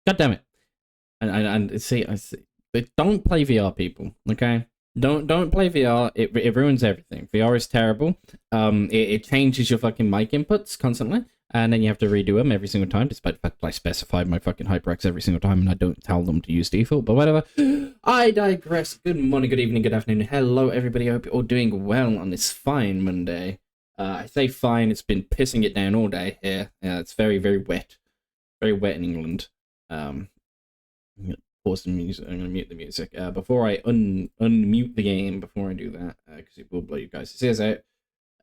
God damn it! And see, don't play VR, people. Okay, don't play VR. It ruins everything. VR is terrible. It changes your fucking mic inputs constantly, and then you have to redo them every single time. Despite the fact that I specify my fucking HyperX every single time, and I don't tell them to use default. But whatever. I digress. Good morning, good evening, good afternoon. Hello, everybody. I hope you're all doing well on this fine Monday. I say fine. It's been pissing it down all day here. Yeah, it's very, very wet. Very wet in England. I'm gonna pause the music. I'm gonna mute the music. Before I unmute the game, before I do that, because it will blow you guys' ears out.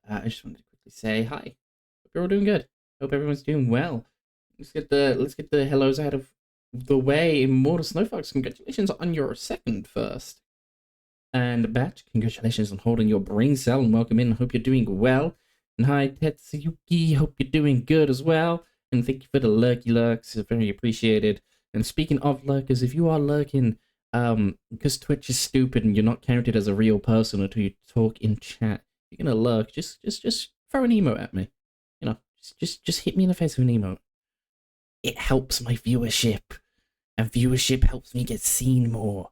I just wanted to quickly say hi. Hope you're all doing good. Hope everyone's doing well. Let's get the hellos out of the way. Immortal Snowfox, congratulations on your second first. And Batch, congratulations on holding your brain cell and welcome in. Hope you're doing well. And hi Tetsuyuki, hope you're doing good as well. And thank you for the lurky lurks, very appreciated. And speaking of lurkers, if you are lurking, because Twitch is stupid and you're not counted as a real person until you talk in chat, you're gonna lurk. Just throw an emote at me. You know, just hit me in the face with an emote. It helps my viewership, and viewership helps me get seen more.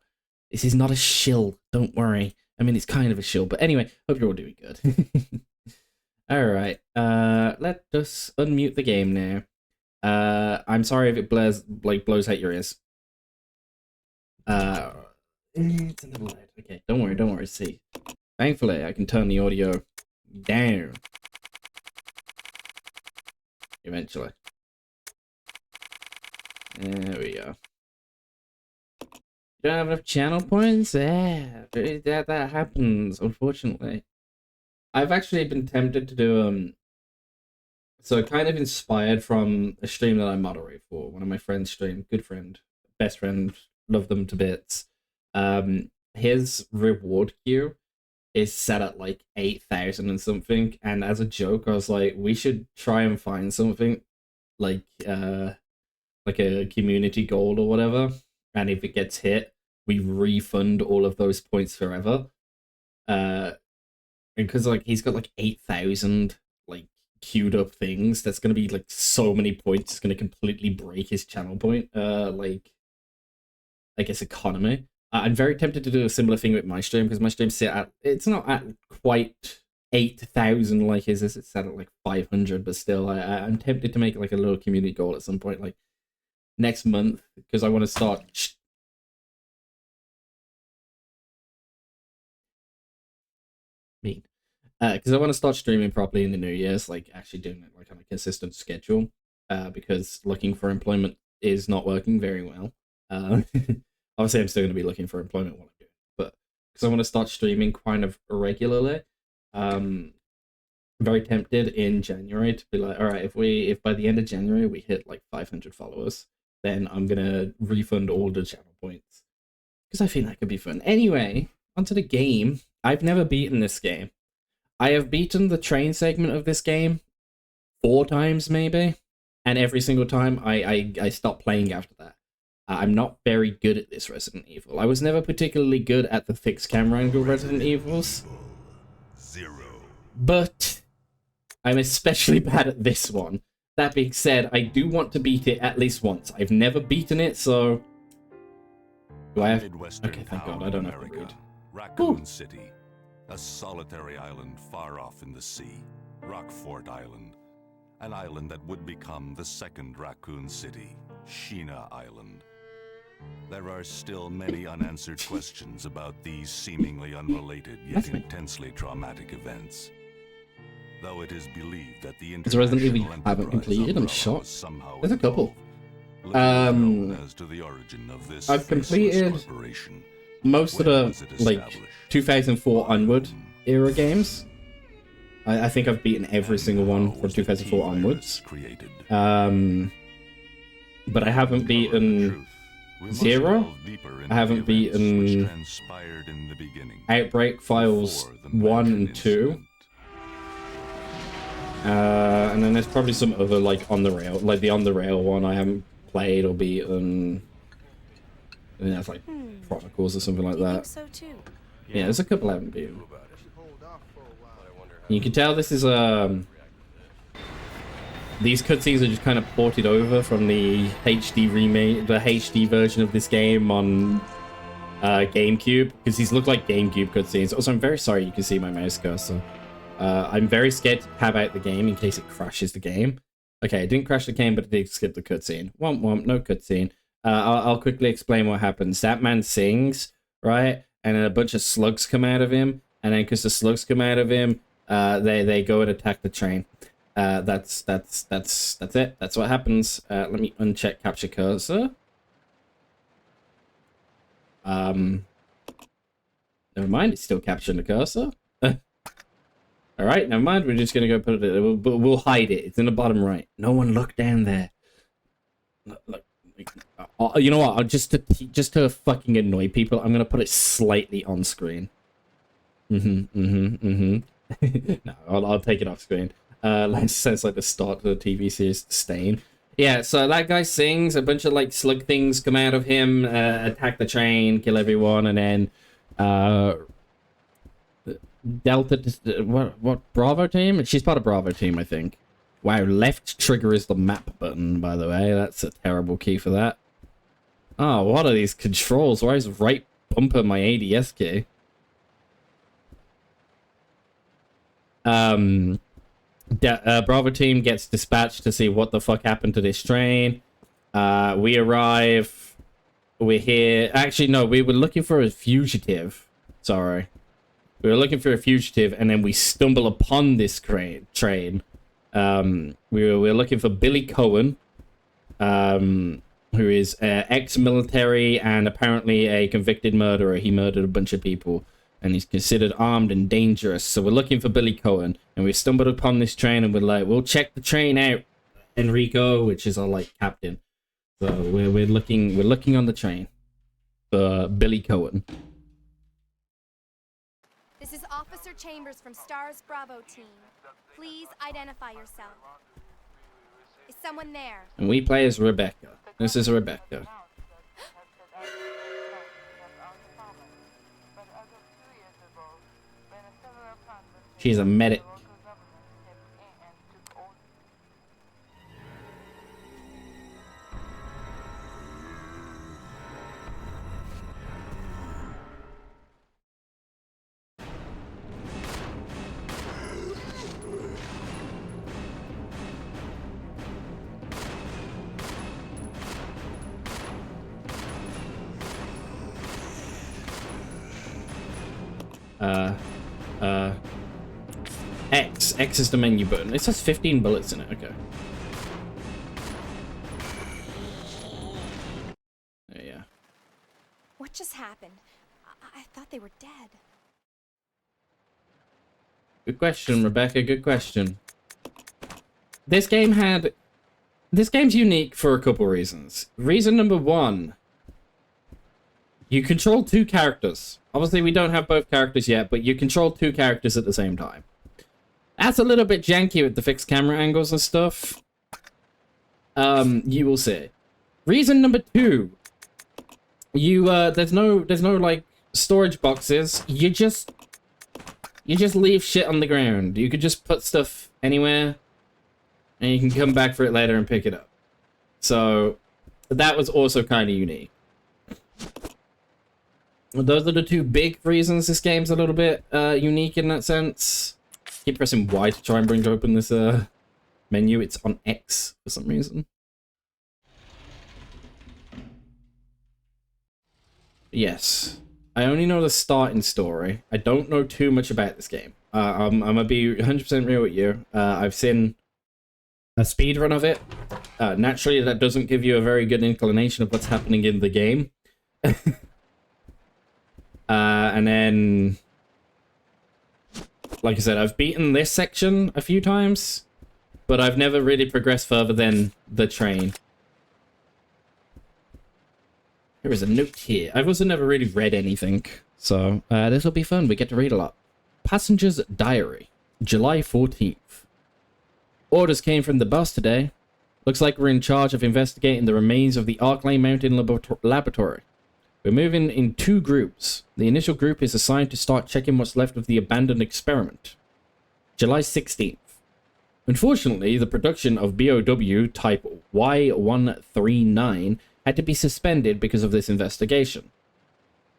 This is not a shill, don't worry. I mean, it's kind of a shill, but anyway, hope you're all doing good. Alright, let us unmute the game now. I'm sorry if it blows out your ears. It's a little loud. Okay, don't worry, see. Thankfully, I can turn the audio down. Eventually. There we go. You don't have enough channel points? Yeah, that happens, unfortunately. I've actually been tempted to do, so kind of inspired from a stream that I moderate for. One of my friends streamed, good friend, best friend, love them to bits. His reward queue is set at like 8,000 and something, and as a joke, I was like, we should try and find something like a community goal or whatever, and if it gets hit, we refund all of those points forever. Because like he's got like 8,000 like queued up things, that's gonna be like so many points. It's gonna completely break his channel point. Like I guess economy. I'm very tempted to do a similar thing with my stream because my stream sit at, it's not at quite 8,000 like his. It's set at like 500, but still, I'm tempted to make like a little community goal at some point, like next month, because I want to start. Because I want to start streaming properly in the New Year's, like actually doing it like on a consistent schedule. Because looking for employment is not working very well. Obviously, I'm still going to be looking for employment while I'm doing it, but because I want to start streaming kind of regularly. I'm very tempted in January to be like, all right, if by the end of January we hit like 500 followers, then I'm gonna refund all the channel points because I think that could be fun. Anyway, onto the game. I've never beaten this game. I have beaten the train segment of this game 4 times, maybe, and every single time I stopped playing after that. I'm not very good at this Resident Evil. I was never particularly good at the fixed camera angle Resident Evils. But I'm especially bad at this one. That being said, I do want to beat it at least once. I've never beaten it, so... Do I have... Okay, thank God, I don't have to read. Raccoon City. A solitary island far off in the sea, Rockfort Island. An island that would become the second Raccoon City, Sheena Island. There are still many unanswered questions about these seemingly unrelated yet intensely traumatic events. Though it is believed that the It's a Resident Evil you haven't completed, I'm shocked. There's a couple. As to the origin of this I've completed most of the like 2004 onward era games. I think I've beaten every single one from 2004 onwards. But I haven't beaten Zero. I haven't beaten Outbreak Files 1 and 2. And then there's probably some other like on the rail, like the on the rail one I haven't played or beaten. And that's like Chronicles or something like that. So too. Yeah, there's a couple I haven't beaten. You can tell this is these cutscenes are just kind of ported over from the HD remake, the HD version of this game on GameCube, because these look like GameCube cutscenes. Also, I'm very sorry you can see my mouse cursor. I'm very scared to tab out the game in case it crashes the game. Okay, it didn't crash the game, but it did skip the cutscene. Womp womp, no cutscene. I'll quickly explain what happens. That man sings, right? And then a bunch of slugs come out of him. And then because the slugs come out of him, they go and attack the train. That's it. That's what happens. Let me uncheck capture cursor. Never mind, it's still capturing the cursor. All right, never mind. We're just gonna go put it. We'll hide it. It's in the bottom right. No one look down there. Look, you know what? I'll just to fucking annoy people, I'm gonna put it slightly on screen. No, I'll take it off screen. Like says like the start of the TV series Stain. Yeah, so that guy sings. A bunch of like slug things come out of him, attack the train, kill everyone, and then Delta, what Bravo team? She's part of Bravo team, I think. Wow, left trigger is the map button, by the way. That's a terrible key for that. Oh, what are these controls? Why is right bumper my ADS key? Bravo team gets dispatched to see what the fuck happened to this train. We arrive. We're here. Actually, no, we were looking for a fugitive. Sorry. We were looking for a fugitive, and then we stumble upon this train. We were looking for Billy Cohen, who is ex-military and apparently a convicted murderer. He murdered a bunch of people, and he's considered armed and dangerous. So we're looking for Billy Cohen, and we stumbled upon this train, and we're like, we'll check the train out, Enrico, which is our like captain. So we're looking on the train for Billy Cohen. This is Officer Chambers from STARS Bravo team. Please identify yourself. Is someone there? And we play as Rebecca. This is Rebecca. She's a medic. X is the menu button. It says 15 bullets in it. Okay. Yeah. What just happened? I thought they were dead. Good question, Rebecca. Good question. This game's unique for a couple reasons. Reason number one, you control two characters. Obviously, we don't have both characters yet, but you control two characters at the same time. That's a little bit janky with the fixed camera angles and stuff. You will see. Reason number two, there's no like storage boxes. You just leave shit on the ground. You could just put stuff anywhere, and you can come back for it later and pick it up. So that was also kind of unique. Those are the two big reasons this game's a little bit unique in that sense. Keep pressing Y to try and bring open this menu. It's on X for some reason. Yes. I only know the starting story. I don't know too much about this game. I'm gonna be 100% real with you. I've seen a speedrun of it. Naturally, that doesn't give you a very good inclination of what's happening in the game. And then, like I said, I've beaten this section a few times, but I've never really progressed further than the train. There is a note here. I've also never really read anything, so this will be fun. We get to read a lot. Passenger's Diary, July 14th. Orders came from the boss today. Looks like we're in charge of investigating the remains of the Arklay Mountain Laboratory. We're moving in two groups. The initial group is assigned to start checking what's left of the abandoned experiment. July 16th. Unfortunately, the production of BOW Type Y139 had to be suspended because of this investigation.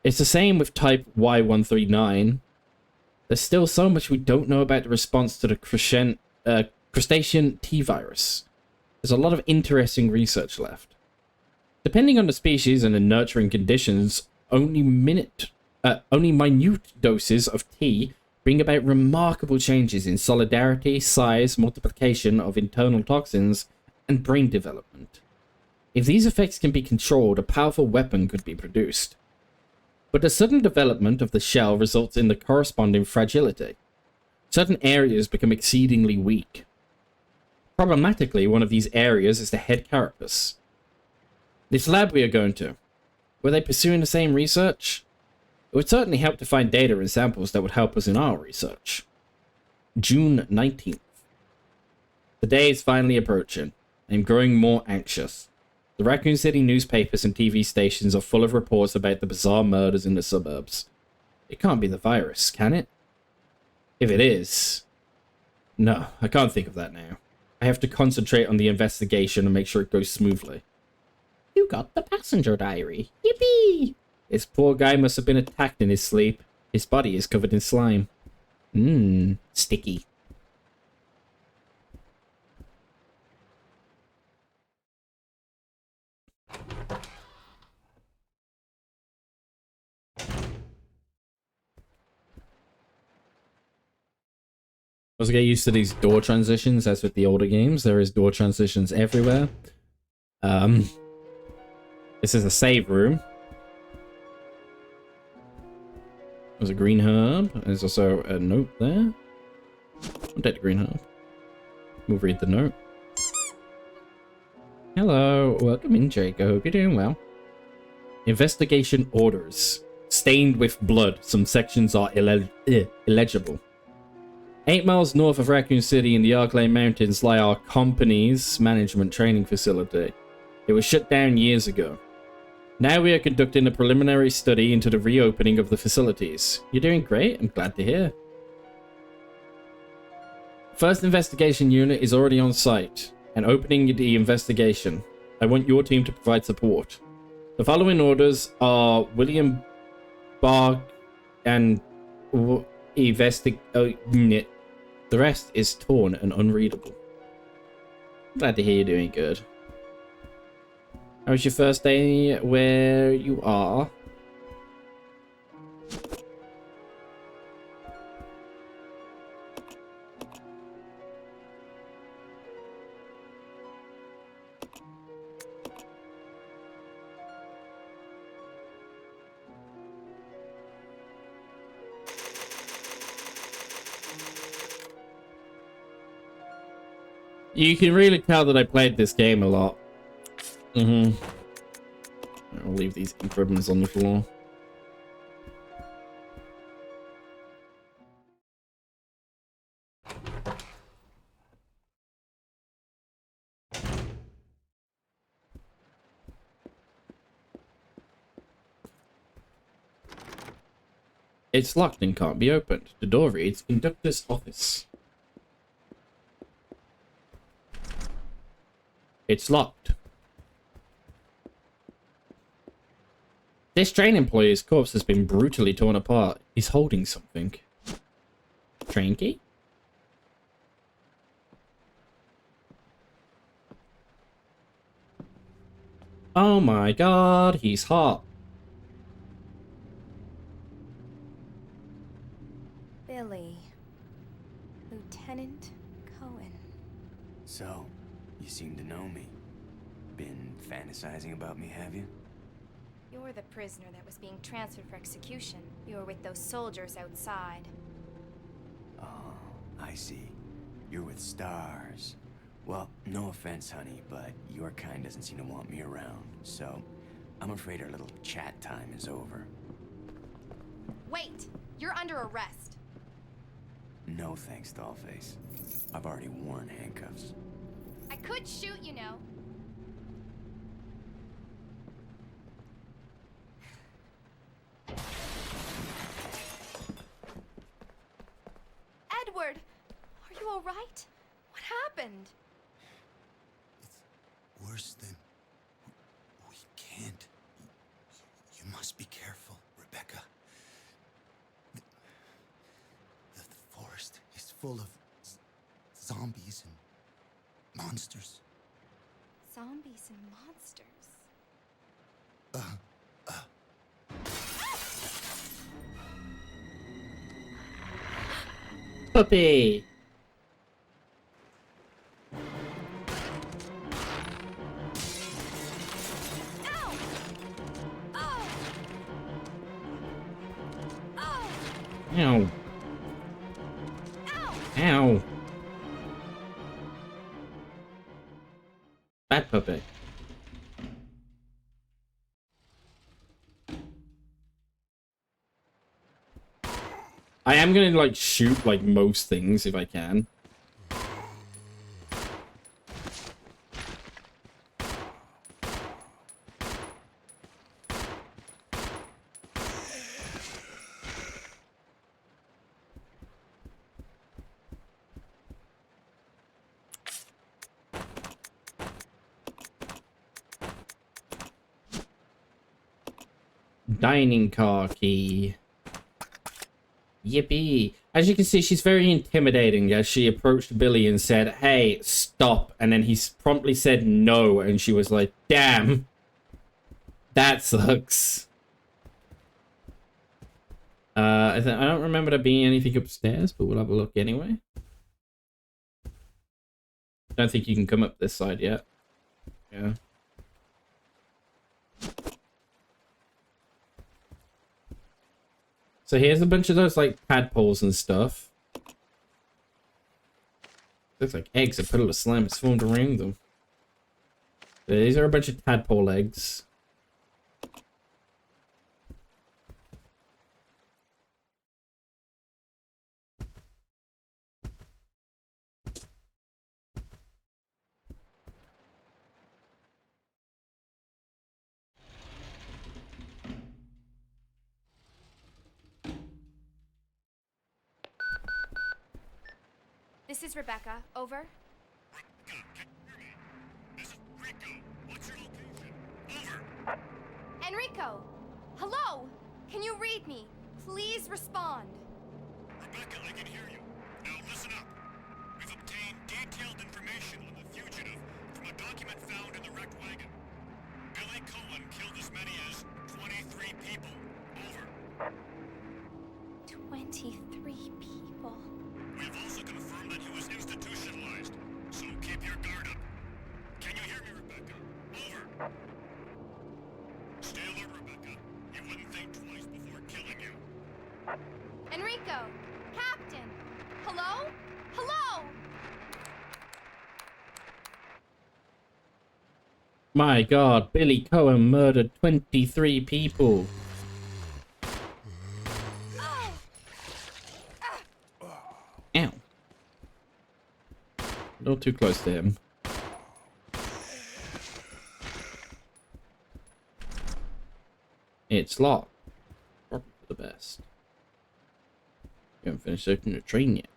It's the same with Type Y139. There's still so much we don't know about the response to the crustacean T-virus. There's a lot of interesting research left. Depending on the species and the nurturing conditions, only minute doses of T bring about remarkable changes in solidarity, size, multiplication of internal toxins, and brain development. If these effects can be controlled, a powerful weapon could be produced. But the sudden development of the shell results in the corresponding fragility. Certain areas become exceedingly weak. Problematically, one of these areas is the head carapace. This lab we are going to, were they pursuing the same research? It would certainly help to find data and samples that would help us in our research. June 19th. The day is finally approaching. I am growing more anxious. The Raccoon City newspapers and TV stations are full of reports about the bizarre murders in the suburbs. It can't be the virus, can it? If it is... No, I can't think of that now. I have to concentrate on the investigation and make sure it goes smoothly. You got the passenger diary. Yippee! This poor guy must have been attacked in his sleep. His body is covered in slime. Sticky. Also get used to these door transitions, as with the older games. There is door transitions everywhere. This is a save room. There's a green herb. There's also a note there. I'll take the green herb. We'll read the note. Hello, welcome in, Jake. I hope you're doing well. Investigation orders. Stained with blood. Some sections are illegible. 8 miles north of Raccoon City in the Arklay Mountains lie our company's management training facility. It was shut down years ago. Now we are conducting a preliminary study into the reopening of the facilities. You're doing great, I'm glad to hear. First investigation unit is already on site and opening the investigation. I want your team to provide support. The following orders are William Bark and the rest is torn and unreadable. Glad to hear you're doing good. How was your first day where you are? You can really tell that I played this game a lot. I'll leave these ink ribbons on the floor. It's locked and can't be opened. The door reads, Conductor's Office. It's locked. This train employee's corpse has been brutally torn apart. He's holding something. Train key? Oh my god, he's hot. Billy. Lieutenant Cohen. So, you seem to know me. Been fantasizing about me, have you? You're the prisoner that was being transferred for execution. You were with those soldiers outside. Oh, I see. You're with stars. Well, no offense, honey, but your kind doesn't seem to want me around. So, I'm afraid our little chat time is over. Wait! You're under arrest. No thanks, Dollface. I've already worn handcuffs. I could shoot, you know. Edward! Are you alright? What happened? It's worse than... We can't. You must be careful, Rebecca. The forest is full of zombies and monsters. Zombies and monsters. Puppy. Ow! Oh! Oh! Ow. Ow! Ow. Bad puppy. I am gonna like shoot like most things if I can. Dining car key. Yippee. As you can see, she's very intimidating as she approached Billy and said, "Hey, stop." And then he promptly said no, and she was like, "Damn. That sucks." I don't remember there being anything upstairs, but we'll have a look anyway. Don't think you can come up this side yet. Yeah. So here's a bunch of those like tadpoles and stuff. Looks like eggs. A puddle of slime is formed around them. These are a bunch of tadpole eggs. This is Rebecca. Over. Enrico! Hello! Can you read me? Please respond. Rebecca, I can hear you. Now listen up. We've obtained detailed information on the fugitive from a document found in the wrecked wagon. Billy Cohen killed as many as 23 people. Over. 23 people. We have also confirmed that he was institutionalized, so keep your guard up. Can you hear me, Rebecca? Over. Stay alert, Rebecca. He wouldn't think twice before killing you. Enrico! Captain! Hello? Hello! My God, Billy Cohen murdered 23 people. Oh! Ow. A little too close to him. It's locked. Probably for the best. You haven't finished opening the train yet.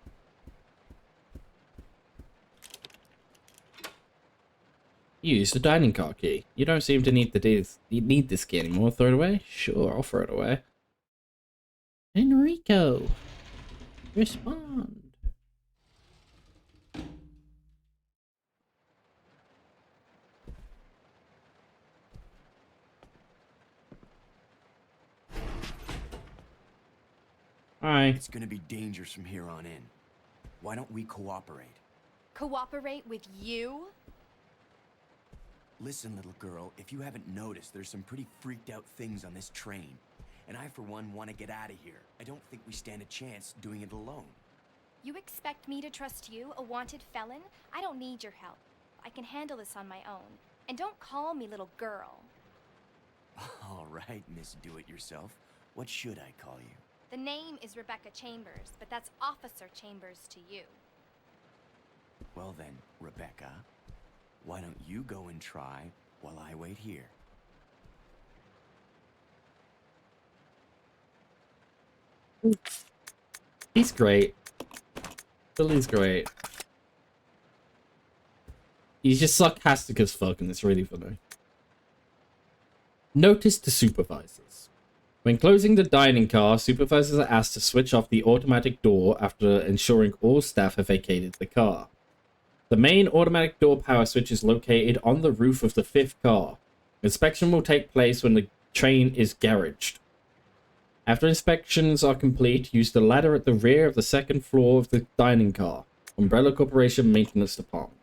Use the dining car key. You don't seem to need this key anymore. Throw it away? Sure, I'll throw it away. Enrico, respond. Hi. It's gonna be dangerous from here on in. Why don't we cooperate? Cooperate with you? Listen, little girl, if you haven't noticed, there's some pretty freaked out things on this train. And I, for one, want to get out of here. I don't think we stand a chance doing it alone. You expect me to trust you, a wanted felon? I don't need your help. I can handle this on my own. And don't call me little girl. All right, Miss Do-It-Yourself. What should I call you? The name is Rebecca Chambers, but that's Officer Chambers to you. Well then, Rebecca, why don't you go and try while I wait here? He's great. Billy's great. He's just sarcastic as fuck, and it's really funny. Notice to supervisors. When closing the dining car, supervisors are asked to switch off the automatic door after ensuring all staff have vacated the car. The main automatic door power switch is located on the roof of the 5th car. Inspection will take place when the train is garaged. After inspections are complete, use the ladder at the rear of the 2nd floor of the dining car. Umbrella Corporation Maintenance Department.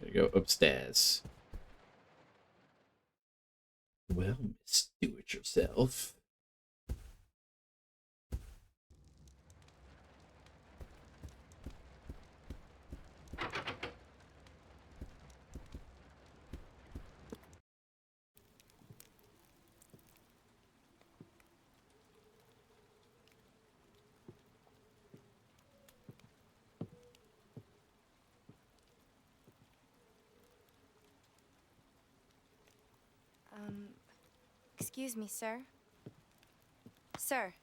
There you go, upstairs. Well, miss, do it yourself. Excuse me, sir. Sir.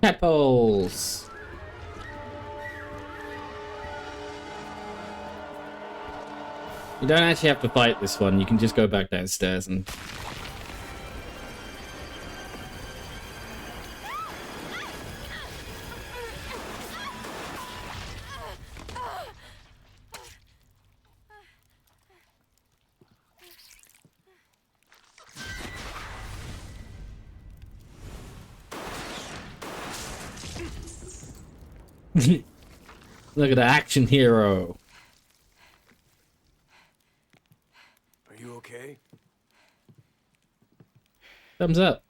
Pepples! You don't actually have to fight this one, you can just go back downstairs and... Look at the action hero. Are you okay? Thumbs up.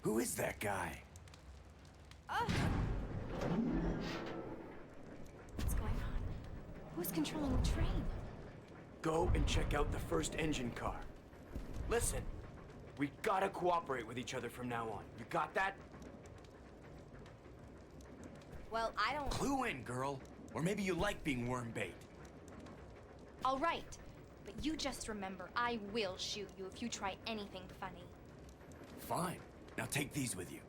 Who is that guy? What's going on? Who's controlling the train? Go and check out the first engine car. Listen, we gotta cooperate with each other from now on. You got that? Well, I don't... Clue in, girl. Or maybe you like being worm bait. All right. But you just remember, I will shoot you if you try anything funny. Fine. Now take these with you.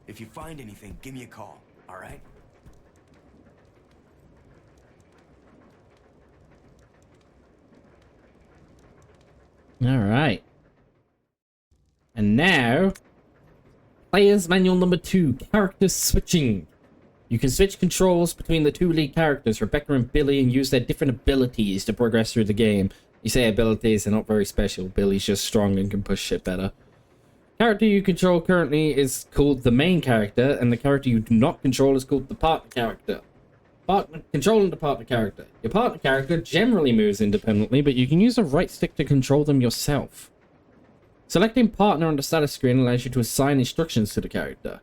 If you find anything, give me a call, all right? Alright. And now... Player's Manual number 2, Character Switching. You can switch controls between the two lead characters, Rebecca and Billy, and use their different abilities to progress through the game. You say abilities, they're not very special. Billy's just strong and can push shit better. Character you control currently is called the main character, and the character you do not control is called the partner character. Controlling the partner character. Your partner character generally moves independently, but you can use the right stick to control them yourself. Selecting partner on the status screen allows you to assign instructions to the character.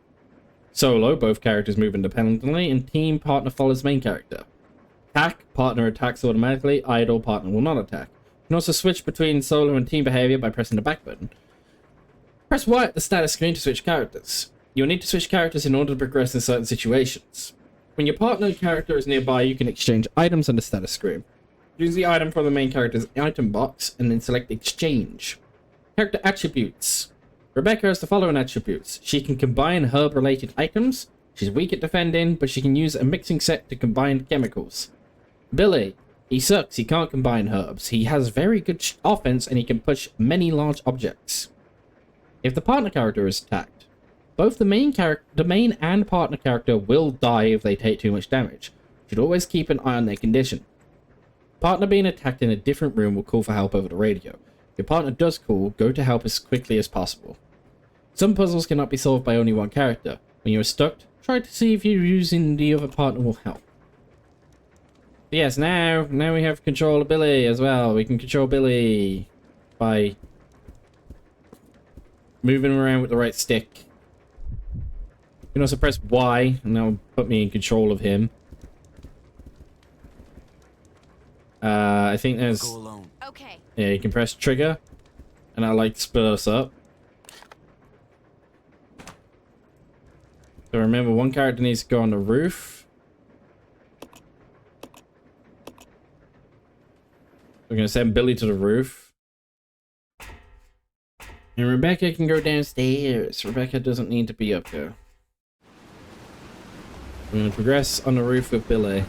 Solo, both characters move independently, and team, partner follows main character. Attack, partner attacks automatically, idle, partner will not attack. You can also switch between solo and team behavior by pressing the back button. Press Y at the status screen to switch characters. You will need to switch characters in order to progress in certain situations. When your partner character is nearby, you can exchange items on the status screen. Use the item from the main character's item box, and then select Exchange. Character Attributes. Rebecca has the following attributes. She can combine herb-related items. She's weak at defending, but she can use a mixing set to combine chemicals. Billy. He sucks, he can't combine herbs. He has very good offense, and he can push many large objects. If the partner character is attacked, both the main and partner character will die if they take too much damage. You should always keep an eye on their condition. Partner being attacked in a different room will call for help over the radio. If your partner does call, go to help as quickly as possible. Some puzzles cannot be solved by only one character. When you are stuck, try to see if you using the other partner will help. Yes, now we have control of Billy as well. We can control Billy by moving him around with the right stick. You can also press Y, and that will put me in control of him. I think there's... Go alone. Okay. Yeah, you can press trigger, and I like split us up. So remember, one character needs to go on the roof. We're going to send Billy to the roof. And Rebecca can go downstairs. Rebecca doesn't need to be up there. We're going to progress on the roof with Billy.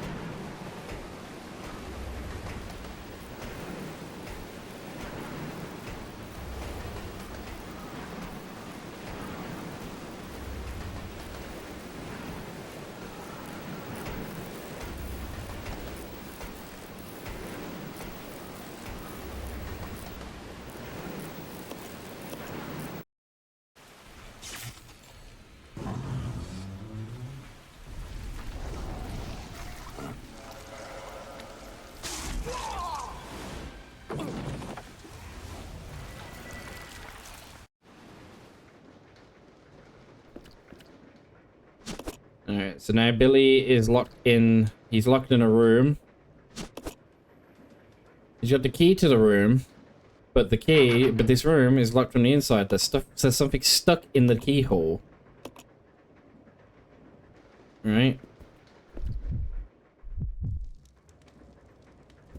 Alright, so now Billy is locked in. He's locked in a room. He's got the key to the room, but this room is locked from the inside. There's something stuck in the keyhole. Alright.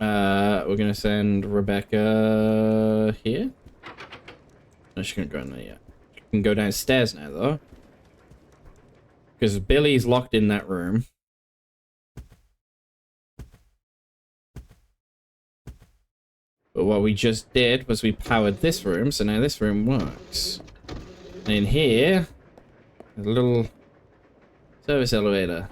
We're gonna send Rebecca here. No, she can't go in there yet. She can go downstairs now, though. Because Billy's locked in that room. But what we just did was we powered this room, so now this room works. And in here, there's a little service elevator.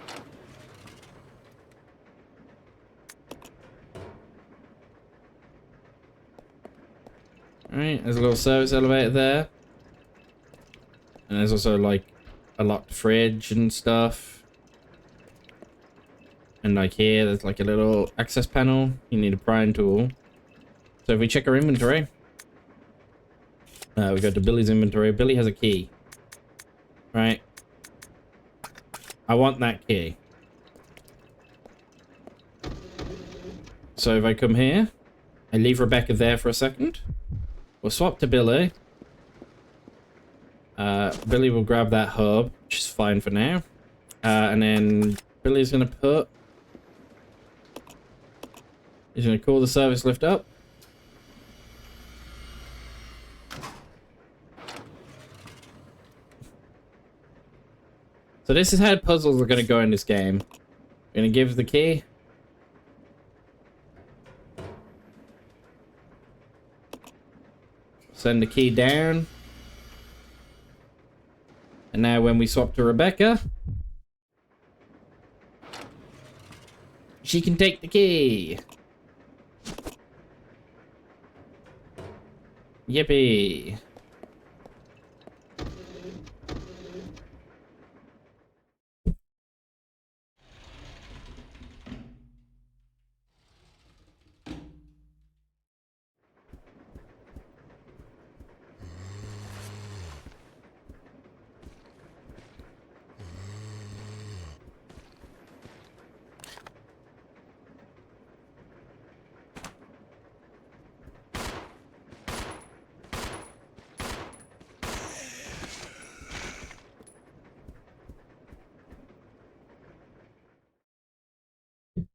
Alright, there's a little service elevator there. And there's also like a locked fridge and stuff. And like here, there's like a little access panel. You need a prying tool. So if we check our inventory, we go to Billy's inventory. Billy has a key. Right? I want that key. So if I come here, I leave Rebecca there for a second. We'll swap to Billy. Billy will grab that hub, which is fine for now. And then Billy's gonna he's gonna call the service lift up. So this is how puzzles are gonna go in this game. We're gonna give the key. Send the key down. And now when we swap to Rebecca, she can take the key. Yippee.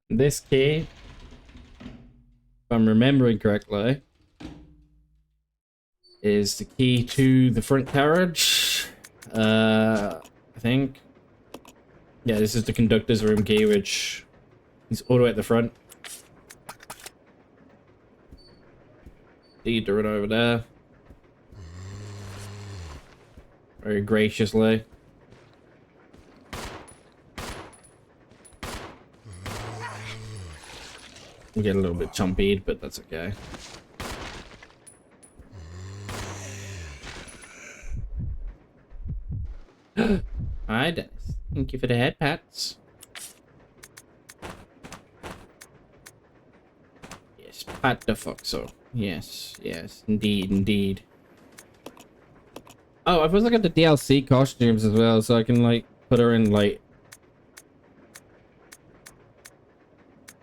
This key, if I'm remembering correctly, is the key to the front carriage. I think. Yeah, this is the conductor's room key, which is all the way at the front. Need to run over there. Very graciously. We get a little bit chompied, but that's okay. Hi, Dennis. Thank you for the head pats. Yes, pat the foxo. Yes, yes, indeed, indeed. Oh, I've also got the DLC costumes as well, so I can, like, put her in, like...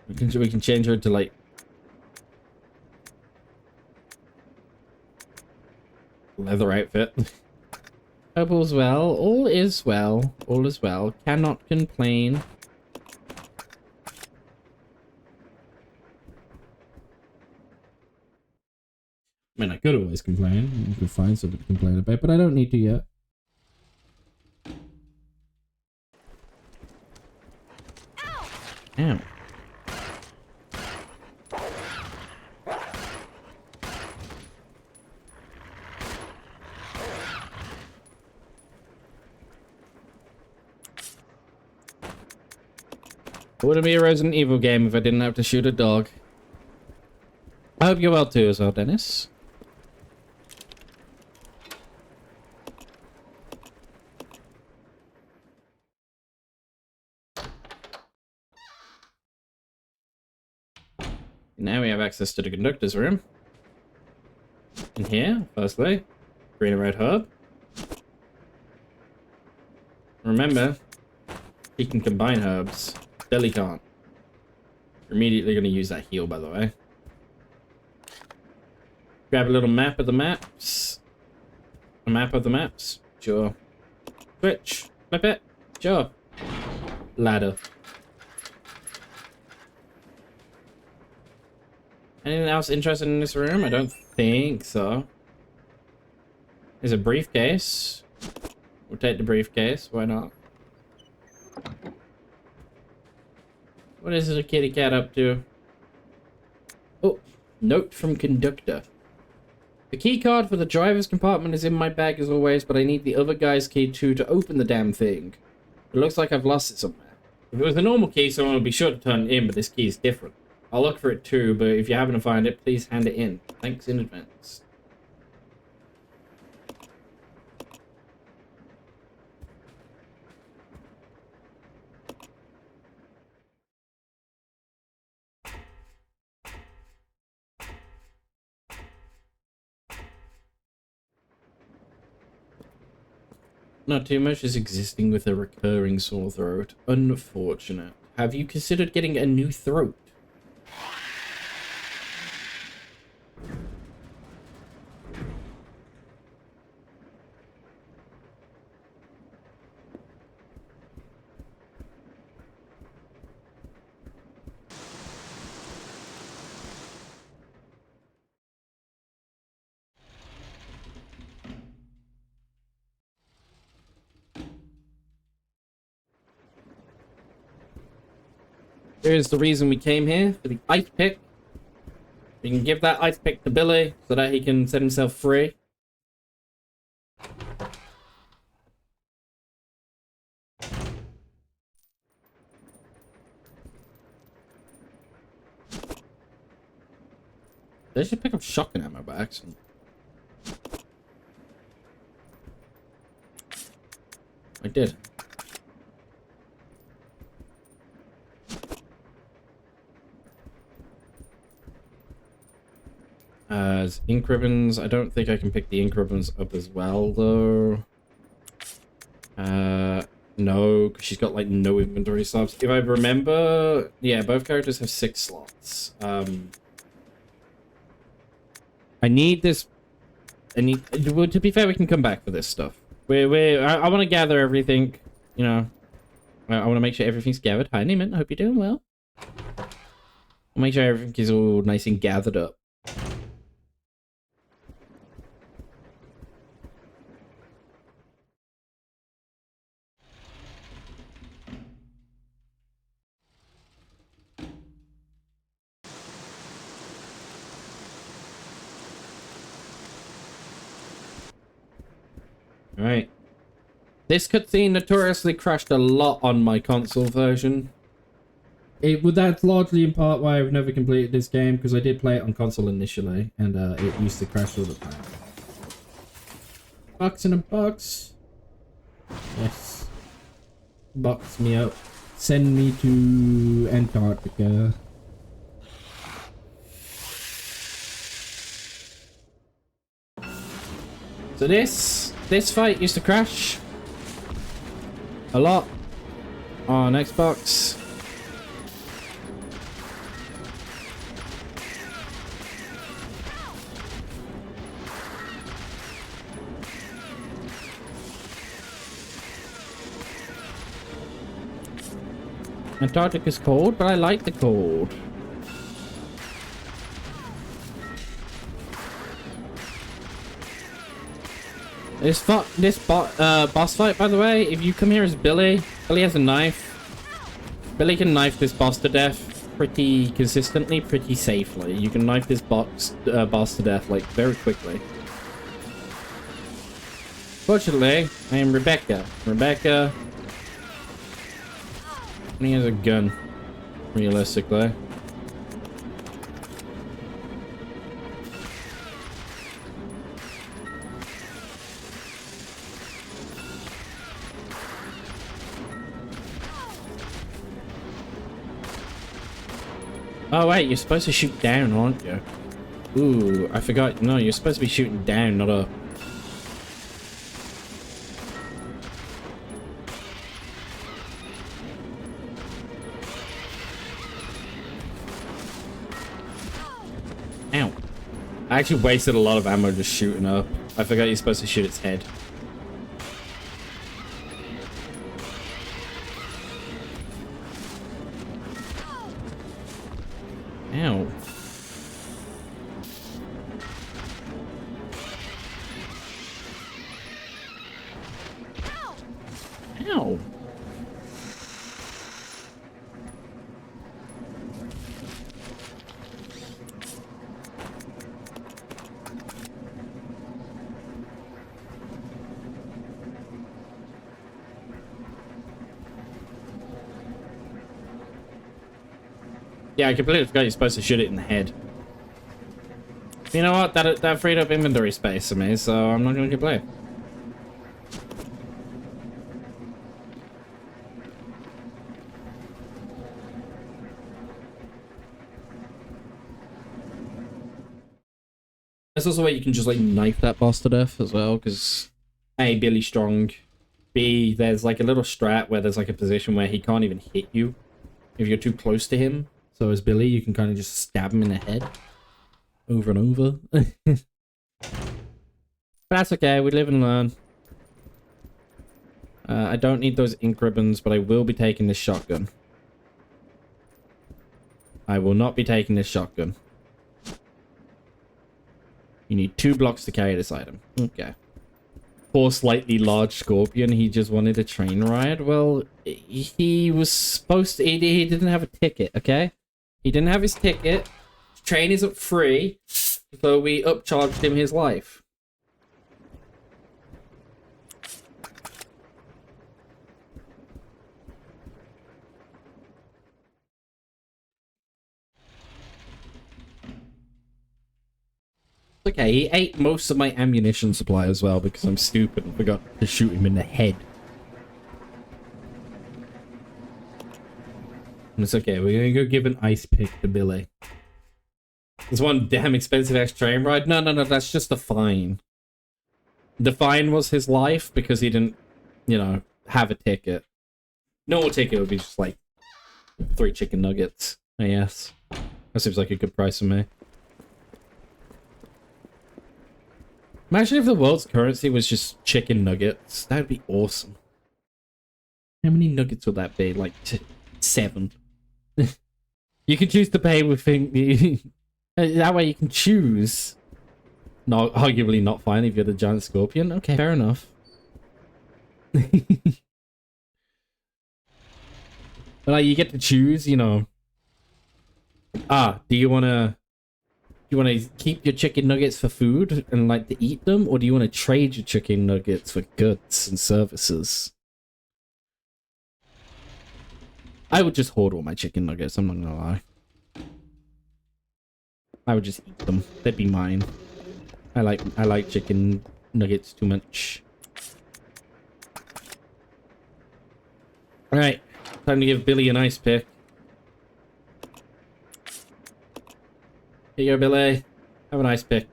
We can change her to, like... leather outfit. Hope all's well. All is well. All is well. Cannot complain. I mean, I could always complain. I could find something to complain about, but I don't need to yet. Ow. It wouldn't be a Resident Evil game if I didn't have to shoot a dog. I hope you're well too as well, Dennis. Now we have access to the conductor's room. In here, firstly, green and red hub. Remember, he can combine herbs. Billy can't. We're immediately going to use that heal, by the way. Grab a little map of the maps. A map of the maps. Sure. Switch. Flip it. Sure. Ladder. Anything else interesting in this room? I don't think so. There's a briefcase. We'll take the briefcase. Why not? What is the kitty cat up to? Oh, note from conductor. The key card for the driver's compartment is in my bag as always, but I need the other guy's key too to open the damn thing. It looks like I've lost it somewhere. If it was a normal key, someone would be sure to turn it in, but this key is different. I'll look for it too, but if you happen to find it, please hand it in. Thanks in advance. Not too much is existing with a recurring sore throat. Unfortunate. Have you considered getting a new throat? Here's the reason we came here, for the ice pick. We can give that ice pick to Billy so that he can set himself free. Did I just pick up shotgun ammo by accident? I did. As ink ribbons, I don't think I can pick the ink ribbons up as well, though. No, because she's got, like, no inventory slots. If I remember, yeah, both characters have 6 slots. I need this... well, to be fair, we can come back for this stuff. I want to gather everything, you know. I want to make sure everything's gathered. Hi, Neiman. I hope you're doing well. I'll make sure everything is all nice and gathered up. Right. This cutscene notoriously crashed a lot on my console version. That's largely in part why I've never completed this game, because I did play it on console initially, and it used to crash all the time. Box in a box. Yes. Box me up. Send me to Antarctica. So this fight used to crash a lot on Xbox. Antarctica's cold, but I like the cold. This boss fight, by the way, if you come here as Billy has a knife. Billy can knife this boss to death pretty consistently, pretty safely. You can knife this boss to death, like, very quickly. Fortunately, I am Rebecca. Rebecca... he has a gun, realistically. Oh wait, you're supposed to shoot down, aren't you? Ooh, I forgot. No, you're supposed to be shooting down, not up. Ow. I actually wasted a lot of ammo just shooting up. I forgot you're supposed to shoot its head. Ow. Ow. Yeah, I completely forgot you're supposed to shoot it in the head. You know what? That freed up inventory space for me, so I'm not going to complain. There's also a way you can just, like, knife that boss to death as well, because A, Billy's strong. B, there's, like, a little strat where there's, like, a position where he can't even hit you if you're too close to him. So as Billy, you can kind of just stab him in the head over and over. But that's okay, we live and learn. I don't need those ink ribbons, but I will be taking this shotgun. I will not be taking this shotgun. You need 2 blocks to carry this item. Okay. Poor slightly large scorpion, he just wanted a train ride. Well, he was supposed to... He didn't have a ticket, okay? He didn't have his ticket. His train isn't free, so we upcharged him his life. Okay, he ate most of my ammunition supply as well because I'm stupid and forgot to shoot him in the head. It's okay, we're gonna go give an ice pick to Billy. There's one damn expensive ass train ride. No, that's just a fine. The fine was his life because he didn't, you know, have a ticket. Normal ticket would be just like 3 chicken nuggets, I guess. That seems like a good price for me. Imagine if the world's currency was just chicken nuggets. That would be awesome. How many nuggets would that be? Like 7. You can choose to pay with things. That way you can choose. No, arguably not fine if you're the giant scorpion. Okay, fair enough. But like, you get to choose, you know. Do you wanna keep your chicken nuggets for food and like to eat them, or do you want to trade your chicken nuggets for goods and services? I would just hoard all my chicken nuggets, I'm not gonna lie. I would just eat them. They'd be mine. I like chicken nuggets too much. Alright. Time to give Billy an ice pick. Here you go, Billy. Have an ice pick.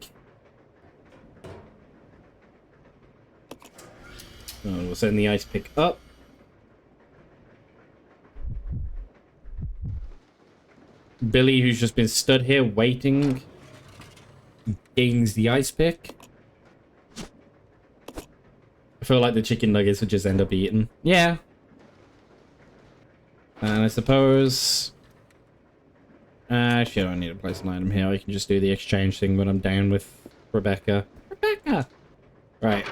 Oh, we'll send the ice pick up. Billy, who's just been stood here waiting, gains the ice pick. I feel like the chicken nuggets would just end up eaten. Yeah. And I suppose... actually, I don't need to place an item here. I can just do the exchange thing when I'm down with Rebecca. Rebecca! Right.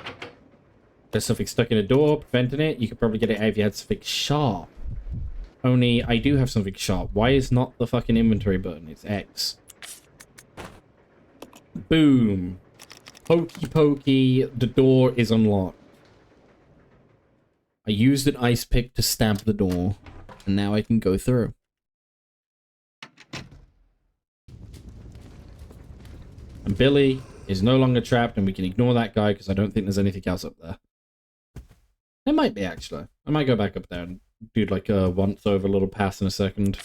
There's something stuck in a door, preventing it. You could probably get it out if you had something sharp. Only, I do have something sharp. Why is not the fucking inventory button? It's X. Boom. Pokey pokey. The door is unlocked. I used an ice pick to stab the door. And now I can go through. And Billy is no longer trapped, and we can ignore that guy because I don't think there's anything else up there. There might be, actually. I might go back up there and do like a once over little pass in a second.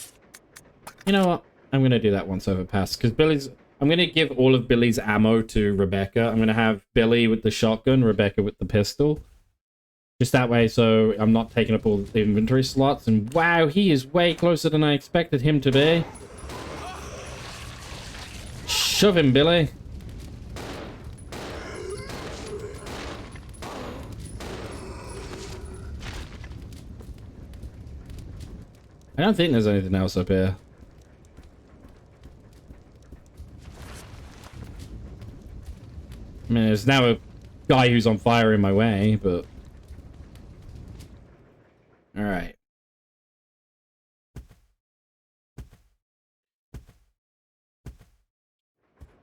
You know what? I'm going to do that once over pass because I'm going to give all of Billy's ammo to Rebecca. I'm going to have Billy with the shotgun, Rebecca with the pistol. Just that way, so I'm not taking up all the inventory slots. And wow, he is way closer than I expected him to be. Shove him, Billy. I don't think there's anything else up here. I mean, there's now a guy who's on fire in my way, but... Alright.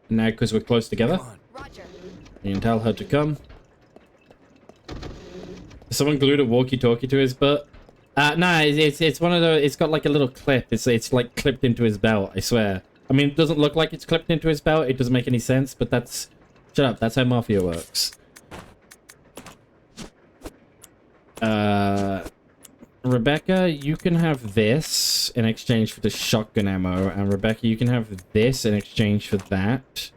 Now, because we're close together, Roger. you can tell her to come. Someone glued a walkie-talkie to his butt. No, it's one of those. It's got like a little clip. It's like clipped into his belt. I swear. I mean, it doesn't look like it's clipped into his belt. It doesn't make any sense. But that's shut up. That's how Mafia works. Rebecca, you can have this in exchange for the shotgun ammo, and Rebecca, you can have this in exchange for that.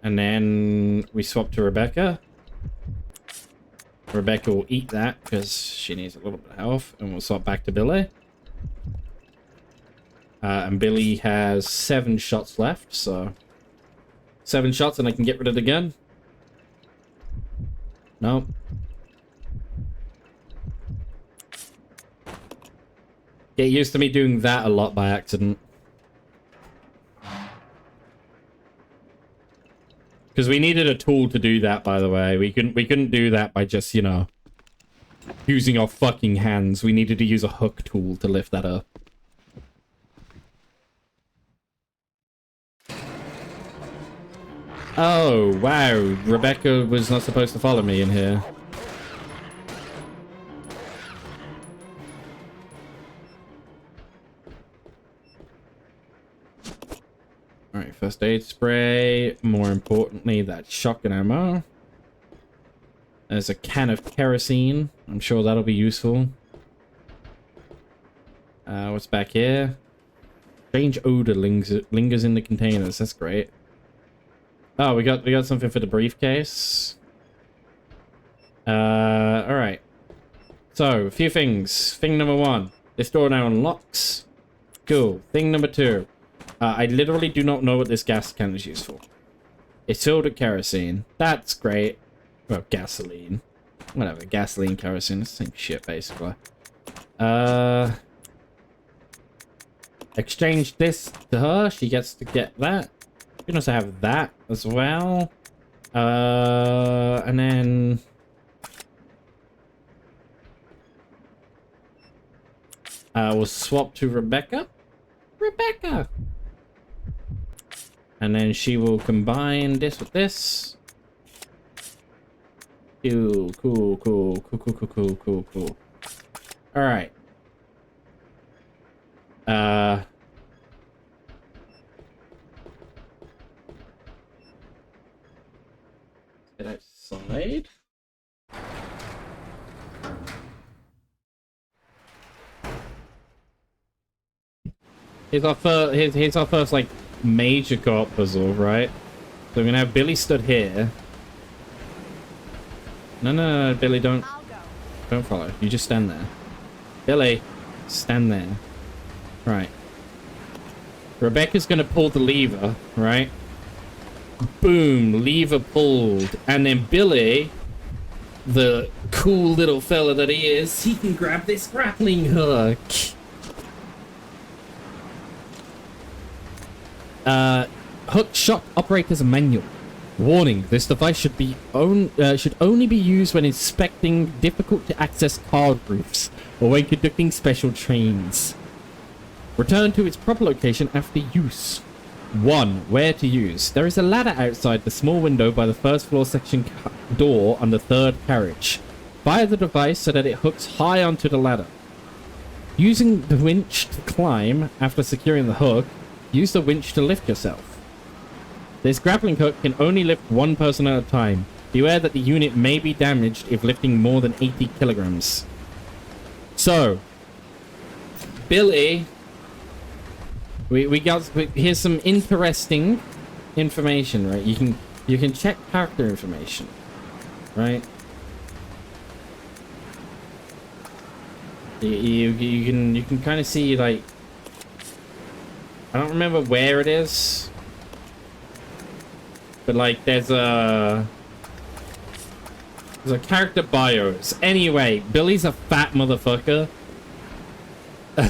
And then we swap to Rebecca. Rebecca will eat that because she needs a little bit of health, and we'll swap back to Billy. And Billy has 7 shots left, so 7 shots and I can get rid of the gun. No. Get used to me doing that a lot by accident. Because we needed a tool to do that, by the way. We couldn't do that by just, you know, using our fucking hands. We needed to use a hook tool to lift that up. Oh, wow. Rebecca was not supposed to follow me in here. Alright, first aid spray. More importantly, that shotgun ammo. There's a can of kerosene. I'm sure that'll be useful. What's back here? Strange odor lingers in the containers. That's great. Oh, we got something for the briefcase. Alright. So, a few things. Thing number 1. This door now unlocks. Cool. Thing number 2. I literally do not know what this gas can is used for. It's filled with kerosene. That's great. Well, gasoline. Whatever. Gasoline, kerosene. It's the same shit, basically. Exchange this to her. She gets to get that. You can also have that as well. And then... we'll swap to Rebecca. Rebecca! And then she will combine this with this. Cool. Alright. Uh... Get outside. Here's our first like major co-op puzzle, right? So we're gonna have Billy stood here. No, Billy, don't follow. You just stand there. Billy, stand there. Right. Rebecca's gonna pull the lever, right? Boom, lever pulled, and then Billy, the cool little fella that he is, he can grab this grappling hook. Hook shot operator's manual. Warning: this device should only be used when inspecting difficult to access card roofs or when conducting special trains. Return to its proper location after use. 1. Where to use. There is a ladder outside the small window by the first floor section door on the third carriage. Fire the device so that it hooks high onto the ladder. Using the winch to climb after securing the hook, use the winch to lift yourself. This grappling hook can only lift one person at a time. Beware that the unit may be damaged if lifting more than 80 kilograms. So, Billy, here's some interesting information, right? You can check character information, right? You can kind of see, like, I don't remember where it is, but like there's a character bios. Anyway, Billy's a fat motherfucker,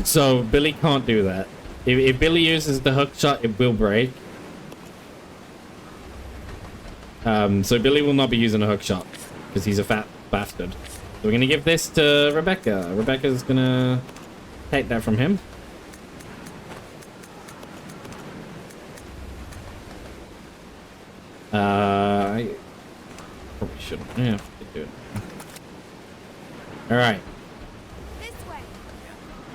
so Billy can't do that. If Billy uses the hook shot, it will break. So Billy will not be using a hook shot because he's a fat bastard. So we're gonna give this to Rebecca. Rebecca's gonna take that from him. I probably shouldn't. Yeah, do it. All right. This way.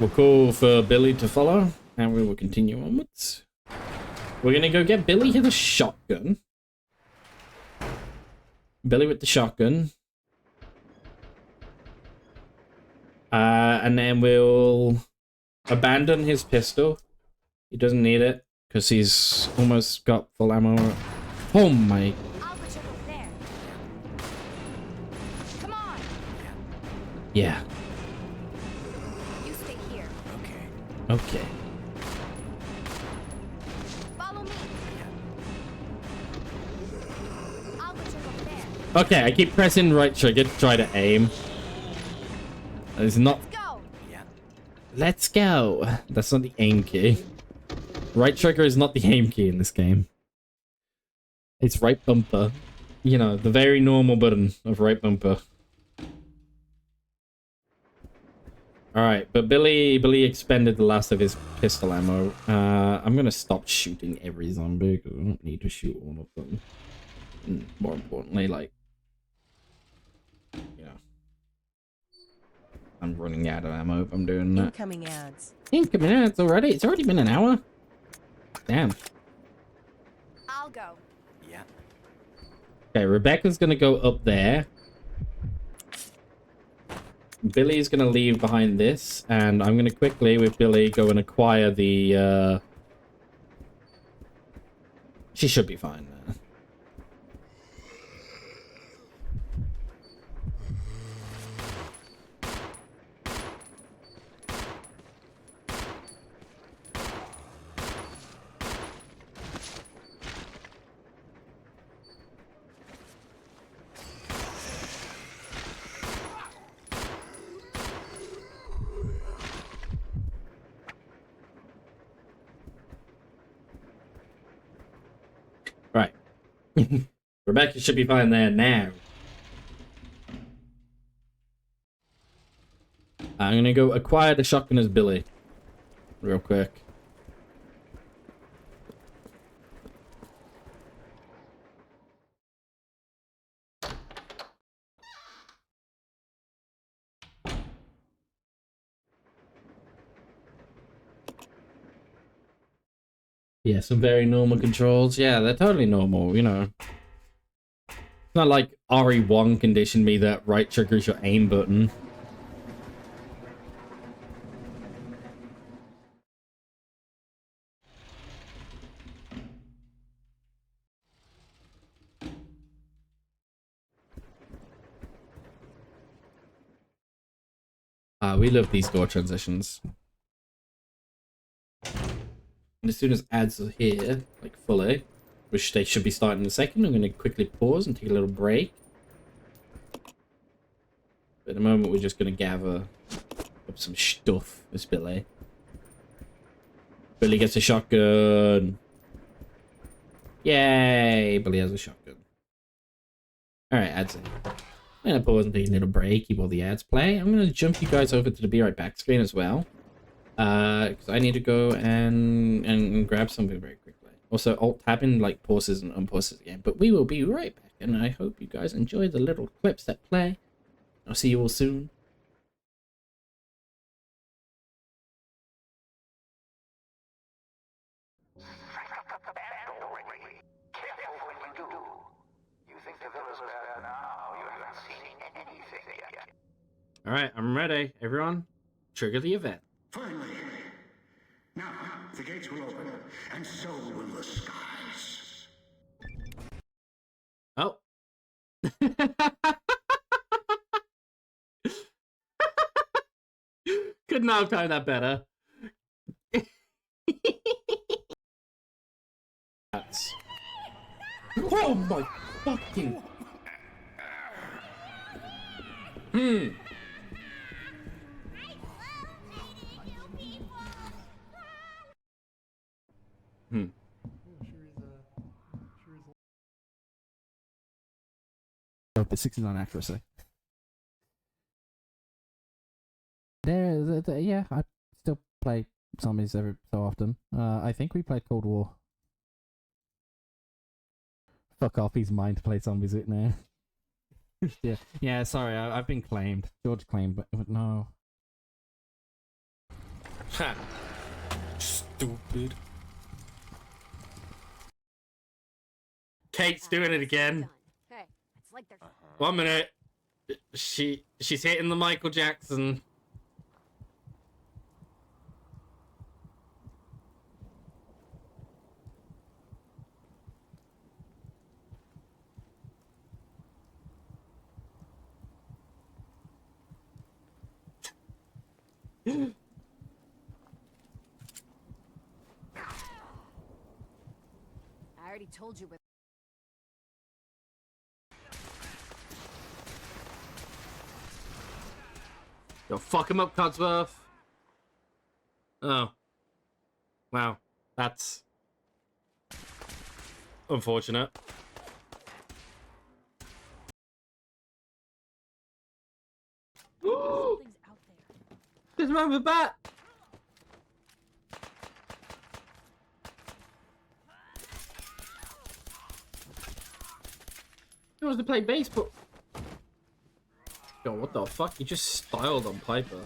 We'll call for Billy to follow, and we will continue onwards. We're gonna go get Billy with a shotgun. Billy with the shotgun. And then we'll abandon his pistol. He doesn't need it because he's almost got full ammo. Oh my. I'll put you over there. Come on. Yeah. You stay here. Okay. Okay. Follow me. I'll put you over there. Okay, I keep pressing right trigger to try to aim. It's not. Let's go. Yeah. Let's go. That's not the aim key. Right trigger is not the aim key in this game. It's right bumper. You know, the very normal button of right bumper. Alright, but Billy expended the last of his pistol ammo. I'm gonna stop shooting every zombie because I don't need to shoot all of them. And more importantly, like, you know, I'm running out of ammo if I'm doing that. Incoming ads. Incoming ads already? It's already been an hour? Damn. I'll go. Yeah. Okay, Rebecca's gonna go up there. Billy's gonna leave behind this, and I'm gonna quickly, with Billy, go and acquire the, She should be fine there. Right. Rebecca should be fine there now. I'm gonna go acquire the shotgun as Billy. Real quick. Yeah, some very normal controls. Yeah, they're totally normal, you know. It's not like RE1 conditioned me that right trigger is your aim button. We love these door transitions. And as soon as ads are here, like fully, which they should be starting in a second, I'm going to quickly pause and take a little break. But at the moment, we're just going to gather up some stuff. It's Billy. Billy gets a shotgun. Yay! Billy has a shotgun. Alright, ads in. I'm going to pause and take a little break, keep all the ads play. I'm going to jump you guys over to the Be Right Back screen as well. Because I need to go and grab something very quickly. Also, alt-tabbing like pauses and unpauses again. But we will be right back, and I hope you guys enjoy the little clips that play. I'll see you all soon. Alright, I'm ready. Everyone, trigger the event. Finally. Now, the gates will open, and so will the skies. Oh. Could not have timed that better. Oh my fucking... But 69 accuracy. Yeah, I still play zombies every so often. I think we played Cold War. Fuck off, he's mine to play zombies with now. yeah. Sorry, I've been claimed. George claimed, but no. Ha! Stupid. Kate's doing it again. Hey, it's like they're 1 minute. She's hitting the Michael Jackson. I already told you. Yo, fuck him up, Codsworth. Oh. Wow. That's unfortunate. Something's out there. There's a man with a bat. He wants to play baseball. Yo, what the fuck? You just styled on Piper.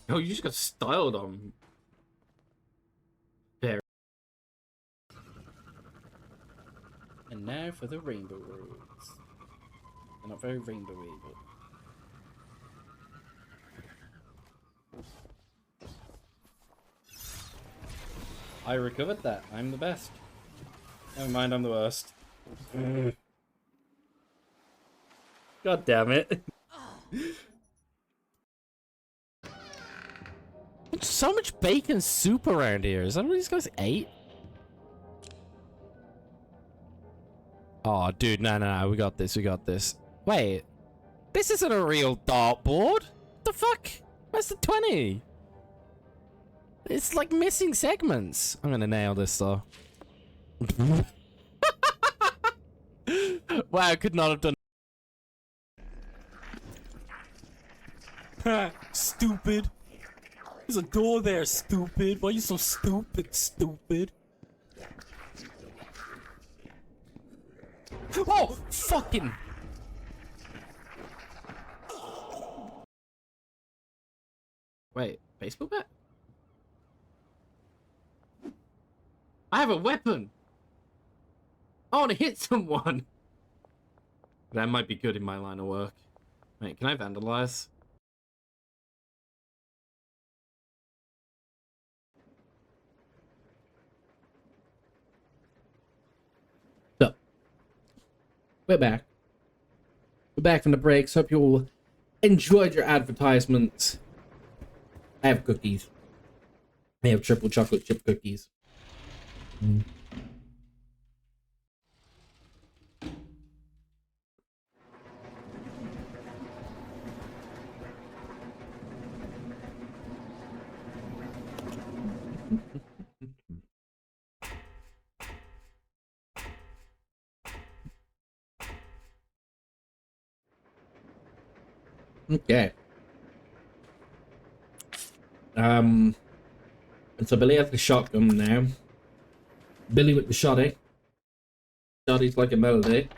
Yo, you just got styled on. There. And now for the rainbow roads. They're not very rainbowy, but. I recovered that. I'm the best. Never mind, I'm the worst. God damn it. So much bacon soup around here. Is that what these guys ate? Oh, dude, no. We got this. Wait. This isn't a real dartboard. What the fuck? Where's the 20? It's like missing segments. I'm gonna nail this though. Wow, I could not have done. Stupid. There's a door there, stupid. Why are you so stupid? Oh, fucking. Wait, baseball bat? I have a weapon. I want to hit someone. That might be good in my line of work. Wait, can I vandalize? So, we're back. We're back from the breaks. Hope you all enjoyed your advertisements. I have cookies. I have triple chocolate chip cookies. Okay. And so Billy has the shotgun now. Billy with the shotty. Shotty's like a melody.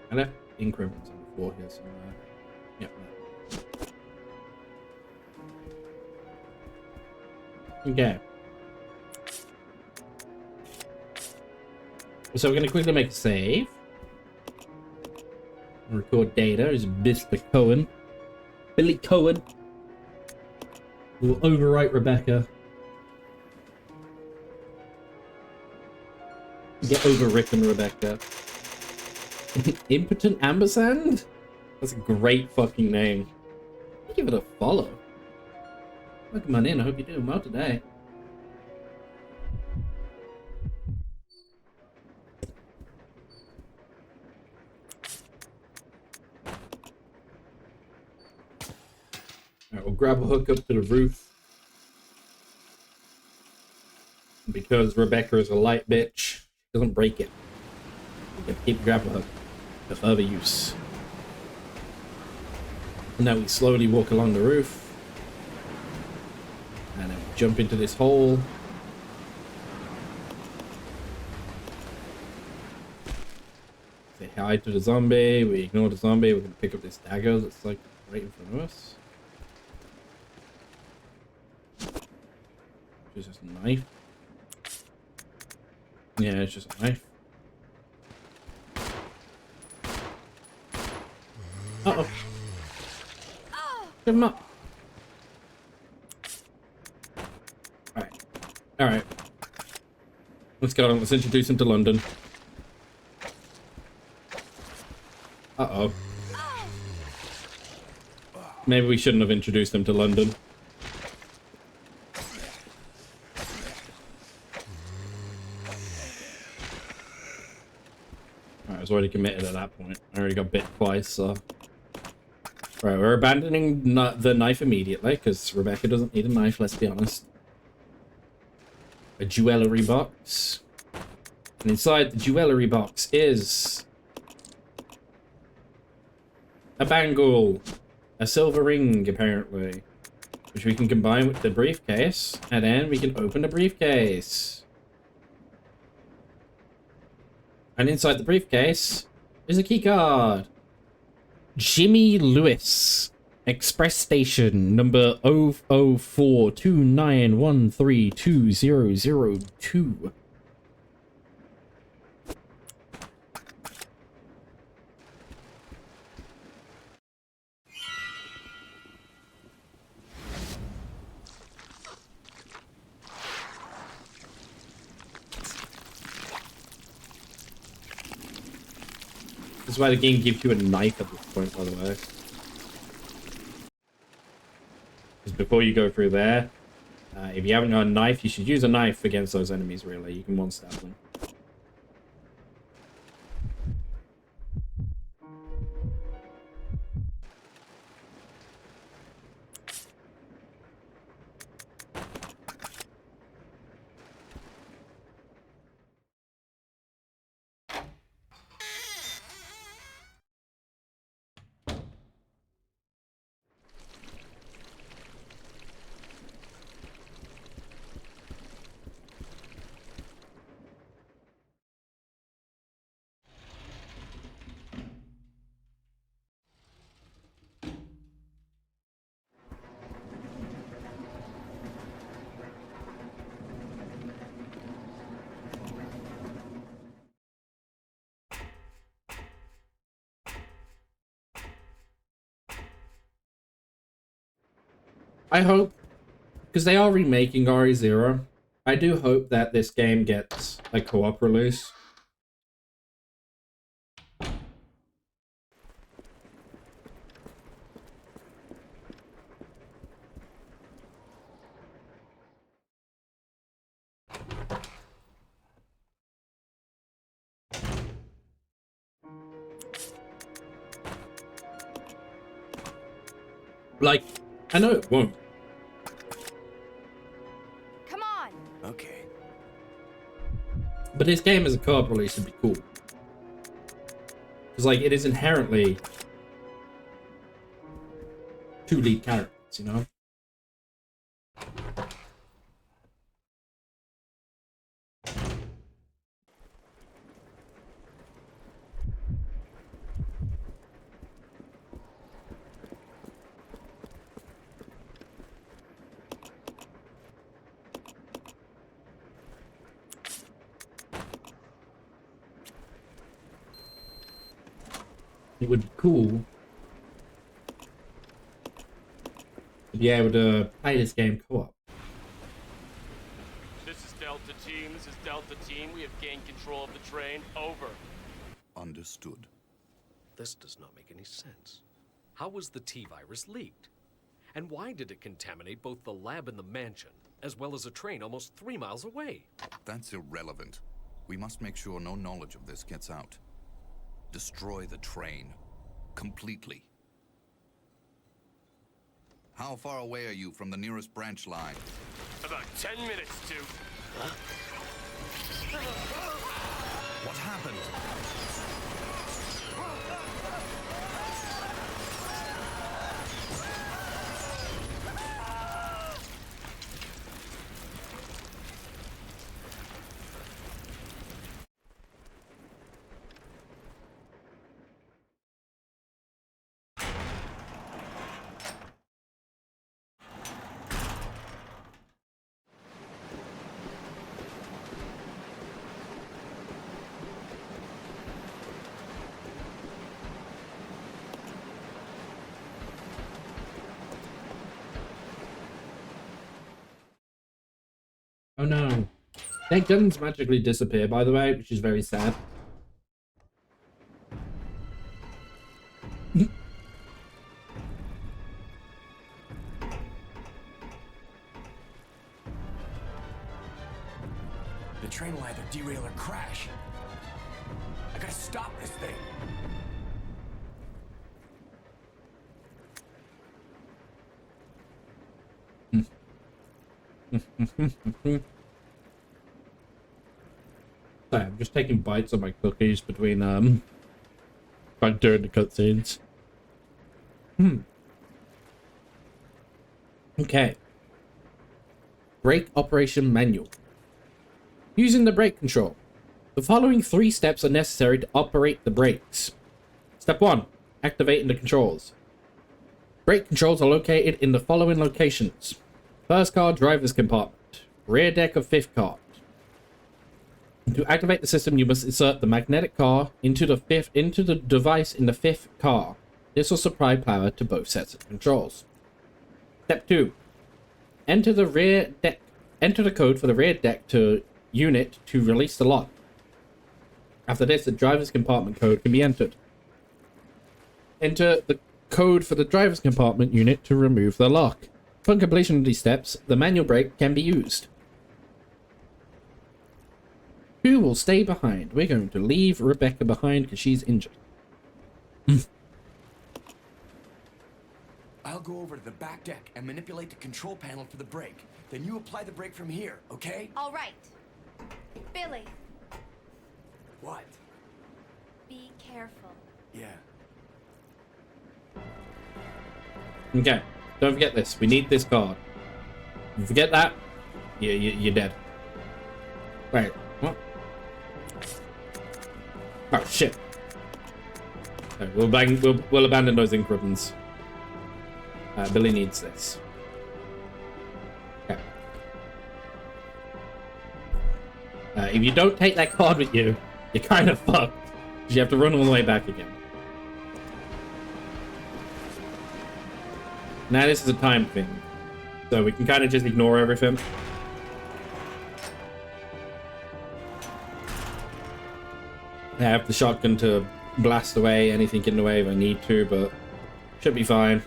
I left increments on the floor here somewhere. Yep. Okay. So we're gonna quickly make a save. Record data is Mr. Cohen. Billy Cohen. We'll overwrite Rebecca. Get overwritten Rebecca. Impotent Ampersand? That's a great fucking name. Give it a follow. Welcome on in. I hope you're doing well today. Alright, we'll grab a hook up to the roof. Because Rebecca is a light bitch, doesn't break it. You can keep grab a hook for further use. And now we slowly walk along the roof. And then we jump into this hole. Say hi to the zombie. We ignore the zombie. We're gonna pick up this dagger that's like right in front of us. It's just a knife. Yeah, it's just a knife. Uh-oh. Give him up. Alright. Alright. Let's go on. Let's introduce him to London. Uh-oh. Maybe we shouldn't have introduced him to London. I was already committed at that point. I already got bit twice, so... Right, we're abandoning the knife immediately, because Rebecca doesn't need a knife, let's be honest. A jewelry box. And inside the jewelry box is... a bangle. A silver ring, apparently. Which we can combine with the briefcase, and then we can open the briefcase. And inside the briefcase is a keycard. Jimmy Lewis. Express station number 00429132002. This is why the game gives you a knife at this point, by the way. Because before you go through there, if you haven't got a knife, you should use a knife against those enemies, really. You can one-stab them. I hope, because they are remaking RE0, I do hope that this game gets a co-op release. Like, I know it won't. Come on. Okay. But this game as a co-op release would be cool. Because, like, it is inherently two lead characters, you know? It would be cool to be able to play this game co-op. This is Delta Team. This is Delta Team. We have gained control of the train. Over. Understood. This does not make any sense. How was the T-virus leaked? And why did it contaminate both the lab and the mansion, as well as a train almost 3 miles away? That's irrelevant. We must make sure no knowledge of this gets out. Destroy the train. Completely. How far away are you from the nearest branch line? About 10 minutes to... What happened? Oh no. Their guns magically disappear, by the way, which is very sad. The train will either derail or crash. I gotta stop this thing. Sorry, I'm just taking bites of my cookies between like during the cutscenes. Okay. Brake operation manual. Using the brake control. The following 3 steps are necessary to operate the brakes. Step 1. Activating the controls. Brake controls are located in the following locations. First car, driver's compartment. Rear deck of 5th car. To activate the system, you must insert the magnetic car into the device in the 5th car. This will supply power to both sets of controls. Step 2. Enter the code for the rear deck unit to release the lock. After this, the driver's compartment code can be entered. Enter the code for the driver's compartment unit to remove the lock. Upon completion of these steps, the manual brake can be used. Who will stay behind? We're going to leave Rebecca behind because she's injured. I'll go over to the back deck and manipulate the control panel for the brake. Then you apply the brake from here, okay? All right. Billy, What? be careful. Yeah. Okay, don't forget this. We need this card. If you forget that, you're dead. Wait, what? Oh shit. Okay, we'll abandon those ink ribbons. Billy needs this. Okay. If you don't take that card with you, you're kind of fucked. You have to run all the way back again. Now this is a time thing. So we can kind of just ignore everything. I have the shotgun to blast away anything in the way if I need to, but should be fine.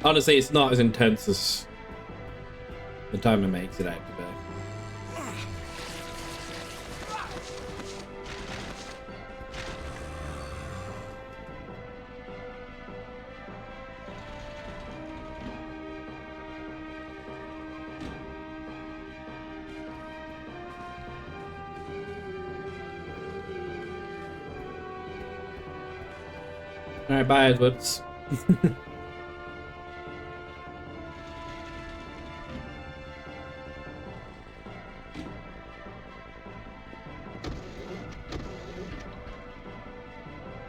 Honestly, it's not as intense as the timer makes it out to be. Alright, bye, Edwards.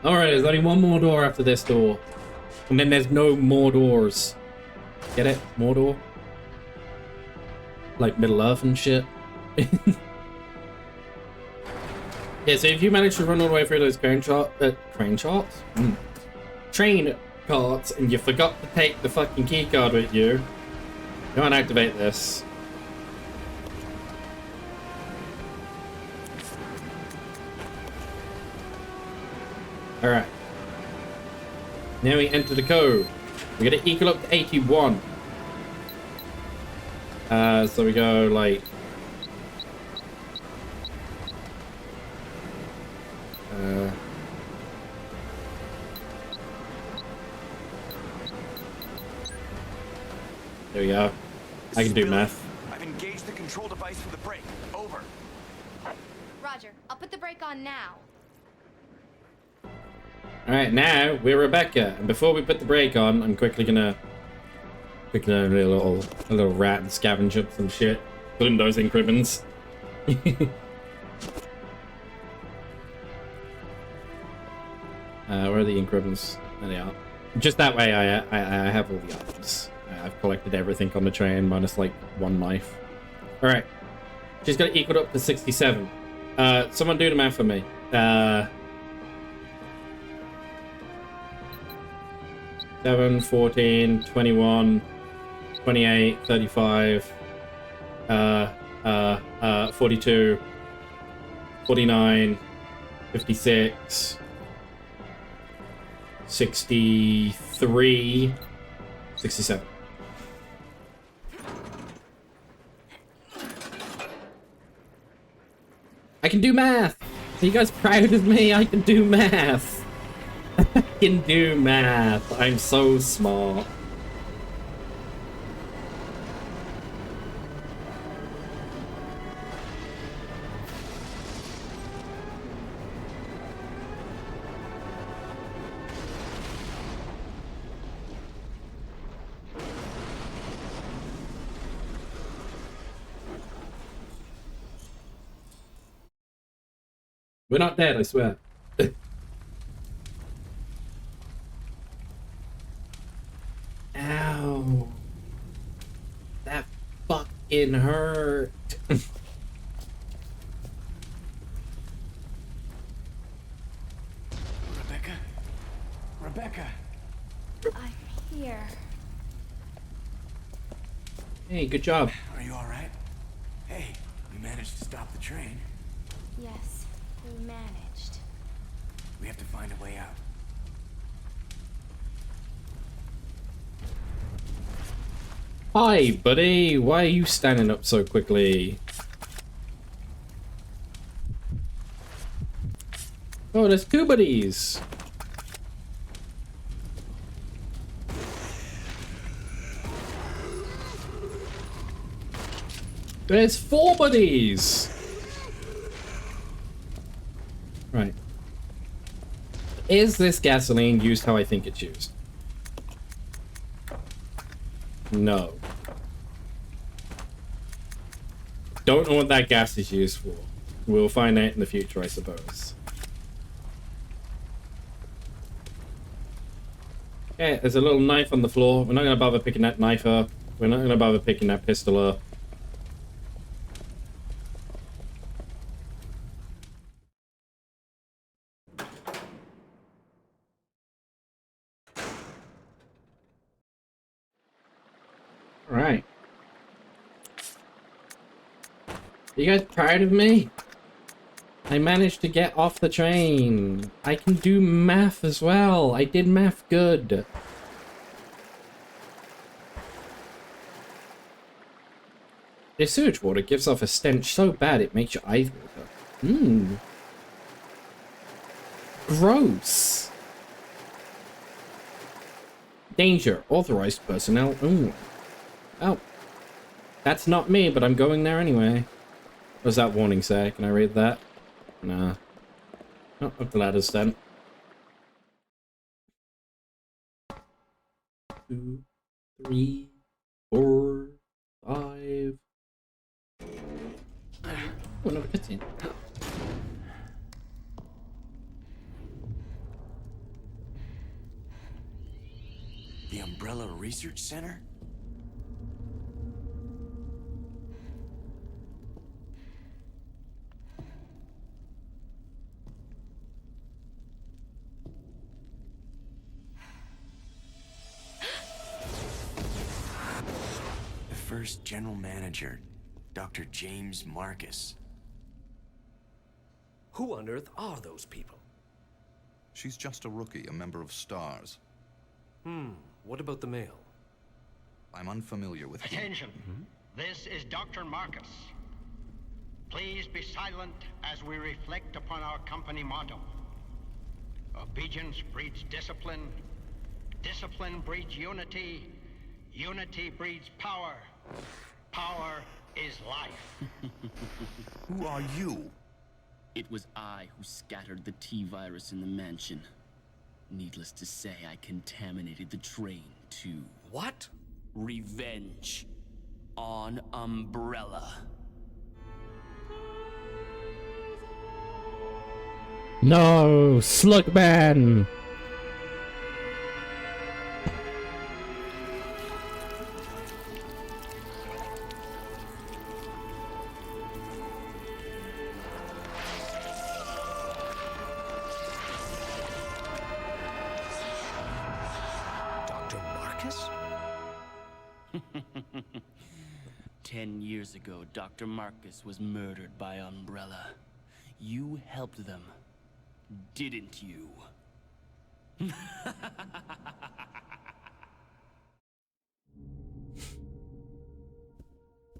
Alright, there's only one more door after this door. And then there's no more doors. Get it? More door? Like Middle Earth and shit. Yeah, so if you manage to run all the way through those train carts and you forgot to take the fucking key card with you, you can't activate this. Alright. Now we enter the code. We gotta equal up to 81. So we go like there we go. I can do math. I've engaged the control device for the brake. Over. Roger. I'll put the brake on now. Alright, now we're Rebecca. And before we put the brake on, I'm quickly gonna a little rat and scavenge up some shit. Put in those ink ribbons. Where are the ink ribbons? There they are. Just that way I have all the items. I've collected everything on the train, minus like one knife. Alright. She's got it equaled up to 67. Someone do the math for me. 7, 14, 21, 28, 35, 42, 49, 56, 63, 67. I can do math! Are you guys proud of me? I can do math! I can do math. I'm so smart. We're not dead, I swear. Ow. That fucking hurt. Rebecca? I'm here. Hey, good job. Are you alright? Hey, we managed to stop the train. Yes, we managed. We have to find a way out. Hi, buddy. Why are you standing up so quickly? Oh, there's two buddies. There's 4 buddies. Right. Is this gasoline used how I think it's used? No. Don't know what that gas is used for. We'll find out in the future, I suppose. Okay, there's a little knife on the floor. We're not going to bother picking that knife up. We're not going to bother picking that pistol up. You guys proud of me? I managed to get off the train. I can do math as well. I did math good. This sewage water gives off a stench so bad it makes your eyes water. Mmm. Gross. Danger. Authorized personnel only. Oh. That's not me, but I'm going there anyway. What does that warning say? Can I read that? Nah. Oh, up the ladders then. 2, 3, 4, 5. Oh, another cutscene. The Umbrella Research Center? The first general manager, Dr. James Marcus. Who on earth are those people? She's just a rookie, a member of STARS. What about the male? I'm unfamiliar with him. Attention. This is Dr. Marcus. Please be silent as we reflect upon our company motto. Obedience breeds discipline. Discipline breeds unity. Unity breeds power. Power is life. Who are you? It was I who scattered the T-virus in the mansion. Needless to say, I contaminated the train, too. What? Revenge. On Umbrella. No, Slugman! Dr. Marcus? 10 years ago, Dr. Marcus was murdered by Umbrella. You helped them, didn't you?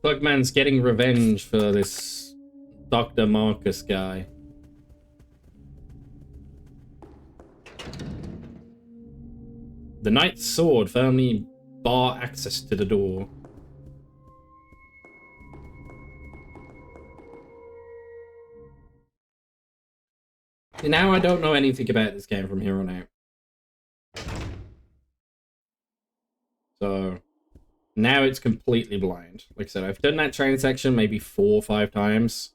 Slugman's getting revenge for this Dr. Marcus guy. The knight's sword firmly bar access to the door. Now I don't know anything about this game from here on out. So now it's completely blind. Like I said, I've done that train section maybe 4 or 5 times.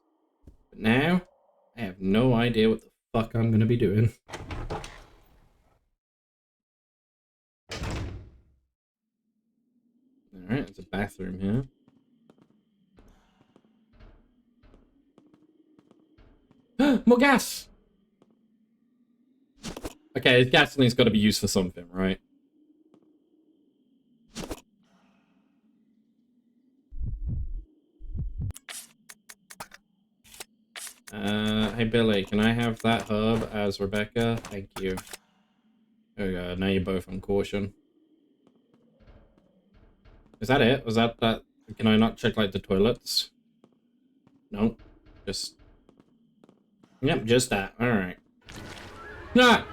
But now I have no idea what the fuck I'm gonna be doing. Alright, there's a bathroom here. More gas! Okay, this gasoline's got to be used for something, right? Hey Billy, can I have that herb as Rebecca? Thank you. There we go, now you're both on caution. Is that it? Was that that? Can I not check, like, the toilets? No. Just... Yep, just that. Alright. Ah!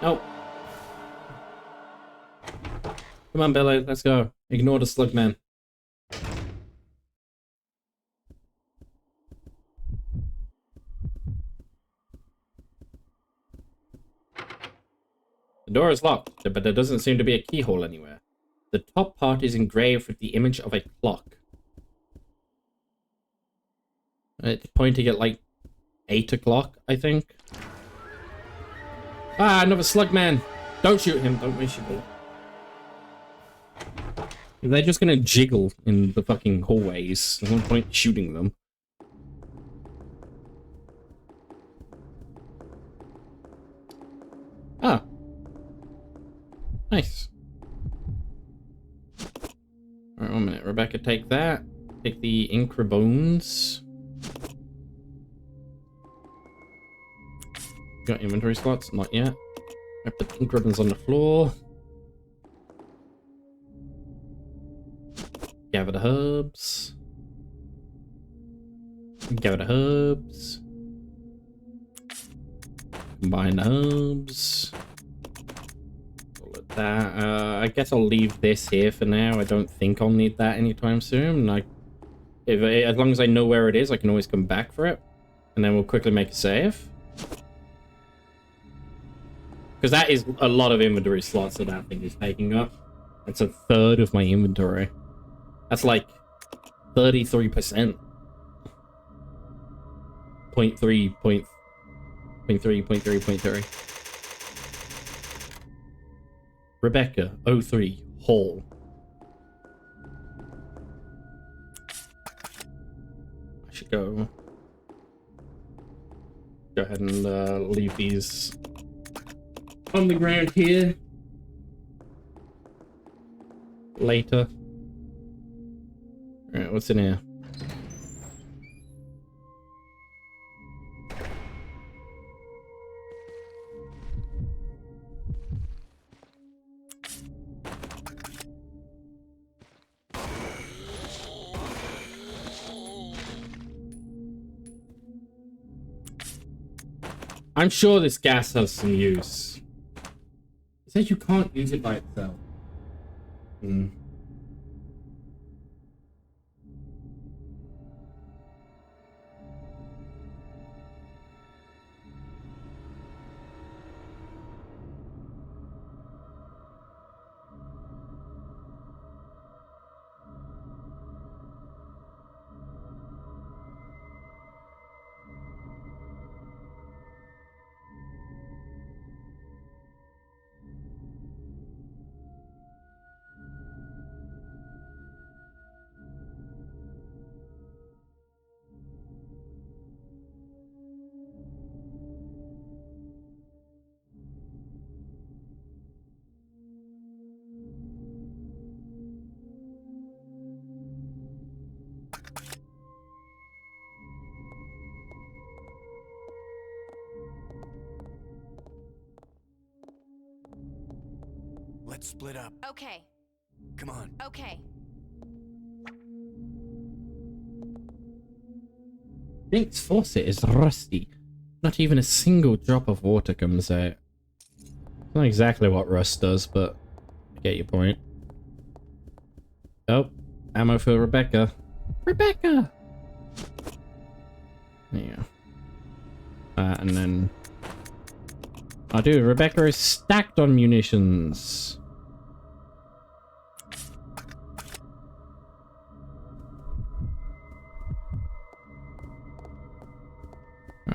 Nope. Come on, Billy, let's go. Ignore the slug man. The door is locked, but there doesn't seem to be a keyhole anywhere. The top part is engraved with the image of a clock. It's pointing at, like, 8 o'clock, I think. Ah, another slug man! Don't shoot him, don't waste your bullet. They're just gonna jiggle in the fucking hallways. There's no point shooting them. Ah. Nice. Alright. Alright, 1 minute. Rebecca, take that. Take the Incra bones. Got inventory slots? Not yet. I put the ink ribbons on the floor. Gather the herbs. Gather the herbs. Combine the herbs. All of that. I guess I'll leave this here for now. I don't think I'll need that anytime soon. As long as I know where it is, I can always come back for it. And then we'll quickly make a save. Because that is a lot of inventory slots that thing is taking up. That's a third of my inventory. That's like 33%. 0.3. Rebecca, 03, Hall. I should go ahead and leave these on the ground here. Later. Alright, what's in here? I'm sure this gas has some use. It says you can't use it by itself. Let's split up. Okay. Come on. Okay. Dink's faucet is rusty. Not even a single drop of water comes out. Not exactly what rust does, but I get your point. Oh, ammo for Rebecca. Rebecca! Yeah. And then... Oh, dude, Rebecca is stacked on munitions.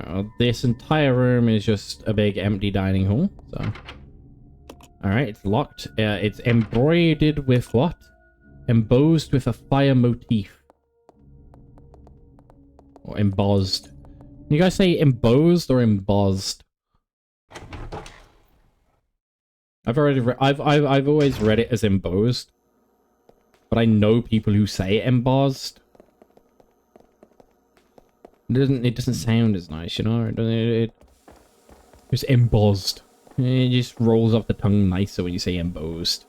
Well, this entire room is just a big empty dining hall, so... Alright, it's locked. It's embroidered with what? Embossed with a fire motif. Or embossed. You guys say embossed or embossed? I've always read it as embossed. But I know people who say embossed. It doesn't sound as nice, you know? It's embossed. It just rolls off the tongue nicer when you say embossed.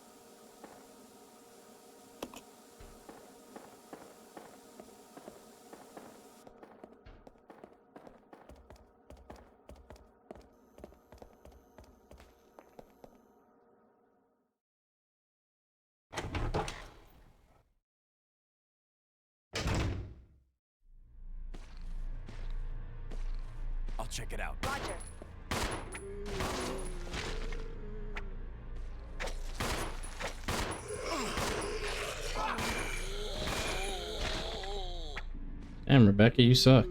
I'll check it out. Roger. Damn, Rebecca, you suck.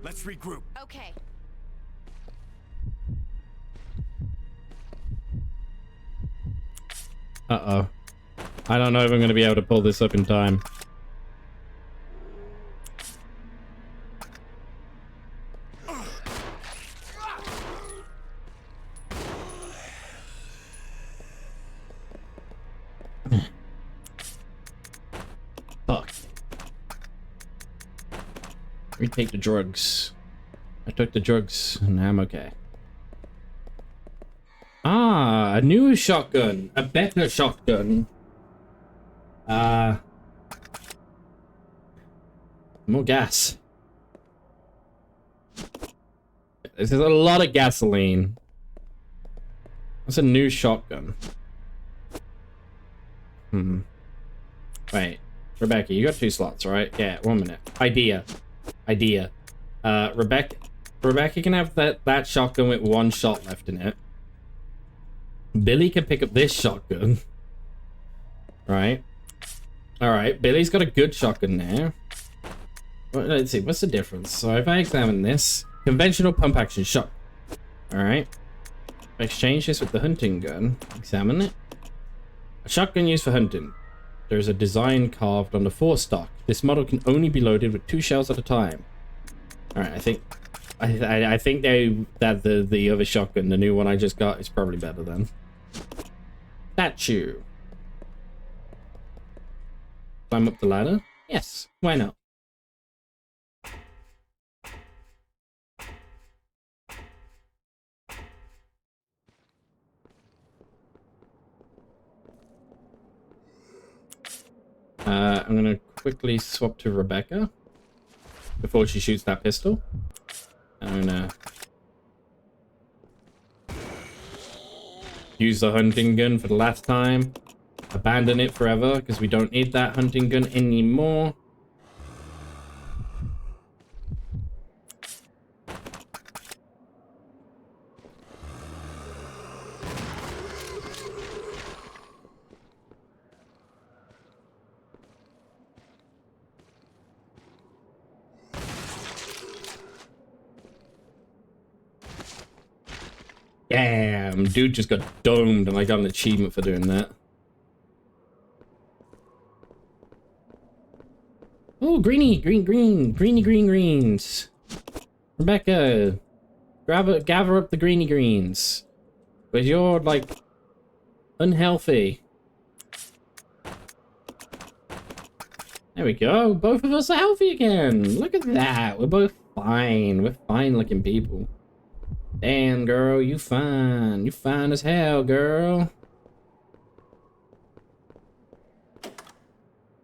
Let's regroup. Okay. Uh-oh. I don't know if I'm going to be able to pull this up in time. Let me take the drugs. I took the drugs, and I'm okay. Ah, a new shotgun. A better shotgun. More gas. This is a lot of gasoline. That's a new shotgun. Wait. Rebecca, you got 2 slots, right? Yeah, 1 minute. Idea. Rebecca can have that shotgun with 1 shot left in it. Billy can pick up this shotgun. Right. Alright, Billy's got a good shotgun now. Well, let's see, what's the difference? So if I examine this, conventional pump action shot. Alright. Exchange this with the hunting gun. Examine it. A shotgun used for hunting. There is a design carved on the forestock. This model can only be loaded with 2 shells at a time. Alright, I think that the other shotgun, the new one I just got, is probably better then. Statue. Climb up the ladder? Yes, why not? I'm gonna quickly swap to Rebecca before she shoots that pistol. I'm gonna use the hunting gun for the last time. Abandon it forever because we don't need that hunting gun anymore. Damn, dude just got domed and I got an achievement for doing that. Oh, greens. Rebecca, gather up the greeny greens. Because you're, like, unhealthy. There we go, both of us are healthy again. Look at that, we're both fine. We're fine looking people. Damn, girl, you fine. You fine as hell, girl.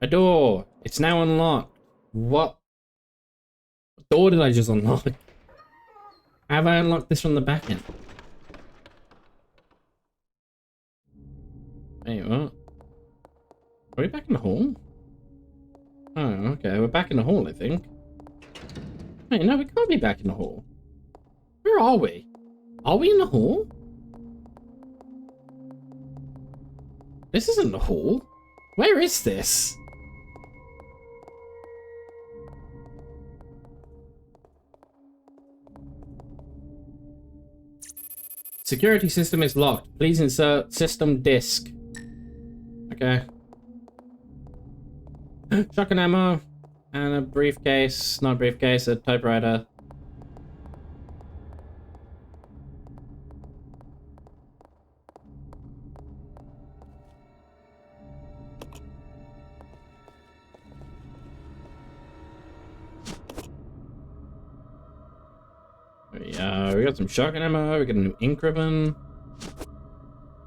A door. It's now unlocked. What door did I just unlock? Have I unlocked this from the back end? Wait, what? Are we back in the hall? Oh, okay. We're back in the hall, I think. Wait, no, we can't be back in the hall. Where are we? Are we in the hall? This isn't the hall. Where is this? Security system is locked. Please insert system disk. Okay. Shotgun ammo. And a briefcase. Not a briefcase, a typewriter. We got some shotgun ammo, we got a new ink ribbon.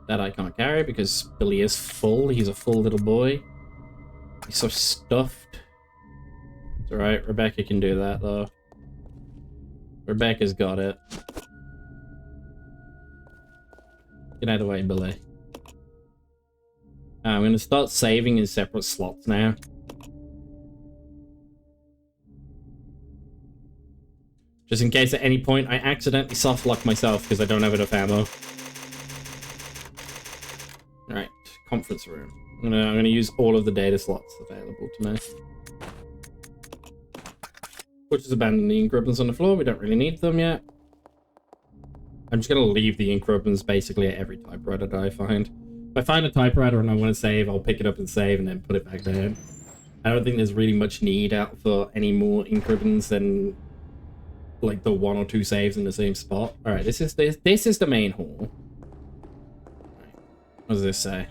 That I can't carry because Billy is full, he's a full little boy. He's so stuffed. It's alright, Rebecca can do that though. Rebecca's got it. Get out of the way, Billy. I'm gonna start saving in separate slots now. Just in case at any point I accidentally soft lock myself because I don't have enough ammo. Alright, conference room. I'm gonna use all of the data slots available to me. Which is abandon the ink ribbons on the floor, we don't really need them yet. I'm just gonna leave the ink ribbons basically at every typewriter that I find. If I find a typewriter and I want to save, I'll pick it up and save and then put it back down. I don't think there's really much need out for any more ink ribbons than like the 1 or 2 saves in the same spot. Alright, this is the main hall. Right. What does this say?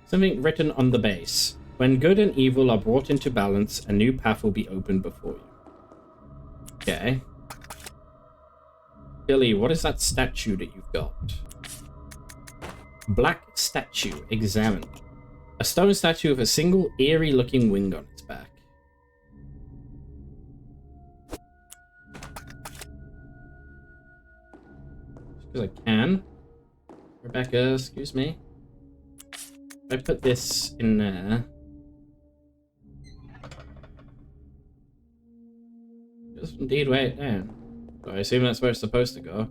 Something written on the base. When good and evil are brought into balance, a new path will be opened before you. Okay. Billy, what is that statue that you've got? Black statue. Examine. A stone statue with a single eerie-looking wing on its back. Because I can. Rebecca, excuse me. If I put this in there. Just indeed weigh it down. So I assume that's where it's supposed to go.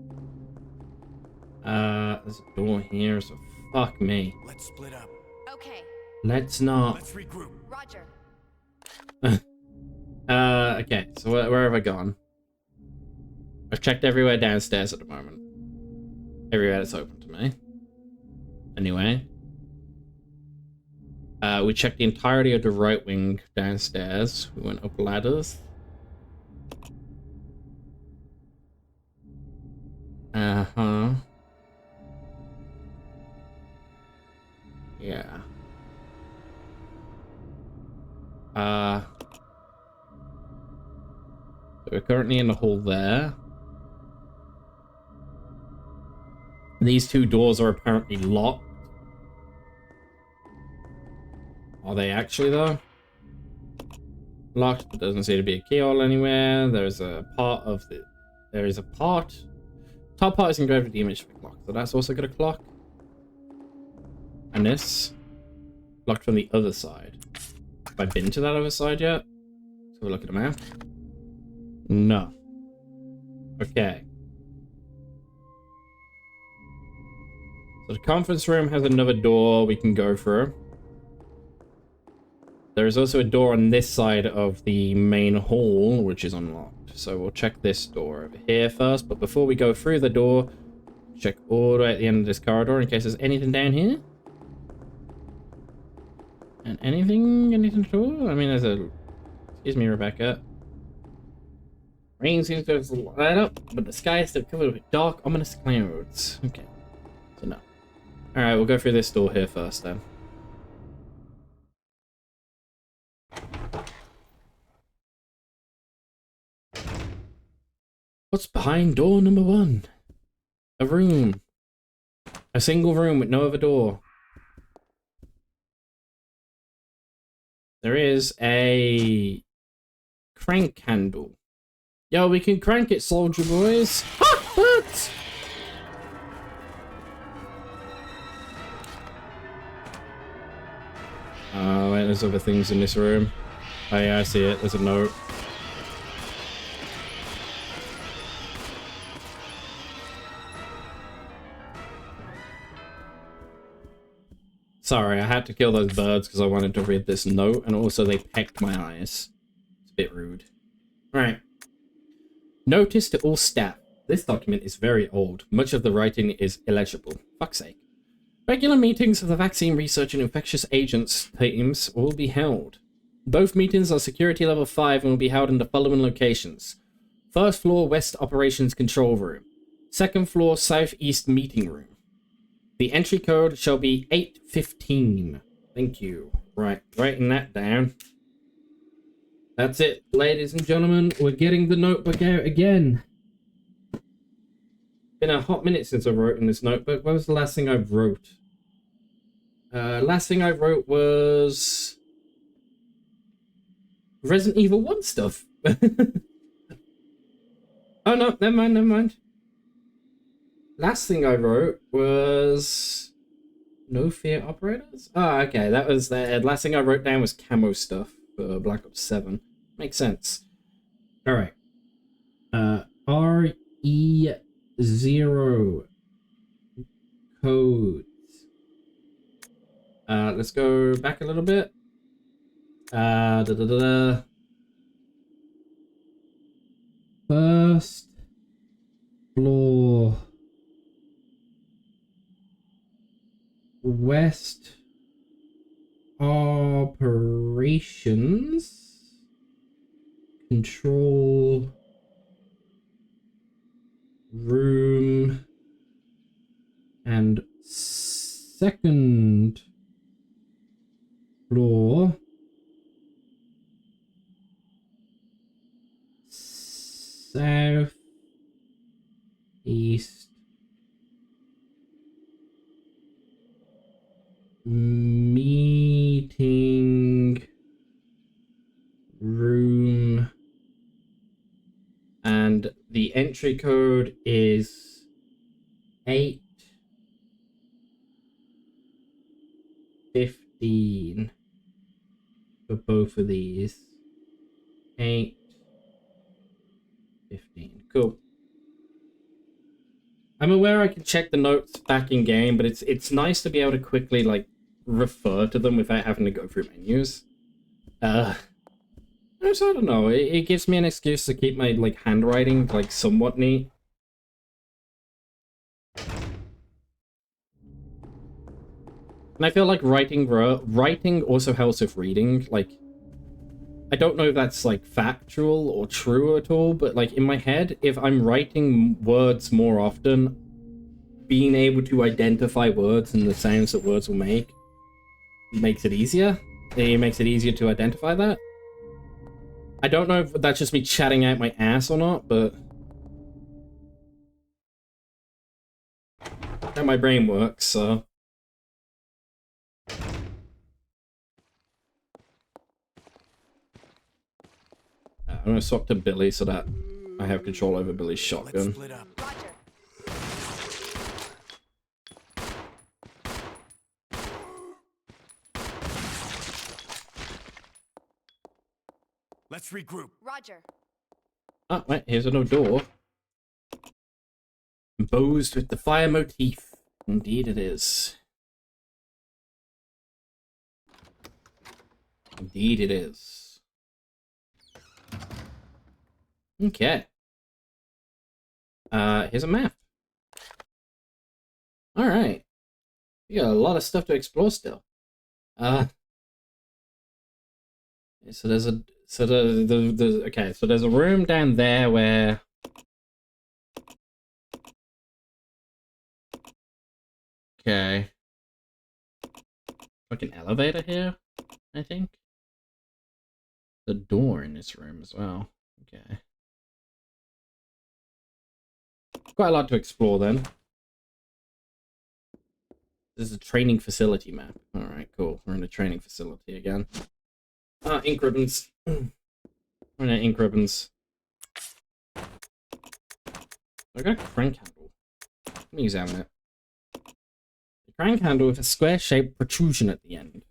There's a door here, so fuck me. Let's split up. Okay. Let's not. Let's regroup. Roger. Okay, so where have I gone? I've checked everywhere downstairs at the moment. Everywhere that's open to me. Anyway. We checked the entirety of the right wing downstairs. We went up ladders. Uh-huh. Yeah. So we're currently in the hall there. These two doors are apparently locked. Are they actually, though? Locked, but doesn't seem to be a keyhole anywhere. There's a part of the... There is a part... Top part is engraved with the image of a clock, so that's also got a clock. And this... Locked from the other side. Have I been to that other side yet? Let's have a look at the map. No. Okay. So the conference room has another door we can go through. There is also a door on this side of the main hall, which is unlocked. So we'll check this door over here first. But before we go through the door, check all the way at the end of this corridor in case there's anything down here. And anything at all? I mean, there's a... Excuse me, Rebecca. Rain seems to have light up, but the sky is still covered with dark, ominous clouds. Okay. So no. Alright, we'll go through this door here first then. What's behind door number 1? A room. A single room with no other door. There is a crank handle. Yo, we can crank it, soldier boys. What? Oh, wait, there's other things in this room. Oh yeah, I see it. There's a note. Sorry, I had to kill those birds because I wanted to read this note, and also they pecked my eyes. It's a bit rude. Alright. Notice to all staff. This document is very old. Much of the writing is illegible. Fuck's sake. Regular meetings of the Vaccine Research and Infectious Agents teams will be held. Both meetings are security level 5 and will be held in the following locations. First floor, West Operations Control Room. Second floor, Southeast Meeting Room. The entry code shall be 815. Thank you. Right, writing that down. That's it, ladies and gentlemen. We're getting the notebook out again. Been a hot minute since I wrote in this notebook. What was the last thing I wrote? Last thing I wrote was Resident Evil 1 stuff. Oh no, never mind. Last thing I wrote was No Fear Operators? Oh, okay, that was the last thing I wrote down was camo stuff for Black Ops 7. Makes sense. Alright. RE0 codes. Let's go back a little bit. First floor. West Operations Control Room and second floor entry code is 815 for both of these. 815. Cool. I'm aware I can check the notes back in game, but it's nice to be able to quickly like refer to them without having to go through menus. So I don't know. It gives me an excuse to keep my like handwriting like somewhat neat. And I feel like writing also helps with reading. Like, I don't know if that's like factual or true at all, but like in my head, if I'm writing words more often, being able to identify words and the sounds that words will make makes it easier. It makes it easier to identify that. I don't know if that's just me chatting out my ass or not, but how my brain works, so. I'm gonna swap to Billy so that I have control over Billy's shotgun. Let's split up. Let's regroup. Roger. Ah, wait, here's another door. Embossed with the fire motif. Indeed it is. Indeed it is. Okay. Here's a map. Alright. We got a lot of stuff to explore still. So there's a okay, so there's a room down there where okay. Like an elevator here, I think. The door in this room as well. Okay. Quite a lot to explore then. This is a training facility map. Alright, cool. We're in a training facility again. Ah, ink ribbons. We're in ink ribbons. I got a crank handle. Let me examine it. A crank handle with a square-shaped protrusion at the end.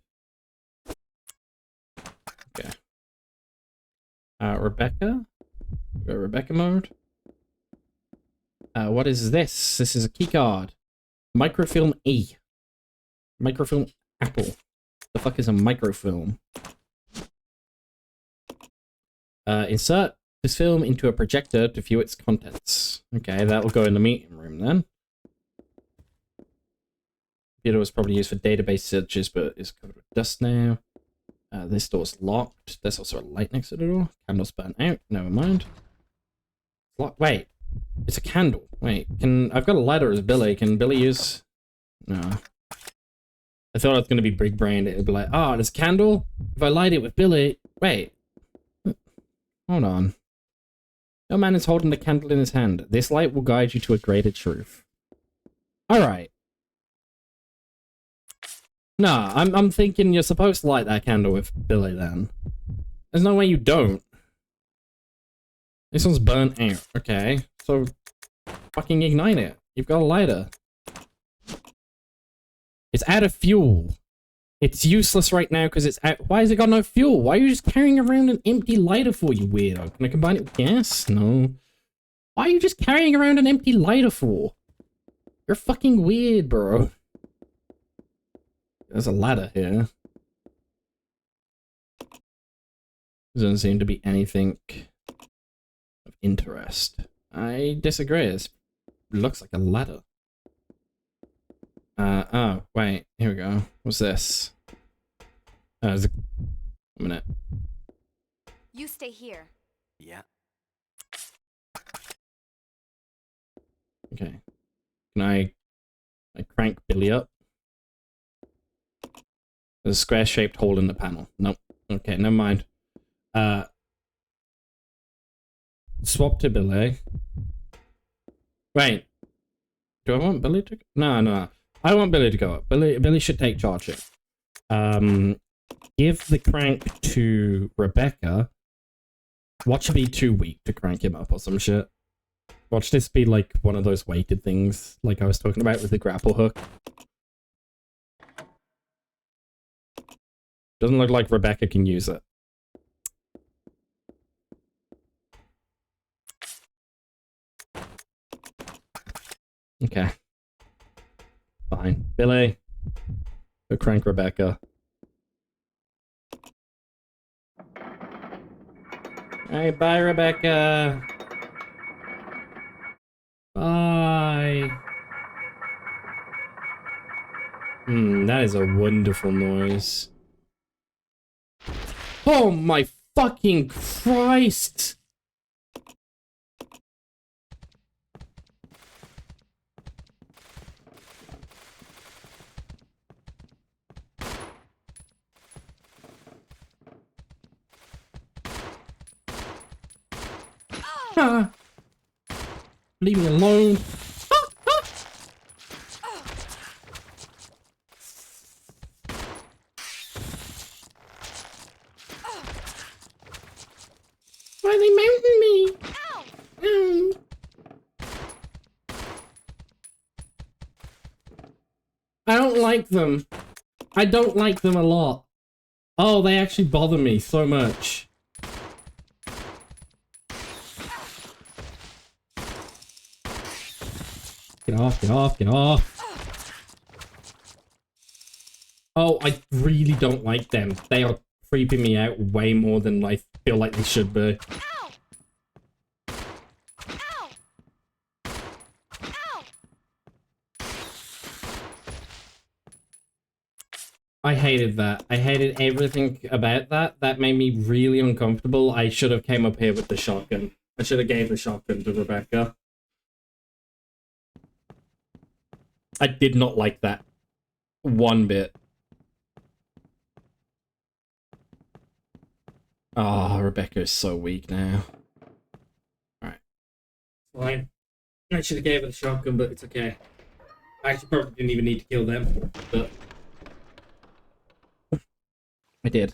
Okay. Rebecca? We got Rebecca mode. What is this? This is a keycard. Microfilm E. Microfilm Apple. The fuck is a microfilm? Insert this film into a projector to view its contents. Okay, that will go in the meeting room then. Computer was probably used for database searches, but is covered with dust now. This door's locked. There's also a light next to the door. Candle's burnt out. Never mind. Locked. Wait. It's a candle. Wait. I've got a lighter as Billy. Can Billy use... No. I thought it was going to be big brained. It would be like, oh, there's a candle? If I light it with Billy... Wait. Hold on. No man is holding the candle in his hand. This light will guide you to a greater truth. Alright. Nah, I'm thinking you're supposed to light that candle with Billy then. There's no way you don't. This one's burnt out. Okay. So, fucking ignite it. You've got a lighter. It's out of fuel. It's useless right now because it's out. Why has it got no fuel? Why are you just carrying around an empty lighter for, you weirdo? Can I combine it with gas? No. Why are you just carrying around an empty lighter for? You're fucking weird, bro. There's a ladder here. There doesn't seem to be anything of interest. I disagree. It looks like a ladder. Oh, wait. Here we go. What's this? There's a minute. You stay here. Yeah. Okay. Can I crank Billy up? There's a square-shaped hole in the panel. Nope. Okay, never mind. Swap to Billy. Wait. Do I want Billy to... No. I want Billy to go up. Billy should take charge here. Give the crank to Rebecca. Watch her be too weak to crank him up or some shit. Watch this be like one of those weighted things, like I was talking about with the grapple hook. Doesn't look like Rebecca can use it. Okay. Fine. Billy. Go crank Rebecca. Hey, bye, Rebecca. Bye. That is a wonderful noise. Oh my fucking Christ! Ah. Leave me alone. Why are they mounting me? Ow. I don't like them. I don't like them a lot. Oh, they actually bother me so much. Get off, get off, get off. Oh, I really don't like them. They are creeping me out way more than I feel like they should be. I hated that. I hated everything about that. That made me really uncomfortable. I should have came up here with the shotgun. I should have gave the shotgun to Rebecca. I did not like that one bit. Oh, Rebecca is so weak now. Alright. Fine. I should have gave her the shotgun, but it's okay. I actually probably didn't even need to kill them, but I did.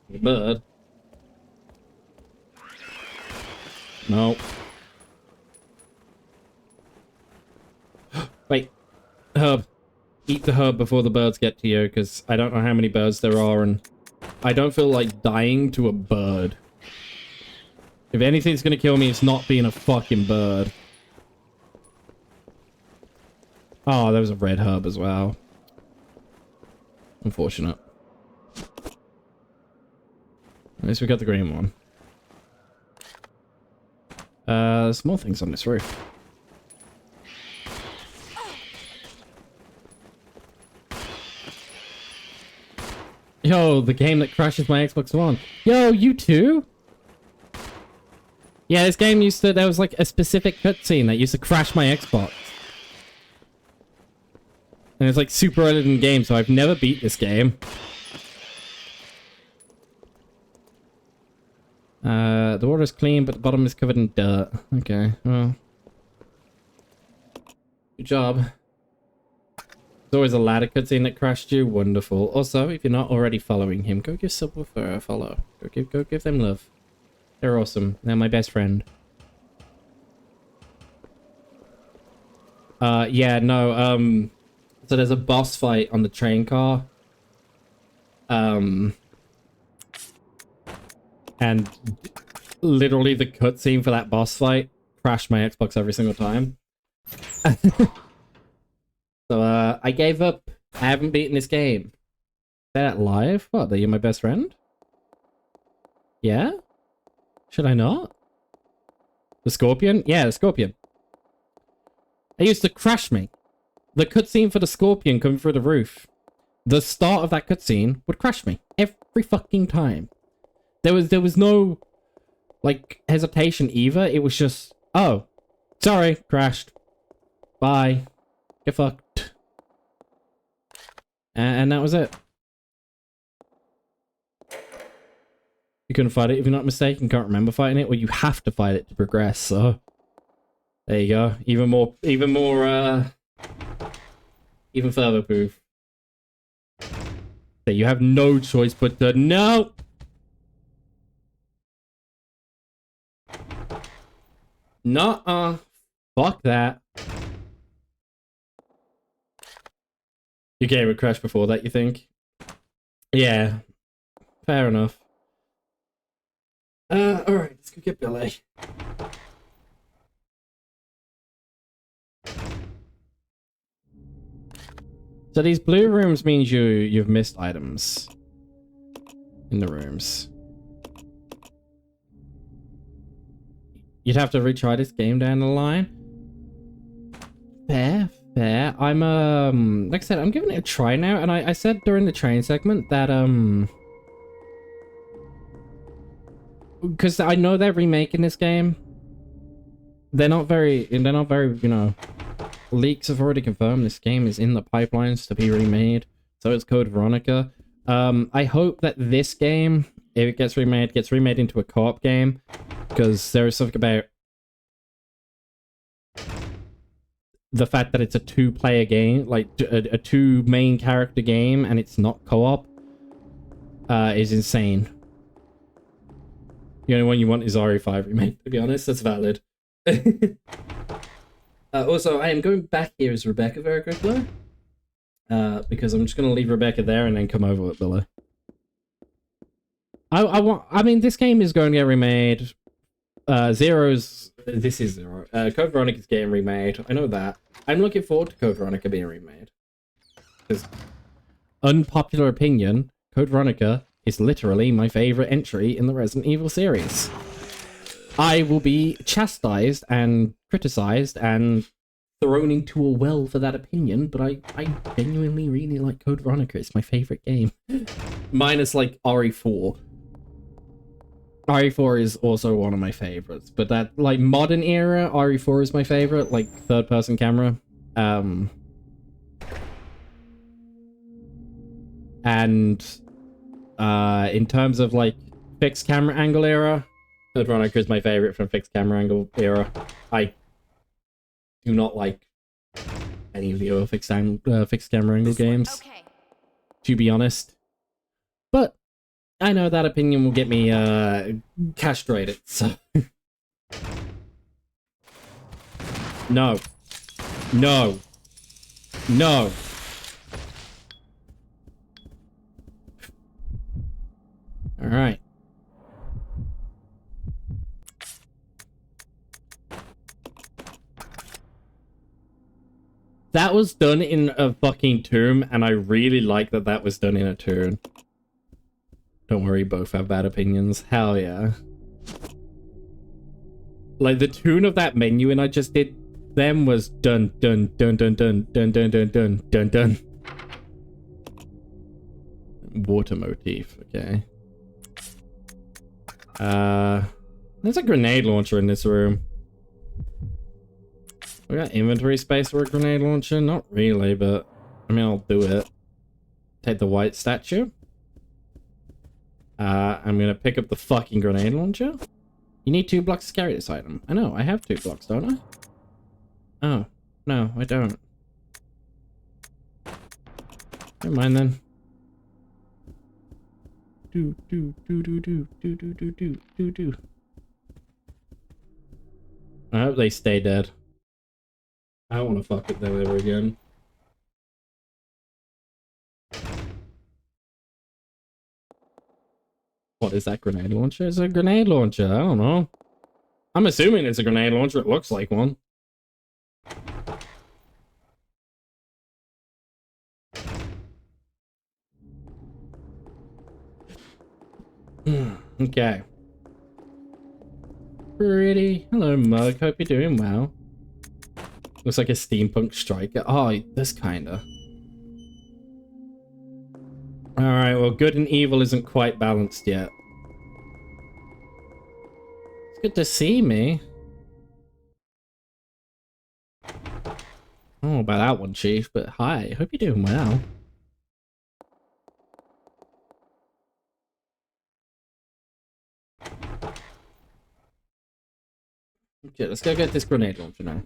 Bird. No. Wait. Herb. Eat the herb before the birds get to you, because I don't know how many birds there are, and I don't feel like dying to a bird. If anything's gonna kill me, it's not being a fucking bird. Oh, there was a red herb as well. Unfortunate. At least we got the green one. There's more things on this roof. Yo, the game that crashes my Xbox One. Yo, you too? Yeah, this game used to... There was like a specific cutscene that used to crash my Xbox. And it's like super early in the game, so I've never beat this game. The water is clean, but the bottom is covered in dirt. Okay, well. Good job. There's always a ladder cutscene that crashed you. Wonderful. Also, if you're not already following him, go give Subwoofer a follow. Go give them love. They're awesome. They're my best friend. Yeah, no, so there's a boss fight on the train car. And literally the cutscene for that boss fight crashed my Xbox every single time. So, I gave up. I haven't beaten this game. Is that live? What, that you're my best friend? Yeah? Should I not? The Scorpion? Yeah, the Scorpion. It used to crash me. The cutscene for the Scorpion coming through the roof. The start of that cutscene would crash me. Every fucking time. There was no, like, hesitation either. It was just, oh, sorry, crashed. Bye. Get fucked. And that was it. You couldn't fight it if you're not mistaken. Can't remember fighting it. Well, you have to fight it to progress, so... There you go. Even further proof. That you have no choice but to... No! Nuh-uh. Fuck that. Your game would crash before that, you think? Yeah. Fair enough. Alright, let's go get Billy. So these blue rooms means you've missed items in the rooms. You'd have to retry this game down the line. Fair. I'm like I said, I'm giving it a try now, and I said during the train segment that because I know they're remaking this game. They're not very, you know, leaks have already confirmed this game is in the pipelines to be remade. So it's Code Veronica. I hope that this game, if it gets remade into a co-op game, because there is something about the fact that it's a two-player game, like a two main character game, and it's not co-op, is insane. The only one you want is RE5 remake, to be honest. That's valid. Also, I am going back here as Rebecca very quickly. Because I'm just going to leave Rebecca there and then come over with Billy. I mean, this game is going to get remade. This is Zero. Code Veronica's getting remade. I know that. I'm looking forward to Code Veronica being remade. Because, unpopular opinion, Code Veronica is literally my favorite entry in the Resident Evil series. I will be chastised and criticized and thrown into a well for that opinion, but I genuinely really like Code Veronica. It's my favorite game. Minus, like, RE4. RE4 is also one of my favorites, but that, like, modern era, RE4 is my favorite, like, third-person camera. And, in terms of, like, fixed camera angle era, Code Veronica is my favorite from fixed camera angle era. I do not like any of the other fixed camera angle games, Okay. to be honest. But I know that opinion will get me castrated, so... No. No. No. Alright. That was done in a fucking tomb, and I really like that that was done in a tomb. Don't worry, both have bad opinions. Hell yeah. Like, the tune of that menu and I just did them was dun dun dun dun dun dun dun dun dun dun dun. Water motif, okay. There's a grenade launcher in this room. We got inventory space for a grenade launcher? Not really, but I mean, I'll do it. Take the white statue. I'm gonna pick up the fucking grenade launcher. You need 2 blocks to carry this item. I know, I have 2 blocks, don't I? Oh, no, I don't. Never mind then. I hope they stay dead. I don't want to fuck with them ever again. What is that grenade launcher? It's a grenade launcher. I don't know. I'm assuming it's a grenade launcher. It looks like one. Okay. Pretty. Hello, Mug. Hope you're doing well. Looks like a steampunk striker. Oh, this kinda. Alright, well, good and evil isn't quite balanced yet. It's good to see me. I don't know about that one, Chief, but hi. Hope you're doing well. Okay, let's go get this grenade launcher now.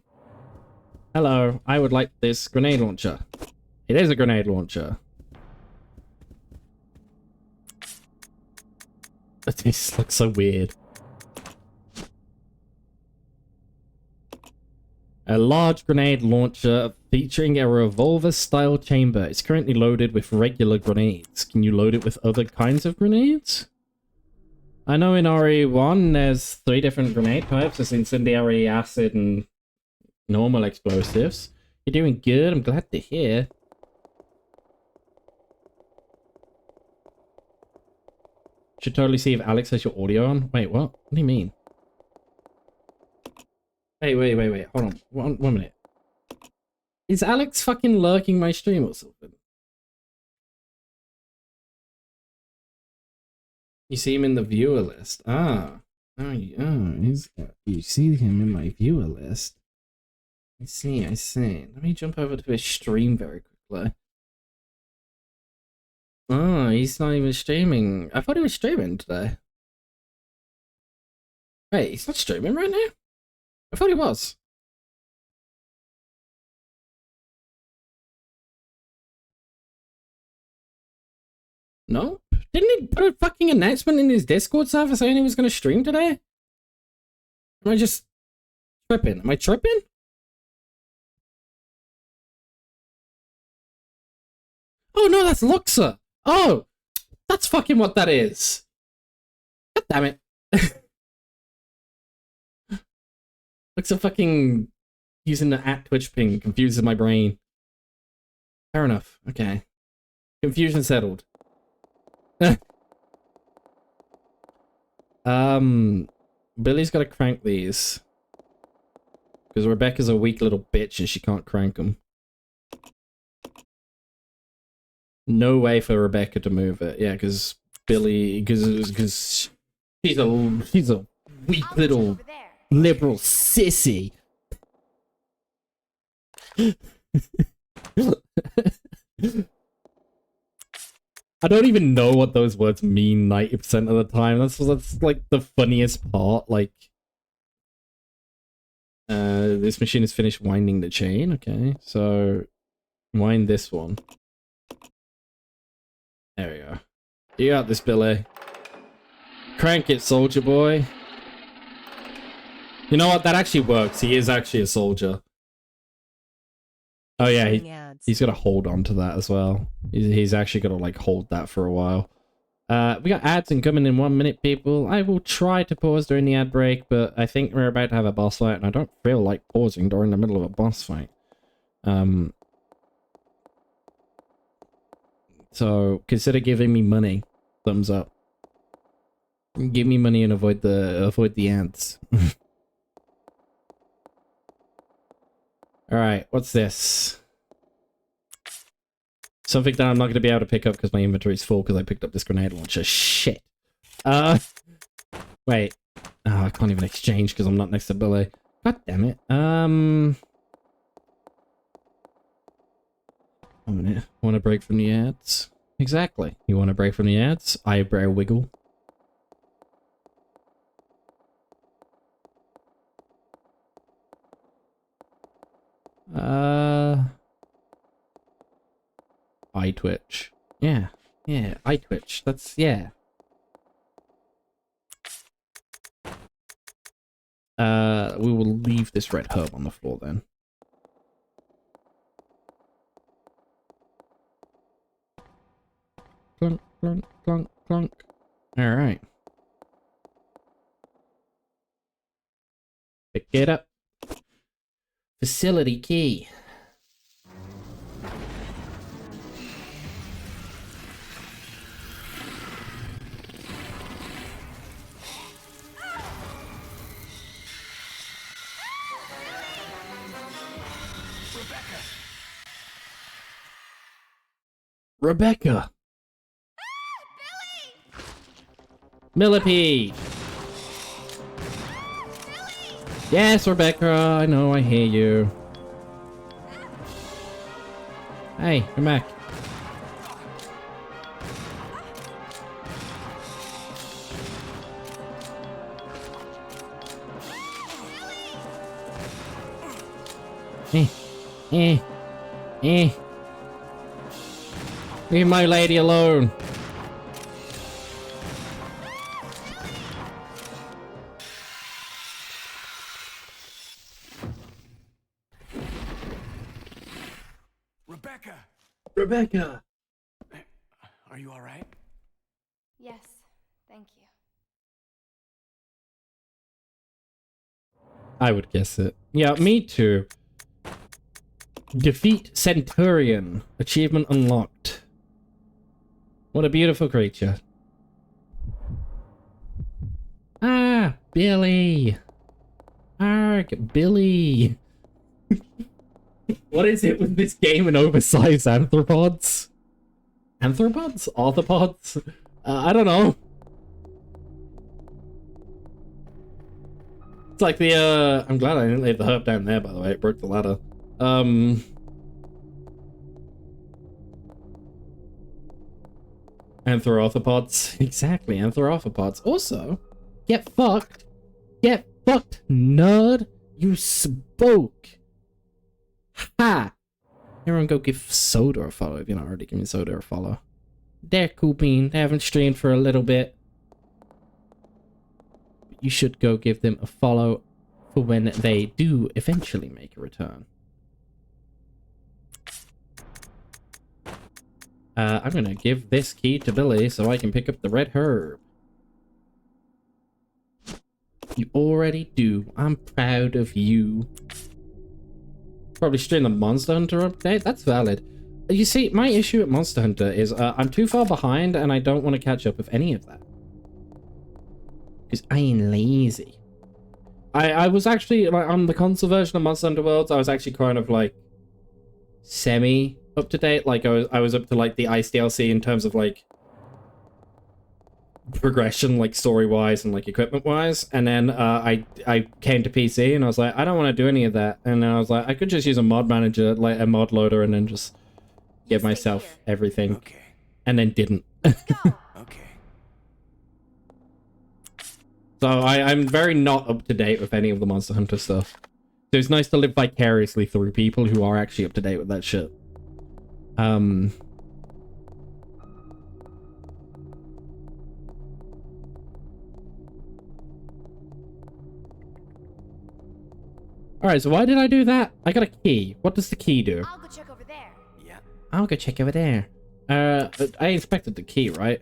Hello, I would like this grenade launcher. It is a grenade launcher. This looks so weird. A large grenade launcher featuring a revolver-style chamber. It's currently loaded with regular grenades. Can you load it with other kinds of grenades? I know in RE1 there's 3 different grenade types. There's incendiary, acid, and normal explosives. You're doing good. I'm glad to hear. Should totally see if Alex has your audio on. Wait, what? What do you mean? Wait. Hold on. One minute. Is Alex fucking lurking my stream or something? You see him in the viewer list. Ah. You see him in my viewer list. I see. Let me jump over to his stream very quickly. Oh, he's not even streaming. I thought he was streaming today. Wait, he's not streaming right now? I thought he was. No? Didn't he put a fucking announcement in his Discord server saying he was going to stream today? Am I just tripping? Am I tripping? Oh no, that's Luxa! Oh! That's fucking what that is! God damn it. Luxa fucking using the @Twitch ping confuses my brain. Fair enough. Okay. Confusion settled. Billy's gotta crank these. Because Rebecca's a weak little bitch and she can't crank them. No way for Rebecca to move it. Yeah, because Billy... Because she's a weak little liberal sissy. I don't even know what those words mean 90% of the time. That's like the funniest part. Like, this machine is finished winding the chain. Okay, so wind this one. There we go. You got this, Billy. Crank it, soldier boy. You know what? That actually works. He is actually a soldier. Oh yeah, he's got to hold on to that as well. He's actually got to like hold that for a while. We got ads incoming in 1 minute, people. I will try to pause during the ad break, but I think we're about to have a boss fight, and I don't feel like pausing during the middle of a boss fight. So consider giving me money. Thumbs up. Give me money and avoid the ads. Alright, what's this? Something that I'm not going to be able to pick up because my inventory is full because I picked up this grenade launcher. Shit. Wait. Oh, I can't even exchange because I'm not next to Billy. God damn it. 1 minute. Want to break from the ads? Exactly. You want to break from the ads? Eyebrow wiggle. Eye twitch. Yeah, eye twitch. That's, yeah. We will leave this red herb on the floor then. Clunk, clunk, clunk, clunk. Alright. Pick it up. Facility key. Rebecca. Millipede. Yes, Rebecca, I know, I hear you. Hey, come back. Leave my lady alone. Rebecca! Are you alright? Yes, thank you. I would guess it. Yeah, me too. Defeat Centurion. Achievement unlocked. What a beautiful creature. Ah, Billy. Arg, Billy. What is it with this game and oversized anthropods? Anthropods? Arthropods? I don't know. It's like the, I'm glad I didn't leave the herb down there, by the way. It broke the ladder. Anthropods. Exactly, anthropods. Also, get fucked. Get fucked, nerd. You spoke. Ha! Everyone go give Soda a follow if you're not already giving Soda a follow. They're cool bean. They haven't streamed for a little bit. You should go give them a follow for when they do eventually make a return. I'm gonna give this key to Billy so I can pick up the red herb. You already do. I'm proud of you. Probably stream the Monster Hunter update. That's valid. You see, my issue at Monster Hunter is I'm too far behind and I don't want to catch up with any of that. Because I am lazy. I was actually, like, on the console version of Monster Hunter Worlds, I was actually kind of, like, semi up to date. Like, I was up to, like, the Ice DLC in terms of, like, progression, like, story-wise and, like, equipment-wise. And then I came to PC and I was like, I don't want to do any of that. And then I was like, I could just use a mod manager, like, a mod loader, and then just give myself everything. Okay. And then didn't. Okay. So I'm very not up to date with any of the Monster Hunter stuff. So it's nice to live vicariously through people who are actually up to date with that shit. Alright, so why did I do that? I got a key. What does the key do? I'll go check over there. Yeah. I'll go check over there. I inspected the key, right?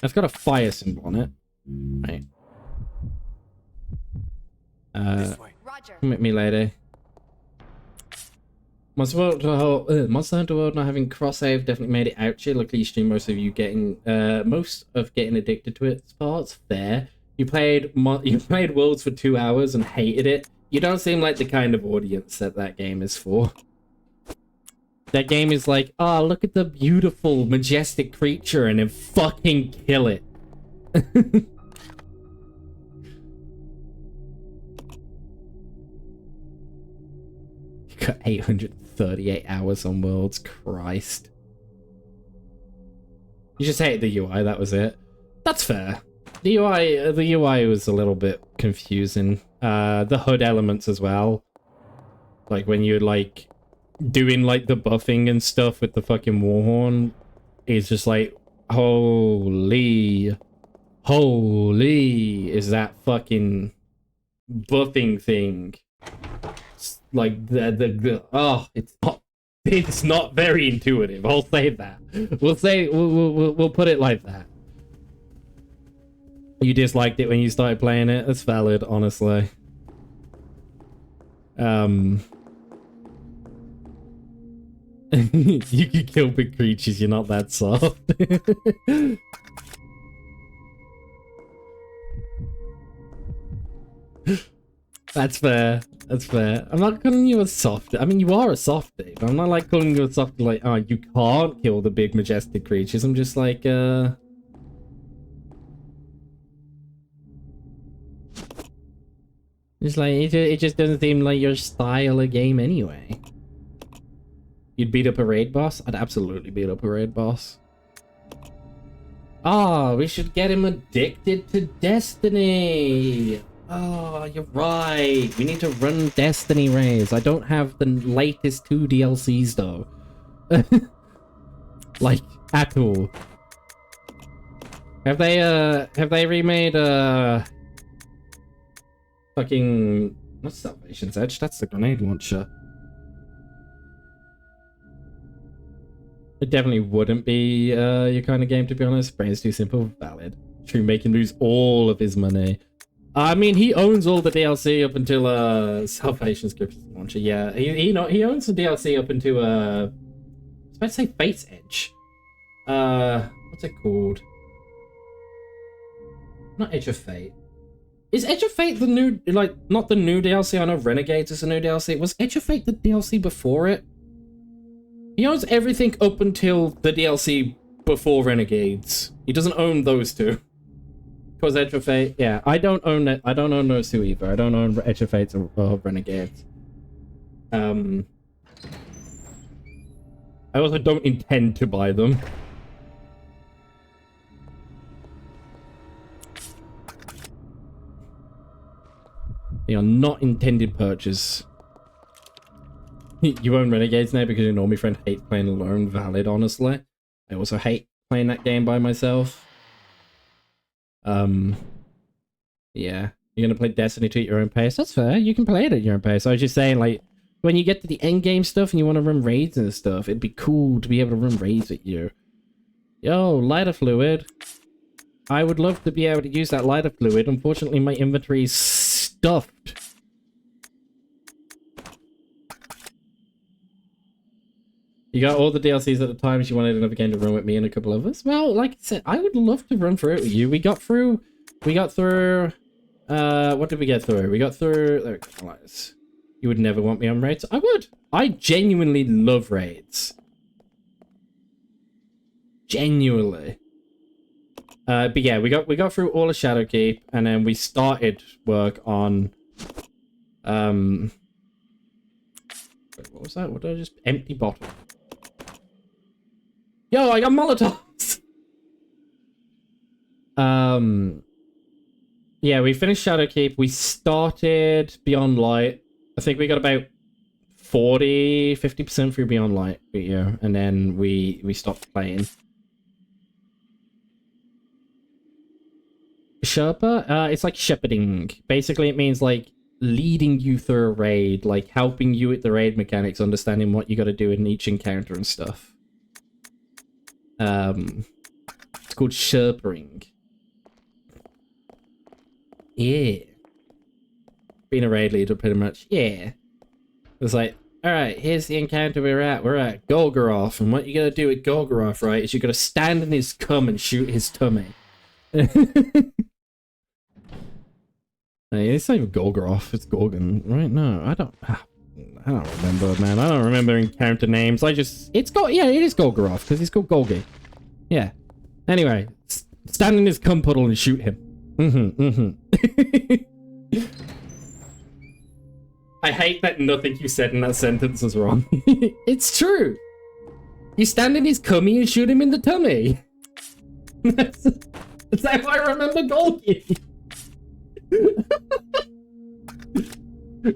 It's got a fire symbol on it. Right. This way. Roger. Come at me, lady. Monster Hunter World not having cross save definitely made it ouchy. Luckily, you stream most of getting addicted to its parts. Fair. You played Worlds for 2 hours and hated it. You don't seem like the kind of audience that game is for. That game is like, oh, look at the beautiful, majestic creature and then fucking kill it. Got 838 hours on Worlds. Christ. You just hated the UI, that was it. That's fair. The UI was a little bit confusing. The HUD elements as well. Like when you're like doing like the buffing and stuff with the fucking Warhorn, it's just like, holy is that fucking buffing thing. Like it's not very intuitive. I'll say that. We'll put it like that. You disliked it when you started playing it. That's valid, honestly. You can kill big creatures. You're not that soft. That's fair. That's fair. I'm not calling you a softie. I mean, you are a softie, but I'm not like calling you a softie like, oh, you can't kill the big majestic creatures. I'm just like, It's like, it just doesn't seem like your style of game anyway. You'd beat up a raid boss? I'd absolutely beat up a raid boss. Oh, we should get him addicted to Destiny. Oh, you're right. We need to run Destiny raids. I don't have the latest 2 DLCs though. Like, at all. Have they remade, fucking... What's Salvation's Edge? That's the grenade launcher. It definitely wouldn't be your kind of game, to be honest. Brain's too simple. Valid. True, make him lose all of his money. I mean, he owns all the DLC up until Salvation Scripts launcher. Yeah, he owns the DLC up into I was about to say Fate's Edge. What's it called? Not Edge of Fate. Is Edge of Fate the new, like, not the new DLC? I know Renegades is a new DLC. Was Edge of Fate the DLC before it? He owns everything up until the DLC before Renegades. He doesn't own those two. Because Edge of Fate, yeah, I don't own it. I don't own those two either. I don't own Edge of Fate or Renegades. I also don't intend to buy them. They are not intended purchase. You own Renegades now because your normie friend hates playing alone. Valid, honestly. I also hate playing that game by myself. Yeah. You're gonna play Destiny 2 at your own pace? That's fair. You can play it at your own pace. I was just saying, like, when you get to the end game stuff and you want to run raids and stuff, it'd be cool to be able to run raids with you. Yo, lighter fluid. I would love to be able to use that lighter fluid. Unfortunately, my inventory is stuffed. You got all the DLCs at the times you wanted another game to run with me and a couple of us? Well, like I said, I would love to run through it with you. We got through, what did we get through? We got through, there we go, lights. You would never want me on raids? I would. I genuinely love raids. Genuinely. But yeah, we got through all of Shadowkeep, and then we started work on, wait, what was that? What did I just, empty bottle. Yo, I got Molotovs! Yeah, we finished Shadowkeep. We started Beyond Light. I think we got about 50% through Beyond Light, yeah, and then we stopped playing. Sherpa? It's like shepherding. Basically, it means, like, leading you through a raid, like, helping you with the raid mechanics, understanding what you gotta do in each encounter and stuff. It's called Sherpering. Yeah. Being a raid leader, pretty much. Yeah. It's like, alright, here's the encounter we're at. We're at Golgoroth, and what you gotta do with Golgoroth, right, is you gotta stand in his cum and shoot his tummy. Hey, it's not even Golgoroth, it's Gorgon. Right? No, I don't remember, man. I don't remember encounter names. Yeah, it is Golgoroth, because he's called Golgi. Yeah. Anyway, stand in his cum puddle and shoot him. I hate that nothing you said in that sentence was wrong. It's true. You stand in his cummy and shoot him in the tummy. That's how I remember Golgi.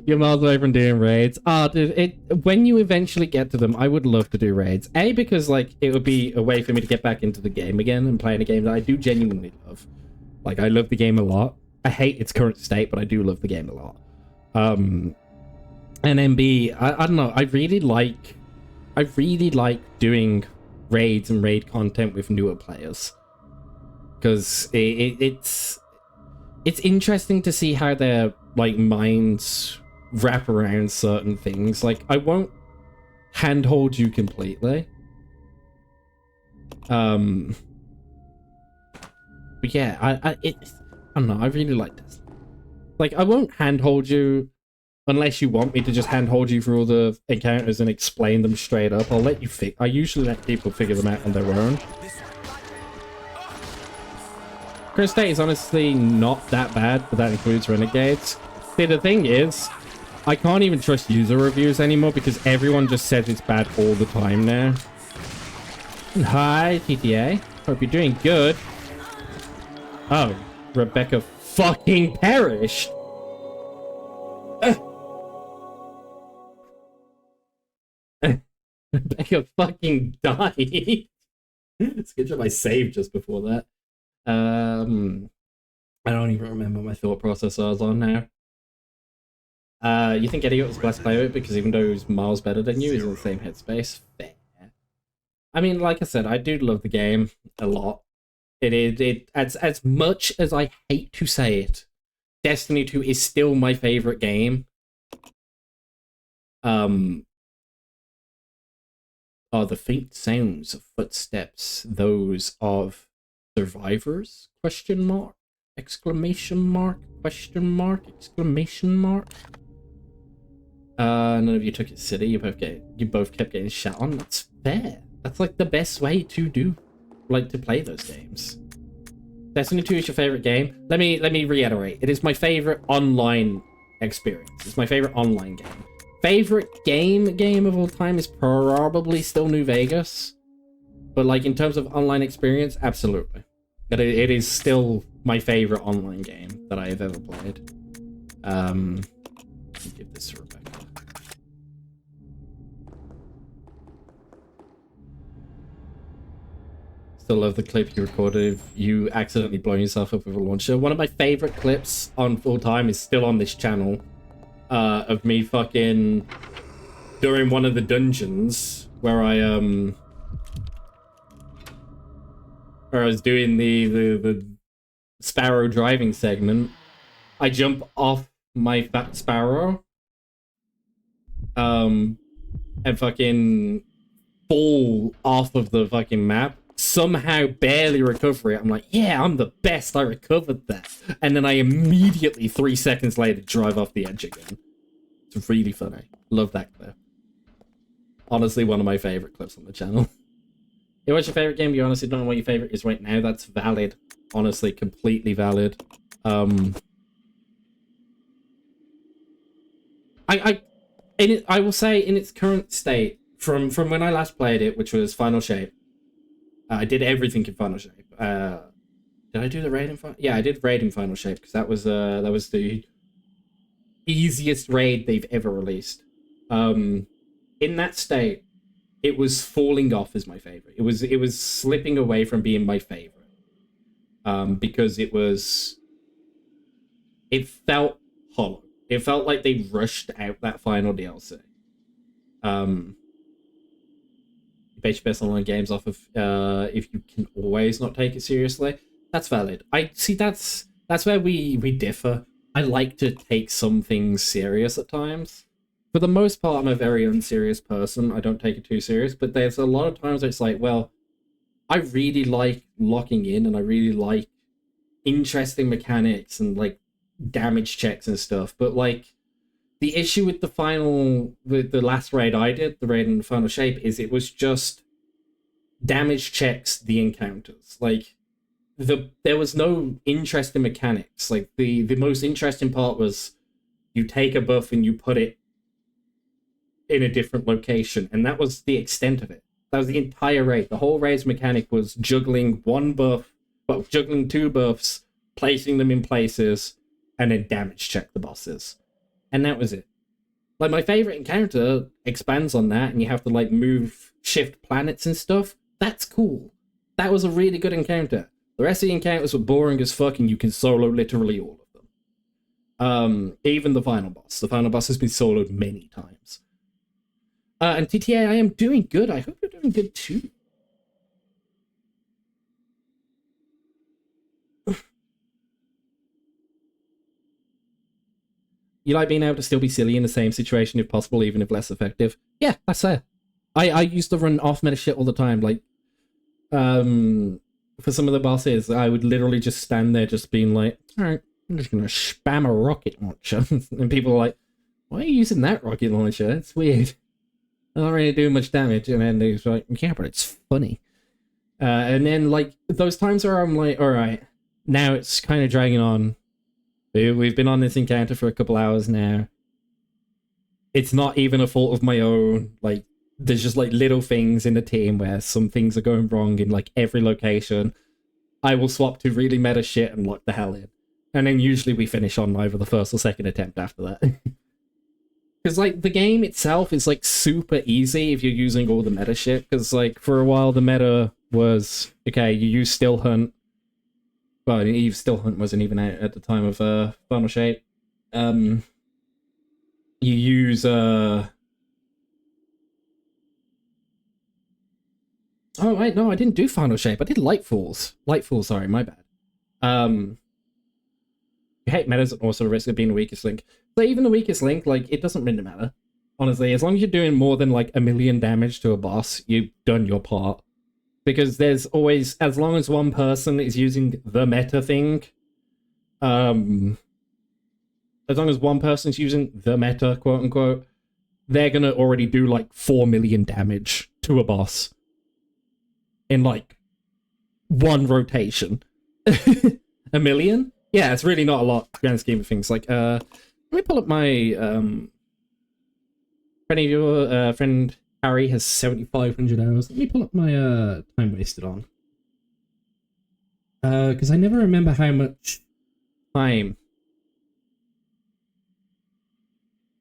You're miles away from doing raids. Oh, dude, when you eventually get to them, I would love to do raids. A, because, like, it would be a way for me to get back into the game again and playing a game that I do genuinely love. Like, I love the game a lot. I hate its current state, but I do love the game a lot. And then B, I don't know, I really like doing raids and raid content with newer players. Because it's interesting to see how their, like, minds wrap around certain things. Like, I won't handhold you completely. But yeah, I don't know, I really like this. Like, I won't handhold you unless you want me to just handhold you through all the encounters and explain them straight up. I'll let you I usually let people figure them out on their own. Current state is honestly not that bad, but that includes Renegades. See, the thing is, I can't even trust user reviews anymore because everyone just says it's bad all the time now. Hi, TTA. Hope you're doing good. Oh, Rebecca fucking perished. Rebecca fucking died. It's good job I saved just before that. I don't even remember my thought process I was on now. You think Idiot was the best player because even though he's miles better than you, he's in the same headspace? Fair. I mean, like I said, I do love the game a lot. As much as I hate to say it, Destiny 2 is still my favorite game. Are the faint sounds of footsteps those of survivors? Question mark? Exclamation mark? Question mark? Exclamation mark? None of you took it city. You both kept getting shot on. That's fair. That's like the best way to to play those games. Destiny 2 is your favorite game. Let me reiterate. It is my favorite online experience. It's my favorite online game. Favorite game of all time is probably still New Vegas. But like in terms of online experience, absolutely. It is still my favorite online game that I have ever played. Let me give this to Rebecca. Still love the clip you recorded of you accidentally blowing yourself up with a launcher. One of my favorite clips on full time is still on this channel. Of me fucking during one of the dungeons where I was doing the Sparrow driving segment. I jump off my fat Sparrow and fucking fall off of the fucking map, somehow barely recover it. I'm like, yeah, I'm the best, I recovered that. And then I immediately 3 seconds later drive off the edge again. It's really funny. Love that clip. Honestly, one of my favorite clips on the channel. Yeah, what's your favorite game? You honestly don't know what your favorite is right now. That's valid. Honestly, completely valid. I will say in its current state, from when I last played it, which was Final Shape, I did everything in Final Shape. Did I do the raid in Final? Yeah, I did raid in Final Shape because that was the easiest raid they've ever released. In that state, it was falling off as my favorite. It was slipping away from being my favorite. Because it felt hollow. It felt like they rushed out that final DLC. You base your best online games off of if you can always not take it seriously. That's valid. I see that's where we differ. I like to take some things serious at times. For the most part, I'm a very unserious person. I don't take it too serious, but there's a lot of times where it's like, well, I really like locking in and I really like interesting mechanics and like damage checks and stuff, but like the issue with the last raid I did, the raid in the Final Shape, is it was just damage checks the encounters. Like there was no interesting mechanics. Like the most interesting part was you take a buff and you put it in a different location, and that was the extent of it. That was the entire raid. The whole raid's mechanic was juggling juggling 2 buffs, placing them in places, and then damage check the bosses. And that was it. Like, my favorite encounter expands on that, and you have to, like, shift planets and stuff. That's cool. That was a really good encounter. The rest of the encounters were boring as fuck, and you can solo literally all of them. Even the final boss. The final boss has been soloed many times. And TTA, I am doing good. I hope you're doing good too. You like being able to still be silly in the same situation if possible, even if less effective? Yeah, that's fair. I used to run off meta shit all the time. Like, for some of the bosses, I would literally just stand there just being like, alright, I'm just gonna spam a rocket launcher. And people are like, why are you using that rocket launcher? It's weird. I'm not really doing much damage. And then they're like, yeah, but it's funny. And then, like, those times where I'm like, alright, now it's kind of dragging on. We've been on this encounter for a couple hours now. It's not even a fault of my own. Like, there's just, like, little things in the team where some things are going wrong in, like, every location. I will swap to really meta shit and lock the hell in. And then usually we finish on either the first or second attempt after that. Because, like, the game itself is, like, super easy if you're using all the meta shit. Because, like, for a while the meta was, okay, you use Still Hunt. Well, Eve Still Hunt wasn't even out at the time of Final Shape. You use Oh wait, no, I didn't do Final Shape. I did Lightfalls. Lightfall, sorry, my bad. You hate metas and also the risk of being the weakest link. So even the weakest link, like, it doesn't really matter. Honestly, as long as you're doing more than like 1,000,000 damage to a boss, you've done your part. Because there's always, as long as one person is using the meta thing, as long as one person's using the meta, quote unquote, they're gonna already do like 4,000,000 damage to a boss in like one rotation. 1,000,000? Yeah, it's really not a lot, grand scheme of things. Like, let me pull up my, friend of your, friend Harry has 7,500 hours. Let me pull up my, time wasted on. Because I never remember how much time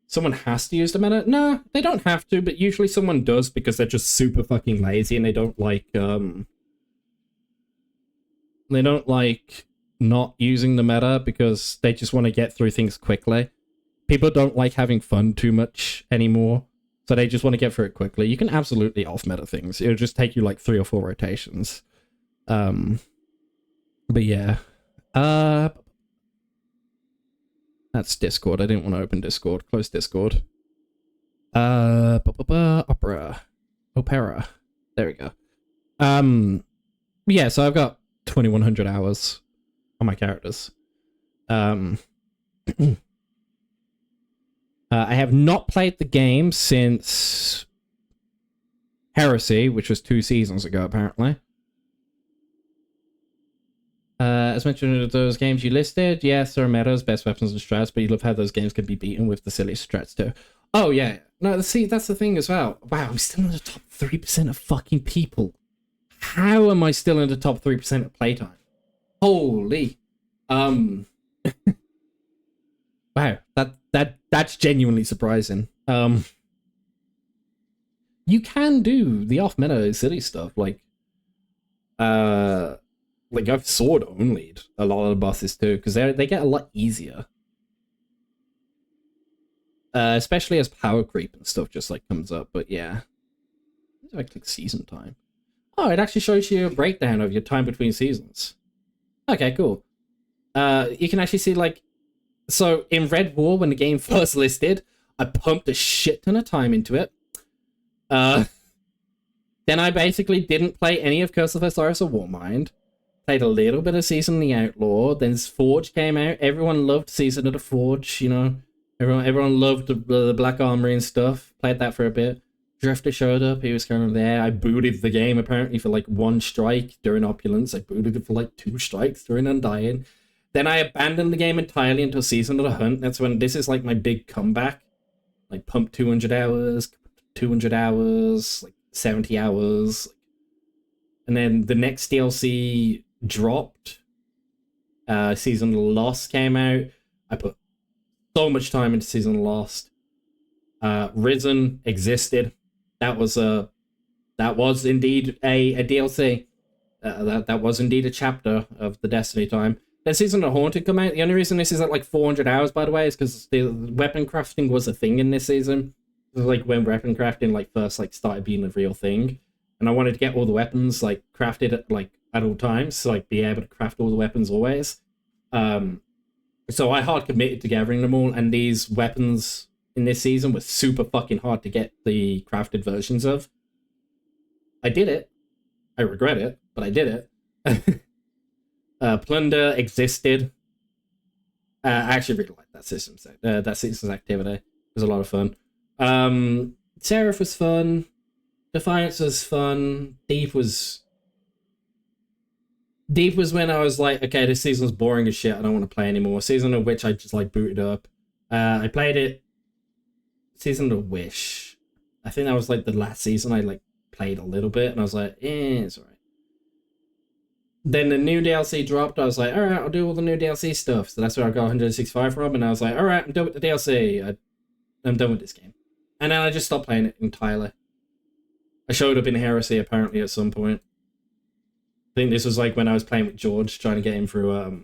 someone has to use the meta. No, they don't have to, but usually someone does because they're just super fucking lazy and they don't like not using the meta because they just want to get through things quickly. People don't like having fun too much anymore, so they just want to get through it quickly. You can absolutely off meta things. It'll just take you like 3 or 4 rotations. But yeah. That's Discord. I didn't want to open Discord. Close Discord. Opera. There we go. Yeah, so I've got 2,100 hours on my characters. I have not played the game since Heresy, which was 2 seasons ago, apparently. As mentioned, those games you listed, yes, there are metas, best weapons and strats, but you love how those games can be beaten with the silliest strats too. Oh, yeah. No, see, that's the thing as well. Wow, I'm still in the top 3% of fucking people. How am I still in the top 3% of playtime? Holy. Wow, that's genuinely surprising. You can do the off-meta silly stuff, like I've sword only'd a lot of the bosses too, because they get a lot easier. Especially as power creep and stuff just like comes up, but yeah. I click season time. Oh, it actually shows you a breakdown of your time between seasons. Okay, cool. You can actually see like, so in Red War, when the game first listed, I pumped a shit ton of time into it. Then I basically didn't play any of Curse of Osiris or Warmind. Played a little bit of Season of the Outlaw. Then Forge came out. Everyone loved Season of the Forge, you know. Everyone loved the Black Armory and stuff. Played that for a bit. Drifter showed up. He was kind of there. I booted the game apparently for like 1 strike during Opulence. I booted it for like 2 strikes during Undying. Then I abandoned the game entirely until Season of the Hunt. That's when this is like my big comeback. Like pump 200 hours, 200 hours, like 70 hours. And then the next DLC dropped. Season of the Lost came out. I put so much time into Season of the Lost. Risen existed. That was indeed a DLC. That was indeed a chapter of the Destiny time. Then Season of the Haunted come out. The only reason this is at like 400 hours, by the way, is because the weapon crafting was a thing in this season. It was like when weapon crafting like first like started being a real thing, and I wanted to get all the weapons like crafted at all times, so like be able to craft all the weapons always. So I hard committed to gathering them all, and these weapons in this season were super fucking hard to get the crafted versions of. I did it. I regret it, but I did it. Plunder existed. I actually really liked that system's activity. It was a lot of fun. Seraph was fun. Defiance was fun. Deep was when I was like, okay, this season's boring as shit. I don't want to play anymore. Season of Witch, I just like booted up. I played it. Season of Wish. I think that was like the last season I like played a little bit, and I was like, it's alright. Then the new DLC dropped. I was like, alright, I'll do all the new DLC stuff. So that's where I got 165 from, and I was like, alright, I'm done with the DLC. I'm done with this game. And then I just stopped playing it entirely. I showed up in Heresy apparently at some point. I think this was like when I was playing with George, trying to get him through,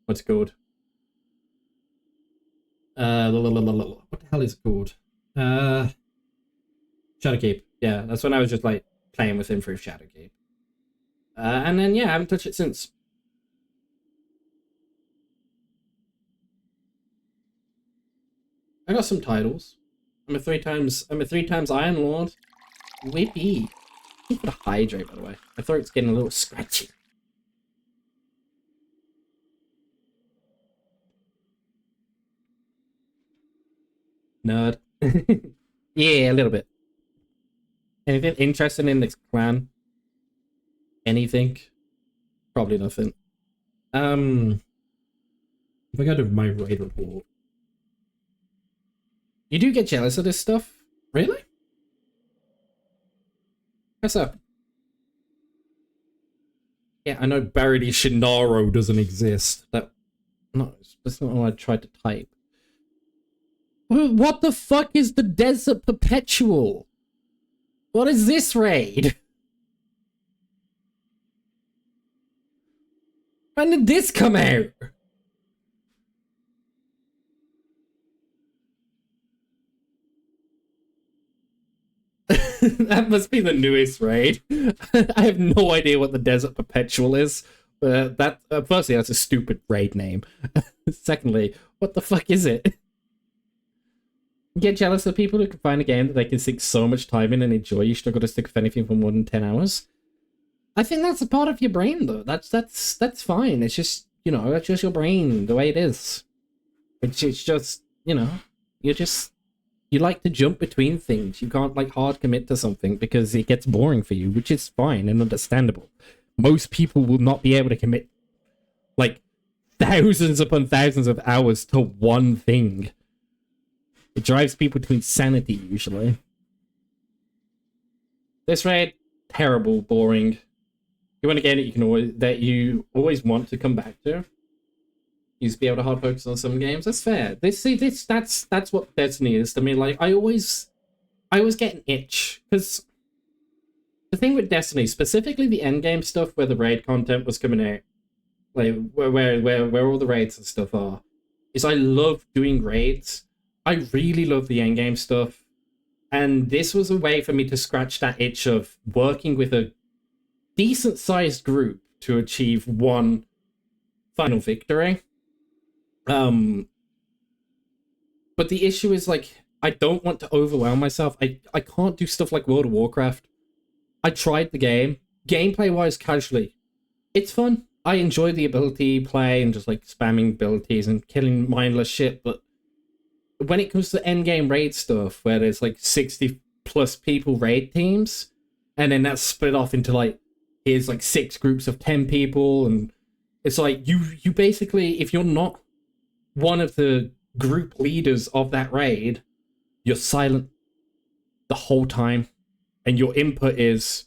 what's it called? What the hell is it called? Shadowkeep. Yeah, that's when I was just like playing with him through Shadowkeep. And then yeah, I haven't touched it since. I got some titles. I'm a three times Iron Lord. Whippy. I need to hydrate, by the way. My throat's getting a little scratchy. Nerd. Yeah, a little bit. Anything interesting in this clan? Anything? Probably nothing. If I go to my raid report. You do get jealous of this stuff? Really? What's up? Yeah, I know Barody Shinaro doesn't exist. That's not what I tried to type. What the fuck is the Desert Perpetual? What is this raid? When did this come out? That must be the newest raid. I have no idea what the Desert Perpetual is. Firstly, that's a stupid raid name. Secondly, what the fuck is it? Get jealous of people who can find a game that they can sink so much time in and enjoy. You struggle to stick with anything for more than 10 hours. I think that's a part of your brain, though. That's fine. It's just, you know, that's just your brain, the way it is. It's just, you know, you like to jump between things. You can't, like, hard commit to something because it gets boring for you, which is fine and understandable. Most people will not be able to commit, like, thousands upon thousands of hours to one thing. It drives people to insanity, usually. This raid, terrible, boring. You want to get it, you always want to come back to. You used to be able to hard focus on some games. That's fair. That's what Destiny is to me. Like, I always get an itch, because the thing with Destiny, specifically the endgame stuff where the raid content was coming out, like where all the raids and stuff are, is I love doing raids. I really love the endgame stuff, and this was a way for me to scratch that itch of working with a decent-sized group to achieve one final victory. But the issue is, like, I don't want to overwhelm myself. I can't do stuff like World of Warcraft. I tried the game. Gameplay-wise, casually, it's fun. I enjoy the ability play and just, like, spamming abilities and killing mindless shit, but when it comes to endgame raid stuff, where there's, like, 60-plus people raid teams, and then that's split off into, like, here's, like, 6 groups of 10 people, and it's like, you basically, if you're not one of the group leaders of that raid, you're silent the whole time, and your input is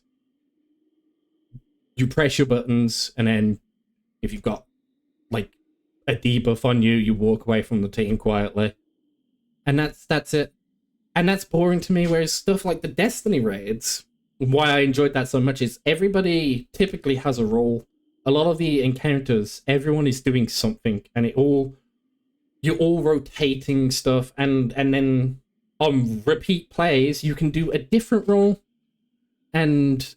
you press your buttons, and then if you've got, like, a debuff on you, you walk away from the team quietly. And that's it. And that's boring to me, whereas stuff like the Destiny raids, why I enjoyed that so much is everybody typically has a role. A lot of the encounters, everyone is doing something, and you're all rotating stuff, and then on repeat plays, you can do a different role and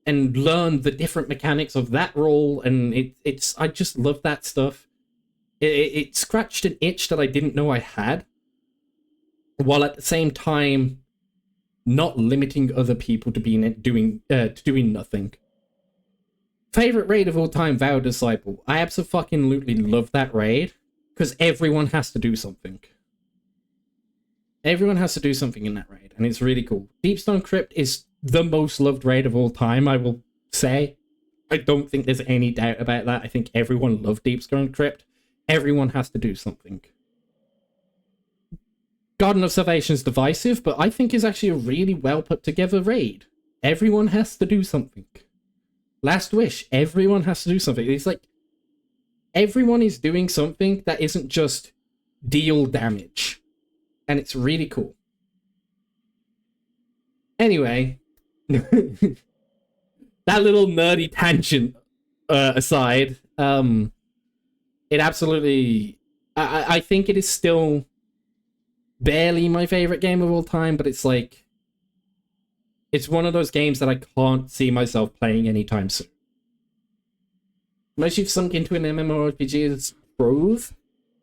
learn the different mechanics of that role, and I just love that stuff. It scratched an itch that I didn't know I had, while at the same time not limiting other people to doing nothing. Favorite raid of all time, Vow Disciple. I absolutely love that raid because everyone has to do something. Everyone has to do something in that raid, and it's really cool. Deepstone Crypt is the most loved raid of all time, I will say. I don't think there's any doubt about that. I think everyone loved Deepstone Crypt. Everyone has to do something. Garden of Salvation is divisive, but I think is actually a really well put together raid. Everyone has to do something. Last Wish, everyone has to do something. It's like everyone is doing something that isn't just deal damage. And it's really cool. Anyway, that little nerdy tangent aside, it absolutely... I think it is still barely my favorite game of all time, but it's like... it's one of those games that I can't see myself playing anytime soon. Unless you've sunk into an MMORPG as Trove.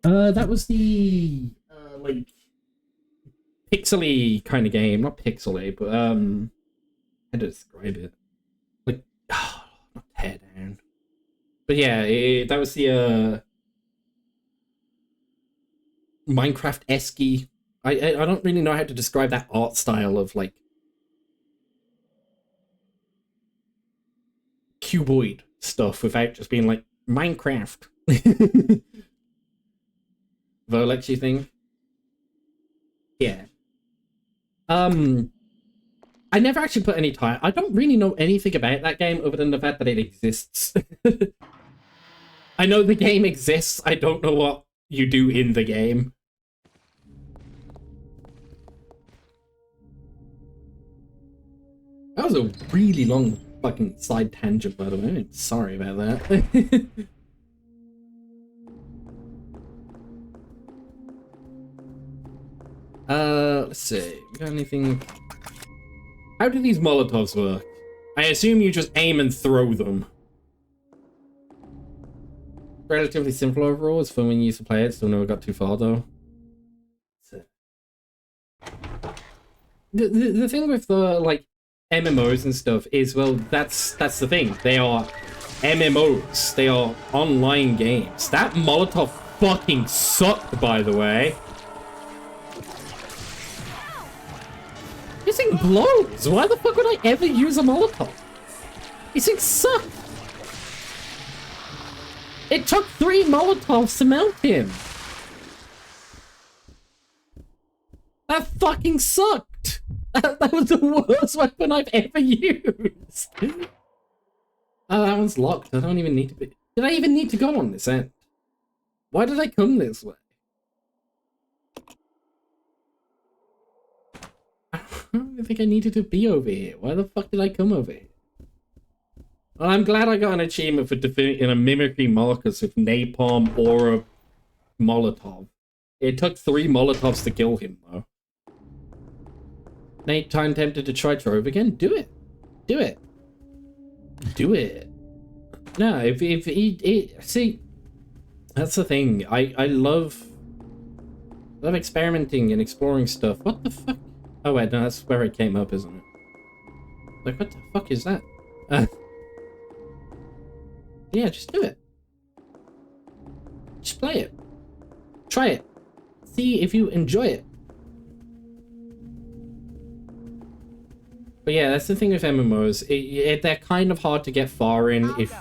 That was the like pixely kind of game, not pixely, but how to describe it? Like, not teardown. But yeah, that was the Minecraft-esque. I don't really know how to describe that art style of like cuboid stuff without just being like Minecraft. Volexy thing. Yeah. I never actually put any time. I don't really know anything about that game other than the fact that it exists. I know the game exists. I don't know what you do in the game. That was a really long fucking side tangent, by the way. Sorry about that. Let's see. We got anything? How do these Molotovs work? I assume you just aim and throw them. Relatively simple overall. It's fun when you used to play it. Still never got too far though. The thing with the like MMOs and stuff is, well, that's the thing. They are MMOs. They are online games. That Molotov fucking sucked, by the way. This thing blows. Why the fuck would I ever use a Molotov? These things suck. It took 3 Molotovs to melt him. That fucking sucked. That was the worst weapon I've ever used. Oh, that one's locked. I don't even need to be... Did I even need to go on this end? Why did I come this way? I don't think I needed to be over here. Why the fuck did I come over here? Well, I'm glad I got an achievement for defeating a mimicry Marcus with napalm or a Molotov. It took 3 Molotovs to kill him, though. Nate, time tempted to try Trove again? Do it. Do it. Do it. No, if he see, that's the thing. I love experimenting and exploring stuff. What the fuck? Oh wait, no, that's where it came up, isn't it? Like, what the fuck is that? Yeah, just do it. Just play it. Try it. See if you enjoy it. But yeah, that's the thing with MMOs. They're kind of hard to get far in if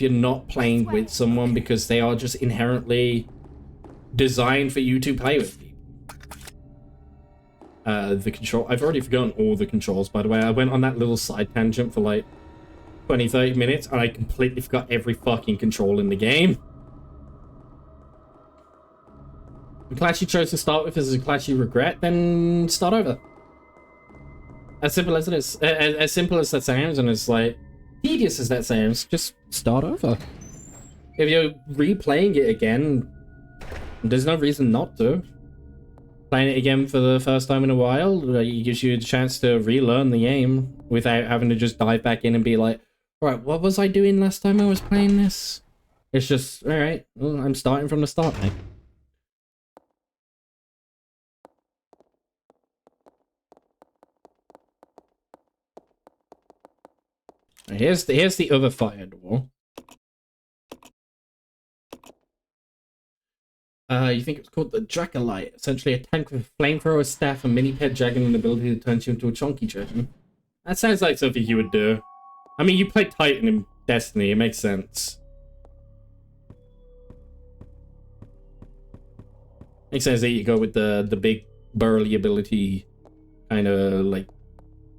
you're not playing with someone, because they are just inherently designed for you to play with people. The control... I've already forgotten all the controls, by the way. I went on that little side tangent for like 20-30 minutes, and I completely forgot every fucking control in the game. The class you chose to start with is a class you regret, then start over. As simple as it is. As simple as that sounds, and as like tedious as that sounds, just start over. If you're replaying it again, there's no reason not to. Playing it again for the first time in a while, it gives you a chance to relearn the game without having to just dive back in and be like, alright, what was I doing last time I was playing this? It's just, alright, well, I'm starting from the start now. Here's the other fire door. You think it's called the Dracolite. Essentially a tank with a flamethrower, staff, a mini pet dragon, and the ability to turn you into a chunky dragon. That sounds like something you would do. I mean, you play Titan in Destiny, it makes sense. Makes sense that you go with the big burly ability, kind of like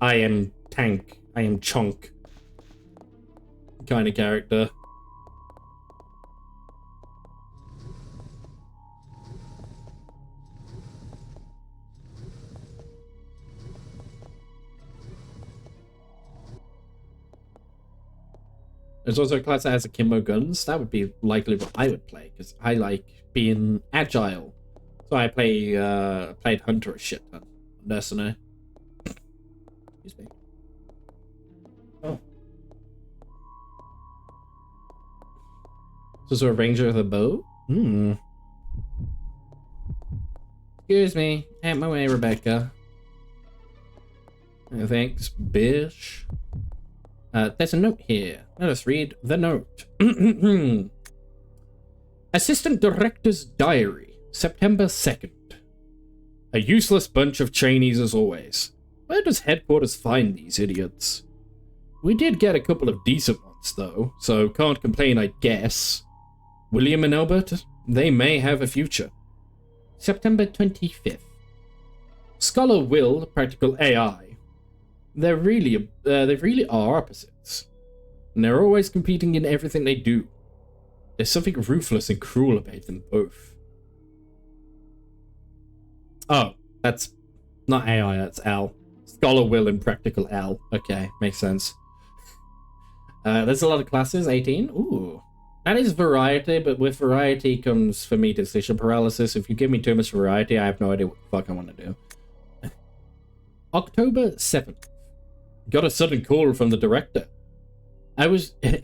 I am tank, I am chunk kind of character. There's also a class that has akimbo guns. That would be likely what I would play, because I like being agile. So I played Hunter a shit ton on Destiny. Excuse me. Oh. So, a ranger of the boat? Hmm. Excuse me. Out my way, Rebecca. Thanks, bish. There's a note here. Let us read the note. Assistant Director's Diary, September 2nd. A useless bunch of trainees as always. Where does headquarters find these idiots? We did get a couple of decent ones, though, so can't complain, I guess. William and Albert, they may have a future. September 25th. Scholar Will, Practical AI. They really are opposites. And they're always competing in everything they do. There's something ruthless and cruel about them both. Oh, that's not AI, that's Al. Scholar Will and Practical Al. Okay, makes sense. There's a lot of classes, 18. Ooh. That is variety, but with variety comes, for me, decision paralysis. If you give me too much variety, I have no idea what the fuck I want to do. October 7th. Got a sudden call from the director. It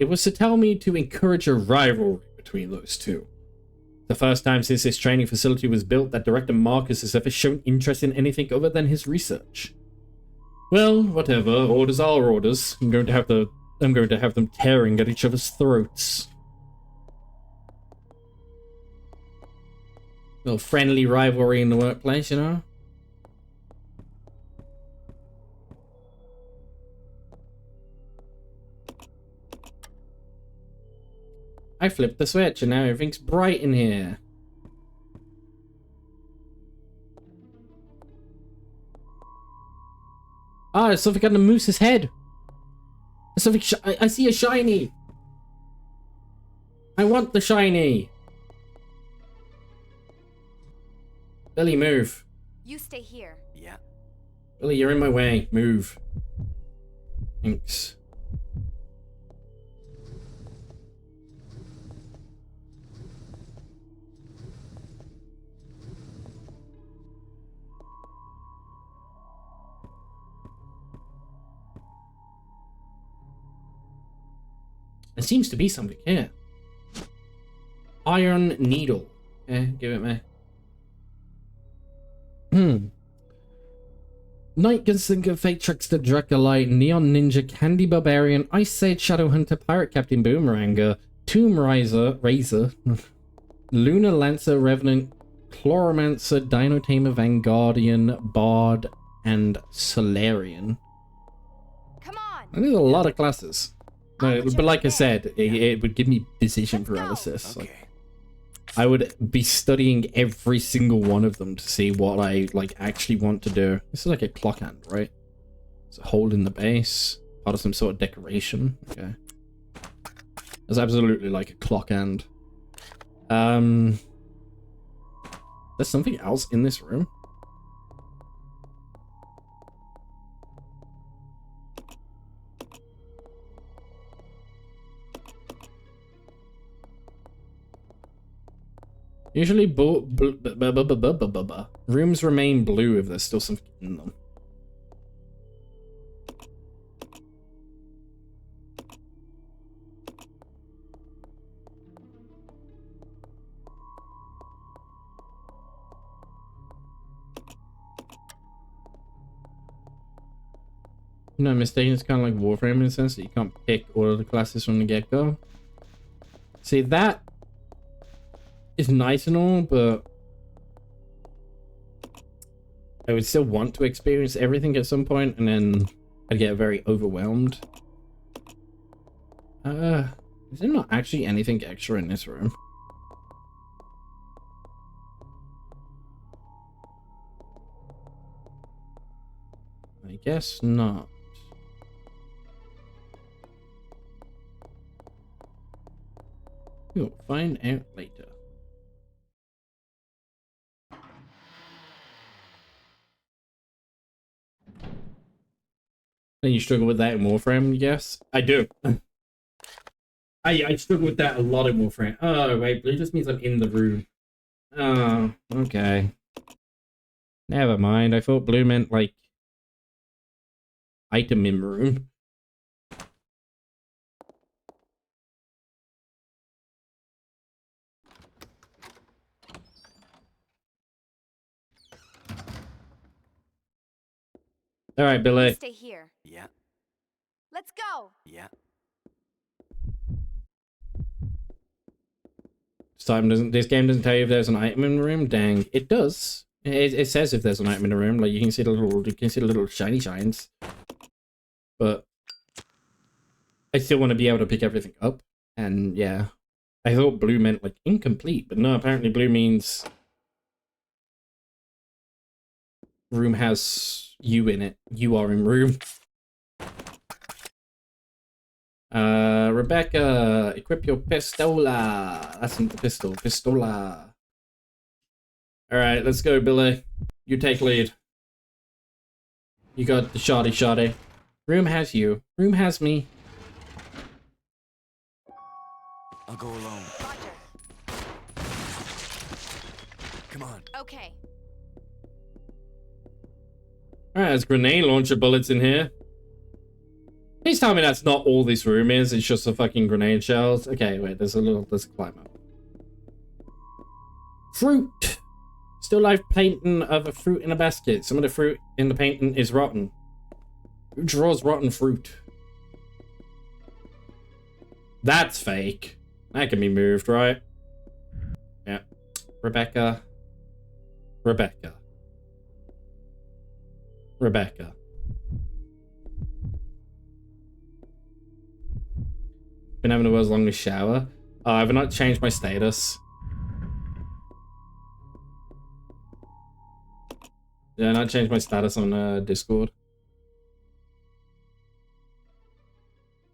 was to tell me to encourage a rivalry between those two. The first time since this training facility was built that Director Marcus has ever shown interest in anything other than his research. Well, whatever. Orders are orders. I'm going to have them tearing at each other's throats. Little friendly rivalry in the workplace, you know? I flipped the switch and now everything's bright in here. Ah, there's something on the moose's head. There's something I see a shiny. I want the shiny. Billy, move. You stay here. Yeah. Billy, you're in my way. Move. Thanks. There seems to be something here. Iron needle. Give it me. Night Gunslinger, Fate Trickster, Dracolite, Neon Ninja, Candy Barbarian, Ice Sage, Shadow Hunter, Pirate Captain Boomeranger, Tomb Razor, Lunar Lancer, Revenant, Chloromancer, Dino Tamer, Vanguardian, Bard, and Solarian. Come on. There's a lot of classes. No, but like I said, it would give me decision paralysis. Okay. Like, I would be studying every single one of them to see what I actually want to do. This is like a clock hand, right? It's a hole in the base, part of some sort of decoration. Okay, it's absolutely like a clock hand. There's something else in this room. Usually rooms remain blue if there's still something in them. No, mistaken, it's kind of like Warframe in the sense that you can't pick all of the classes from the get-go. See, that is nice and all, but I would still want to experience everything at some point, and then I'd get very overwhelmed. Is there not actually anything extra in this room? I guess not. We'll find out later. Then you struggle with that in Warframe, yes? I do. I struggle with that a lot in Warframe. Oh, wait, blue just means I'm in the room. Oh, okay. Never mind, I thought blue meant, like, item in room. All right, Billy. Stay here. Yeah, Let's go. yeah. This game doesn't tell you if there's an item in the room. Dang, it does. It says if there's an item in the room. Like you can see the little shiny shines. But I still want to be able to pick everything up. And yeah, I thought blue meant like incomplete, but no, apparently blue means room has you in it. You are in room. Rebecca, equip your pistola. That's not the pistol. Pistola. Alright, let's go, Billy. You take lead. You got the shoddy. Room has you. Room has me. I'll go alone. Roger. Come on. Okay. Alright, there's grenade launcher bullets in here. Please tell me that's not all this room is. It's just the fucking grenade shells. Okay, wait, there's a climb up. Fruit! Still life painting of a fruit in a basket. Some of the fruit in the painting is rotten. Who draws rotten fruit? That's fake. That can be moved, right? Yeah. Rebecca. Been having the world's longest shower. I've not changed my status. Yeah, not changed my status on Discord.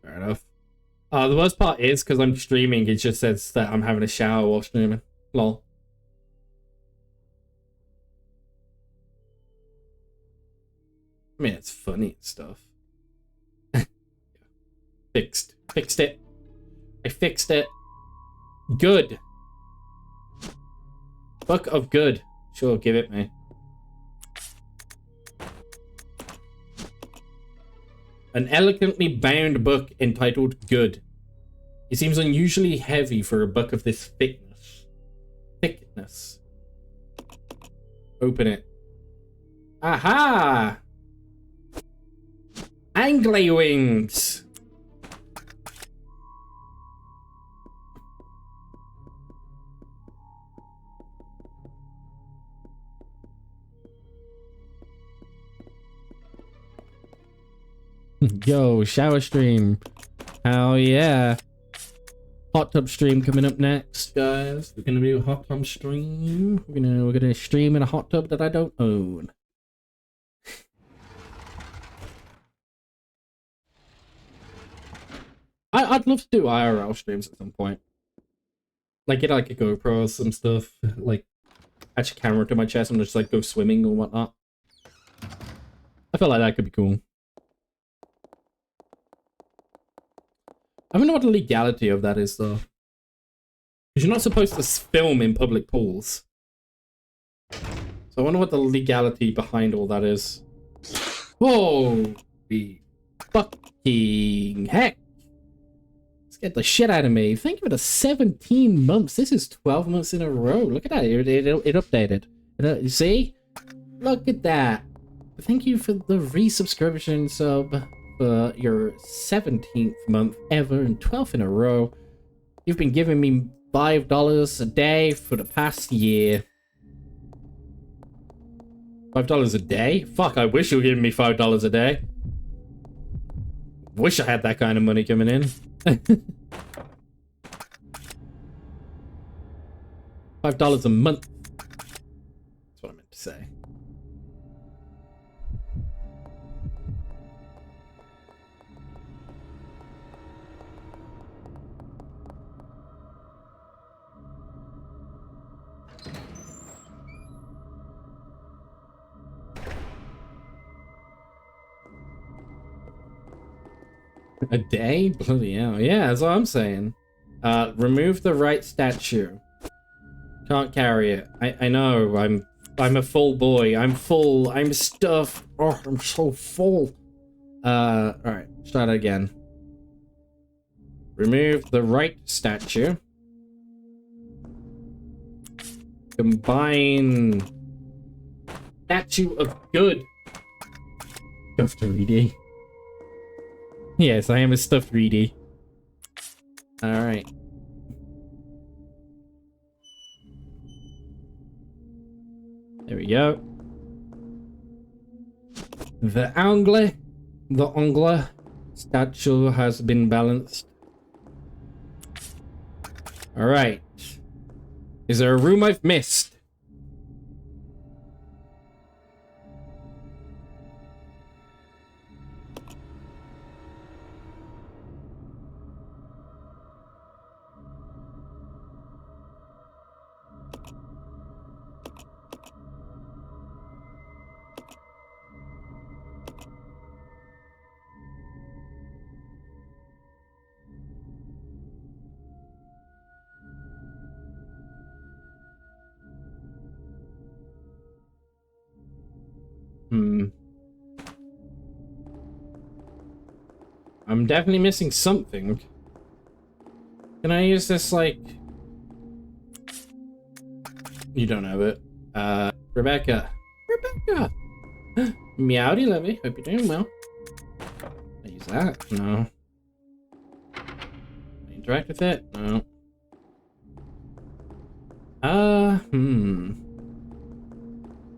Fair enough. The worst part is because I'm streaming, it just says that I'm having a shower while streaming. Lol. I mean, it's funny and stuff. Fixed it. I fixed it. Good. Book of good. Sure, give it me. An elegantly bound book entitled Good. It seems unusually heavy for a book of this thickness. Open it. Aha! Angry wings! Yo, shower stream. Hell yeah. Hot tub stream coming up next, guys. We're gonna do a hot tub stream. We're gonna stream in a hot tub that I don't own. I'd love to do IRL streams at some point. Like get like a GoPro or some stuff. Like attach a camera to my chest and just like go swimming or whatnot. I feel like that could be cool. I don't know what the legality of that is, though. Because you're not supposed to film in public pools. So I wonder what the legality behind all that is. Holy fucking heck! Scared the shit out of me. Thank you for the 17 months. This is 12 months in a row. Look at that. It updated. You see? Look at that. Thank you for the resubscription sub. For your 17th month ever and 12th in a row. You've been giving me $5 a day for the past year. $5 a day? Fuck, I wish you were giving me $5 a day. Wish I had that kind of money coming in. $5 a month. That's what I meant to say. A day? Bloody hell. Yeah, that's what I'm saying. Remove the right statue. Can't carry it. I know. I'm a full boy. I'm full. I'm stuffed. Oh, I'm so full. Alright, start again. Remove the right statue. Combine statue of good. Stuffed Reedy. Yes, I am a stuffed Reedy. Alright. There we go. The angle statue has been balanced. Alright. Is there a room I've missed? I'm definitely missing something. Can I use this, like... You don't have it. Rebecca. Rebecca! Meowdy Levy. Hope you're doing well. Can I use that? No. Can I interact with it? No.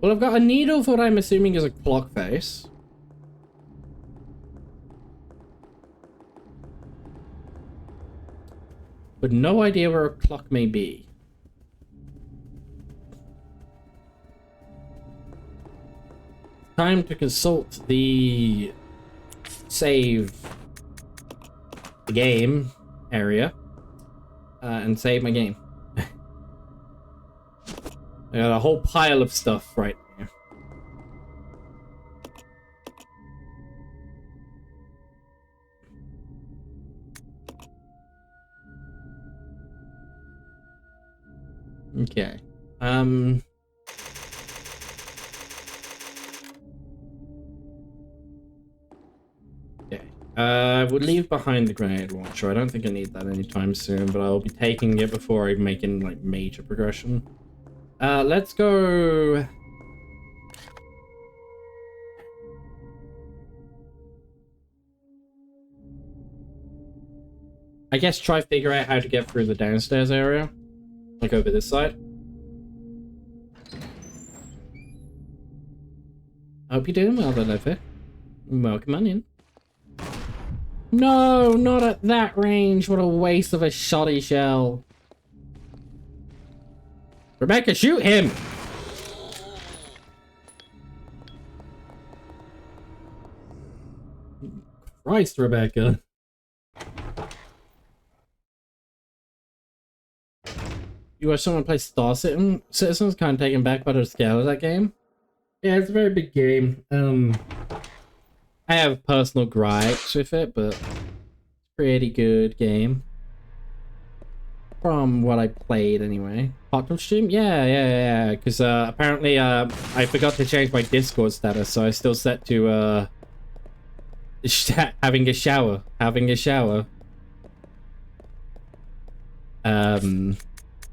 Well, I've got a needle for what I'm assuming is a clock face. But no idea where a clock may be. Time to consult the save the game area and save my game. I got a whole pile of stuff right here. Okay. Okay. I would leave behind the grenade launcher. I don't think I need that anytime soon, but I'll be taking it before I make any like major progression. Let's go. I guess try figure out how to get through the downstairs area. Like over this side. I hope you're doing well then, Levi. Welcome on in. No, not at that range. What a waste of a shoddy shell. Rebecca, shoot him! Christ, Rebecca. You watch someone play Star Citizens, kind of taken back by the scale of that game. Yeah, it's a very big game. I have personal gripes with it, but it's a pretty good game. From what I played, anyway. Hot tub stream? Yeah. Because apparently I forgot to change my Discord status, so I still set to having a shower.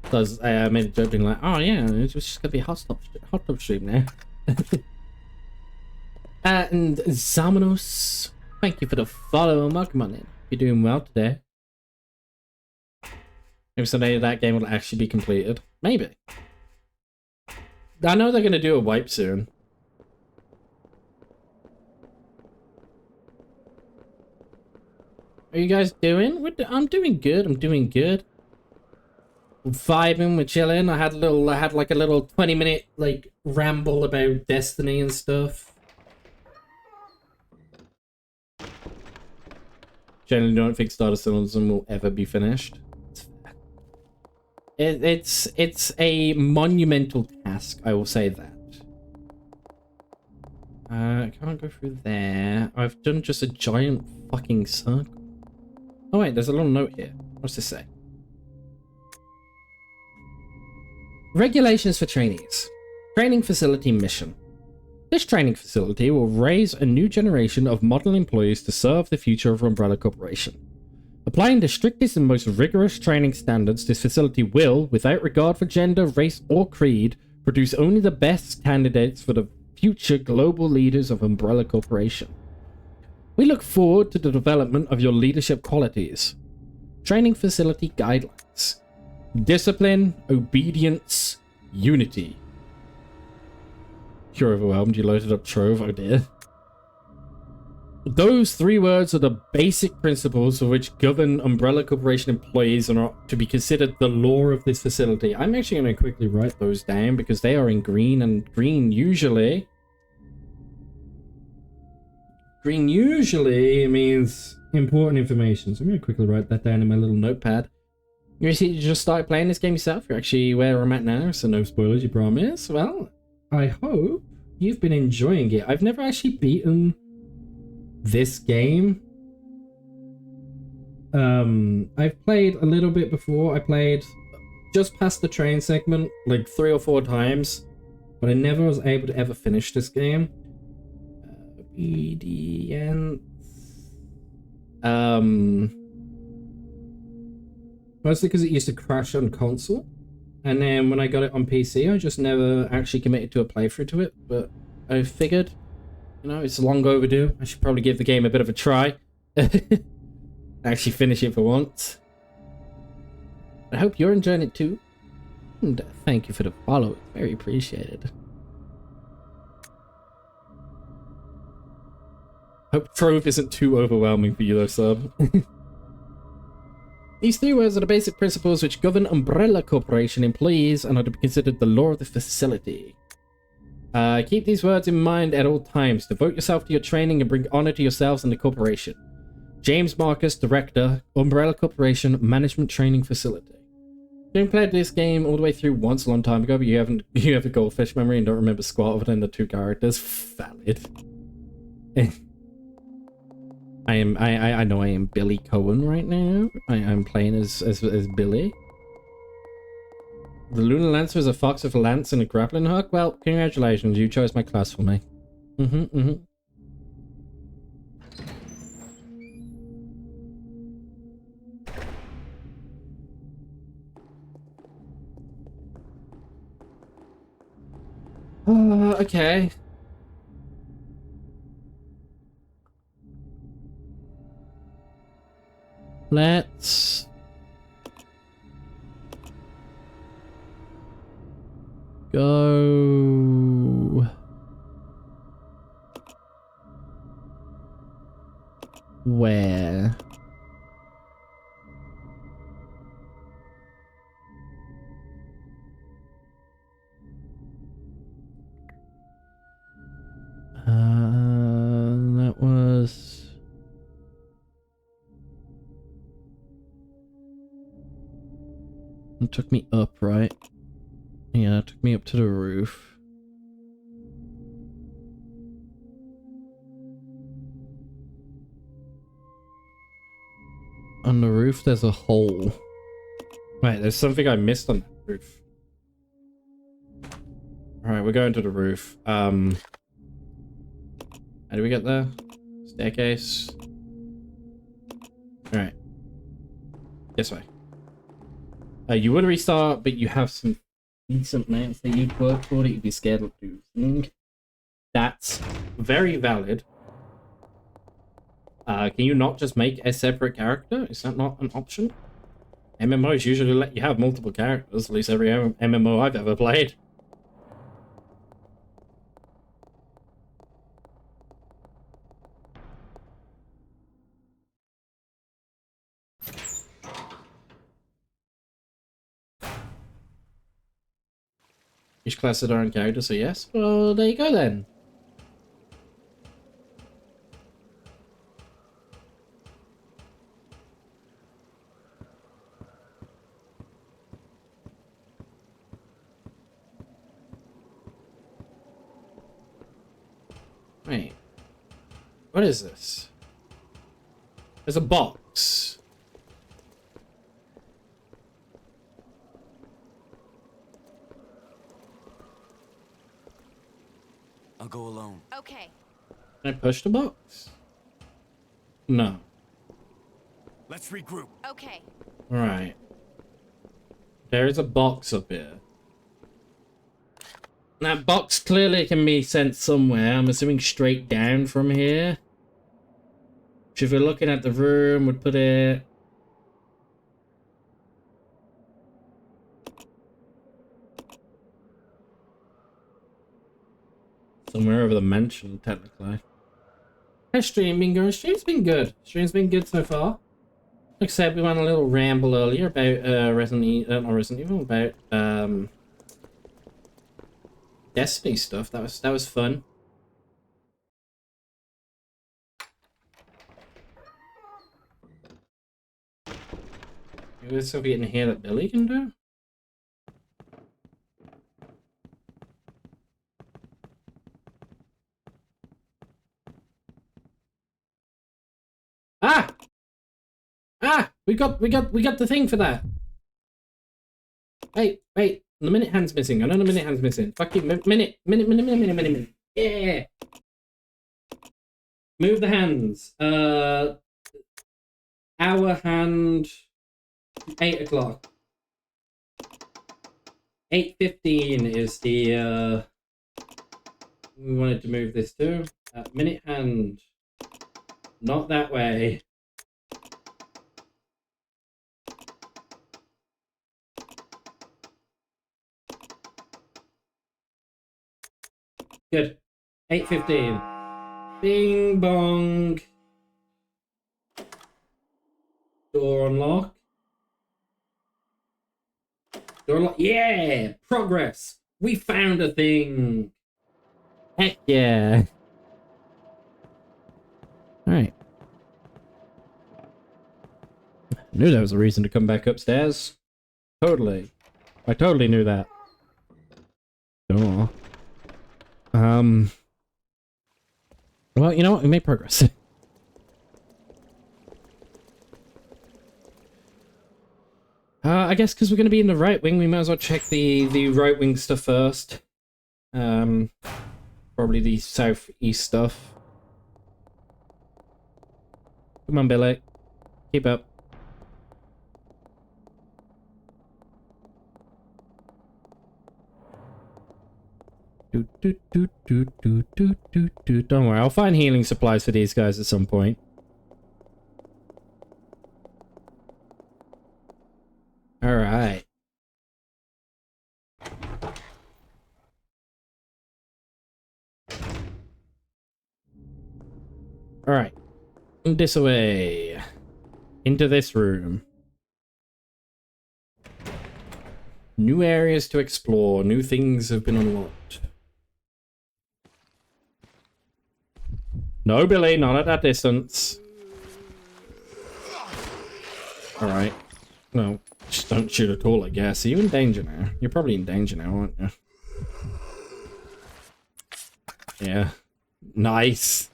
Because I made a joke being like, oh yeah, it's just gonna be hot tub stream now. And Zamanos, thank you for the follow and welcome on in. You're doing well today. Maybe someday that game will actually be completed. Maybe. I know they're gonna do a wipe soon. Are you guys doing? I'm doing good. I'm doing good. We're vibing, we're chilling. I had like a little 20-minute like ramble about Destiny and stuff. Generally don't think Star Citizen will ever be finished. It's a monumental task, I will say that. I can't go through there. I've done just a giant fucking circle. Oh wait, there's a little note here. What's this say? Regulations for trainees. Training facility mission. This training facility will raise a new generation of model employees to serve the future of Umbrella Corporation. Applying the strictest and most rigorous training standards, this facility will, without regard for gender, race, or creed, produce only the best candidates for the future global leaders of Umbrella Corporation. We look forward to the development of your leadership qualities. Training facility guidelines. Discipline, obedience, unity. You're overwhelmed, you loaded up Trove, oh dear. Those 3 words are the basic principles for which govern Umbrella Corporation employees and are to be considered the law of this facility. I'm actually going to quickly write those down because they are in green, and green usually means important information. So I'm going to quickly write that down in my little notepad. You see, you just started playing this game yourself. You're actually where I'm at now, so no spoilers, you promise. Well, I hope you've been enjoying it. I've never actually beaten this game. I've played a little bit before. I played just past the train segment like 3 or 4 times, but I never was able to ever finish this game. Obedience. Mostly because it used to crash on console, and then when I got it on PC, I just never actually committed to a playthrough to it. But I figured, you know, it's long overdue. I should probably give the game a bit of a try. Actually finish it for once. I hope you're enjoying it too. And thank you for the follow. It's very appreciated. Hope Trove isn't too overwhelming for you though, sub. These 3 words are the basic principles which govern Umbrella Corporation employees and are to be considered the law of the facility. Keep these words in mind at all times. Devote yourself to your training and bring honor to yourselves and the corporation. James Marcus, Director, Umbrella Corporation Management Training Facility. You played this game all the way through once a long time ago, but you have a goldfish memory and don't remember squat other than the 2 characters. Valid. I know I am Billy Cohen right now. I'm playing as Billy. The Lunar Lancer is a fox with a lance and a grappling hook. Well, congratulations, you chose my class for me. Okay. Let's go. Where? That was... It took me up, right? Yeah, it took me up to the roof. On the roof, there's a hole. Wait, there's something I missed on the roof. Alright, we're going to the roof. How do we get there? Staircase. Alright. This way. You would restart, but you have some decent mates that you'd work for that you'd be scared of losing. That's very valid. Can you not just make a separate character? Is that not an option? MMOs usually let you have multiple characters, at least every MMO I've ever played. Each class had their own character, so yes. Well, there you go then. Wait. What is this? There's a box. I'll go alone. Okay. Can I push the box? No. Let's regroup. Okay. Right. There is a box up here. That box clearly can be sent somewhere. I'm assuming straight down from here. Which if we're looking at the room, would put it... somewhere over the mansion, technically. How's stream been going? Stream's been good. Stream's been good so far. Except we went a little ramble earlier about not Resident Evil, about Destiny stuff. That was fun. Maybe there's something in here that Billy can do? Ah! Ah! We got the thing for that. Wait. The minute hand's missing. I know the minute hand's missing. Fuck you. Minute. Yeah! Move the hands. Hour hand. 8 o'clock. 8:15 is the we wanted to move this to. Minute hand. Not that way. Good. 8:15. Bing bong. Door unlock. Door unlock. Yeah! Progress! We found a thing! Heck yeah! Alright. Knew there was a reason to come back upstairs. Totally. I totally knew that. Oh. Well, you know what? We made progress. I guess because we're going to be in the right wing, we might as well check the right wing stuff first. Probably the southeast stuff. Come on, Billy. Keep up. Don't worry, I'll find healing supplies for these guys at some point. Alright. Alright. This way. Into this room. New areas to explore. New things have been unlocked. No, Billy, not at that distance. Alright. No, just don't shoot at all, I guess. Are you in danger now? You're probably in danger now, aren't you? Yeah. Nice.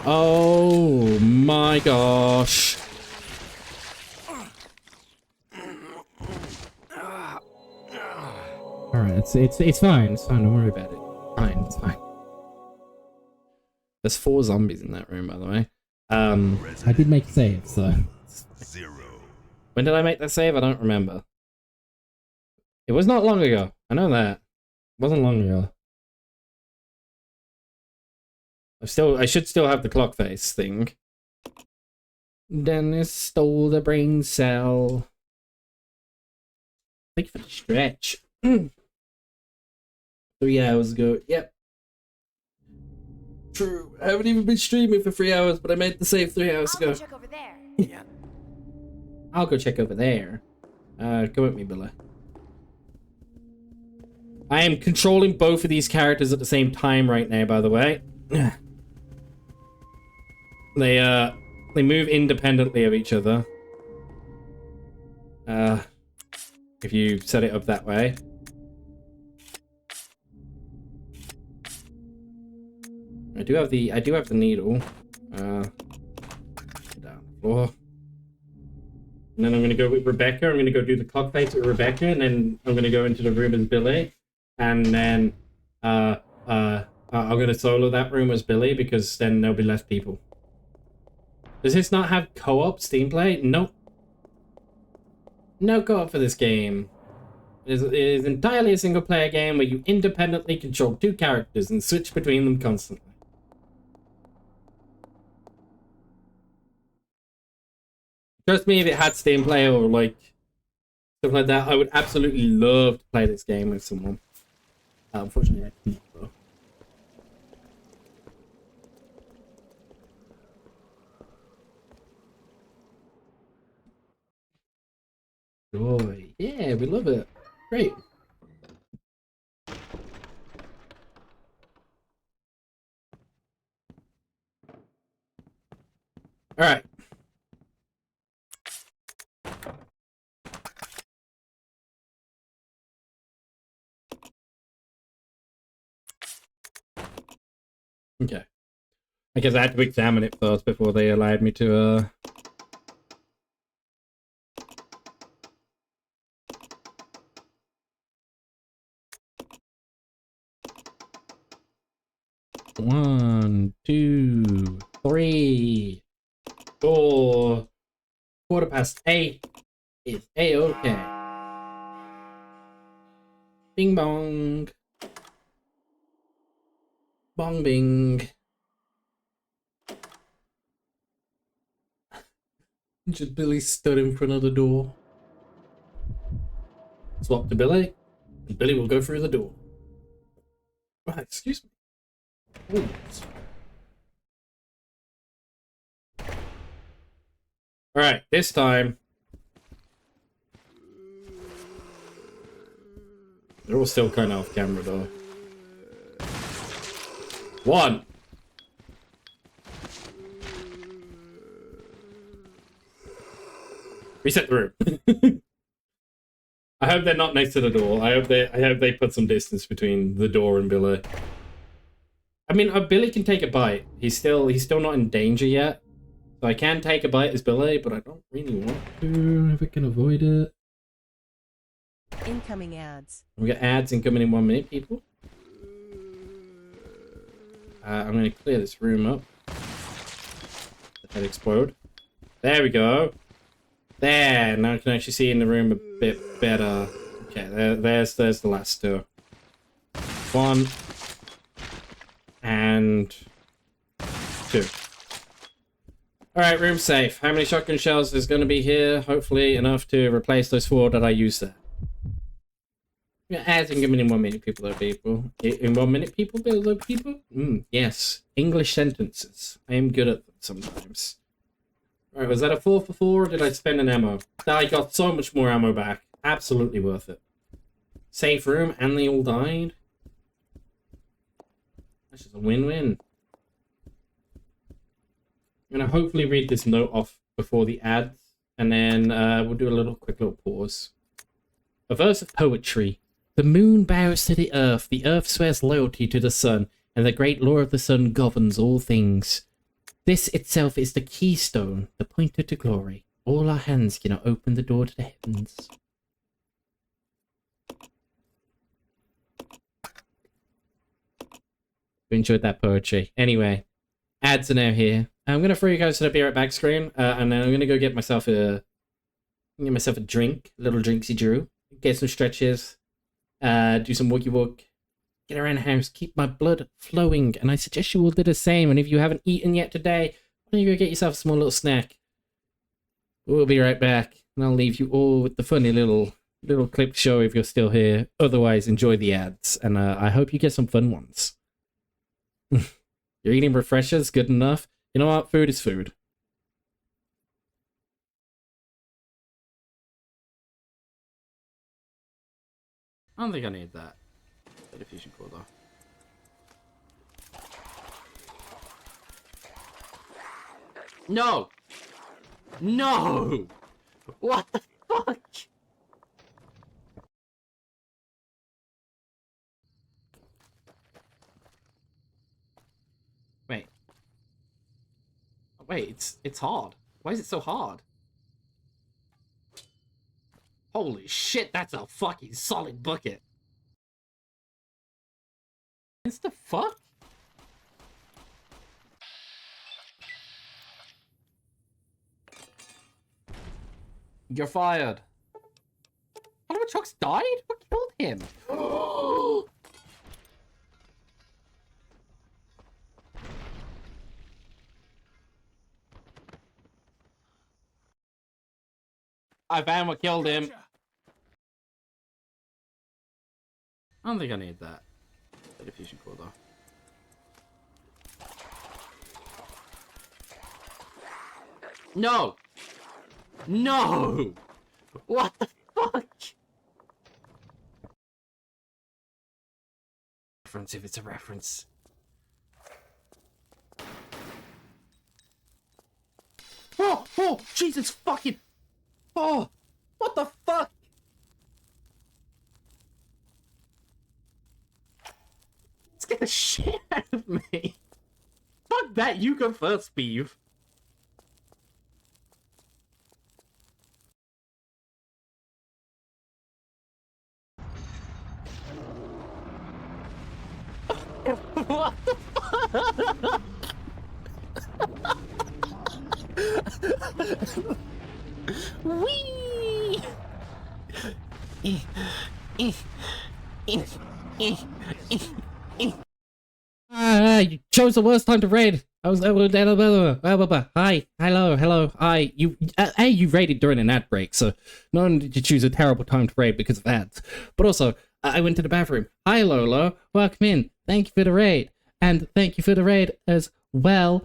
Oh my gosh. Alright, it's fine. It's fine. Don't worry about it. Fine, it's fine. There's 4 zombies in that room, by the way. I did make a save, so. 0. When did I make that save? I don't remember. It was not long ago. I know that. It wasn't long ago. I should still have the clock face thing. Dennis stole the brain cell. Thank you for the stretch. 3 hours ago. Yep. True. I haven't even been streaming for 3 hours, but I made the save 3 hours ago. I'll go check over there. Yeah. I'll go check over there. Come with me, Billy. I am controlling both of these characters at the same time right now, by the way. They move independently of each other. If you set it up that way. I do have the needle. Down the floor. And then I'm gonna go with Rebecca. I'm gonna go do the clock face with Rebecca, and then I'm gonna go into the room as Billy, and then I'm gonna solo that room as Billy because then there'll be less people. Does this not have co-op Steam play? Nope. No co-op for this game. It is entirely a single player game where you independently control 2 characters and switch between them constantly. Trust me, if it had Steam play or like stuff like that, I would absolutely love to play this game with someone. Unfortunately, I can't though. Joy. Yeah, we love it. Great. Alright. Okay. I guess I had to examine it first before they allowed me to, One, 2, 3, 4, 8:15 is A-okay. Bing bong. Bong bing. Just Billy stood in front of the door. Swap to Billy, and Billy will go through the door. Right, excuse me. Ooh. Alright, this time. They're all still kind of off camera though. 1. Reset the room. I hope they're not next to the door. I hope they put some distance between the door and Billy. I mean, Billy can take a bite. He's still not in danger yet. So I can take a bite as Billy, but I don't really want to if I can avoid it. Incoming ads. We got ads incoming in 1 minute, people. I'm gonna clear this room up. Let that explode. There we go. There, now I can actually see in the room a bit better. Okay, there's the last 2. 1 and 2. Alright, room safe. How many shotgun shells is going to be here? Hopefully enough to replace those 4 that I used there. Yeah, ads incoming in 1 minute, people, though, people. In 1 minute, people, though, people? Yes. English sentences. I am good at them sometimes. Alright, was that a 4 for 4 or did I spend an ammo? I got so much more ammo back. Absolutely worth it. Safe room and they all died. That's just a win-win. I'm going to hopefully read this note off before the ads. And then we'll do a quick little pause. A verse of poetry. The moon bows to the earth swears loyalty to the sun, and the great law of the sun governs all things. This itself is the keystone, the pointer to glory. All our hands cannot open the door to the heavens. We enjoyed that poetry. Anyway, ads are now here. I'm going to throw you guys to the be right back screen, and then I'm going to go get myself a drink, a little drinksy drew, get some stretches, do some woogie walk, get around the house, keep my blood flowing, and I suggest you all do the same. And if you haven't eaten yet today, why don't you go get yourself a small little snack? We'll be right back, and I'll leave you all with the funny little clip show if you're still here. Otherwise, enjoy the ads, and I hope you get some fun ones. You're eating refreshers, good enough. You know what? Food is food. I don't think I need that. The diffusion core though. No! No! What the fuck? Wait. Wait, it's hard. Why is it so hard? Holy shit, that's a fucking solid bucket. What the fuck? You're fired. Oliver Chucks died? What killed him? I found what killed him. I don't think I need that. The diffusion core though. No! No! What the fuck? Reference if it's a reference. Oh, Jesus fucking. Oh, what the fuck? Let's get the shit out of me. Fuck that, you go first, Beeve. What the fuck? Wee! You chose the worst time to raid. I was hi, hello, hi. You raided during an ad break, so not only did you choose a terrible time to raid because of ads, but also I went to the bathroom. Hi, Lolo, welcome in. Thank you for the raid, and thank you for the raid as well.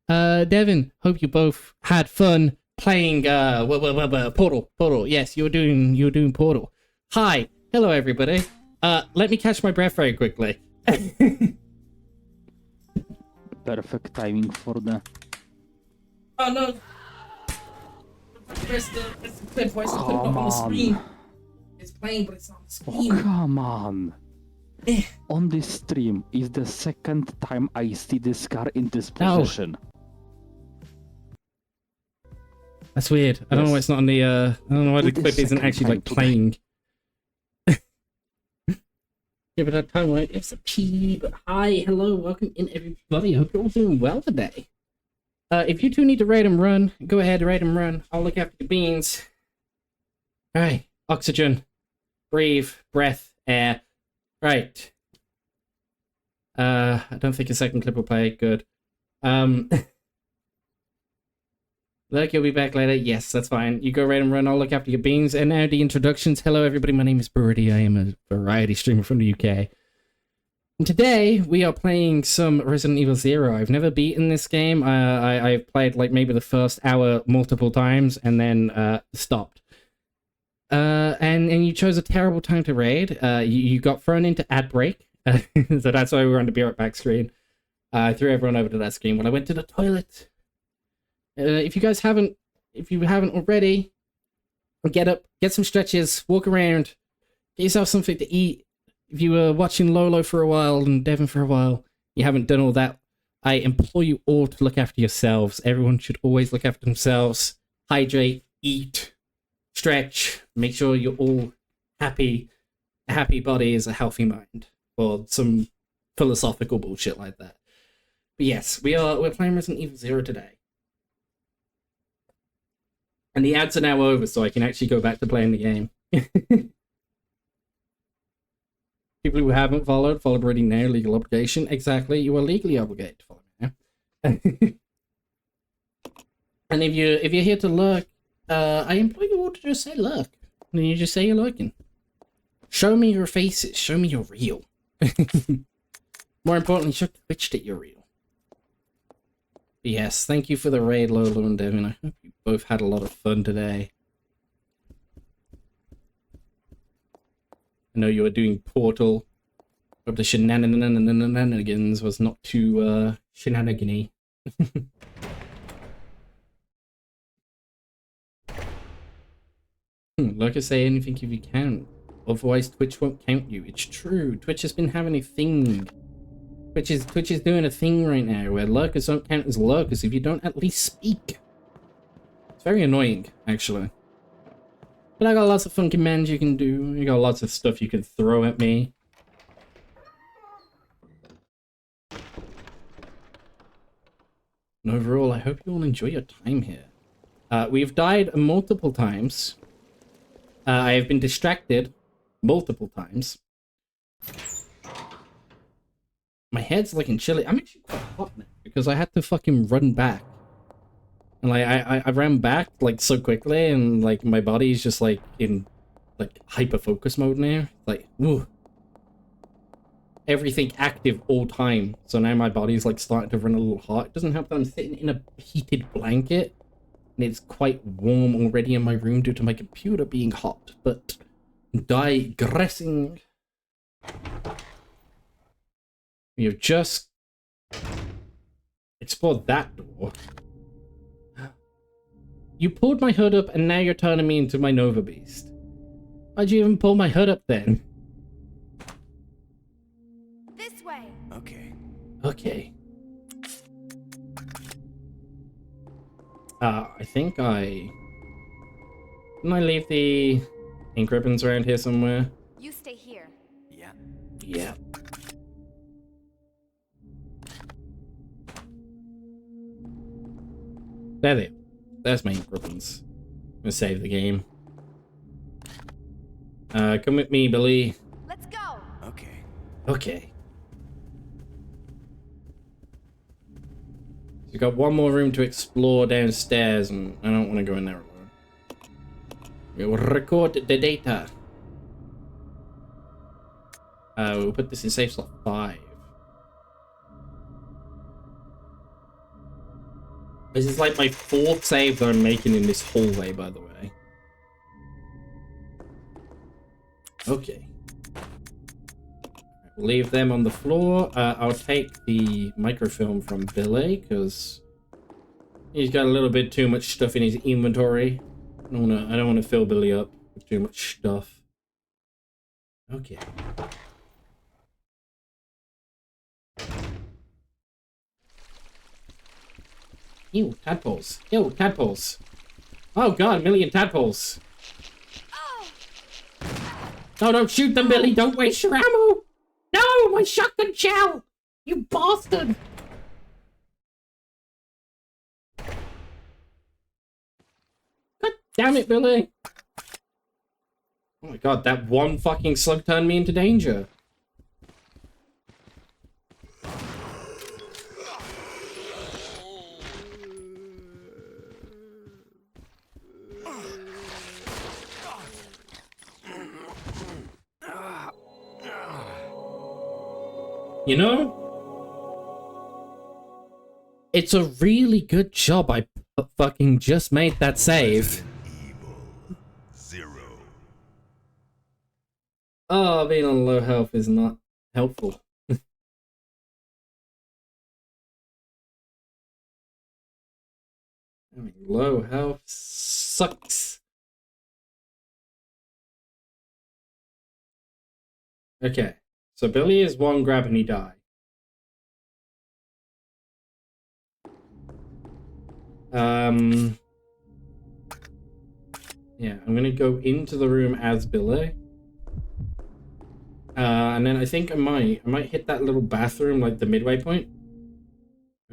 Devin, hope you both had fun playing Portal. Yes, you were doing Portal. Hi, hello everybody. Let me catch my breath very quickly. Perfect timing for the. Oh no! Press the clip. Why is it not on the screen? It's playing, but it's not on the screen. Oh, come on! On this stream is the second time I see this car in this position. That's weird. I don't know why it's not on the. I don't know why the clip isn't actually like playing. Give it a time, right? It's a P. But hi, hello, welcome in everybody. I hope you're all doing well today. If you two need to raid and run, go ahead, raid and run. I'll look after the beans. Alright, oxygen, breathe, breath, air. Right. I don't think a second clip will play. Good. Look, you'll be back later. Yes, that's fine. You go raid and run. I'll look after your beans. And now the introductions. Hello, everybody. My name is Brody. I am a variety streamer from the UK. And today, we are playing some Resident Evil 0. I've never beaten this game. I've played, like, maybe the first hour multiple times and then stopped. And you chose a terrible time to raid. You got thrown into ad break. So that's why we were on the Be Right Back screen. I threw everyone over to that screen when I went to the toilet. If you haven't already, get up, get some stretches, walk around, get yourself something to eat. If you were watching Lolo for a while and Devin for a while, you haven't done all that, I implore you all to look after yourselves. Everyone should always look after themselves. Hydrate, eat, stretch, make sure you're all happy. A happy body is a healthy mind, or some philosophical bullshit like that. But yes, we're playing Resident Evil 0 today. And the ads are now over, so I can actually go back to playing the game. People who haven't followed, follow Brody now, legal obligation. Exactly, you are legally obligated to follow me now. And if you're here to lurk, I implore you all to just say lurk. And you just say you're lurking. Show me your faces, show me you're real. More importantly, show Twitch that you're real. But yes, thank you for the raid, Lolo and Devin. I hope you both had a lot of fun today. I know you were doing Portal. Hope the shenanigans was not too shenanigan-y. Like I say, anything if you can. Otherwise, Twitch won't count you. It's true. Twitch has been having a thing. Twitch is doing a thing right now where lurkers don't count as lurkers if you don't at least speak. It's very annoying, actually. But I got lots of fun commands you can do. You got lots of stuff you can throw at me. And overall, I hope you all enjoy your time here. We've died multiple times. I have been distracted multiple times. My head's looking chilly. I'm actually quite hot now because I had to fucking run back. And like I ran back like so quickly, and like my body's just like in like hyper focus mode now. Like, ooh. Everything active all time. So now my body's like starting to run a little hot. It doesn't help that I'm sitting in a heated blanket. And it's quite warm already in my room due to my computer being hot. But digressing. We have just explored that door. You pulled my hood up and now you're turning me into my Nova Beast. Why'd you even pull my hood up then? This way. Okay. Okay. I think didn't I leave the ink ribbons around here somewhere? You stay here. Yeah. Yeah. There they are. There's my ink ribbons. I'm gonna save the game. Come with me, Billy. Let's go. Okay. Okay. We've got one more room to explore downstairs, and I don't want to go in there alone. We'll record the data. We'll put this in safe slot 5. This is like my 4th save that I'm making in this hallway, by the way. Okay. We'll leave them on the floor. I'll take the microfilm from Billy, because he's got a little bit too much stuff in his inventory. I don't wanna fill Billy up with too much stuff. Okay. Ew, tadpoles. Ew, tadpoles. Oh god, a million tadpoles. No, don't shoot them, Billy. Don't waste your ammo. No, my shotgun shell. You bastard. God damn it, Billy. Oh my god, that one fucking slug turned me into danger. You know, it's a really good job I fucking just made that save. Evil 0. Oh, being on low health is not helpful. I mean, low health sucks. Okay. So Billy is 1 grab and he died. Yeah, I'm gonna go into the room as Billy. And then I think I might hit that little bathroom, like the midway point.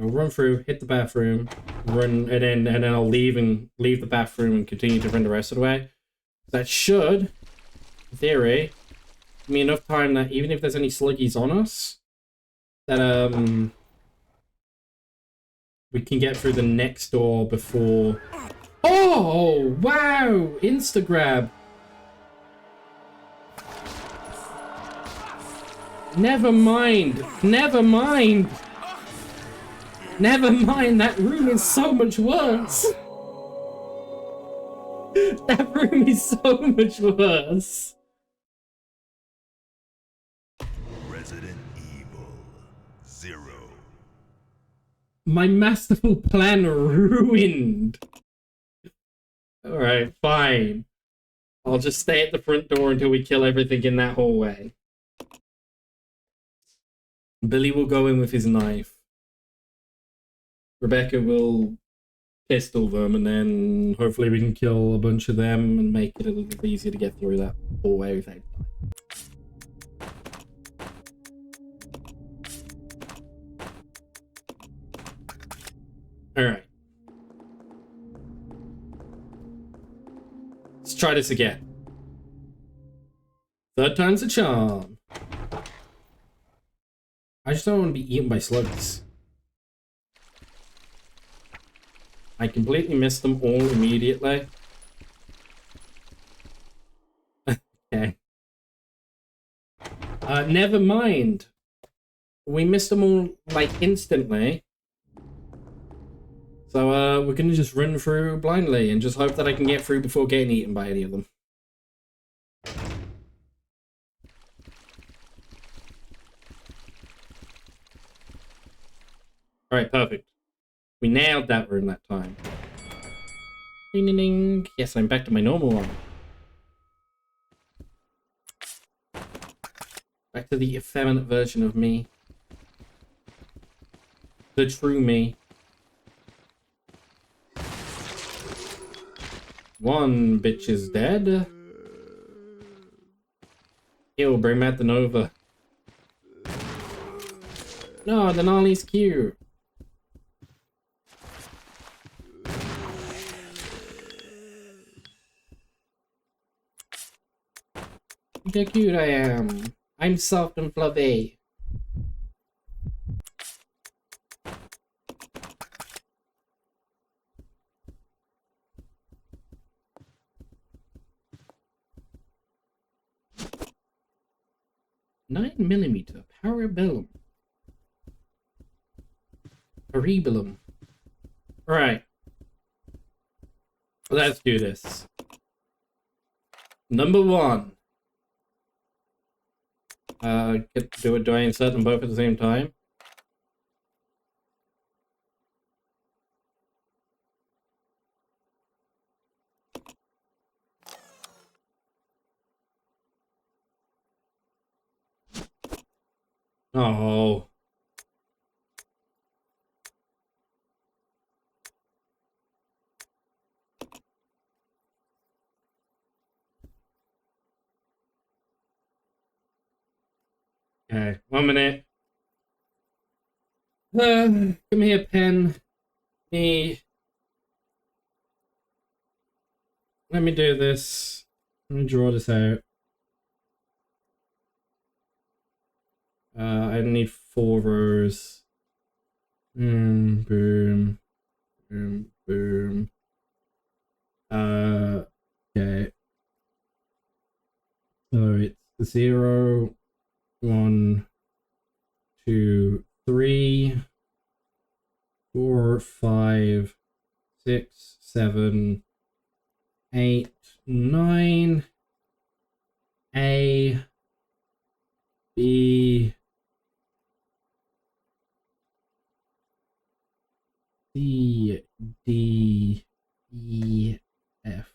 I'll run through, hit the bathroom, run, and then I'll leave the bathroom and continue to run the rest of the way. That should, in theory, give me enough time that even if there's any sluggies on us, that we can get through the next door before. Oh wow! Instagrab. Never mind. Never mind. Never mind. That room is so much worse. That room is so much worse. Resident Evil 0. My masterful plan ruined. Alright, fine. I'll just stay at the front door until we kill everything in that hallway. Billy will go in with his knife. Rebecca will pistol them, and then hopefully we can kill a bunch of them and make it a little easier to get through that hallway without dying. Alright. Let's try this again. Third time's a charm. I just don't want to be eaten by slugs. I completely missed them all immediately. Okay. Never mind. We missed them all, like, instantly. So, we're gonna just run through blindly and just hope that I can get through before getting eaten by any of them. Alright, perfect. We nailed that room that time. Ding ding ding. Yes, I'm back to my normal one. Back to the effeminate version of me. The true me. One bitch is dead. Ew, bring back the Nova. No, the Nolly's cute. Look how cute I am. I'm soft and fluffy. $9mm parabellum. Parabellum. Alright. Let's do this. Number one. Do I insert them both at the same time? Oh. Okay, 1 minute. Come here, pen. Let me do this. Let me draw this out. I need 4 rows. Boom, boom, boom. Okay. So it's 0, 1, 2, 3, 4, 5, 6, 7, 8, 9. A, B, C, D, E, F.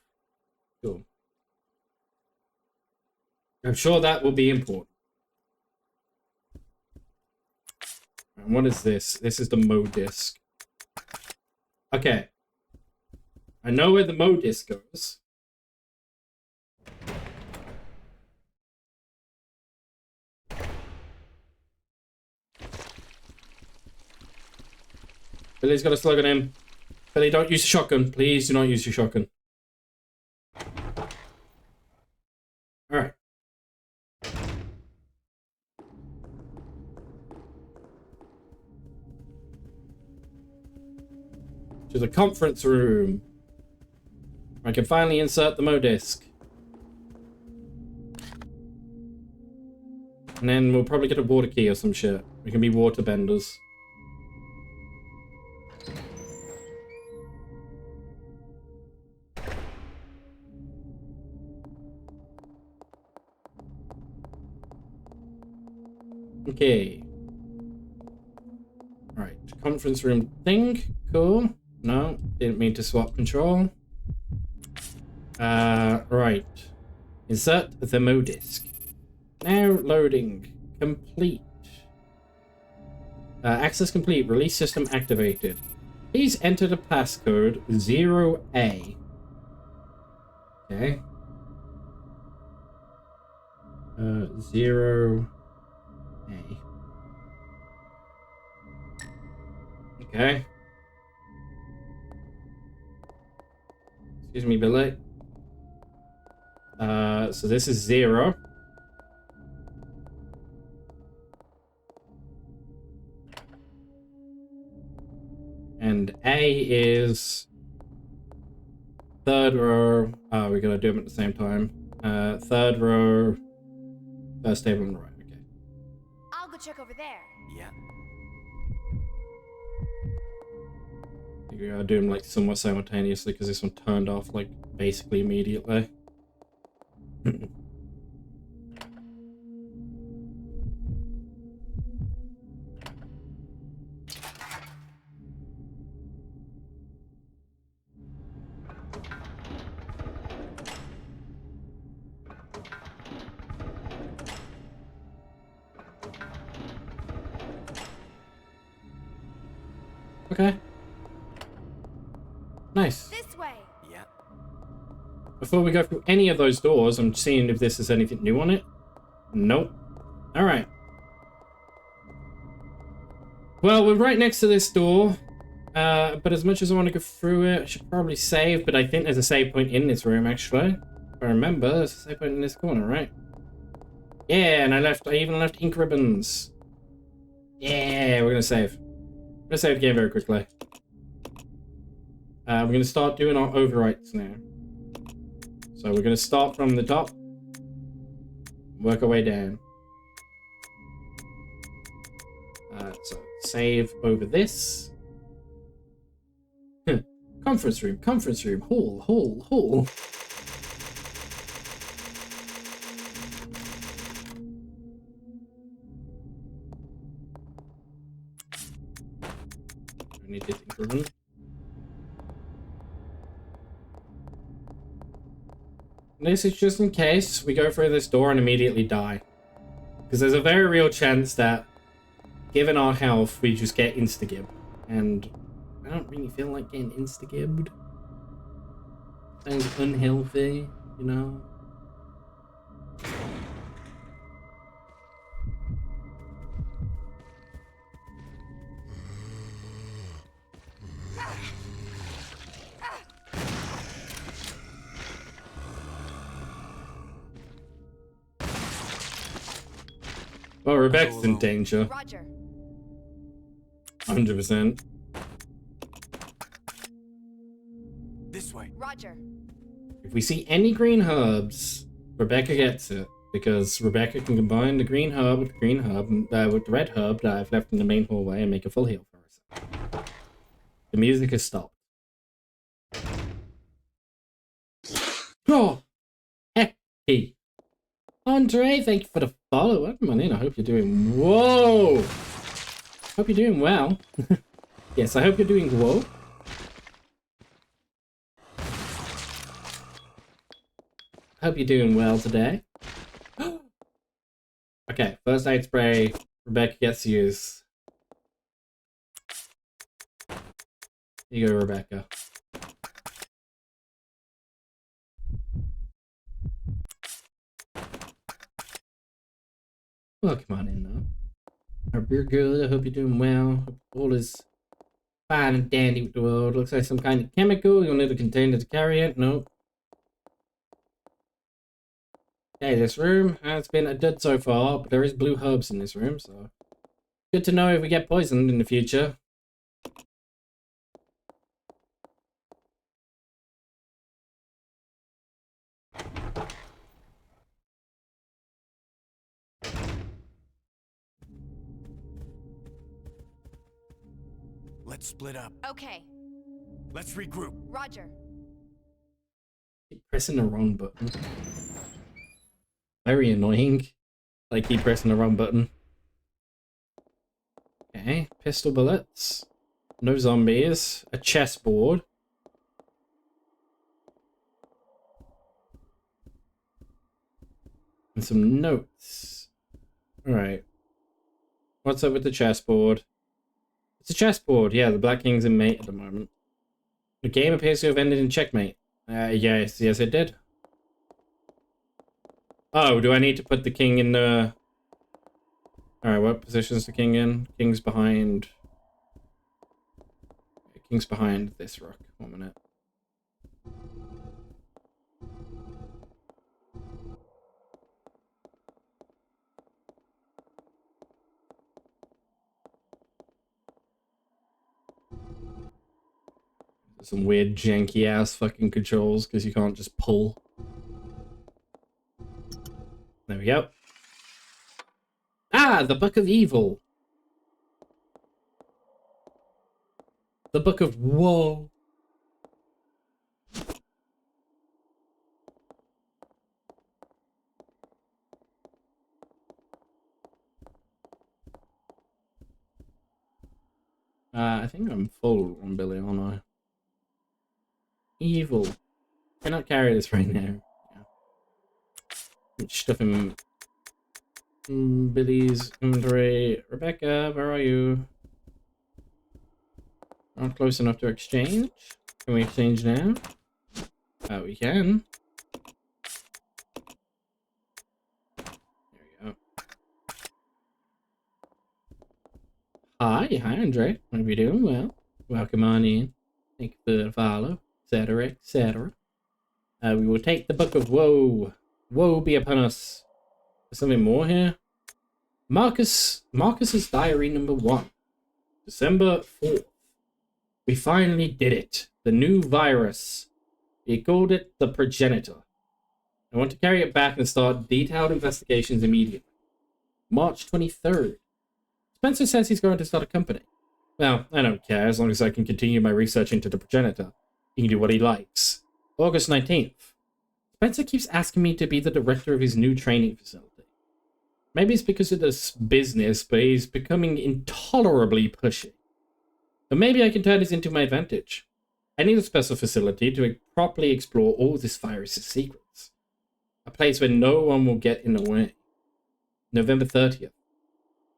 Cool. I'm sure that will be important. And what is this? This is the Mo disc. Okay. I know where the Mo disc goes. Billy's got a slug on him. Billy, don't use the shotgun. Please do not use your shotgun. Alright. To the conference room. I can finally insert the Mo disc. And then we'll probably get a water key or some shit. We can be water benders. Okay. Alright, conference room thing. Cool. No, didn't mean to swap control. Right. Insert the Mo disc. Now loading. Complete. Access complete. Release system activated. Please enter the passcode 0A. Okay. 0A. Okay. Excuse me, Billy. So this is 0. And A is third row. Oh, we gotta do them at the same time. Third row, first table on the right. Okay. I'll go check over there. Yeah. We gotta do them like somewhat simultaneously because this one turned off like basically immediately. Okay. Nice. This way. Yeah. Before we go through any of those doors, I'm seeing if this has anything new on it. Nope. Alright. Well, we're right next to this door. But as much as I want to go through it, I should probably save. But I think there's a save point in this room, actually. If I remember, there's a save point in this corner, right? Yeah, and I even left ink ribbons. Yeah, we're gonna save. I'm gonna save the game very quickly. We're gonna start doing our overwrites now. So we're gonna start from the top, work our way down. So save over this. Conference room, hall. I need to increment. This is just in case we go through this door and immediately die. Because there's a very real chance that, given our health, we just get insta-gib. And I don't really feel like getting insta-gibbed. Sounds unhealthy, you know? Well, Rebecca's in danger. Roger. 100%. This way. Roger. If we see any green herbs, Rebecca gets it. Because Rebecca can combine the green herb with the red herb that I've left in the main hallway and make a full heal for herself. The music has stopped. Oh! Hey! Andre, thank you for the follow. Welcome on in. I hope you're doing... Whoa! Hope you're doing well. Yes, I hope you're doing well. Hope you're doing well today. Okay, first aid spray. Rebecca gets used. Here you go, Rebecca. Well, come on in, though. I hope you're good. I hope you're doing well. Hope all is fine and dandy with the world. Looks like some kind of chemical. You'll need a container to carry it. Nope. Okay, this room has been a dud so far, but there is blue herbs in this room, so good to know if we get poisoned in the future. Let's split up. Okay. Let's regroup. Roger. Keep pressing the wrong button. Very annoying. Like keep pressing the wrong button. Okay, pistol bullets. No zombies. A chessboard. And some notes. Alright. What's up with the chessboard? It's a chessboard. Yeah, the Black King's in mate at the moment. The game appears to have ended in checkmate. Yes, it did. Oh, do I need to put the king in the... Alright, what position is the king in? King's behind... King's behind this rook. 1 minute. Some weird janky ass fucking controls because you can't just pull. There we go. Ah, the Book of Evil. The Book of Woe. I think I'm full on Billy, aren't I? Evil. Cannot carry this right now. Yeah. Stuff in Billy's inventory. Rebecca, where are you? Not close enough to exchange. Can we exchange now? We can. There we go. Hi, Andre. Hope you're doing well. Welcome on in. Thank you for the follow, etc., etc. We will take the Book of Woe. Woe be upon us. There's something more here. Marcus's diary number 1. December 4th. We finally did it. The new virus. We called it the Progenitor. I want to carry it back and start detailed investigations immediately. March 23rd. Spencer says he's going to start a company. Well, I don't care as long as I can continue my research into the Progenitor. He can do what he likes. August 19th. Spencer keeps asking me to be the director of his new training facility. Maybe it's because of this business, but he's becoming intolerably pushy. But maybe I can turn this into my advantage. I need a special facility to properly explore all this virus's secrets. A place where no one will get in the way. November 30th.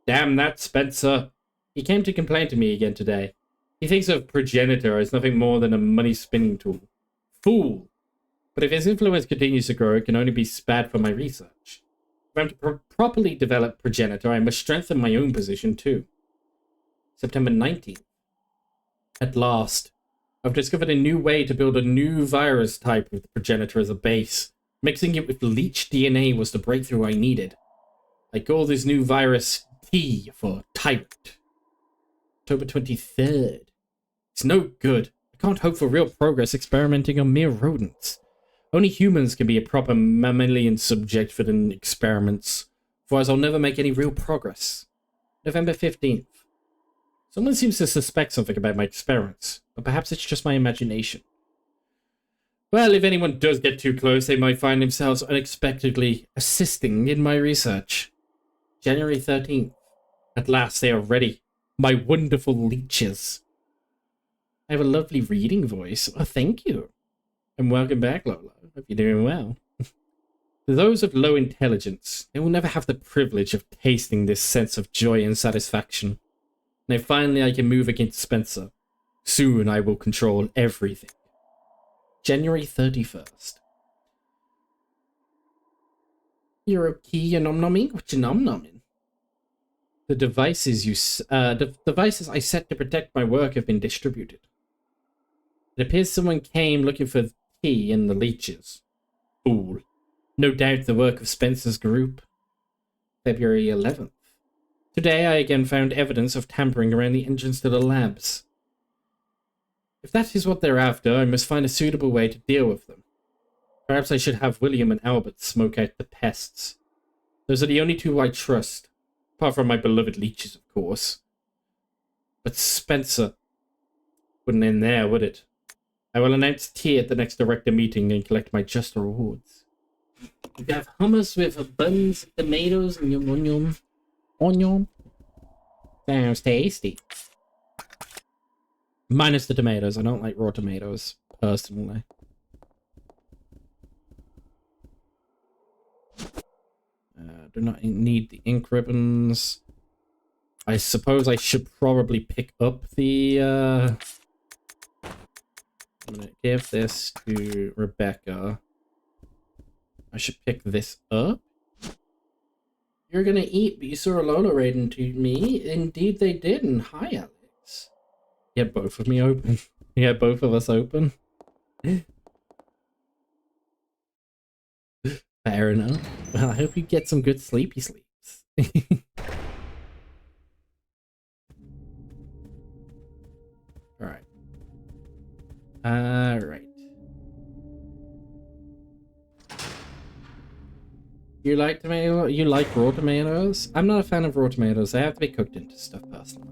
Damn that Spencer. He came to complain to me again today. He thinks of Progenitor as nothing more than a money-spinning tool. Fool. But if his influence continues to grow, it can only be bad for my research. If I'm to properly develop Progenitor, I must strengthen my own position too. September 19th. At last. I've discovered a new way to build a new virus type with the Progenitor as a base. Mixing it with leech DNA was the breakthrough I needed. I call this new virus T for Tyrant. October 23rd. It's no good. I can't hope for real progress experimenting on mere rodents. Only humans can be a proper mammalian subject for the experiments, otherwise I'll never make any real progress. November 15th. Someone seems to suspect something about my experiments, but perhaps it's just my imagination. Well, if anyone does get too close, they might find themselves unexpectedly assisting in my research. January 13th. At last they are ready. My wonderful leeches. I have a lovely reading voice. Oh, thank you. And welcome back, Lola. Hope you're doing well. To those of low intelligence, they will never have the privilege of tasting this sense of joy and satisfaction. Now finally I can move against Spencer. Soon I will control everything. January 31st. You're okay, you're nom-nomming? What you nom-nomming? The devices I set to protect my work have been distributed. It appears someone came looking for the key in the leeches. Fool. No doubt the work of Spencer's group. February 11th. Today I again found evidence of tampering around the entrance to the labs. If that is what they're after, I must find a suitable way to deal with them. Perhaps I should have William and Albert smoke out the pests. Those are the only two I trust. Apart from my beloved leeches, of course. But Spencer wouldn't end there, would it? I will announce tea at the next director meeting and collect my just rewards. We have hummus with buns, tomatoes, and onion. Onion. Sounds tasty. Minus the tomatoes. I don't like raw tomatoes, personally. Do not need the ink ribbons. I suppose I should probably pick up the, I'm gonna give this to Rebecca. I should pick this up. You're gonna eat, but you saw a Lola raiding to me. Indeed they did, and hi, Alex. Yeah, both of me open. Yeah, both of us open. Fair enough. Well, I hope you get some good sleepy sleeps. Alright. Alright. You like tomato? You like raw tomatoes? I'm not a fan of raw tomatoes. They have to be cooked into stuff personally.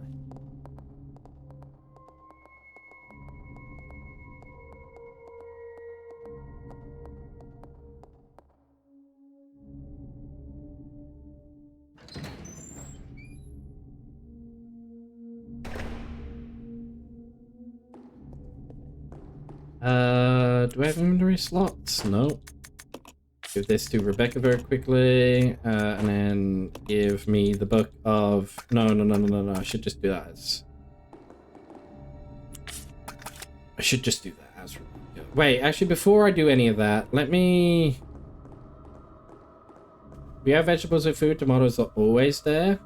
Do I have inventory slots? No. Give this to Rebecca very quickly, and then give me the book of... No, I should just do that as... I should just do that as Rebecca. Wait, actually, before I do any of that, let me... We have vegetables and food. Tomatoes are always there.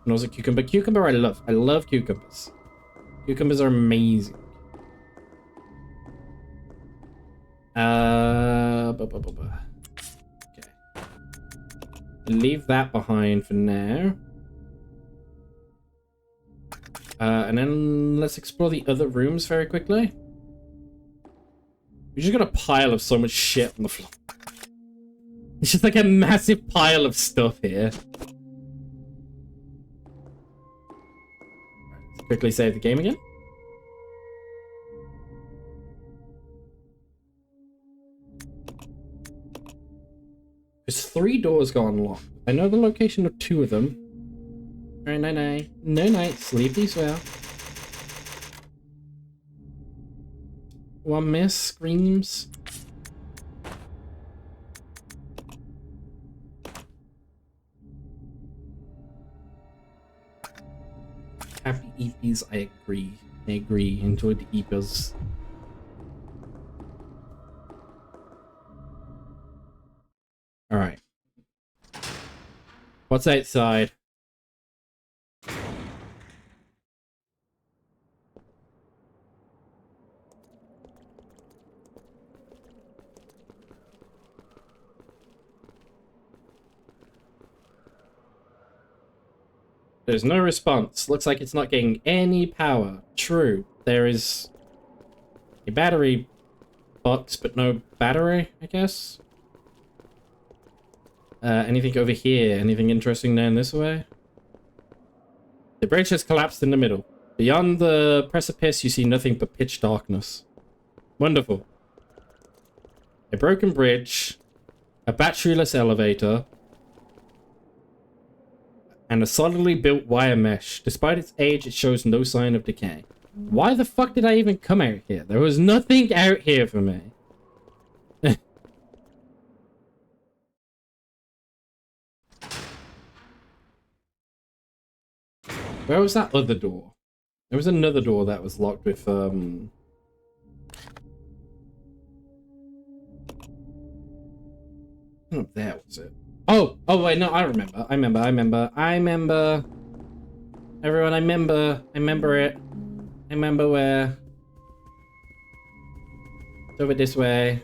And also cucumber. Cucumber I love. I love cucumbers. Cucumbers are amazing. Okay. Leave that behind for now. And then let's explore the other rooms very quickly. We just got a pile of so much shit on the floor. It's just like a massive pile of stuff here. Let's quickly save the game again. There's 3 doors go unlocked. I know the location of 2 of them. Alright, night-night. No-night. Sleepy swell. One miss. Screams. Happy EPs, I agree. I agree. Enjoy the EPs. Alright. What's outside? There's no response. Looks like it's not getting any power. True. There is a battery box, but no battery, I guess. Anything over here? Anything interesting down this way? The bridge has collapsed in the middle. Beyond the precipice, you see nothing but pitch darkness. Wonderful. A broken bridge, a batteryless elevator, and a solidly built wire mesh. Despite its age, it shows no sign of decay. Why the fuck did I even come out here? There was nothing out here for me. Where was that other door? There was another door that was locked with, Oh, there was it. Oh, wait, no, I remember. Everyone, I remember it. I remember where. It's over this way.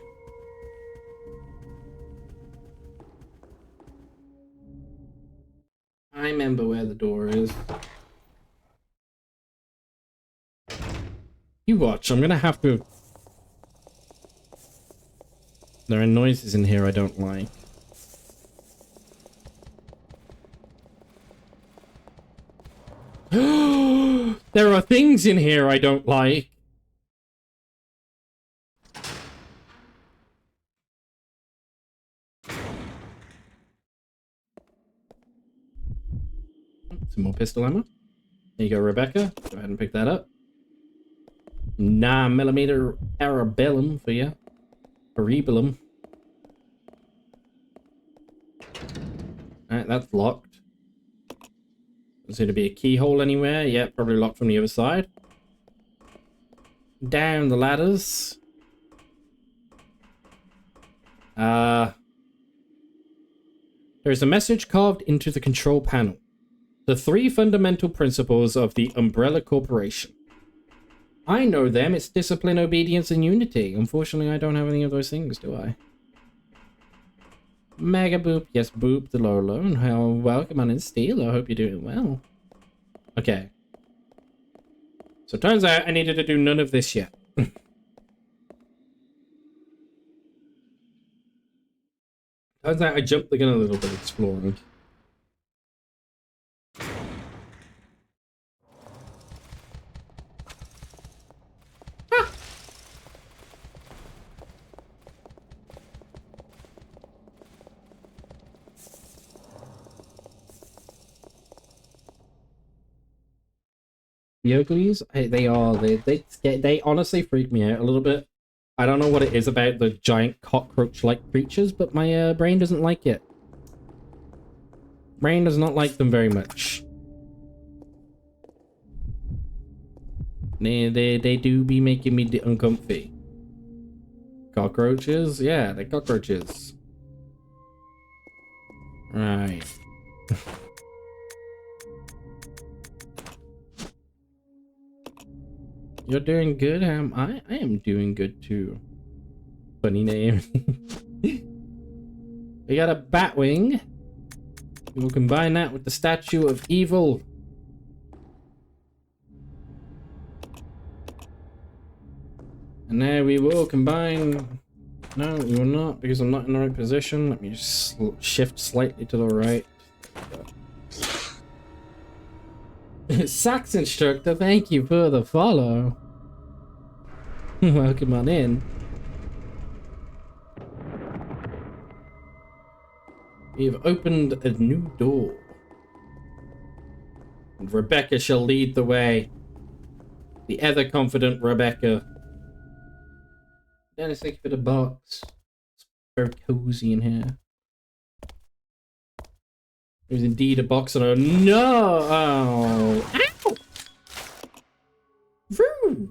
I remember where the door is. You watch, I'm gonna have to... There are noises in here I don't like. There are things in here I don't like. Some more pistol ammo. There you go, Rebecca. Go ahead and pick that up. 9mm Arabellum for you. Cerebellum. Alright, that's locked. Doesn't seem to be a keyhole anywhere. Yeah, probably locked from the other side. Down the ladders. There's a message carved into the control panel. The 3 fundamental principles of the Umbrella Corporation. I know them. It's discipline, obedience, and unity. Unfortunately, I don't have any of those things, do I? Mega Boop. Yes, Boop the Lolo. And how welcome on in Steel. I hope you're doing well. Okay. So turns out I needed to do none of this yet. Turns out I jumped the gun a little bit exploring. The uglies, they honestly freak me out a little bit. I don't know what it is about the giant cockroach-like creatures, but my brain doesn't like it. Brain does not like them very much. They do be making me uncomfy. Cockroaches? Yeah, they're cockroaches. Right. You're doing good, I am doing good too. Funny name. We got a Batwing. We'll combine that with the Statue of Evil. And now we will combine... No, we will not, because I'm not in the right position. Let me just shift slightly to the right. Sax Instructor, thank you for the follow. Welcome on in. We have opened a new door. And Rebecca shall lead the way. The ever confident Rebecca. Dennis, thank you for the box. It's very cozy in here. There's indeed a box on her. No! Oh. Ow! Rude!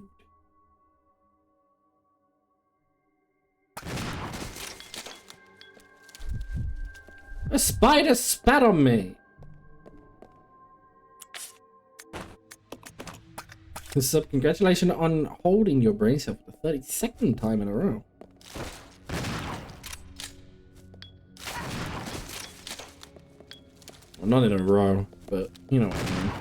A spider spat on me! So, congratulations on holding your brain cell for the 32nd time in a row. Well, not in a row, but you know what I mean.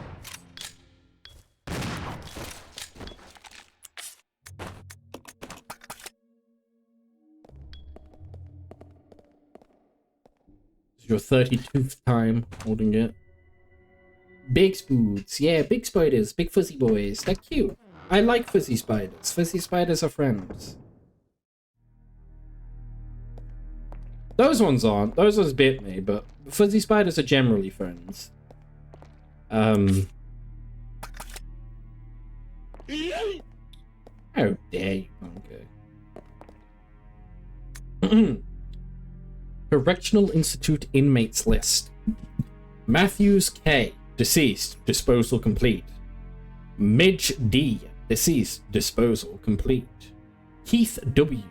This is your 32th time holding it. Big spoods. Yeah, big spiders. Big fuzzy boys. They're cute. I like fuzzy spiders. Fuzzy spiders are friends. Those ones aren't. Those ones bit me, but fuzzy spiders are generally friends. How dare you, Monkey. Correctional Institute inmates list. Matthews K. Deceased. Disposal complete. Midge D. Deceased. Disposal complete. Keith W.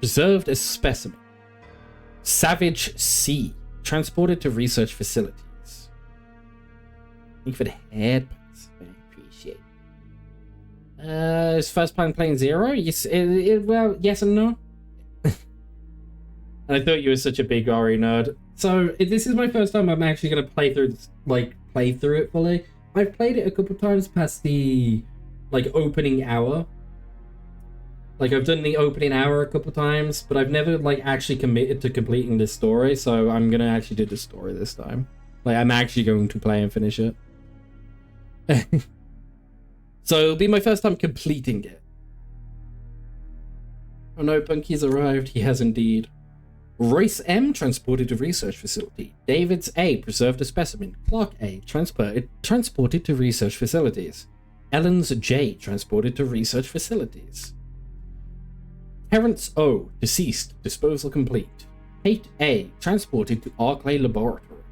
Preserved as specimen. Savage C. Transported to research facilities. Thank you for the head pass. I appreciate it. Is first playing Zero? Yes, well, yes and no. I thought you were such a big Ori nerd. So, this is my first time I'm actually going to play through it fully. I've played it a couple times past the, opening hour. I've done the opening hour a couple times, but I've never, actually committed to completing this story, so I'm going to actually do the story this time. I'm actually going to play and finish it. So, it'll be my first time completing it. Oh no, Bunky's arrived. He has indeed. Royce M. transported to research facility. David's A. preserved a specimen. Clark A. transported to research facilities. Ellen's J. transported to research facilities. Terrence O. deceased. Disposal complete. Kate A. transported to Arclay Laboratory.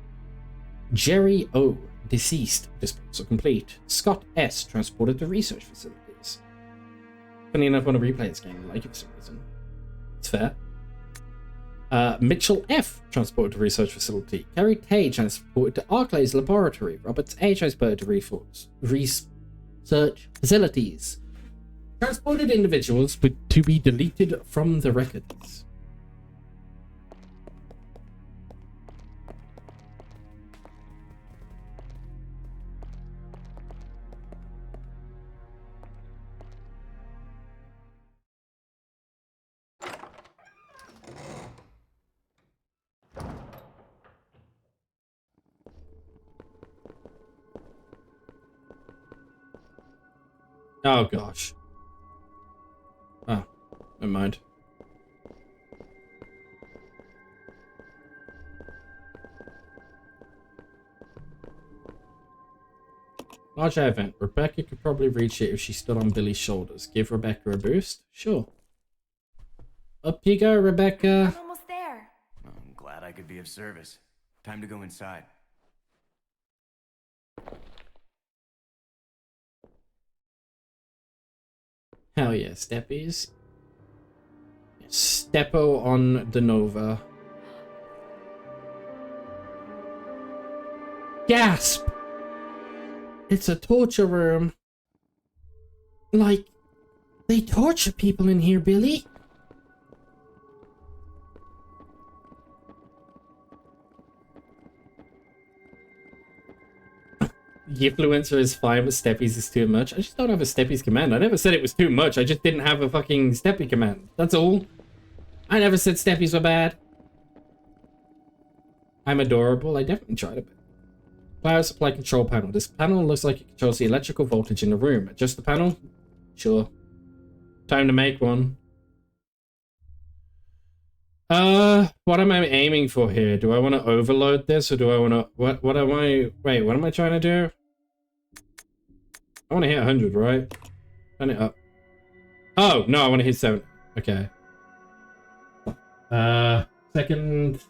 Jerry O. Deceased disposal complete. Scott S. transported to research facilities. Funny enough, I want to replay this game. I like it for some reason. It's fair. Mitchell F. transported to research facility. Kerry K. transported to Arclay's laboratory. Roberts A. transported to research facilities. Transported individuals to be deleted from the records. Oh gosh. Oh, never mind. Large air vent. Rebecca could probably reach it if she stood on Billy's shoulders. Give Rebecca a boost? Sure. Up you go, Rebecca. We're almost there. I'm glad I could be of service. Time to go inside. Hell yeah, steppies. Steppo on the Nova. Gasp! It's a torture room. Like, they torture people in here, Billy. The influencer is fine, but steppies is too much. I just don't have a steppies command. I never said it was too much. I just didn't have a fucking steppy command. That's all. I never said steppies were bad. I'm adorable. I definitely tried a bit. Power supply control panel. This panel looks like it controls the electrical voltage in the room. Adjust the panel? Sure. Time to make one. What am I aiming for here? Do I want to overload this or do I want to... What am I... Wait, what am I trying to do? I want to hit 100, right? Turn it up. Oh, no, I want to hit 7. Okay. Second...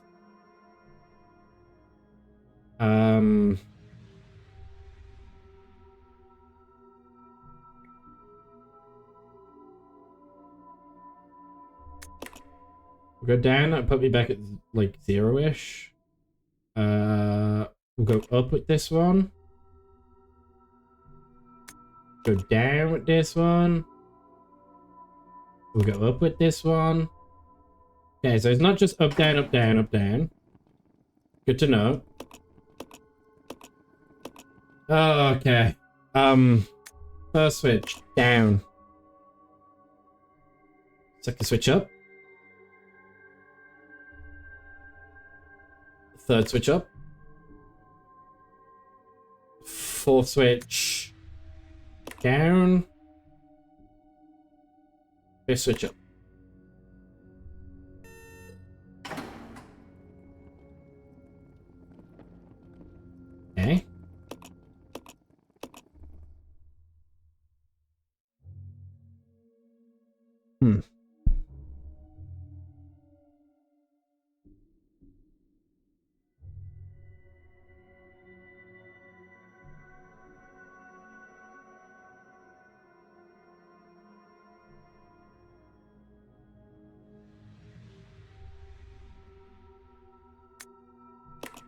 We'll go down and put me back at like 0-ish. We'll go up with this one. Go down with this one. We'll go up with this one. Okay, so it's not just up, down, up, down, up, down. Good to know. Oh, okay. First switch, down. Second switch up. Third switch up. Fourth switch down. Fifth switch up. Okay.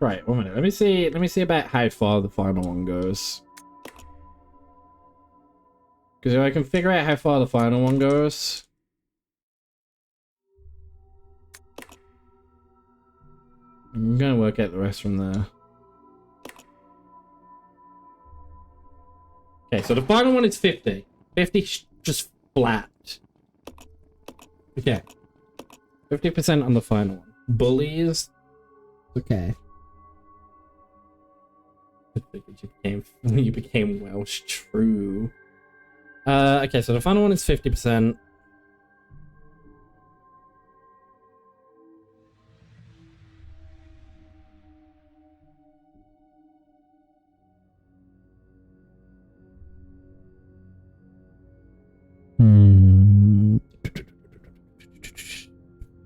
Right, 1 minute. Let me see about how far the final one goes. Because if I can figure out how far the final one goes. I'm gonna work out the rest from there. Okay, so the final one is 50. 50 just flat. Okay. 50% on the final one. Bullies. Okay. I figured you became Welsh. True. Okay, so the final one is 50%. Hmm.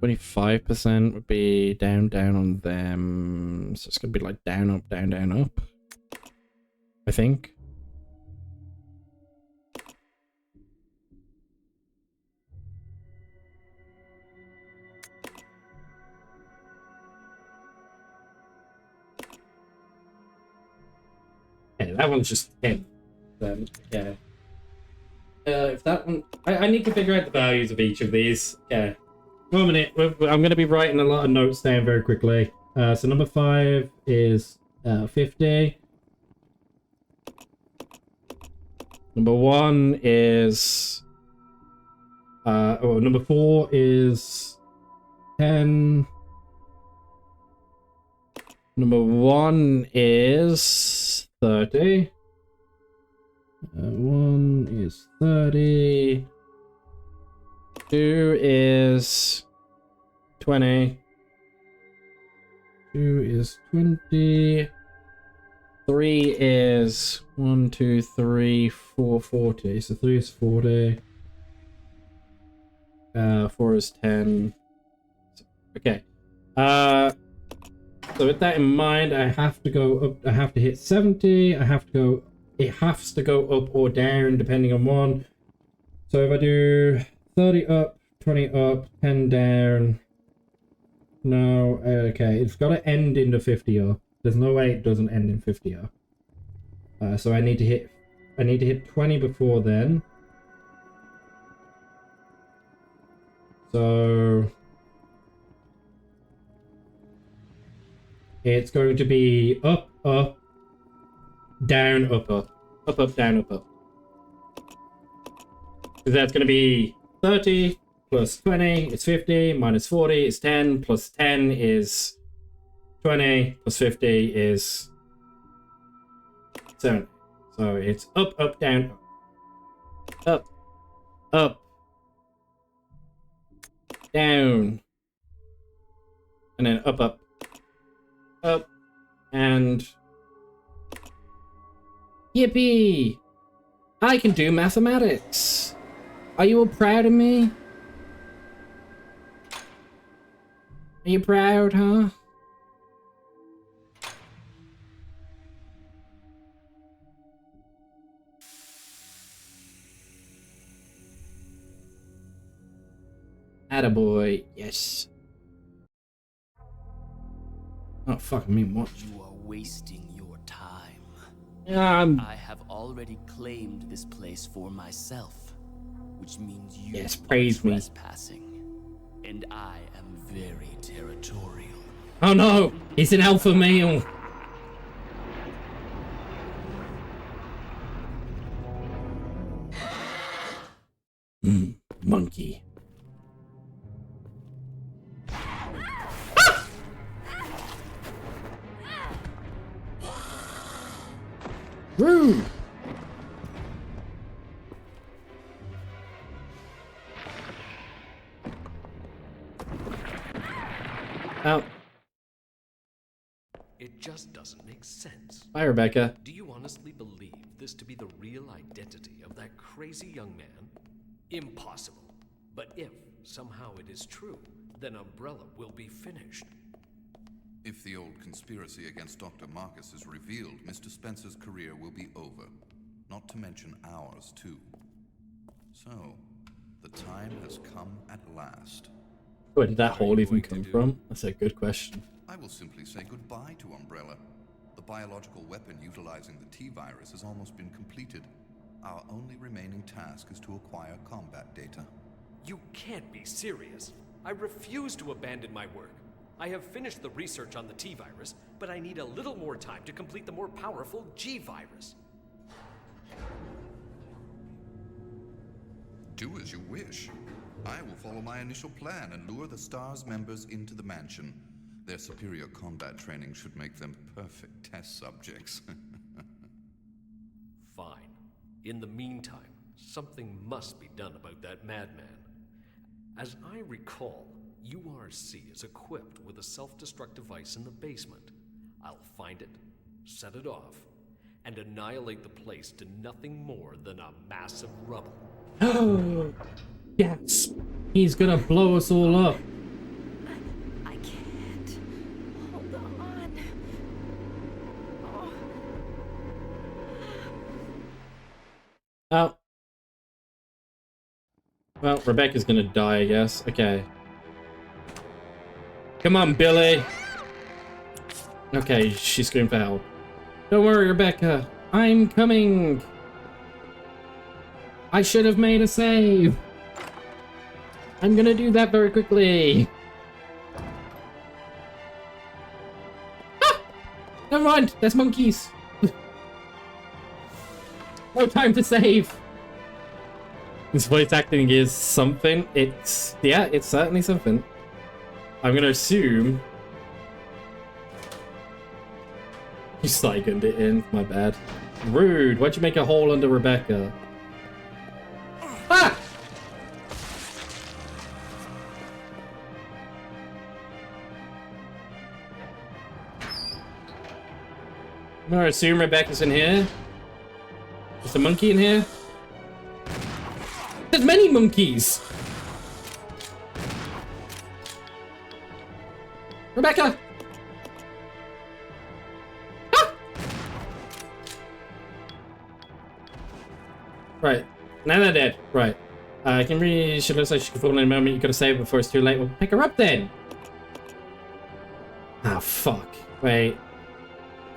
25% would be down, down on them. So it's gonna be like down, up, down, down, up. I think. Yeah, that one's just 10. Then, yeah. If that one... I need to figure out the values of each of these. Yeah. 1 minute. I'm going to be writing a lot of notes down very quickly. So number 5 is 50. Number 1 is... number 4 is 10. Number 1 is 30. 1 is 30. 2 is 20. 2 is 20. 3 is 1, 2, 3, 4, 40. So 3 is 40. 4 is 10. Okay. So with that in mind, I have to go up. I have to hit 70. I have to go. It has to go up or down depending on one. So if I do 30 up, 20 up, 10 down. No, okay. It's got to end in the 50 up. There's no way it doesn't end in 50 up. So I need to hit 20 before then. So it's going to be up, up, down, up, up, up, up, down, up, up. Because that's going to be 30 plus 20 is 50, minus 40 is 10, plus 10 is 20, plus 50 is 7. So it's up, up, down, up, up, down, and then up, up, up, and yippee! I can do mathematics! Are you all proud of me? Are you proud, huh? Attaboy, yes. Oh, fuck me, what? You are wasting your time. Yeah, I have already claimed this place for myself, which means you yes, praise are me. trespassing, and I am very territorial. Oh no, it's an alpha male. Monkey. Rude. Out. It just doesn't make sense. Bye, Rebecca. Do you honestly believe this to be the real identity of that crazy young man? Impossible. But if somehow it is true, then Umbrella will be finished. If the old conspiracy against Dr. Marcus is revealed, Mr. Spencer's career will be over. Not to mention ours, too. So, the time has come at last. Where did that hole even come from? That's a good question. I will simply say goodbye to Umbrella. The biological weapon utilizing the T-virus has almost been completed. Our only remaining task is to acquire combat data. You can't be serious. I refuse to abandon my work. I have finished the research on the T-virus, but I need a little more time to complete the more powerful G-virus. Do as you wish. I will follow my initial plan and lure the STARS members into the mansion. Their superior combat training should make them perfect test subjects. Fine. In the meantime, something must be done about that madman. As I recall, URC is equipped with a self-destruct device in the basement. I'll find it, set it off, and annihilate the place to nothing more than a mass of rubble. Yes! He's gonna blow us all up. I can't. Hold on. Oh. Well, Rebecca's gonna die, I guess. Okay. Come on, Billy. Okay, she screamed for help. Don't worry, Rebecca. I'm coming. I should have made a save. I'm gonna do that very quickly. Ah! Never mind. There's monkeys. No time to save. This voice acting is something. It's certainly something. I'm gonna assume you siphoned it in. My bad. Rude. Why'd you make a hole under Rebecca? Ah! I'm gonna assume Rebecca's in here. Is the monkey in here? There's many monkeys! Rebecca! Ah! Right. Now they're dead. Right. I can really... She looks like she can fall in a moment. You gotta save her before it's too late. Well, pick her up then! Ah, fuck. Wait. Is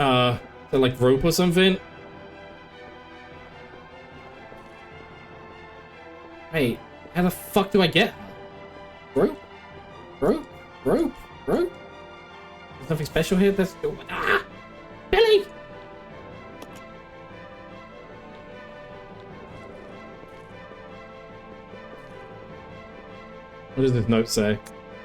there like rope or something? Wait, how the fuck do I get her? Rope? Rope? Rope? Rope? There's nothing special here? That's... Ah! Billy! What does this note say?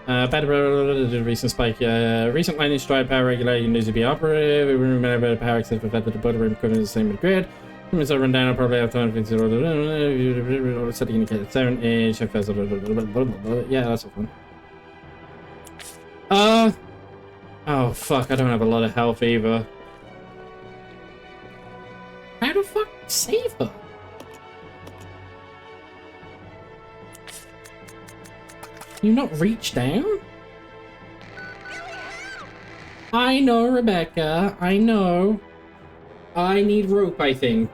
Bad recent spike. Recent lightning strike power regulating needs to be operative. We remember the power except for the fact that the butter room equipment is the same with the grid. Humans are run down. I'll probably have time to setting indicated 7-inch. Yeah, that's all fun. Oh fuck, I don't have a lot of health either. How the fuck save her? You not reach down? I know, Rebecca. I know. I need rope, I think.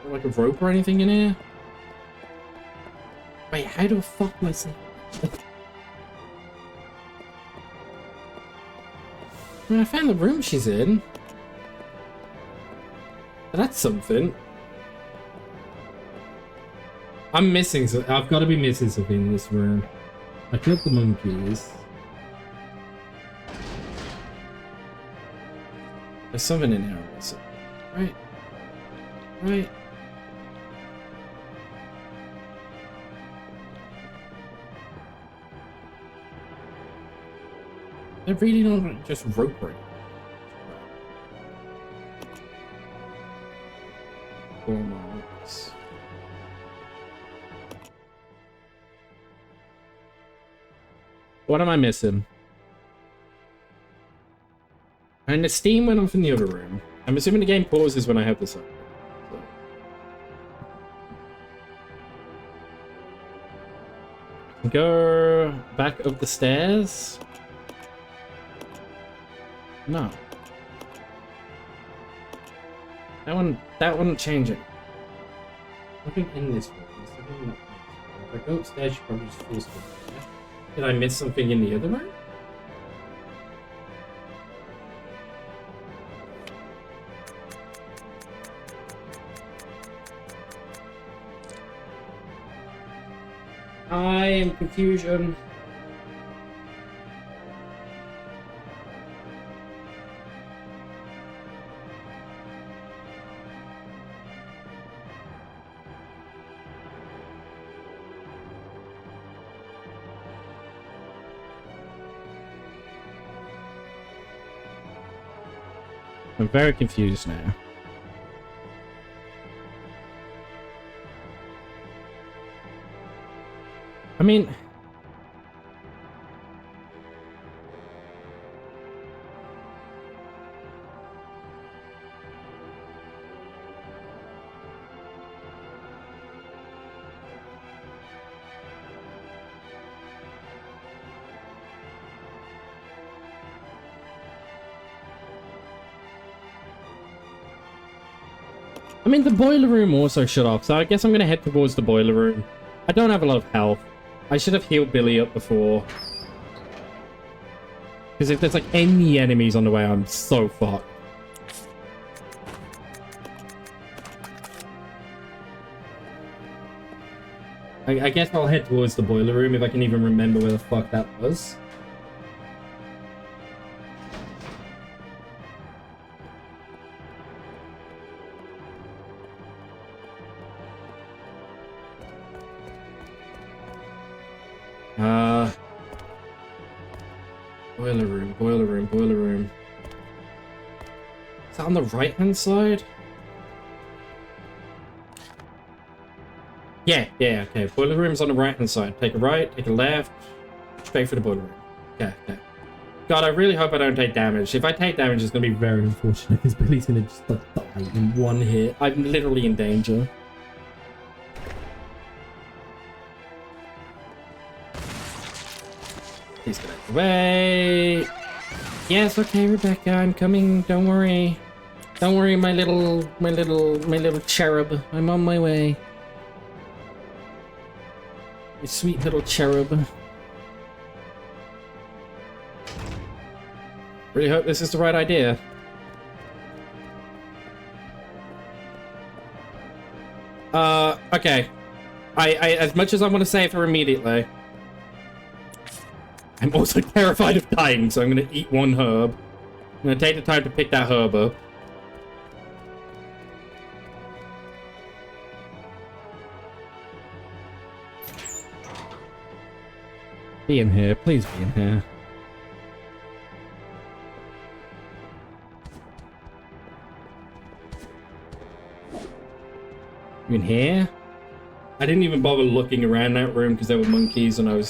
Like a rope or anything in here? Wait, how the fuck do I say? I mean, I found the room she's in. That's something. I'm missing something. I've got to be missing something in this room. I killed the monkeys. There's something in here I'm missing. Right. Right. They're really not just rope right. Almost. What am I missing? And the steam went off in the other room. I'm assuming the game pauses when I have this up. So. Go back up the stairs. No. That wouldn't change it. Nothing in this room. There's nothing in that room. If I go upstairs, you probably just force me. Did I miss something in the other room? I am confusion. I'm very confused now. I mean... I mean, the boiler room also shut off, so I guess I'm gonna head towards the boiler room. I don't have a lot of health. I should have healed Billy up before. Because if there's like any enemies on the way, I'm so fucked. I guess I'll head towards the boiler room if I can even remember where the fuck that was. Boiler room, boiler room, boiler room. Is that on the right-hand side? Yeah, okay. Boiler room's on the right-hand side. Take a right, take a left, straight for the boiler room. Okay. God, I really hope I don't take damage. If I take damage, it's going to be very unfortunate, because Billy's going to just like, die in one hit. I'm literally in danger. Please get out of the way. Yes, okay, Rebecca, I'm coming. Don't worry. Don't worry, my little cherub. I'm on my way. My sweet little cherub. Really hope this is the right idea. Okay. I as much as I want to save her immediately, I'm also terrified of dying, so I'm gonna eat one herb. I'm gonna take the time to pick that herb up. Be in here, please be in here. You in here? I didn't even bother looking around that room because there were monkeys and I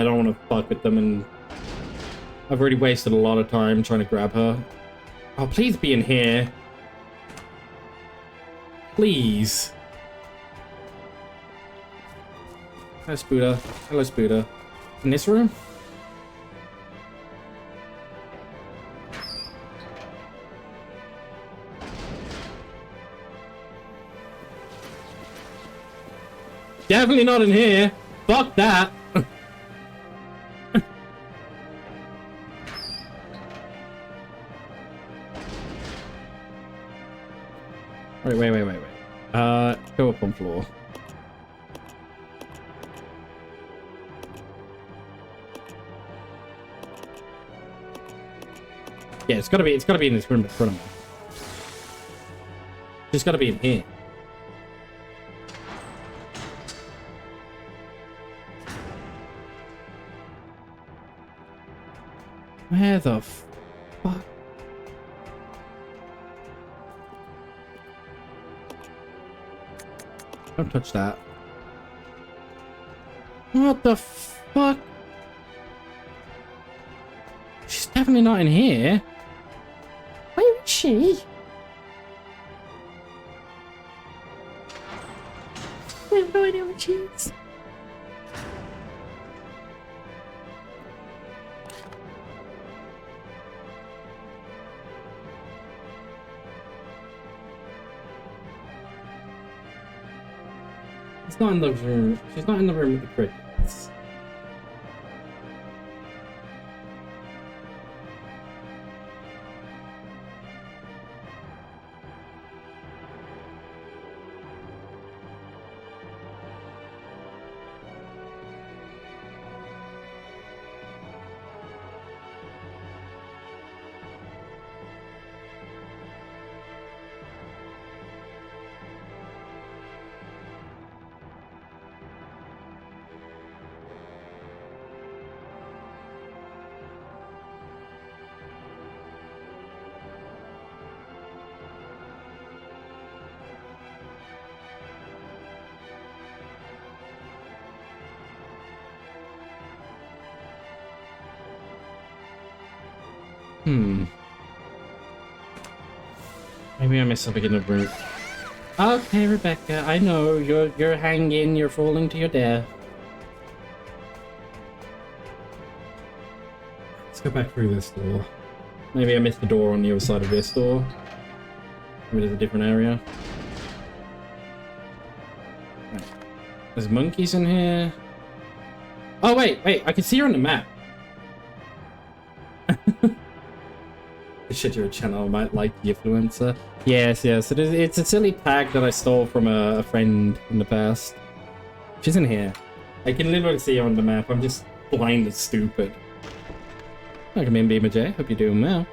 don't want to fuck with them, and I've already wasted a lot of time trying to grab her. Oh, please be in here. Please. Hello, Spooder. Hello, Spooder. In this room? Definitely not in here. Fuck that. Wait. Go up on floor. Yeah, it's gotta be in this room in front of me. It's gotta be in here. Where the fuck? Don't touch that. What the fuck? She's definitely not in here. Where is she? I have no idea where she is. It's not in the room. She's not in the room with the crickets. Maybe I missed something in the room. Okay, Rebecca, I know you're hanging, you're falling to your death. Let's go back through this door. Maybe I missed the door on the other side of this door. Maybe there's a different area. There's monkeys in here. Oh, wait, I can see her on the map. Shit, you're a channel, I might like the influencer. Yes, it's a silly tag that I stole from a friend in the past. She's in here. I can literally see her on the map. I'm just blind and stupid. Welcome in, Beamer J. Hope you're doing well.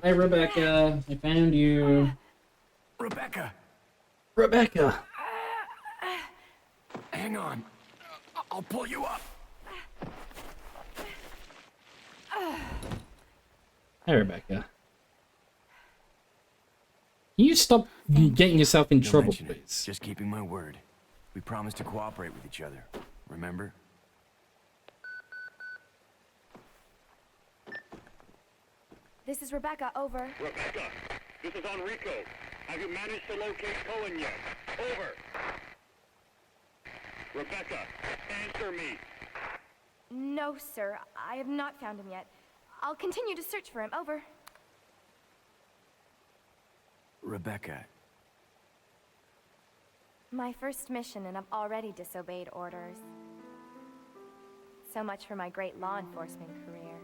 Hey, Rebecca. I found you. Rebecca! Rebecca! Hang on. I'll pull you up. Hey, Rebecca. Can you stop getting yourself in trouble, please? Just keeping my word. We promised to cooperate with each other. Remember? This is Rebecca, over. Rebecca, this is Enrico. Have you managed to locate Cohen yet? Over. Rebecca, answer me. No, sir. I have not found him yet. I'll continue to search for him, over. Rebecca. My first mission, and I've already disobeyed orders. So much for my great law enforcement career.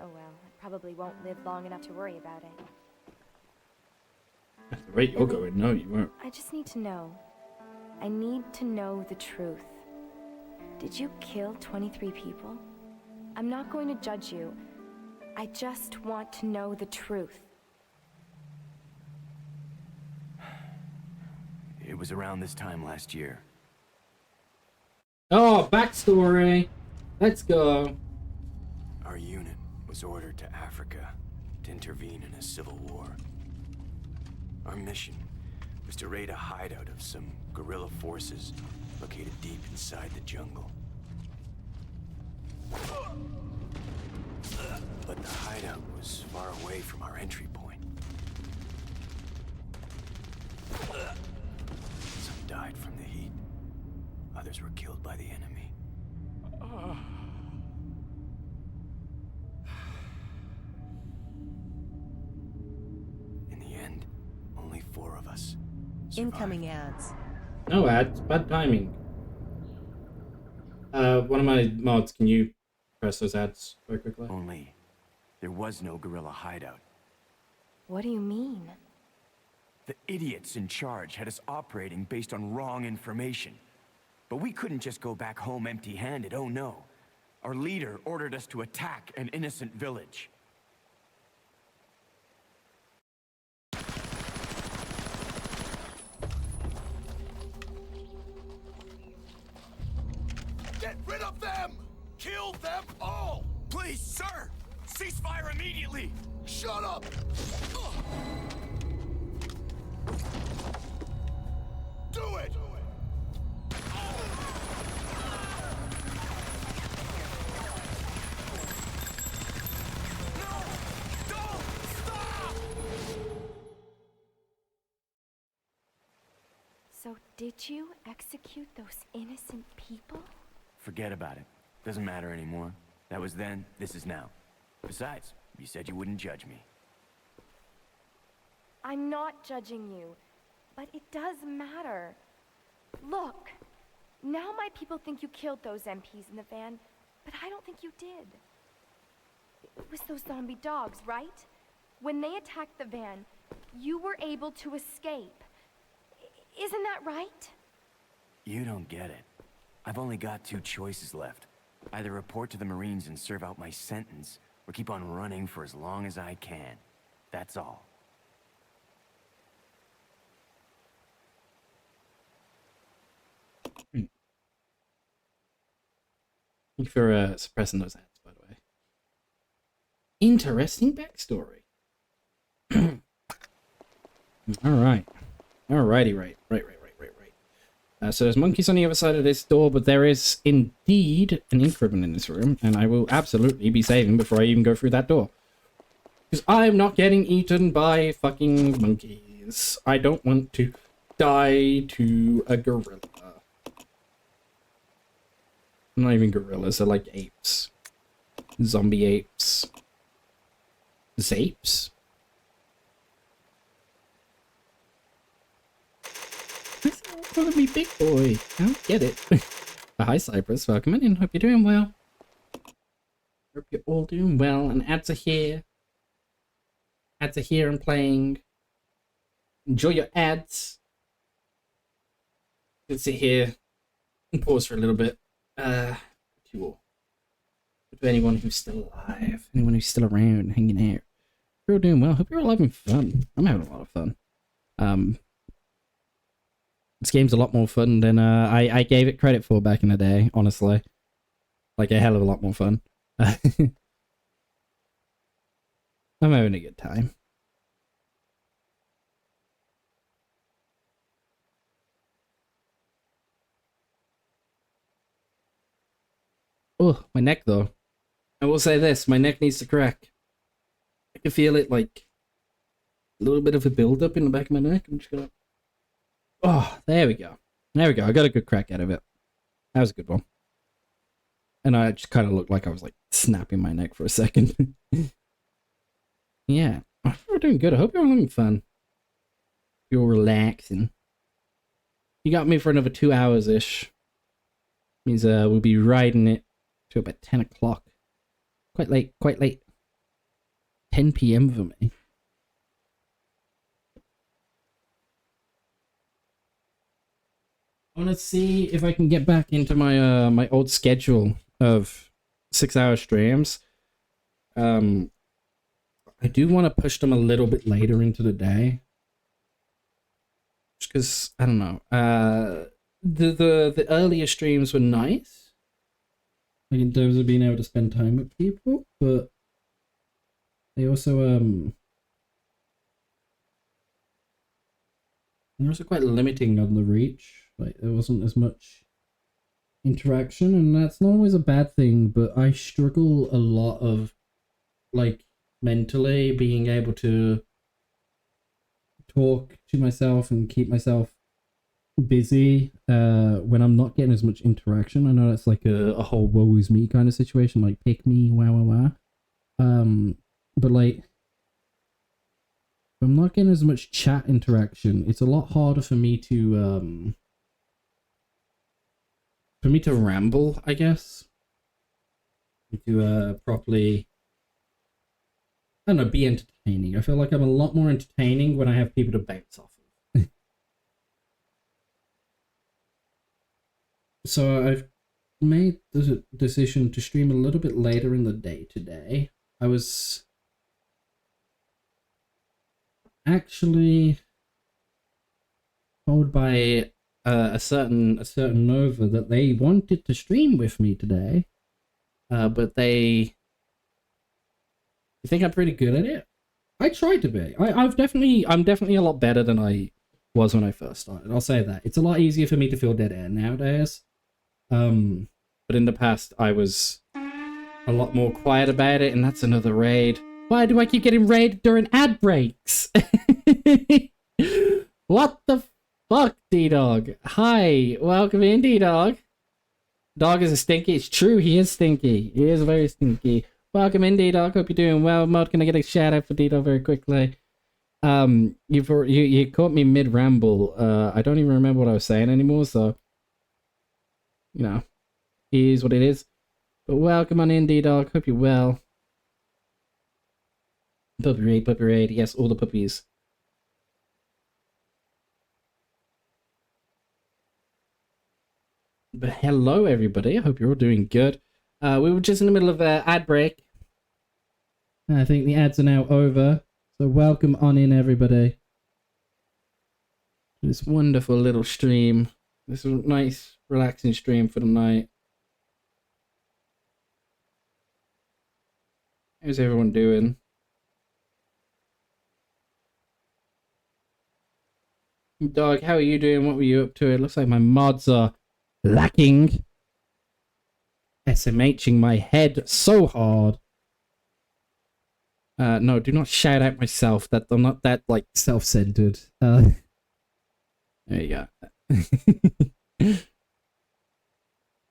Oh well, I probably won't live long enough to worry about it. At the rate you're going, no, you won't. I just need to know. I need to know the truth. Did you kill 23 people? I'm not going to judge you. I just want to know the truth. It was around this time last year. Oh, backstory. Let's go. Our unit was ordered to Africa to intervene in a civil war. Our mission was to raid a hideout of some guerrilla forces located deep inside the jungle. But the hideout was far away from our entry point. Some died from the heat. Others were killed by the enemy. In the end, only 4 of us survived. Incoming ads. No ads. Bad timing. One of my mods, can you press those ads very quickly? Only there was no guerrilla hideout. What do you mean? The idiots in charge had us operating based on wrong information. But we couldn't just go back home empty-handed, oh no. Our leader ordered us to attack an innocent village. Get rid of them! Kill them all! Please, sir! Ceasefire immediately! Shut up! Do it! So did you execute those innocent people? Forget about it. Doesn't matter anymore. That was then, this is now. Besides, you said you wouldn't judge me. I'm not judging you, but it does matter. Look, now my people think you killed those MPs in the van, but I don't think you did. It was those zombie dogs, right? When they attacked the van, you were able to escape. Isn't that right? You don't get it. I've only got 2 choices left. Either report to the Marines and serve out my sentence, or keep on running for as long as I can. That's all. Thank you for suppressing those ads, by the way. Interesting backstory. Alright. Alrighty, right. So there's monkeys on the other side of this door, but there is indeed an increment in this room, and I will absolutely be saving before I even go through that door. Because I'm not getting eaten by fucking monkeys. I don't want to die to a gorilla. Not even gorillas, they're like apes. Zombie apes. Zapes? calling me big boy? I don't get it. Hi, Cypress. Welcome in. Hope you're doing well. Hope you're all doing well. And ads are here. Ads are here and playing. Enjoy your ads. Let's sit here and pause for a little bit. To all. To anyone who's still alive, anyone who's still around, hanging out. You're all doing well. Hope you're all having fun. I'm having a lot of fun. This game's a lot more fun than I gave it credit for back in the day, honestly. Like a hell of a lot more fun. I'm having a good time. Oh, my neck though. I will say this, my neck needs to crack. I can feel it like a little bit of a build up in the back of my neck. I'm just gonna... Oh, there we go. There we go. I got a good crack out of it. That was a good one. And I just kind of looked like I was like snapping my neck for a second. Yeah. We're doing good. I hope you're all having fun. You're relaxing. You got me for another 2 hours-ish. Means we'll be riding it to about 10 o'clock. Quite late, quite late. 10 p.m. for me. I want to see if I can get back into my my old schedule of 6-hour streams. I do want to push them a little bit later into the day. Just because, I don't know. The earlier streams were nice. Like in terms of being able to spend time with people, but they also they're also quite limiting on the reach. Like there wasn't as much interaction, and that's not always a bad thing, but I struggle a lot of like mentally being able to talk to myself and keep myself busy when I'm not getting as much interaction. I know that's like a whole woe is me kind of situation, like pick me, wow. But like if I'm not getting as much chat interaction, it's a lot harder for me to ramble, I guess. To properly, I don't know, be entertaining. I feel like I'm a lot more entertaining when I have people to bounce off of. So I've made the decision to stream a little bit later in the day today. I was actually told by a certain Nova that they wanted to stream with me today, but you think I'm pretty good at it? I tried to be. I'm definitely a lot better than I was when I first started. I'll say that. It's a lot easier for me to feel dead air nowadays. But in the past I was a lot more quiet about it, and that's another raid. Why do I keep getting raided during ad breaks? What the fuck, D-Dog? Hi, welcome in, D-Dog. Dog is a stinky. It's true, he is stinky. He is very stinky. Welcome in, D-Dog. Hope you're doing well. Mod, can I get a shout out for D-Dog very quickly? You caught me mid-ramble. I don't even remember what I was saying anymore, so... You know, it is what it is. But welcome on in, D-Dog. Hope you're well. Puppy raid. Yes, all the puppies. But hello, everybody. I hope you're all doing good. We were just in the middle of an ad break. I think the ads are now over. So welcome on in, everybody. This wonderful little stream. This is a nice, relaxing stream for the night. How's everyone doing? Dog, how are you doing? What were you up to? It looks like my mods are lacking. SMHing my head so hard. No, do not shout out myself. That I'm not that like self-centered. There you go.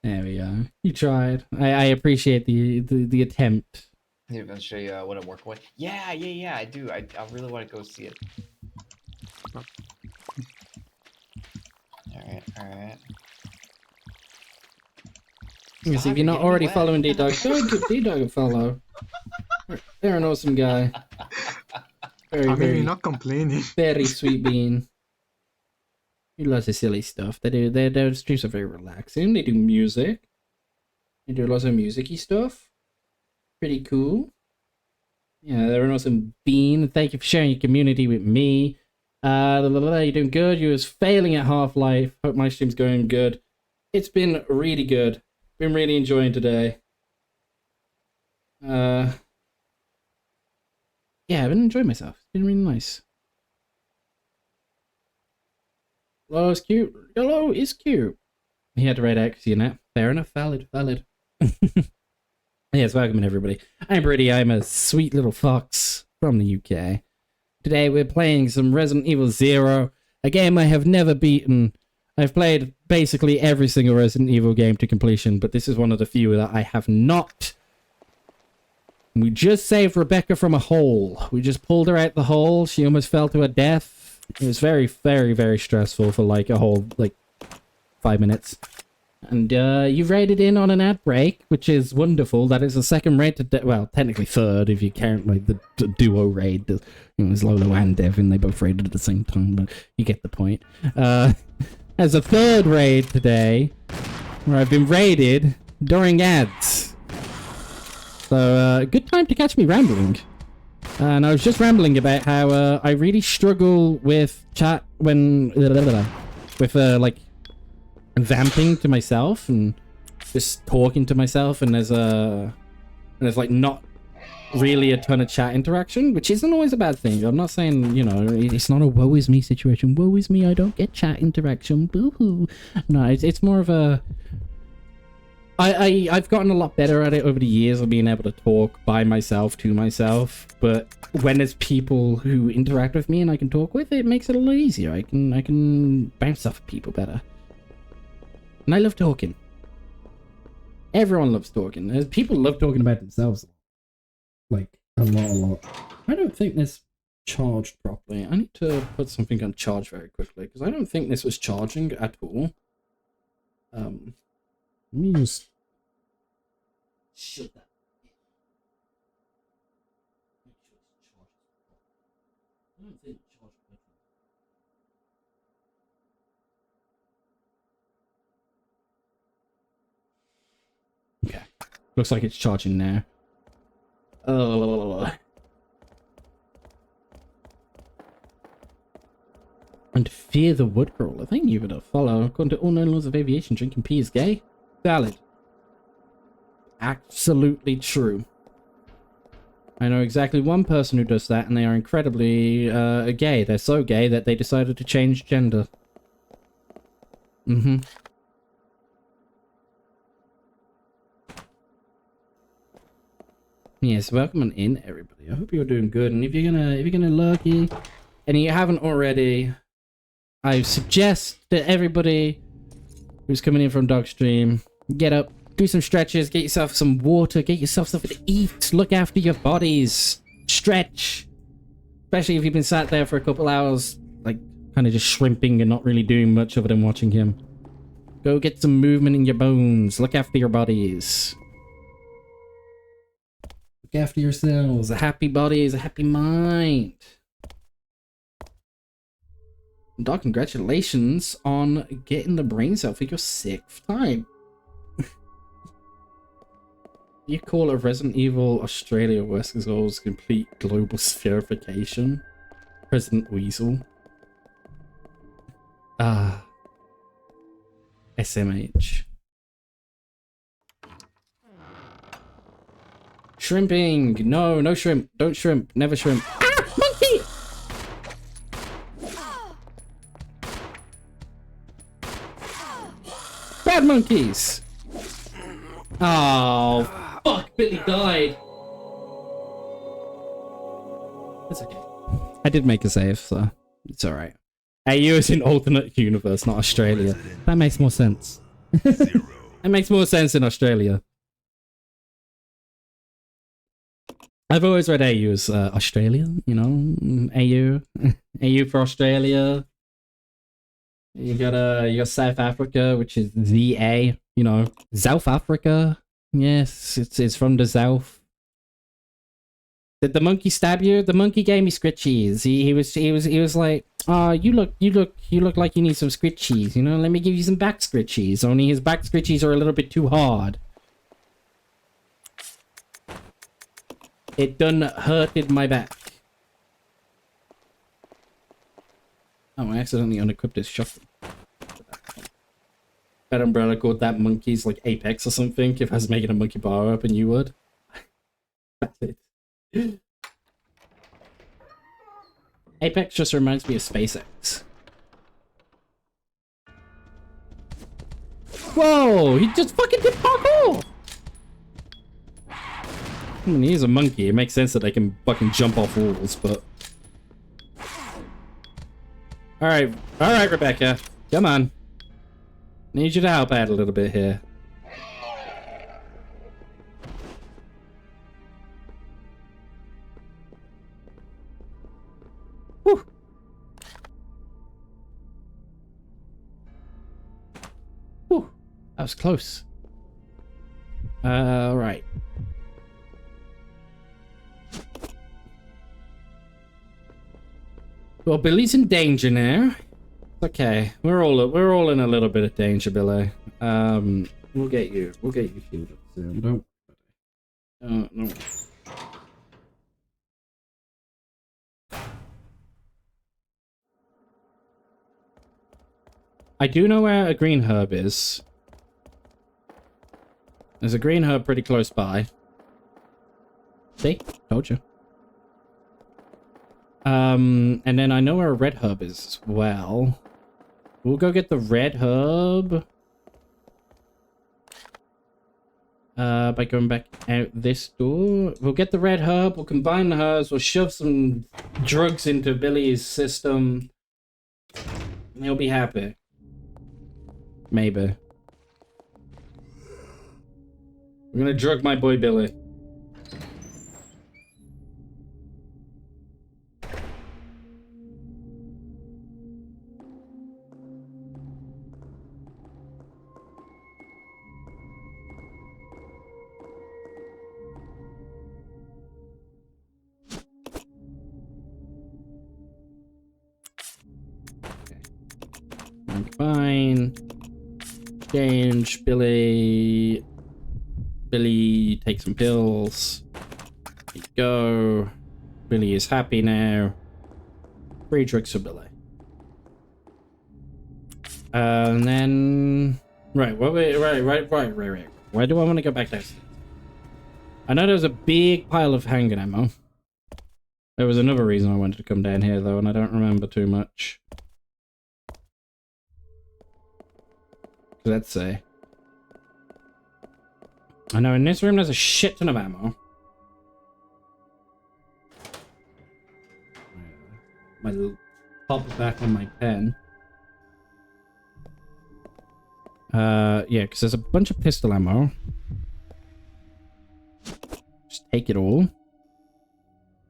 There we go. You tried. I appreciate the attempt. Here, I'll show you what I'm working with. Yeah, I do. I really want to go see it. Alright. Yes, if you're not already following D-Dog, go give D-Dog a follow. They're an awesome guy. Very, you're not complaining. very sweet bean. He loves the silly stuff. Their streams are very relaxing. They do music. They do lots of music-y stuff. Pretty cool. Yeah, they're an awesome bean. Thank you for sharing your community with me. You're doing good. You was failing at Half-Life. Hope my stream's going good. It's been really good. Been really enjoying today. Yeah, I've been enjoying myself. It's been really nice. Hello is cute. Hello is cute. He had to write X, you know. Fair enough. Valid. Yes, welcome everybody. I'm Brady. I'm a sweet little fox from the UK. Today we're playing some Resident Evil 0, a game I have never beaten. I've played basically every single Resident Evil game to completion, but this is one of the few that I have not. We just saved Rebecca from a hole. We just pulled her out the hole. She almost fell to her death. It was very, very, very stressful for like a whole, 5 minutes. And you raided in on an ad break, which is wonderful. That is the second raid to... well, technically third if you count the duo raid. It was Lolo and Devin. They both raided at the same time, but you get the point. As a third raid today, where I've been raided during ads. So, good time to catch me rambling. And I was just rambling about how I really struggle with chat when... with, vamping to myself and just talking to myself, and there's not really a ton of chat interaction, which isn't always a bad thing. I'm not saying, it's not a woe is me situation. Woe is me, I don't get chat interaction. Boo-hoo. No, it's more of a... I've gotten a lot better at it over the years of being able to talk by myself to myself, but when there's people who interact with me and I can talk with, it makes it a lot easier. I can bounce off people better. And I love talking. Everyone loves talking. People love talking about themselves. A lot. I don't think this charged properly. I need to put something on charge very quickly, because I don't think this was charging at all. Let me just... shut that. I don't think it charged properly. Okay. Looks like it's charging now. And fear the woodcrawler. Thank you for the follow. According to all known laws of aviation, drinking pee is gay. Valid. Absolutely true. I know exactly one person who does that, and they are incredibly gay. They're so gay that they decided to change gender. Mm-hmm. Yes, welcome on in, everybody. I hope you're doing good. And if you're gonna lurky, and you haven't already, I suggest that everybody who's coming in from Dogstream get up, do some stretches, get yourself some water, get yourself something to eat, look after your bodies, stretch. Especially if you've been sat there for a couple hours, kind of just shrimping and not really doing much other than watching him. Go get some movement in your bones, look after your bodies. Look after yourselves. A happy body is a happy mind. Doc, congratulations on getting the brain cell for your 6th time. You call it Resident Evil Australia West's complete global spherification? President Weasel. SMH. Shrimping! No, no shrimp. Don't shrimp. Never shrimp. Ah! Monkey! Bad monkeys! Oh, fuck! Billy died! That's okay. I did make a save, so it's alright. AU is in alternate universe, not Australia. That makes more sense. That makes more sense in Australia. I've always read AU as Australia, AU. AU for Australia. You got South Africa, which is ZA. You know, South Africa. Yes, it's from the south. Did the monkey stab you? The monkey gave me scritchies. He was like, oh, you look like you need some scritchies. You know, let me give you some back scritchies. Only his back scritchies are a little bit too hard. It done hurted my back. Oh, I accidentally unequipped his shotgun. That umbrella called that monkey's like Apex or something. If I was making a monkey bar up and you would. That's it. Apex just reminds me of SpaceX. Whoa! He just fucking did parkour! I mean, he's a monkey. It makes sense that they can fucking jump off walls, but... Alright, Rebecca. Come on. Need you to help out a little bit here. Whew. Whew. That was close. Right. Well, Billy's in danger now. Okay, we're all in a little bit of danger, Billy. We'll get you healed up soon. No. I do know where a green herb is. There's a green herb pretty close by. See? Told you. And then I know where a red herb is as well. We'll go get the red herb. By going back out this door. We'll get the red herb, we'll combine the herbs, we'll shove some drugs into Billy's system. And he'll be happy. Maybe. We're gonna drug my boy Billy. Fine. Change Billy. Billy, take some pills. There you go. Billy is happy now. Free drugs for Billy. And then... Right, right. Why do I want to go back downstairs? I know there was a big pile of handgun ammo. There was another reason I wanted to come down here, though, and I don't remember too much. Let's say. I know in this room there's a shit ton of ammo. My pop back on my pen. Yeah, because there's a bunch of pistol ammo. Just take it all.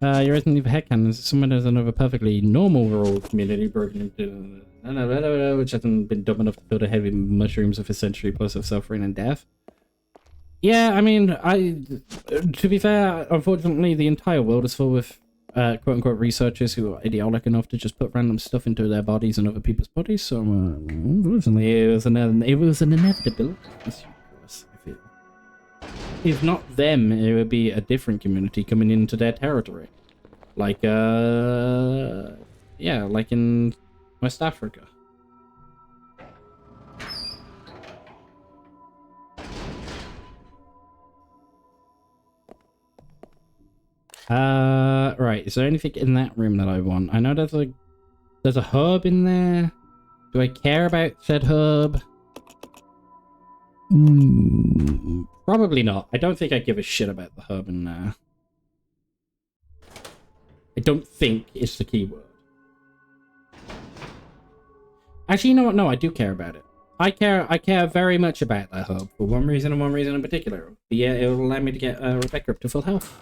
Your Resident Evil head cannon is someone has another perfectly normal rural community broken into, which hasn't been dumb enough to fill the heavy mushrooms of a century plus of suffering and death. Yeah, I mean, to be fair, unfortunately, the entire world is full with quote-unquote researchers who are idiotic enough to just put random stuff into their bodies and other people's bodies, so unfortunately, it was an inevitability. I feel. If not them, it would be a different community coming into their territory. Like, yeah, like in West Africa. Right, is there anything in that room that I want? I know there's a herb in there. Do I care about said herb? Probably not. I don't think I give a shit about the herb in there. I don't think it's the keyword. Actually, you know what? No, I do care about it. I care very much about that herb for one reason and one reason in particular. Yeah, it will allow me to get Rebecca up to full health.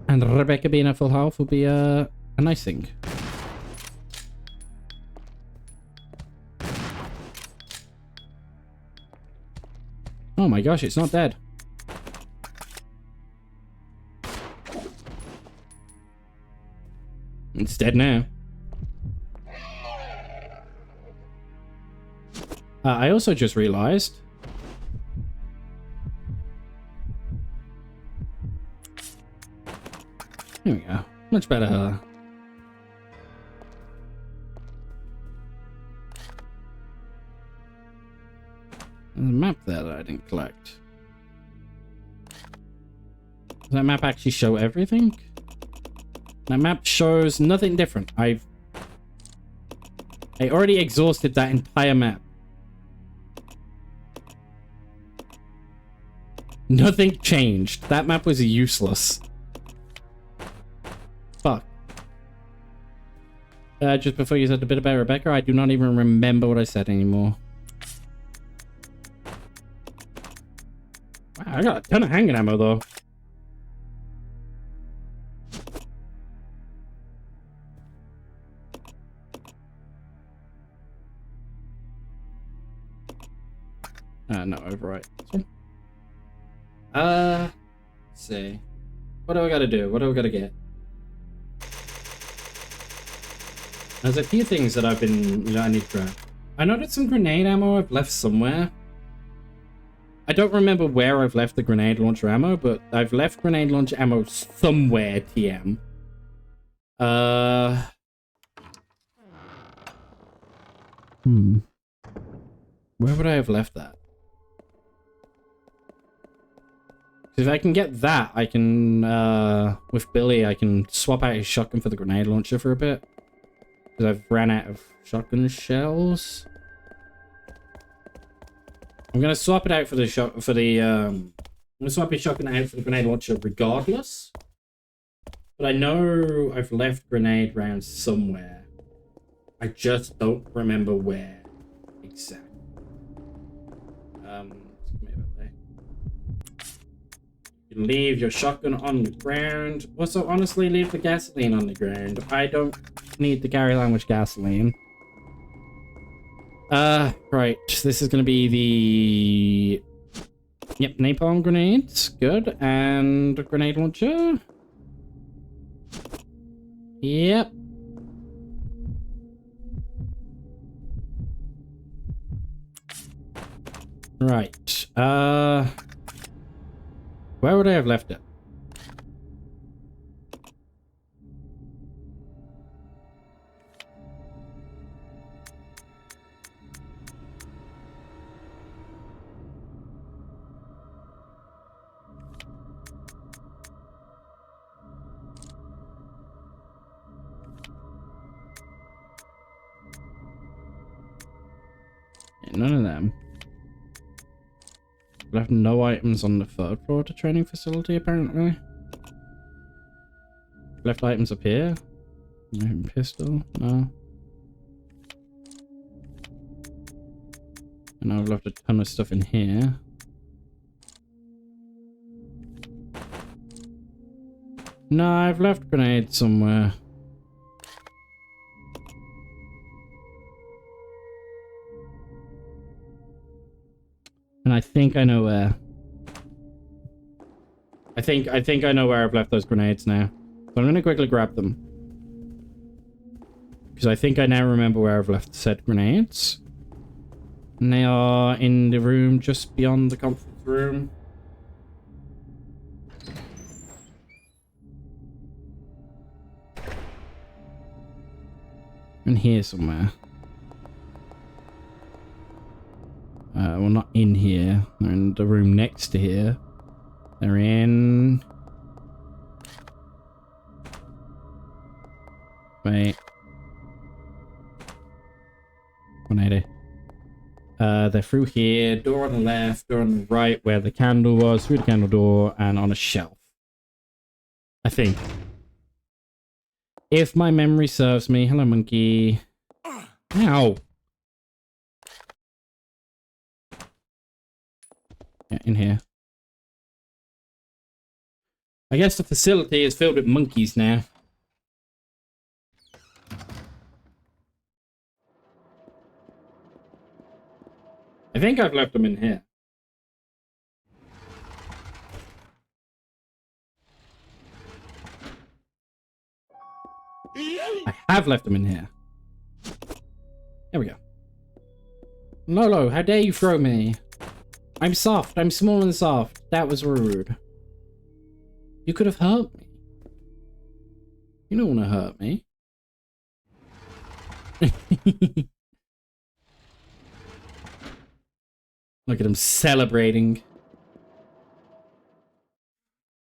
And Rebecca being at full health will be a nice thing. Oh my gosh, it's not dead. It's dead now. I also just realized. There we go. Much better. There's a map there that I didn't collect. Does that map actually show everything? That map shows nothing different. I already exhausted that entire map. Nothing changed. That map was useless. Fuck. Just before you said a bit about Rebecca, I do not even remember what I said anymore. Wow, I got a ton of hanging ammo though. No, overwrite. Let's see. What do I gotta do? What do I gotta get? There's a few things that I've been, I need to grab. I noticed some grenade ammo I've left somewhere. I don't remember where I've left the grenade launcher ammo, but I've left grenade launcher ammo somewhere, TM. Where would I have left that? If I can get that, I can, with Billy, I can swap out his shotgun for the grenade launcher for a bit. Because I've ran out of shotgun shells. I'm gonna swap it out for the I'm gonna swap his shotgun out for the grenade launcher regardless. But I know I've left grenade rounds somewhere. I just don't remember where exactly. Leave your shotgun on the ground. Also, honestly, leave the gasoline on the ground. I don't need to carry that much gasoline. Right. This is gonna be the... Yep, napalm grenades. Good. And a grenade launcher. Yep. Right. Where would I have left it? Yeah, none of them. Left no items on the third floor to training facility, apparently. Left items up here. No pistol, no. And I've left a ton of stuff in here. No, I've left grenades somewhere. And I think I know where. I think I know where I've left those grenades now. So I'm gonna quickly grab them. Because I think I now remember where I've left said grenades. And they are in the room just beyond the conference room. And here somewhere. Well, not in here. They're in the room next to here. They're in... Wait. 180. They're through here. Door on the left, door on the right, where the candle was, through the candle door, and on a shelf. I think. If my memory serves me. Hello, monkey. Ow! Yeah, in here. I guess the facility is filled with monkeys now. I think I've left them in here. I have left them in here. There we go. Lolo, how dare you throw me? I'm soft. I'm small and soft. That was rude. You could have hurt me. You don't want to hurt me. Look at him celebrating.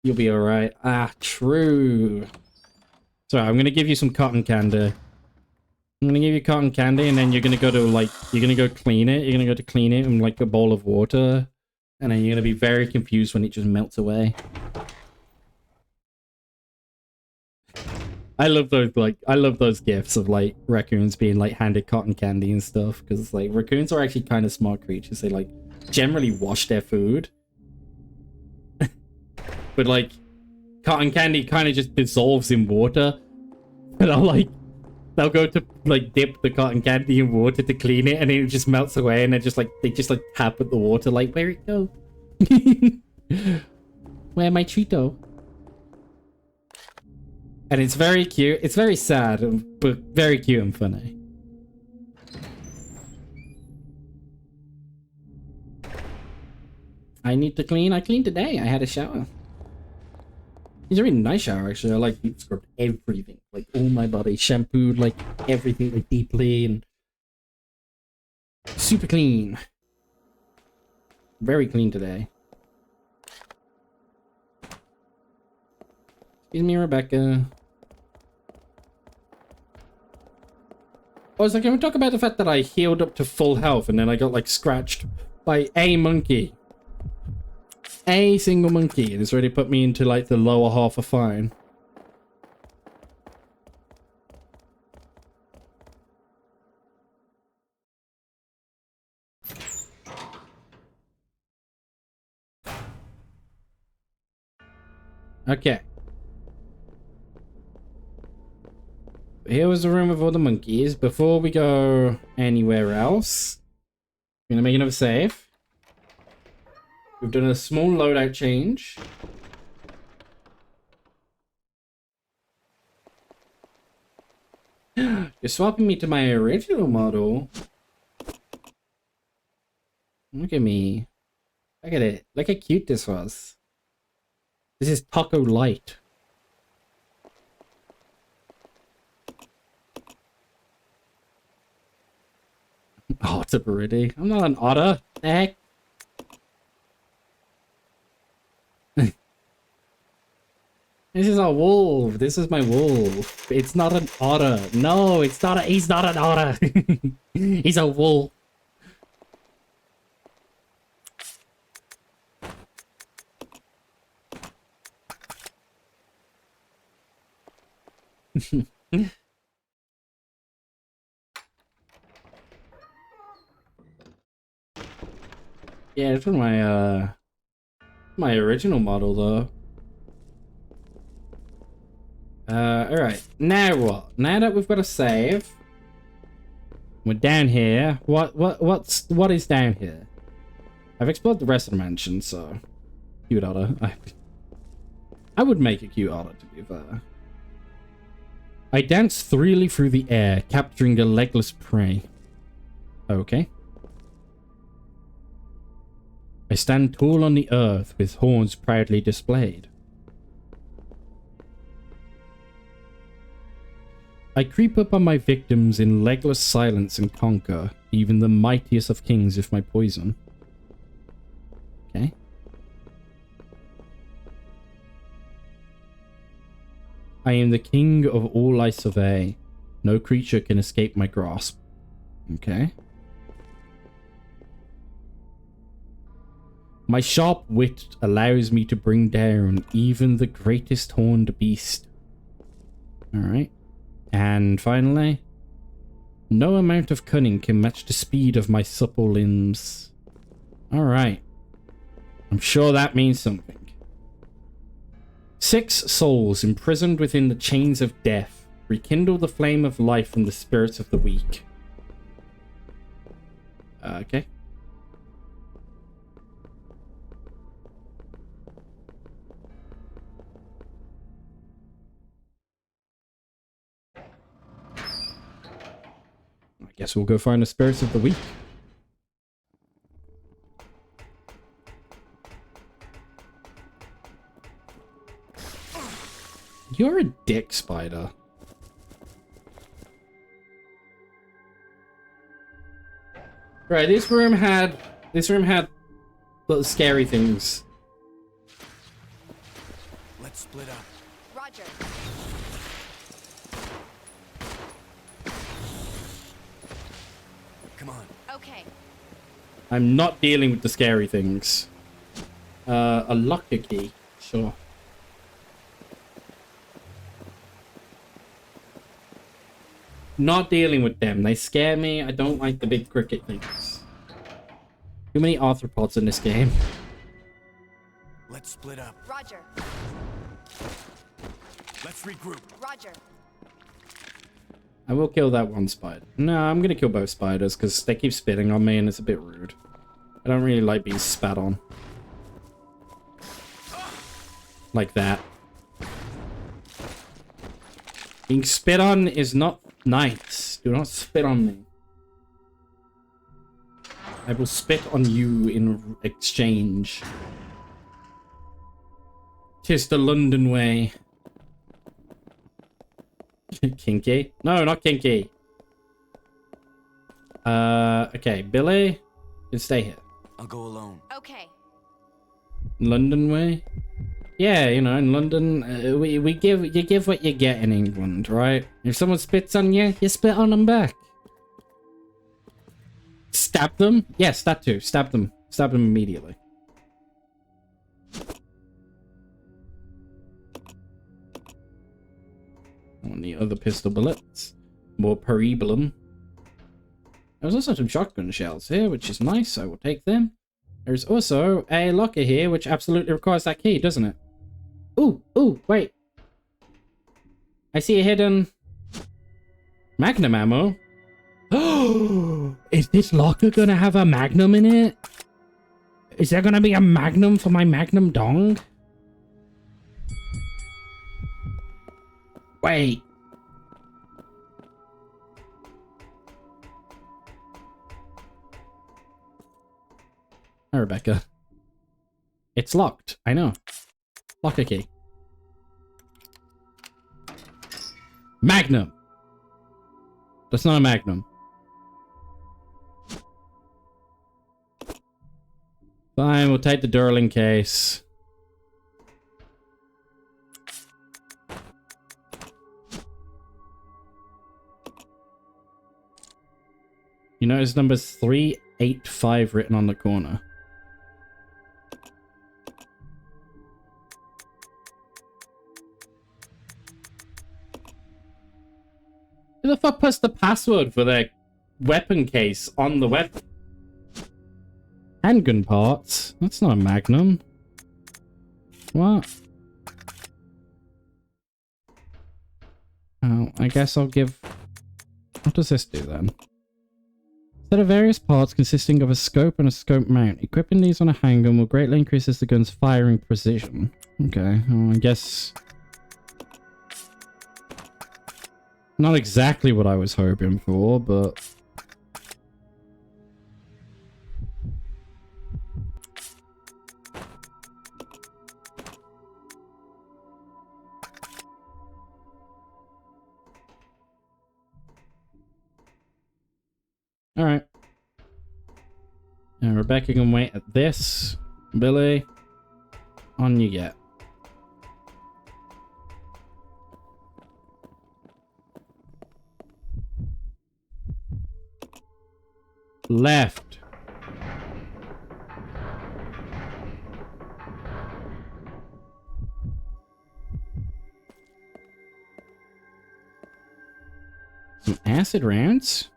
You'll be alright. Ah, true. So I'm gonna give you some cotton candy. I'm gonna give you cotton candy, and then you're gonna go to, like, you're gonna go clean it. You're gonna go to clean it in, like, a bowl of water. And then you're gonna be very confused when it just melts away. I love those gifs of, like, raccoons being, like, handed cotton candy and stuff. Because, like, raccoons are actually kind of smart creatures. They, like, generally wash their food. But, like, cotton candy kind of just dissolves in water. And they'll go to, like, dip the cotton candy in water to clean it, and it just melts away, and they just, like, tap at the water, like, where'd it go? Where my Cheeto? And it's very cute. It's very sad, but very cute and funny. I need to clean. I cleaned today. I had a shower. It's a really nice shower, actually. I like deep scrubbed everything. Like, all my body. Shampooed, like, everything, like, deeply and... super clean. Very clean today. Excuse me, Rebecca. I was like, can we talk about the fact that I healed up to full health and then I got, like, scratched by a monkey? A single monkey. And it's already put me into, like, the lower half of fine. Okay. Here was the room with all the monkeys. Before we go anywhere else, I'm gonna make another save. We've done a small loadout change. You're swapping me to my original model. Look at me. Look at it. Look how cute this was. This is Taco Light. Oh, it's a birdie. I'm not an otter. The heck? This is a wolf. This is my wolf. It's not an otter. No, it's not a... He's not an otter. He's a wolf. Yeah, it's from my original model though. Alright. Now what? Now that we've got a save, we're down here. What is down here? I've explored the rest of the mansion, so cute otter. I would make a cute otter, to be fair. I dance freely through the air, capturing a legless prey. Okay. I stand tall on the earth, with horns proudly displayed. I creep up on my victims in legless silence and conquer, even the mightiest of kings with my poison. Okay. I am the king of all I survey. No creature can escape my grasp. Okay. My sharp wit allows me to bring down even the greatest horned beast. Alright. And finally, no amount of cunning can match the speed of my supple limbs. Alright. I'm sure that means something. 6 souls imprisoned within the chains of death. Rekindle the flame of life from the spirits of the weak. Okay. Guess we'll go find the spirits of the week. You're a dick, spider. Right, this room had little scary things. Let's split up. Roger. Come on. Okay. I'm not dealing with the scary things. A locker key, sure. Not dealing with them. They scare me. I don't like the big cricket things. Too many arthropods in this game. Let's split up. Roger. Let's regroup. Roger. I will kill that one spider. No, I'm gonna kill both spiders because they keep spitting on me and it's a bit rude. I don't really like being spat on. Like that. Being spit on is not nice. Do not spit on me. I will spit on you in exchange. 'Tis the London way. Kinky? No, not kinky. Okay, Billy, you can stay here. I'll go alone. Okay. London way? Yeah, you know, in London, you give what you get in England, right? If someone spits on you, you spit on them back. Stab them? Yes, that too. Stab them. Stab them immediately. On the other pistol bullets. More periblum. There's also some shotgun shells here, which is nice. I will take them. There's also a locker here, which absolutely requires that key, doesn't it? Ooh, wait. I see a hidden magnum ammo. Oh, is this locker gonna have a magnum in it? Is there gonna be a magnum for my magnum dong? Wait. Hi, Rebecca. It's locked. I know. Locker key. Magnum. That's not a magnum. Fine, we'll take the Durling case. You notice number 385 written on the corner. Who the fuck puts the password for their weapon case on the weapon? Handgun parts? That's not a magnum. What? Oh, I guess I'll give... What does this do then? Set of various parts consisting of a scope and a scope mount. Equipping these on a handgun will greatly increases the gun's firing precision. Okay, well, I guess... Not exactly what I was hoping for, but... Alright. Now Rebecca can wait at this. Billy, on you get. Left. Some acid rounds.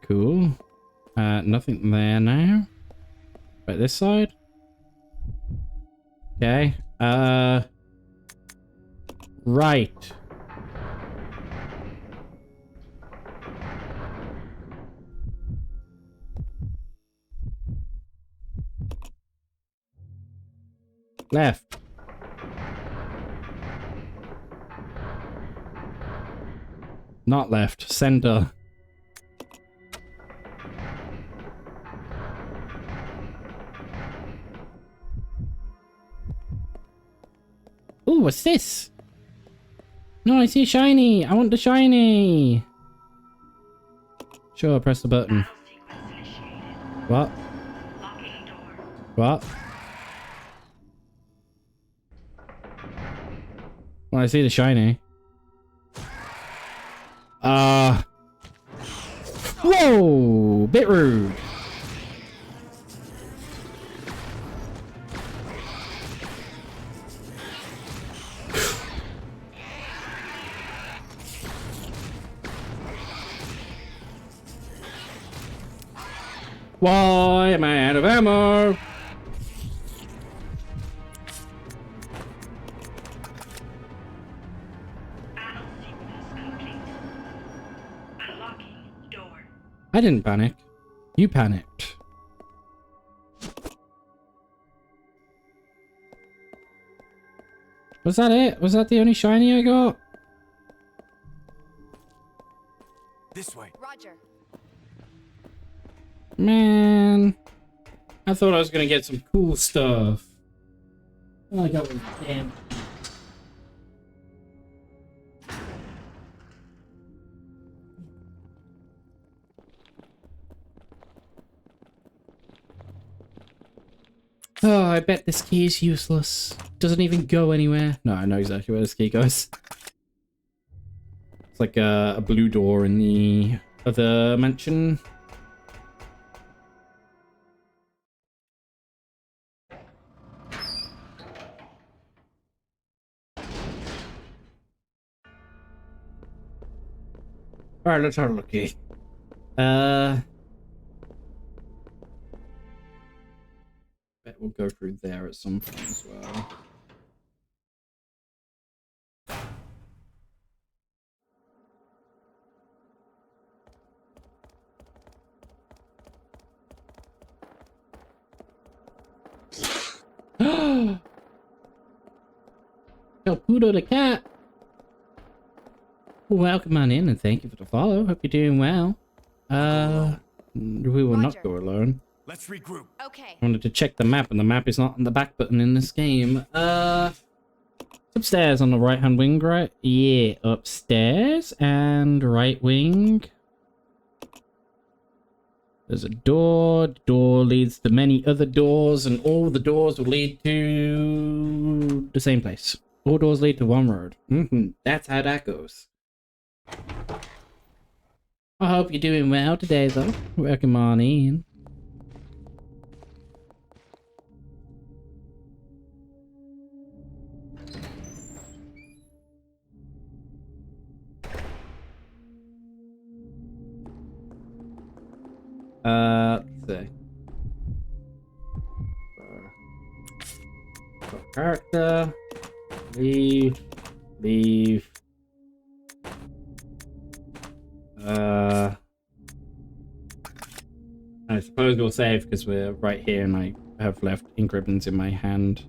Cool. Nothing there now. Right, this side. Okay. Right. Left. Not left. Center. Ooh, what's this? No, I see shiny. I want the shiny. Sure, press the button. What? What? Well, I see the shiny. Whoa! Bit rude. Why am I out of ammo? I didn't panic. You panicked. Was that it? Was that the only shiny I got? This way. Roger. Man. I thought I was gonna get some cool stuff. All I got was damn. Oh, I bet this key is useless. Doesn't even go anywhere. No, I know exactly where this key goes. It's like a blue door in the other mansion. Alright, let's have a look here. Bet we'll go through there at some point as well. El Pudo the cat! Welcome on in and thank you for the follow. Hope you're doing well. We will not go alone. Let's regroup. Okay. I wanted to check the map, and the map is not on the back button in this game. Upstairs on the right-hand wing, right? Yeah, upstairs and right wing. There's a door. The door leads to many other doors, and all the doors will lead to the same place. All doors lead to one road. That's how that goes. I hope you're doing well today, though. Welcome on in. Let's see. Character. Leave. I suppose we'll save because we're right here and I have left ink ribbons in my hand.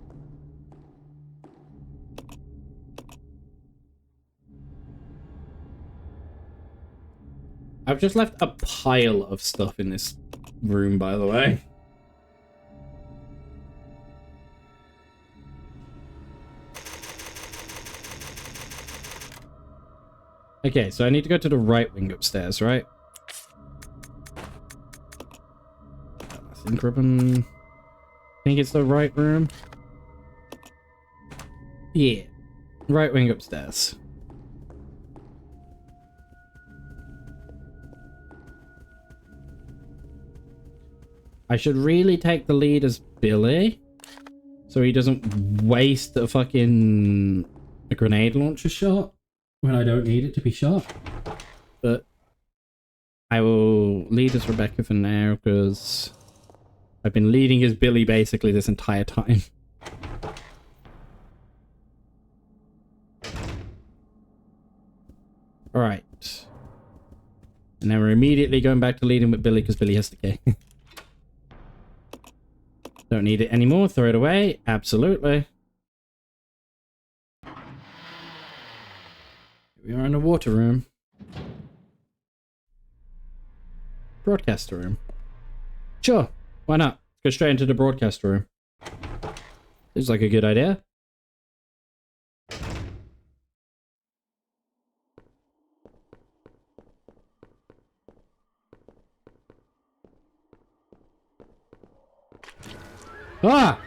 I've just left a pile of stuff in this room, by the way. Okay, so I need to go to the right wing upstairs, right? Ink ribbon. I think it's the right room. Yeah. Right wing upstairs. I should really take the lead as Billy, so he doesn't waste a fucking grenade launcher shot when I don't need it to be shot. But I will lead as Rebecca for now, because I've been leading as Billy basically this entire time. Alright. And then we're immediately going back to leading with Billy, because Billy has the key. Don't need it anymore. Throw it away. Absolutely. We are in the water room. Broadcaster room. Sure, why not? Go straight into the broadcaster room. Seems like a good idea. Ah!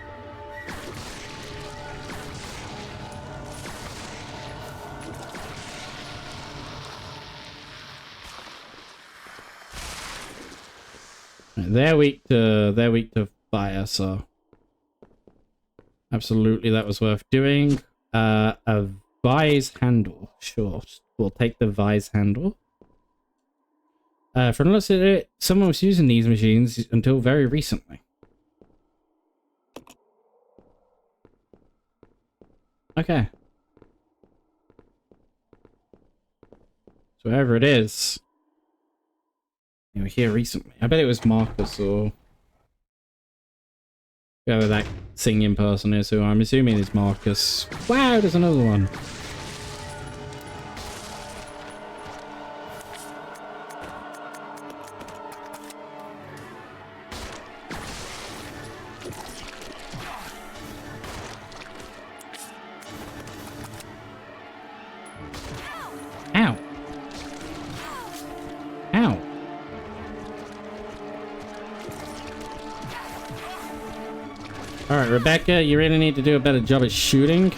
They're weak to fire, so absolutely that was worth doing. A vise handle, sure. We'll take the vise handle. From the looks of it, someone was using these machines until very recently. Okay. So whoever it is, they were here recently. I bet it was Marcus or whoever that singing person is, who I'm assuming is Marcus. Wow, there's another one. Ow. Ow. Alright, Rebecca, you really need to do a better job at shooting.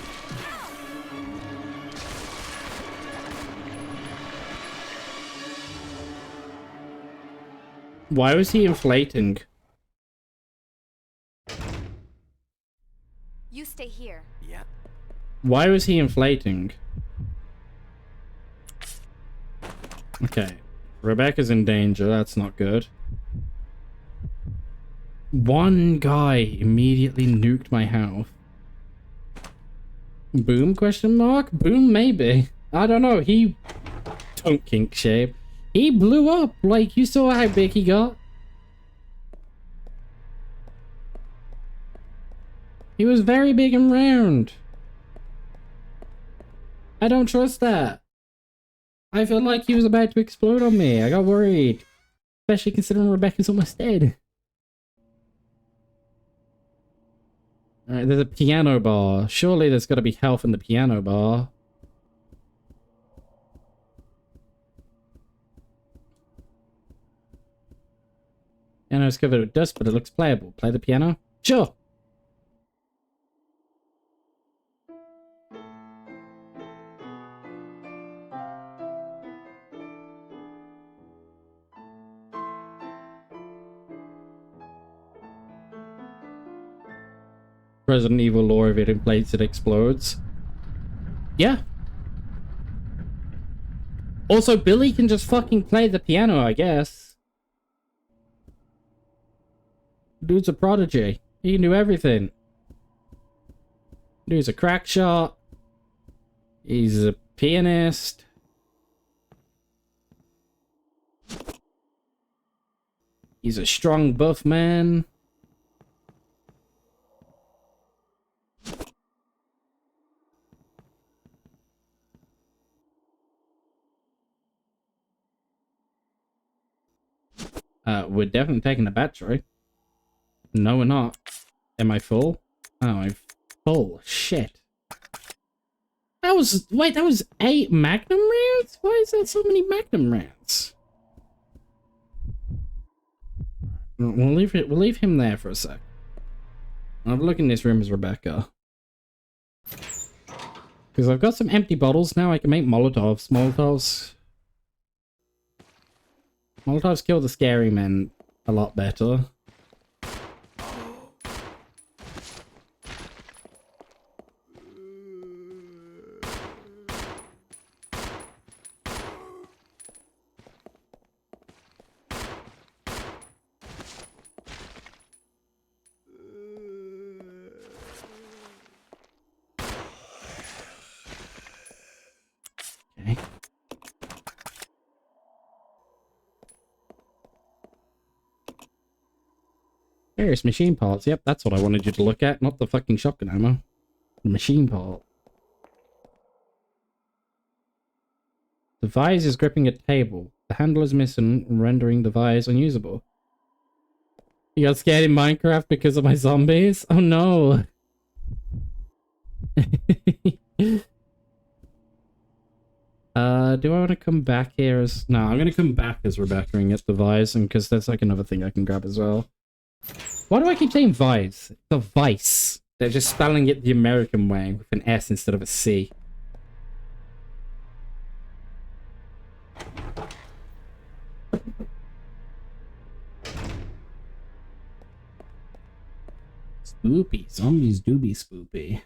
Why was he inflating? You stay here. Yeah. Why was he inflating? Okay. Rebecca's in danger. That's not good. One guy immediately nuked my house. Boom, question mark? Boom, maybe. I don't know. He... Don't kink shame. He blew up. Like, you saw how big he got. He was very big and round. I don't trust that. I felt like he was about to explode on me. I got worried. Especially considering Rebecca's almost dead. Alright, there's a piano bar. Surely there's got to be health in the piano bar. Piano's covered with dust, but it looks playable. Play the piano? Sure! Resident Evil lore, if it inflates, it explodes. Yeah. Also, Billy can just fucking play the piano, I guess. Dude's a prodigy. He can do everything. Dude's a crack shot. He's a pianist. He's a strong buff man. We're definitely taking a battery. No, we're not. Am I full? Oh, I'm full. Shit. That was... Wait, that was 8 Magnum rounds? Why is that so many Magnum rounds? We'll leave him there for a sec. I'll have a look in this room as Rebecca. Because I've got some empty bottles now, I can make Molotovs. Molotovs kill the scary men a lot better. Okay. Various machine parts. Yep, that's what I wanted you to look at, not the fucking shotgun ammo. The machine part. The vise is gripping a table. The handle is missing, rendering the vise unusable. You got scared in Minecraft because of my zombies? Oh no! Do I want to come back here as... No, I'm going to come back as Rebecca and get the vise, and because that's like another thing I can grab as well. Why do I keep saying vise? It's a vice. They're just spelling it the American way with an S instead of a C. Spoopy. Zombies do be spoopy.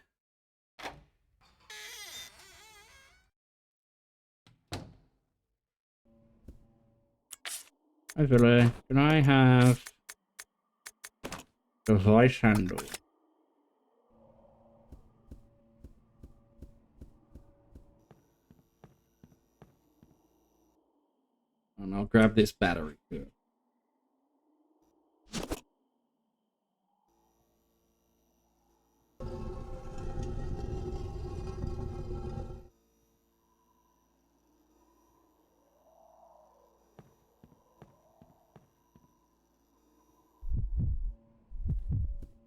Actually, can I have the vice handle? And I'll grab this battery too.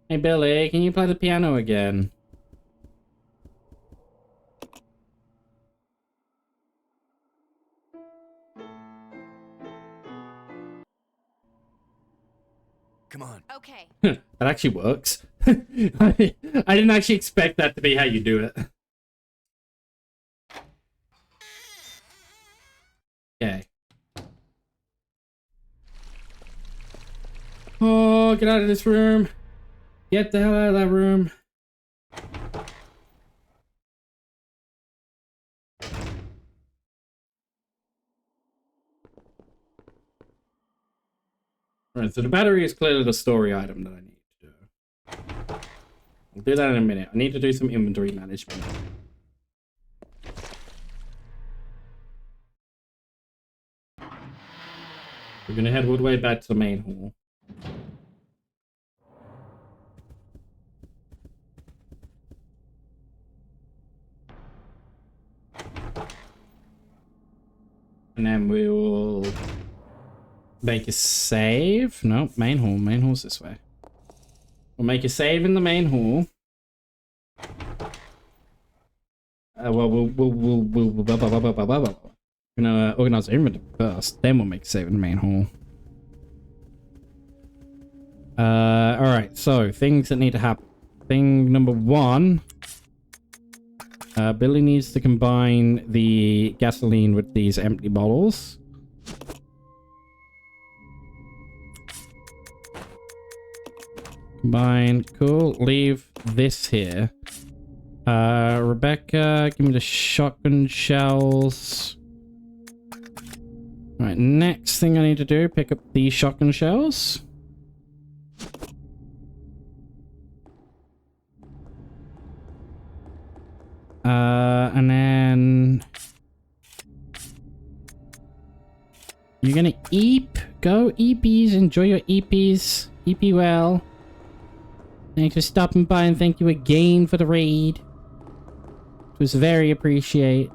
Hey Billy, can you play the piano again? Come on. Okay. That actually works. I didn't actually expect that to be how you do it. Okay. Oh, get out of this room. Get the hell out of that room. Alright, so the battery is clearly the story item that I need to do. I'll do that in a minute. I need to do some inventory management. We're gonna head all the way back to the main hall. And then we'll make a save. No, main hall. Main hall's this way. We'll make a save in the main hall. Well, we're gonna organize the inventory first. Then we'll make a save in the main hall. Alright, so things that need to happen. Thing number one. Billy needs to combine the gasoline with these empty bottles. Combine. Cool. Leave this here. Rebecca, give me the shotgun shells. Alright, next thing I need to do, pick up the shotgun shells. And then you're gonna eep. Go eepies. Enjoy your eepies. Eepy well. Thanks for stopping by and thank you again for the raid. It was very appreciated.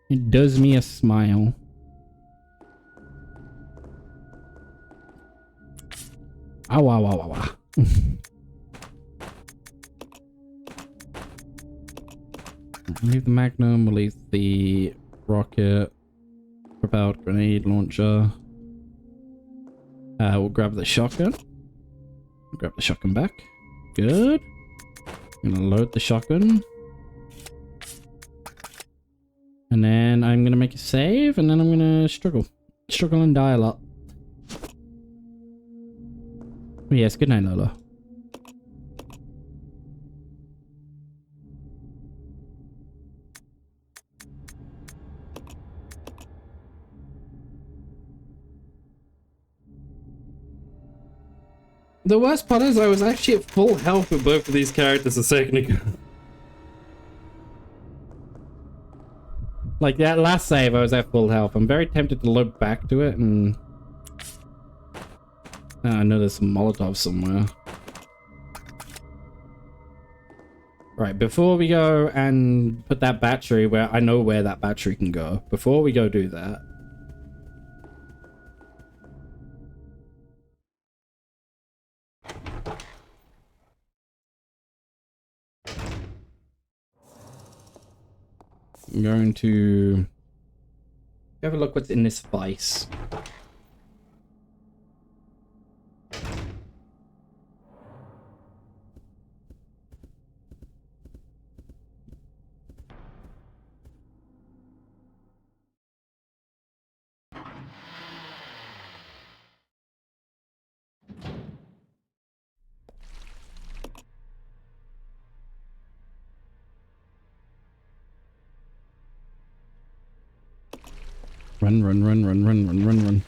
It does me a smile. Ow, ow, ow, ow, ow. Leave the magnum, we'll leave the rocket, propelled grenade launcher. We'll grab the shotgun. Grab the shotgun back. Good. I'm gonna load the shotgun. And then I'm gonna make a save, and then I'm gonna struggle. Struggle and die a lot. Oh, yes, good night, Lola. The worst part is I was actually at full health with both of these characters a second ago. Like that last save, I was at full health. I'm very tempted to load back to it and... I know there's some Molotovs somewhere. Right, before we go and put that battery where I know where that battery can go, before we go do that, I'm going to have a look what's in this vice. Run, run, run, run, run, run, run, run.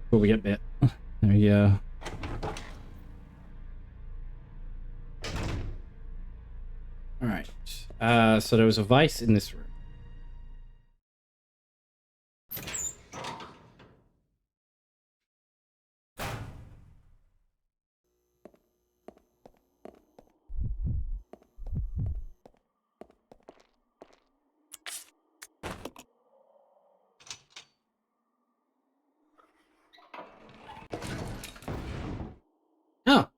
Before we get bit. There we go. Alright. So there was a vice in this room. Oh,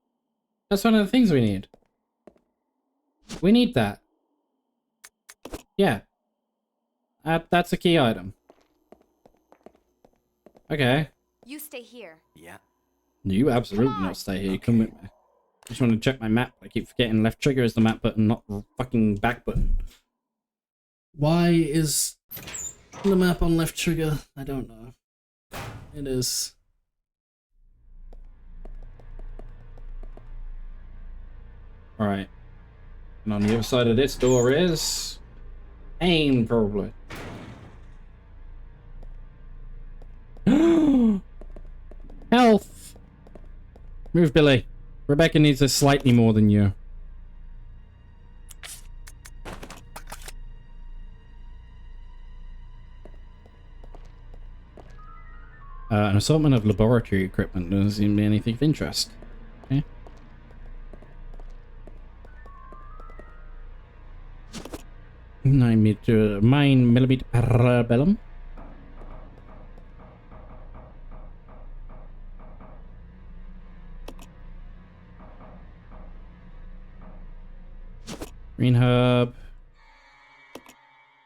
that's one of the things we need. We need that. Yeah. That's a key item. Okay. You stay here. Yeah. You absolutely not stay here. Come with me. Just want to check my map. I keep forgetting left trigger is the map button, not the fucking back button. Why is the map on left trigger? I don't know. It is. Alright. And on the other side of this door is... aim, probably. Health! Move, Billy. Rebecca needs this slightly more than you. An assortment of laboratory equipment. Doesn't seem to be anything of interest. Okay. 9 millimeter parabellum. Green herb.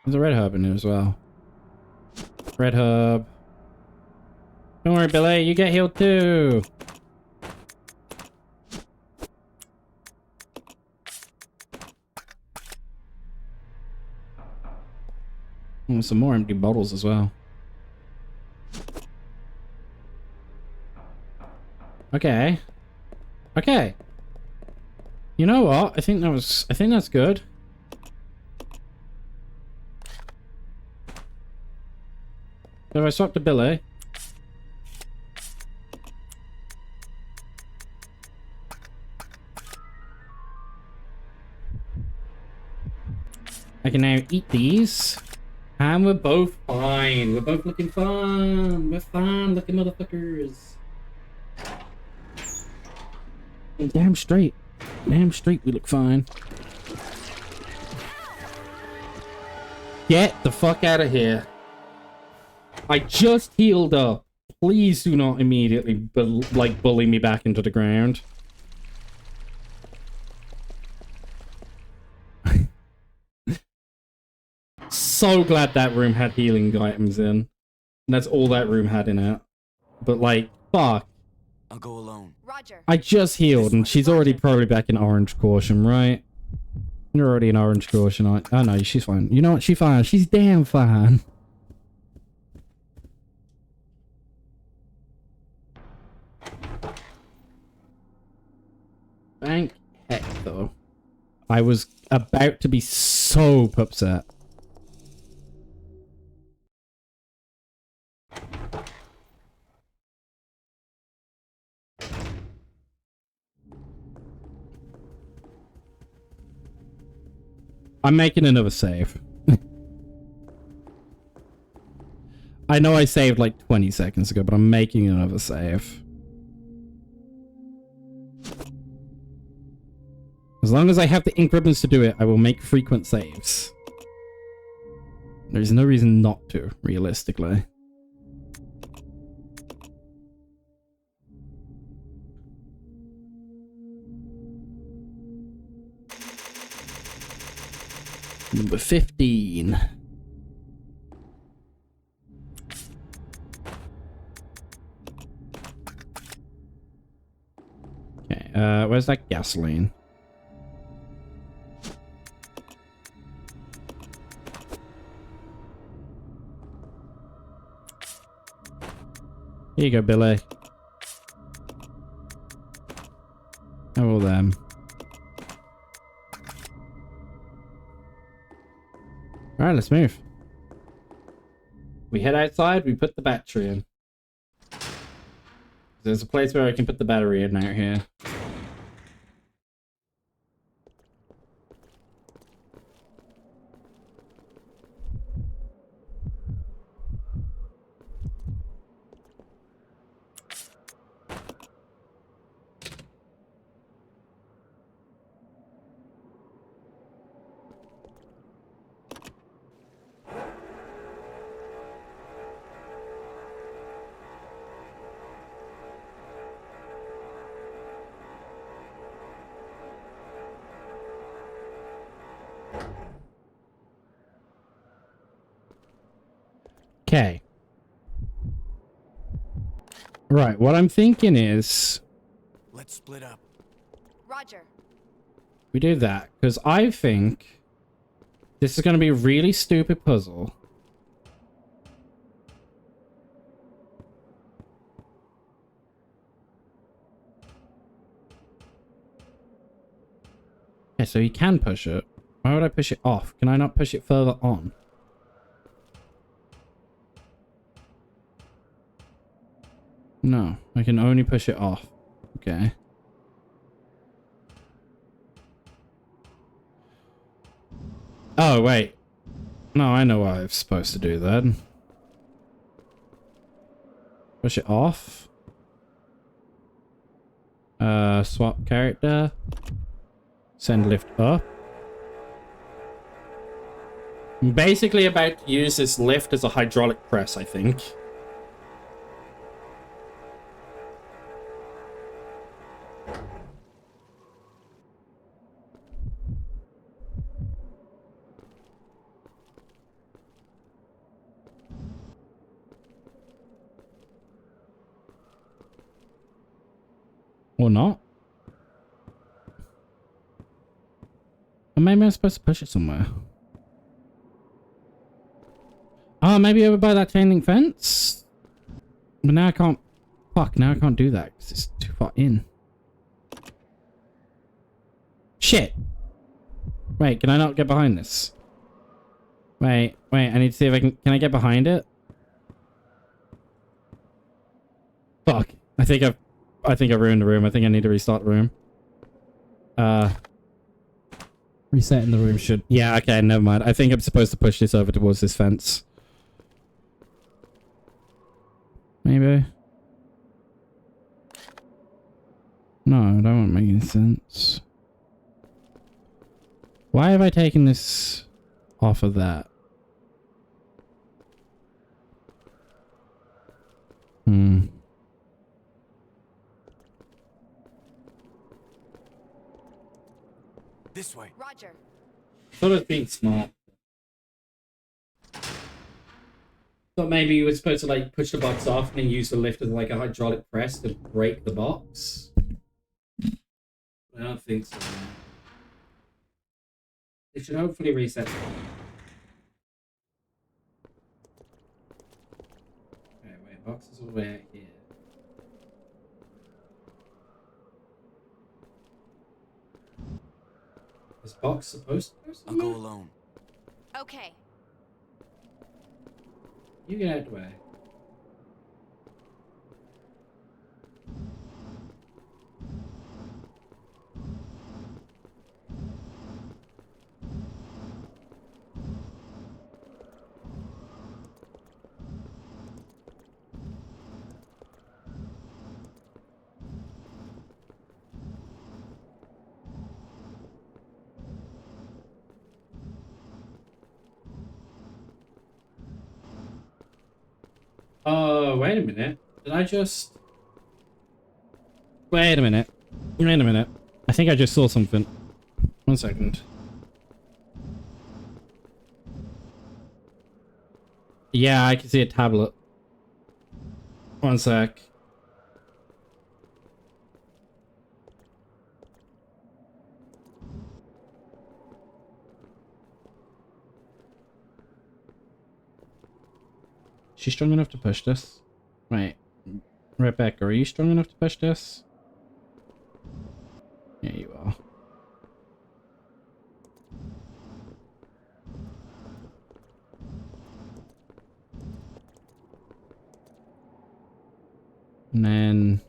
There's a red herb in here as well. Red herb. Don't worry, Billy, you get healed too. Oh, some more empty bottles as well. Okay. Okay. You know what? I think that's good. So if I swap to Billy. I can now eat these. And we're both fine. We're both looking fun. We're fine looking motherfuckers. Damn straight. Damn straight we look fine. Get the fuck out of here. I just healed up. Please do not immediately bully me back into the ground. So glad that room had healing items in. And that's all that room had in it. But like, fuck. I'll go alone. Roger. I just healed and she's already probably back in orange caution, right? You're already in orange caution. Oh no, she's fine. You know what? She's fine. She's damn fine. Thank heck though. I was about to be so upset. I'm making another save. I know I saved like 20 seconds ago, but I'm making another save. As long as I have the ink ribbons to do it, I will make frequent saves. There's no reason not to, realistically. Number 15. Okay, where's that gasoline? Here you go, Billy. How all them? Alright, let's move. We head outside, we put the battery in. There's a place where I can put the battery in out here. Okay. Right, what I'm thinking is... Let's split up. Roger. We do that, because I think this is going to be a really stupid puzzle. Okay, so you can push it. Why would I push it off? Can I not push it further on? No, I can only push it off. Okay. Oh, wait. No, I know why I'm supposed to do that. Push it off. Swap character. Send lift up. I'm basically about to use this lift as a hydraulic press, I think. Or not. Or maybe I'm supposed to push it somewhere. Oh, maybe over by that chain link fence? But now I can't... Fuck, now I can't do that because it's too far in. Shit! Wait, can I not get behind this? Wait, I need to see if I can... Can I get behind it? Fuck. I think I ruined the room. I think I need to restart the room. Resetting the room should... Yeah, okay, never mind. I think I'm supposed to push this over towards this fence. Maybe. No, that won't make any sense. Why have I taken this off of that? This way. Roger. Thought I was being smart. Thought maybe you were supposed to like push the box off and then use the lift as like a hydraulic press to break the box. I don't think so. It should hopefully reset. Okay, wait, box is all the way out here. Is box supposed to go somewhere? I'll go alone. Okay. You get out of the way. Oh, wait a minute. Did I just... Wait a minute. Wait a minute. I think I just saw something. 1 second. Yeah, I can see a tablet. 1 sec. She's strong enough to push this? Wait. Rebecca, are you strong enough to push this? Yeah, you are. And then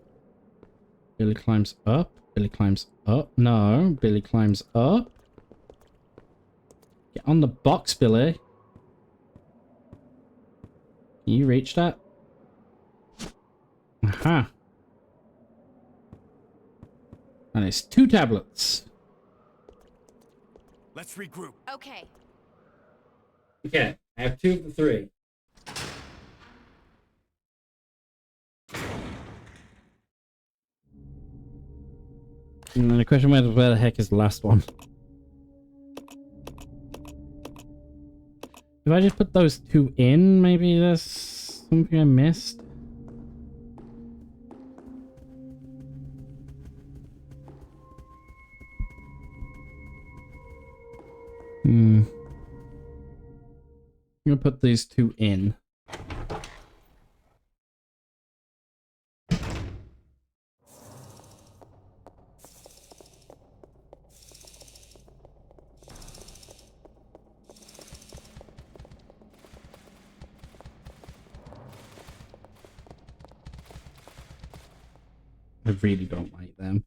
Billy climbs up. Billy climbs up. No, Billy climbs up. Get on the box, Billy. Can you reach that? Aha. And it's 2 tablets. Let's regroup. Okay. Okay, I have 2 of the 3. And then the question was, where the heck is the last one? If I just put those 2 in, maybe there's something I missed. I'm gonna put these 2 in. I really don't like them.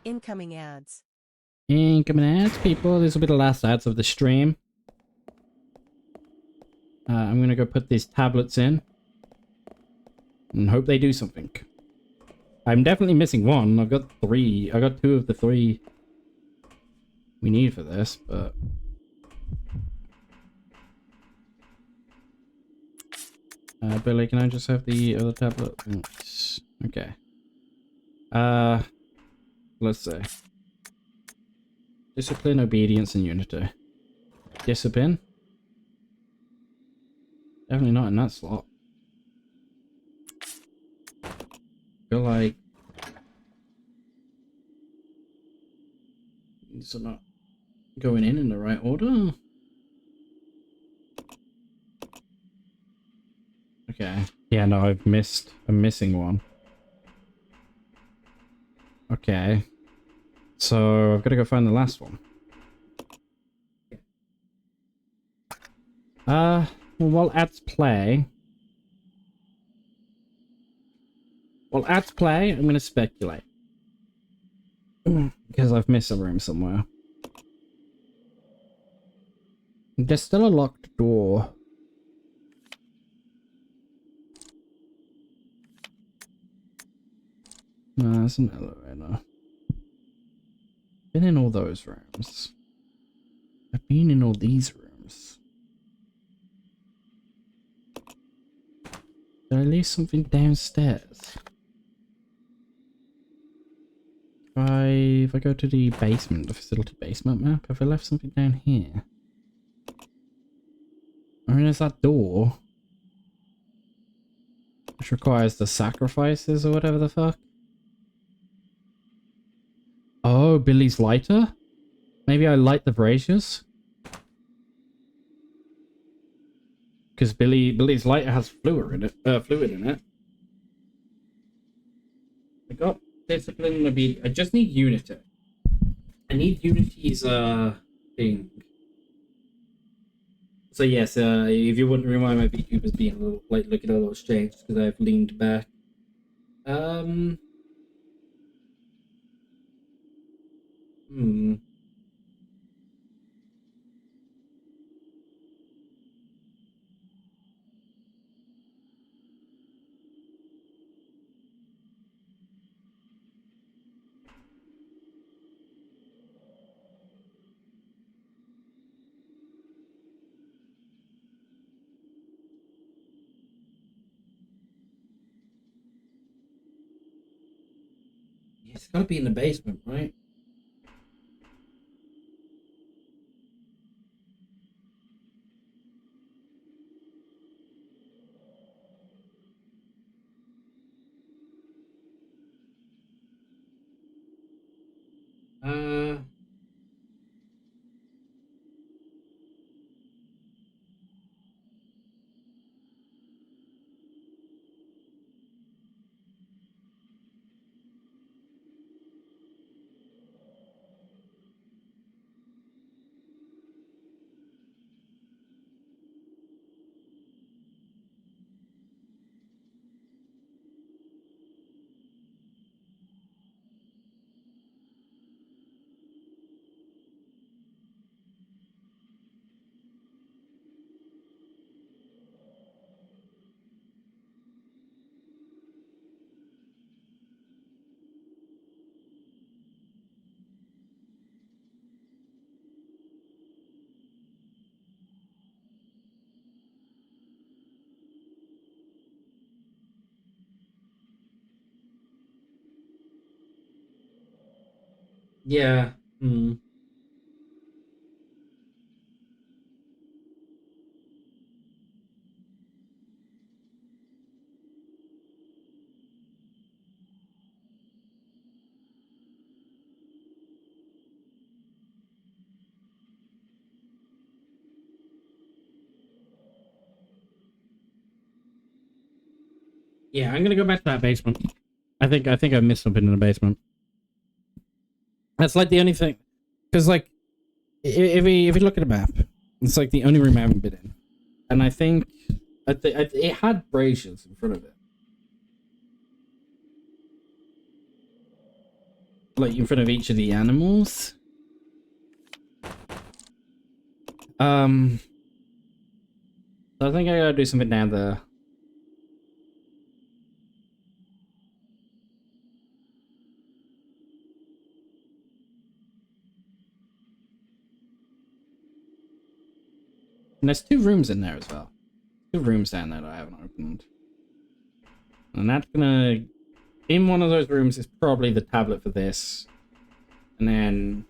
Incoming ads. Incoming ads, people. This will be the last ads of the stream. I'm gonna go put these tablets in. And hope they do something. I'm definitely missing 1. I've got 3. I got 2 of the 3 we need for this, but... Billy, can I just have the other tablet? Thanks. Okay. Let's see. Discipline, obedience, and unity. Discipline? Definitely not in that slot. Feel like these are not going in the right order. Okay. Yeah, no, I'm missing 1. Okay. So I've got to go find the last one. Well, while ads play... While ads play, I'm going to speculate. Because I've missed a room somewhere. There's still a locked door. No, there's an elevator. Been in all those rooms. I've been in all these rooms. Did I leave something downstairs? If I go to the basement, the facility basement map, have I left something down here? I mean, there's that door. Which requires the sacrifices or whatever the fuck. Oh, Billy's lighter? Maybe I light the braziers? Because Billy's lighter has fluid in it. I got discipline to be... I just need unity. I need unity's thing. So yes, if you wouldn't remind my VTubers being a little like looking a little strange because I've leaned back. It's gotta be in the basement, right? Yeah. Hmm. Yeah, I'm gonna go back to that basement. I think I missed something in the basement. That's like the only thing, because like if you look at a map, it's like the only room I haven't been in, and I think it had braziers in front of it, like in front of each of the animals. So I think I gotta do something down there. And there's 2 rooms in there as well. 2 rooms down there that I haven't opened. And that's gonna... In one of those rooms is probably the tablet for this. And then...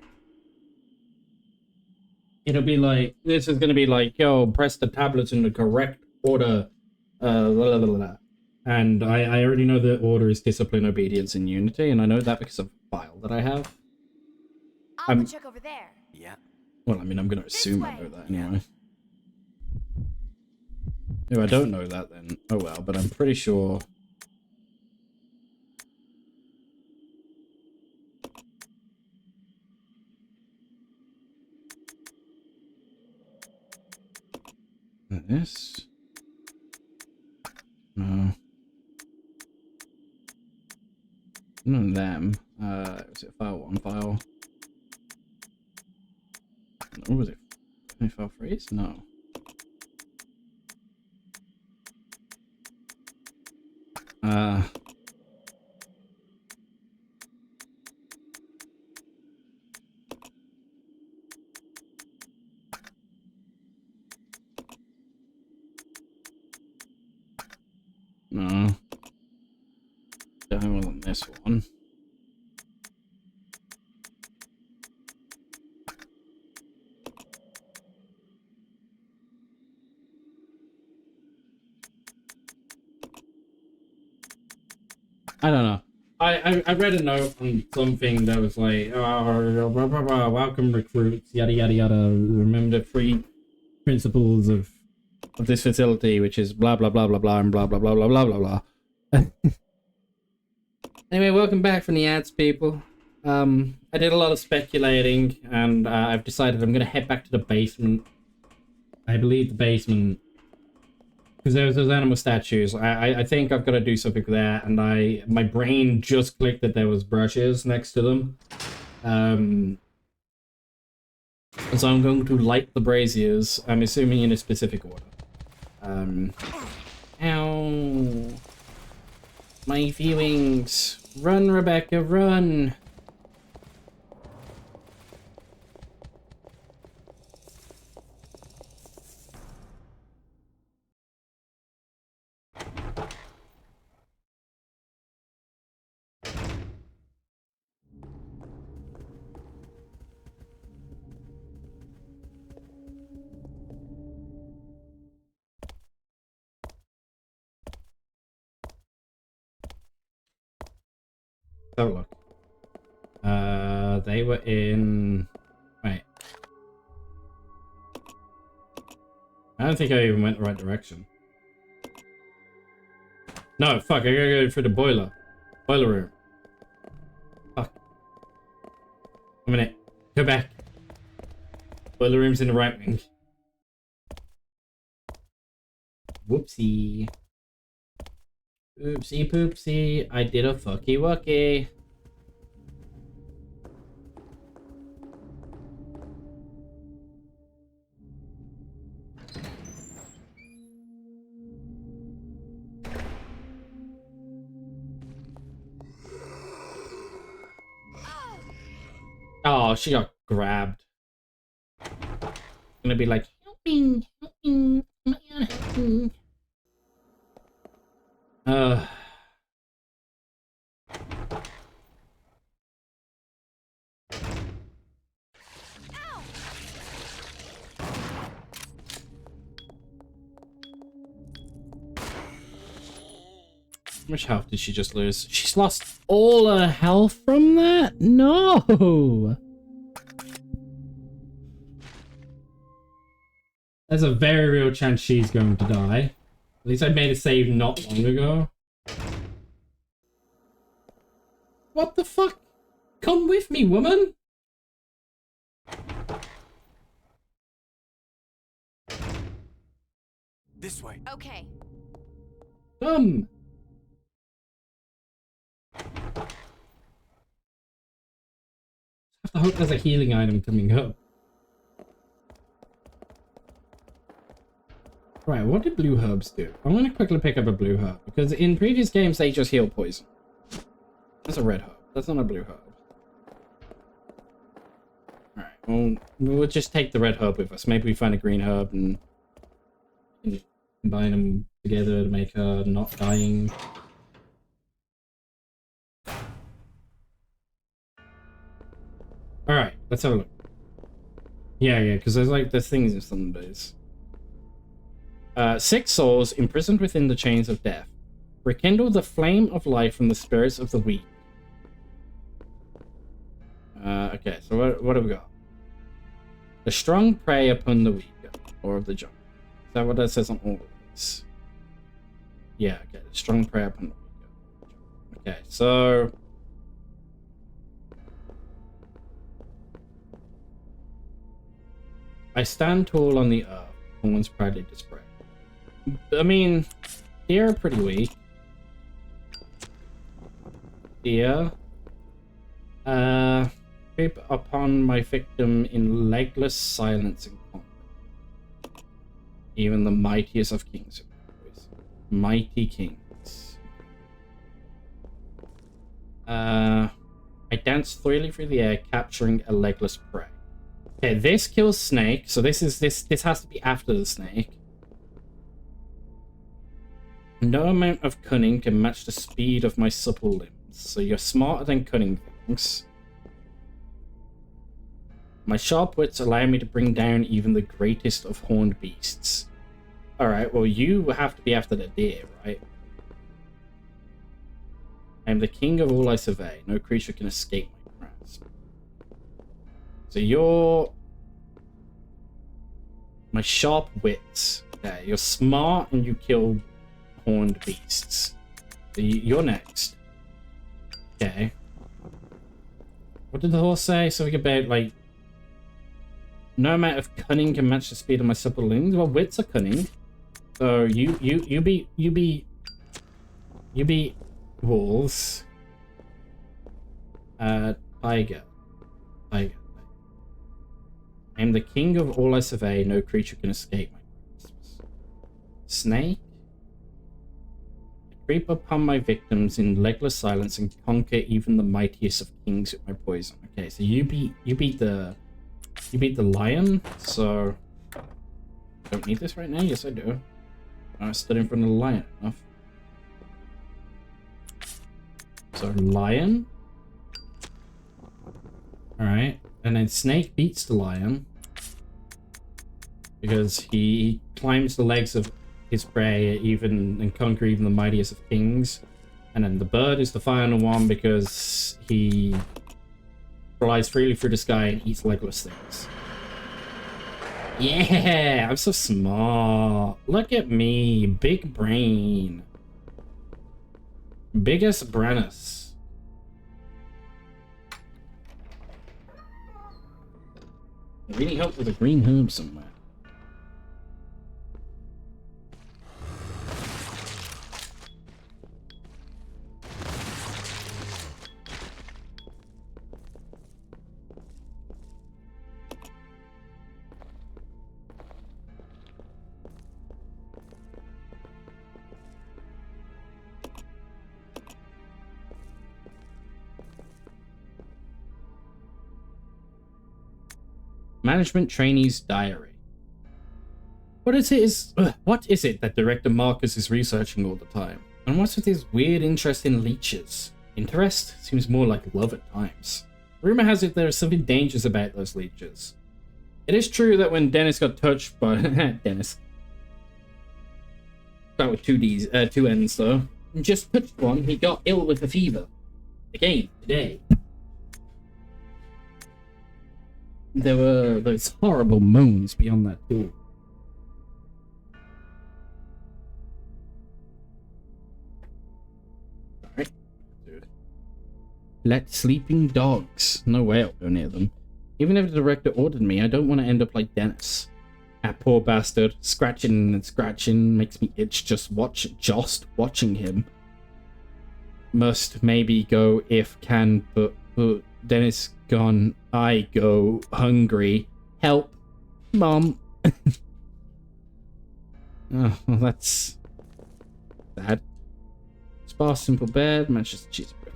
It'll be like... This is gonna be like, yo, press the tablets in the correct order. Blah, blah, blah, blah. And I already know the order is discipline, obedience, and unity. And I know that because of a file that I have. I'll go check over there. Yeah. Well, I mean, I'm gonna assume I know that anyway. If I don't know that, then oh well, but I'm pretty sure... This? No. None of them. Was it file 1 file? Or was it file freeze? No. No. Definitely wasn't this one. I don't know. I read a note on something that was like, oh, blah, blah, blah, welcome recruits, yada yada yada. Remember the 3 principles of this facility, which is blah blah blah blah blah and blah blah blah blah blah blah blah. Anyway, welcome back from the ads, people. I did a lot of speculating, and I've decided I'm gonna head back to the basement. I believe the basement, because there was those animal statues. I think I've got to do something there, and my brain just clicked that there was brushes next to them. So I'm going to light the braziers. I'm assuming in a specific order. Ow. My viewings. Run, Rebecca, run. have a look. They were in... Wait. I don't think I even went the right direction. No, fuck, I gotta go through the boiler. Boiler room. Fuck. A minute. Go back. Boiler room's in the right wing. Whoopsie. Oopsie poopsie. I did a fucky wucky. Oh, she got grabbed. Gonna be like, help me, help me. How much health did she just lose? She's lost all her health from that? No! There's a very real chance she's going to die. At least I made a save not long ago. What the fuck? Come with me, woman! This way. Okay. Come! I hope there's a healing item coming up. Right, what did blue herbs do? I'm gonna quickly pick up a blue herb, because in previous games they just heal poison. That's a red herb. That's not a blue herb. Alright, well, we'll just take the red herb with us. Maybe we find a green herb and combine them together to make her not dying. Alright, let's have a look. Yeah, because there's things in some days. 6 souls imprisoned within the chains of death. Rekindle the flame of life from the spirits of the weak. Okay, so what have we got? The strong prey upon the weak, or of the jungle. Is that what that says on all of these? Yeah, okay, the strong prey upon the weak. Okay, so... I stand tall on the earth, horns proudly display. I mean, deer are pretty weak. Deer. Creep upon my victim in legless silence and conquer. Even the mightiest of kings. Mighty kings. I dance freely through the air, capturing a legless prey. Okay, this kills snake, so this has to be after the snake. No amount of cunning can match the speed of my supple limbs, so you're smarter than cunning things. My sharp wits allow me to bring down even the greatest of horned beasts. Alright, well you have to be after the deer, right? I am the king of all I survey. No creature can escape my grasp. So you're... my sharp wits. Okay, you're smart and you kill horned beasts. So you're next. Okay. What did the horse say? Something about, like... no amount of cunning can match the speed of my supple limbs. Well, wits are cunning. So you beat wolves. Tiger. I am the king of all I survey. No creature can escape my grasps. Snake. I creep upon my victims in legless silence and conquer even the mightiest of kings with my poison. Okay, so you beat the lion. So don't need this right now. Yes, I do. I stood in front of the lion enough. So lion. Alright. And then snake beats the lion. Because he climbs the legs of his prey and conquer even the mightiest of kings. And then the bird is the final one because he flies freely through the sky and eats legless things. Yeah, I'm so smart. Look at me, big brain. Biggest Brennus. It really helps with a green herb somewhere. Management trainee's diary. What is it that Director Marcus is researching all the time? And what's with his weird interest in leeches? Interest? Seems more like love at times. Rumor has it there is something dangerous about those leeches. It is true that when Dennis got touched by Dennis. Start with two N's though. Just touched one, he got ill with a fever. Again, today. There were those horrible moans beyond that door. Alright. Let sleeping dogs. No way I'll go near them. Even if the director ordered me, I don't want to end up like Dennis. That poor bastard. Scratching and scratching makes me itch just watching him. Must maybe go if can, but Dennis gone. I go hungry. Help, Mom. Oh, well, that's sad. Sparse simple bed, Manchester cheese bread.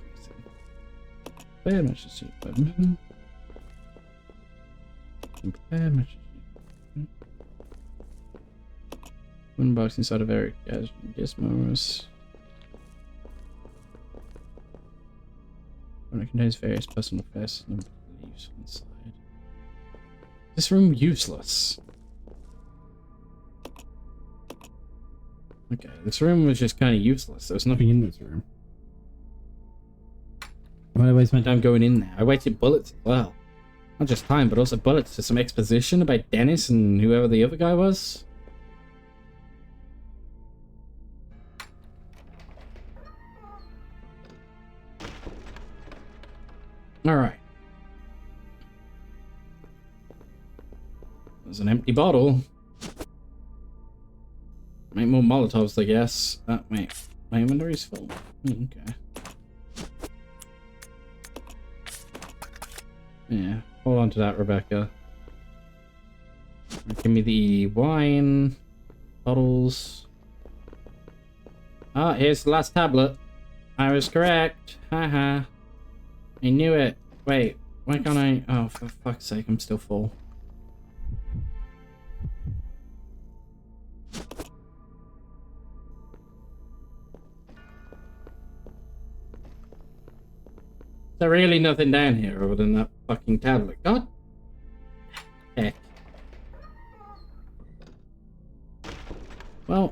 Bed, Manchester cheese bread. Simple bed, Manchester cheese bread. Wooden box inside of Eric Gizmos. When it contains various personal affairs and beliefs inside. This room useless. Okay, this room was just kind of useless. There was nothing in this room. Why did I waste my time going in there? I wasted bullets as well. Not just time, but also bullets to some exposition about Dennis and whoever the other guy was. Alright. There's an empty bottle. Make more Molotovs, I guess. Wait. My inventory's full. Okay. Yeah. Hold on to that, Rebecca. Give me the wine. Bottles. Ah, here's the last tablet. I was correct. Haha. I knew it. Wait, why can't I? Oh, for fuck's sake, I'm still full. Is there really nothing down here other than that fucking tablet? God heck. Well.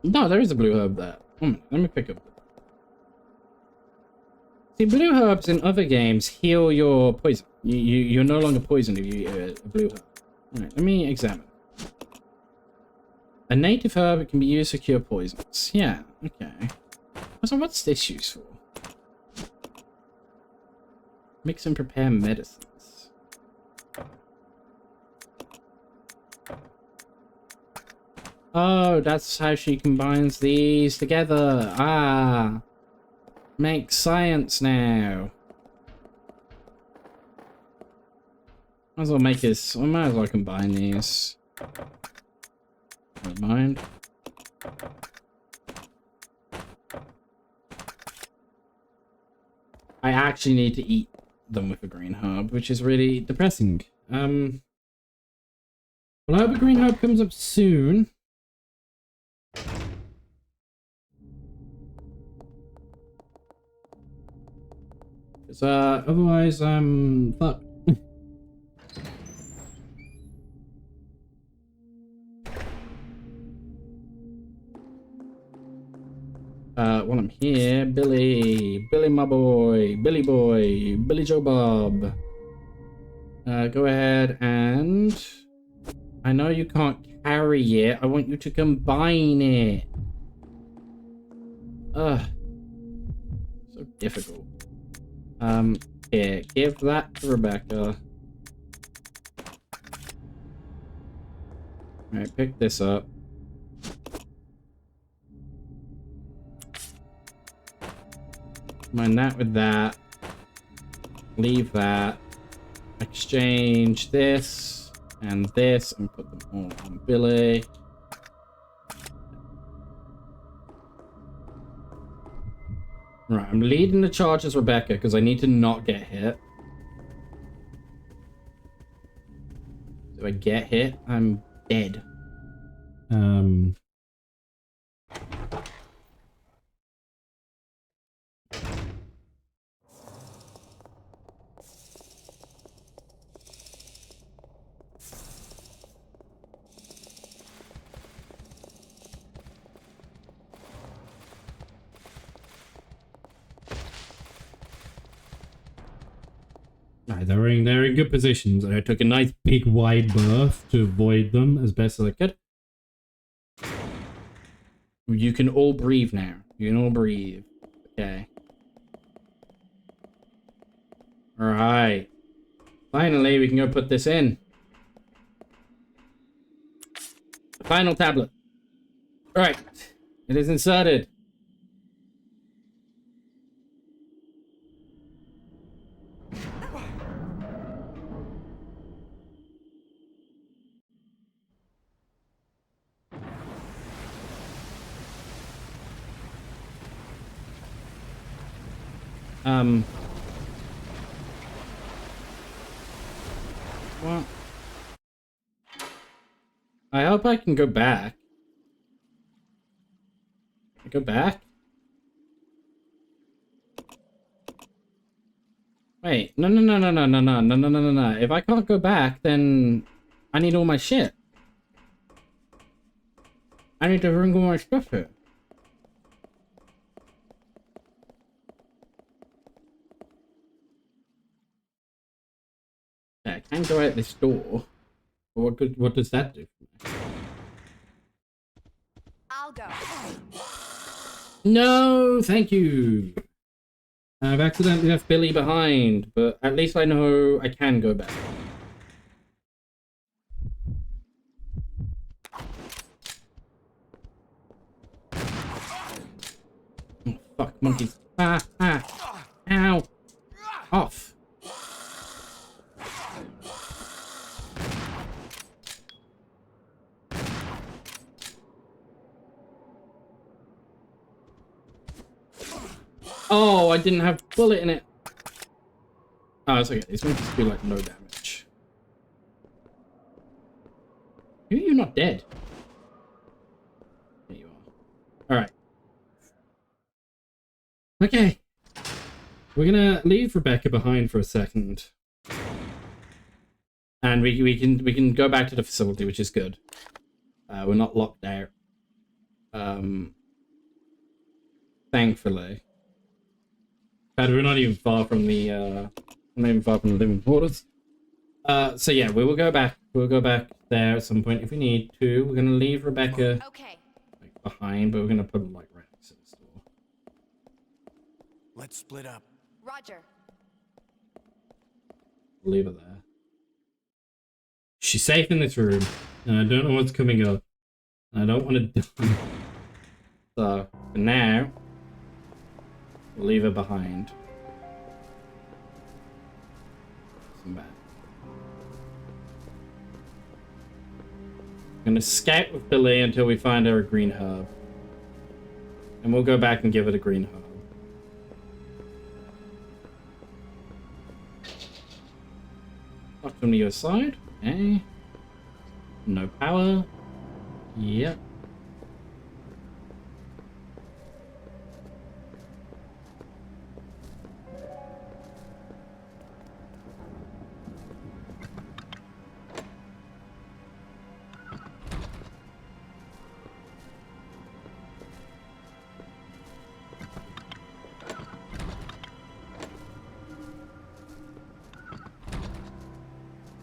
No, there is a blue herb there. Let me pick up. See, blue herbs in other games heal your poison. You're no longer poisoned if you eat a blue herb. Alright, let me examine. A native herb can be used to cure poisons. Yeah, okay. So what's this used for? Mix and prepare medicines. Oh, that's how she combines these together. Ah. Makes science now. Might as well make this. I might as well combine these. Never mind. I actually need to eat them with a green herb, which is really depressing. Well, I hope a green herb comes up soon. Because otherwise I'm fucked. While I'm here, Billy my boy, Billy Joe Bob. Go ahead and... I know you can't carry it. I want you to combine it. Ugh. So difficult. Here, give that to Rebecca. Alright, pick this up. Combine that with that. Leave that. Exchange this and this and put them all on Billy. Right, I'm leading the charge as Rebecca because I need to not get hit. If I get hit, I'm dead. Right, they're in good positions. I took a nice big wide berth to avoid them as best as I could. You can all breathe now. You can all breathe. Okay. Alright. Finally, we can go put this in. The final tablet. Alright. It is inserted. Well, I hope I can go back. Go back? Wait, no. If I can't go back, then I need all my shit. I need to bring all my stuff here. I can go out this door. What does that do? I'll go. No, thank you. I've accidentally left Billy behind, but at least I know I can go back. Oh, fuck, monkeys. Ow. Off. Oh, I didn't have a bullet in it. Oh, it's okay. These ones just do like no damage. You're not dead. There you are. Alright. Okay. We're gonna leave Rebecca behind for a second. And we can go back to the facility, which is good. We're not locked out. Thankfully. And we're not even far from the living quarters. So yeah, we will go back. We'll go back there at some point if we need to. We're gonna leave Rebecca behind, but we're gonna put her like right next to this door. Let's split up. Roger. Leave her there. She's safe in this room, and I don't know what's coming up. I don't want to die. So for now, we'll leave her behind. Come back. I'm gonna scout with Billy until we find her a green herb. And we'll go back and give it a green herb. Lock from the other side. Okay. No power. Yep.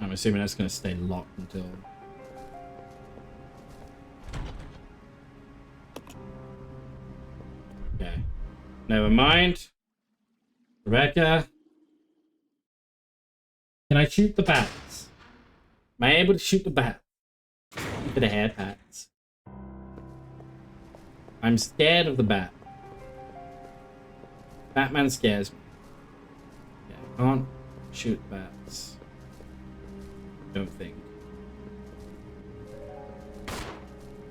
I'm assuming that's going to stay locked until... Okay. Never mind. Rebecca. Can I shoot the bats? Am I able to shoot the bats? Look at the head bats. I'm scared of the bat. Batman scares me. Yeah, I can't shoot bats. Don't think.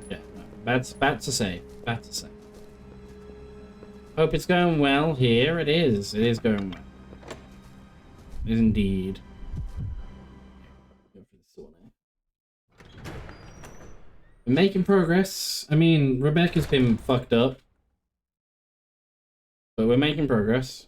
Yeah, no. Bats are safe. Bats are safe. Hope it's going well here. It is. It is going well. It is indeed. Go for the sauna. We're making progress. I mean, Rebecca's been fucked up. But we're making progress.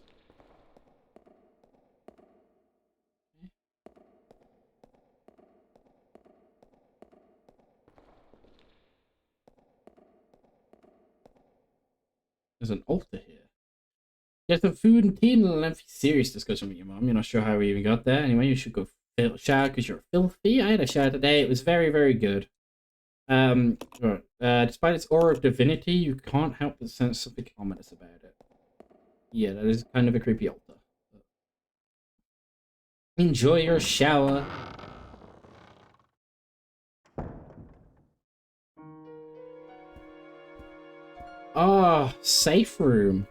There's an altar here. Get some food and tea and a lengthy serious discussion with your mom. You're not sure how we even got there. Anyway, you should go shower because you're filthy. I had a shower today. It was very, very good. Despite its aura of divinity, you can't help but sense something ominous about it. Yeah, that is kind of a creepy altar. Enjoy your shower. Ah, oh, safe room.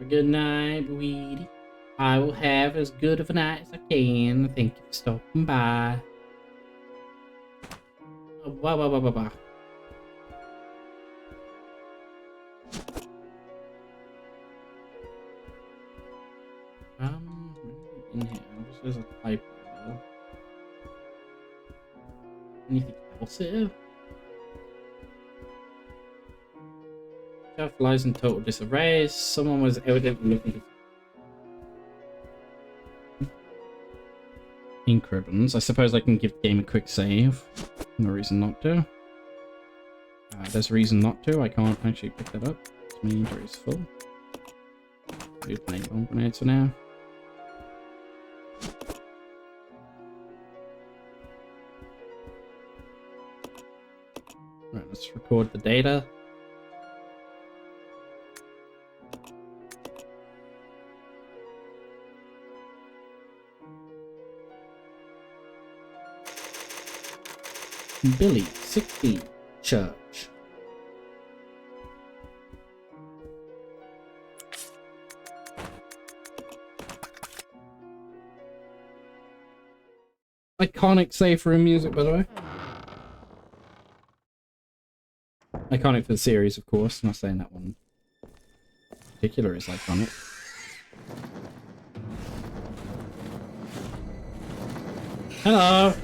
Good night, Weedy. I will have as good of a night as I can. Thank you for stopping by. Blah. In here, there's a pipe. Anything else here? Shelf lies in total disarray. Someone was evidently looking for ink ribbons. I suppose I can give the game a quick save. No reason not to. There's a reason not to. I can't actually pick that up. My inventory is full. Use my bomb grenades for now. Right, let's record the data. Billy, 60, church. Iconic safe room music, by the way. Iconic for the series, of course. I'm not saying that one in particular is iconic. Hello!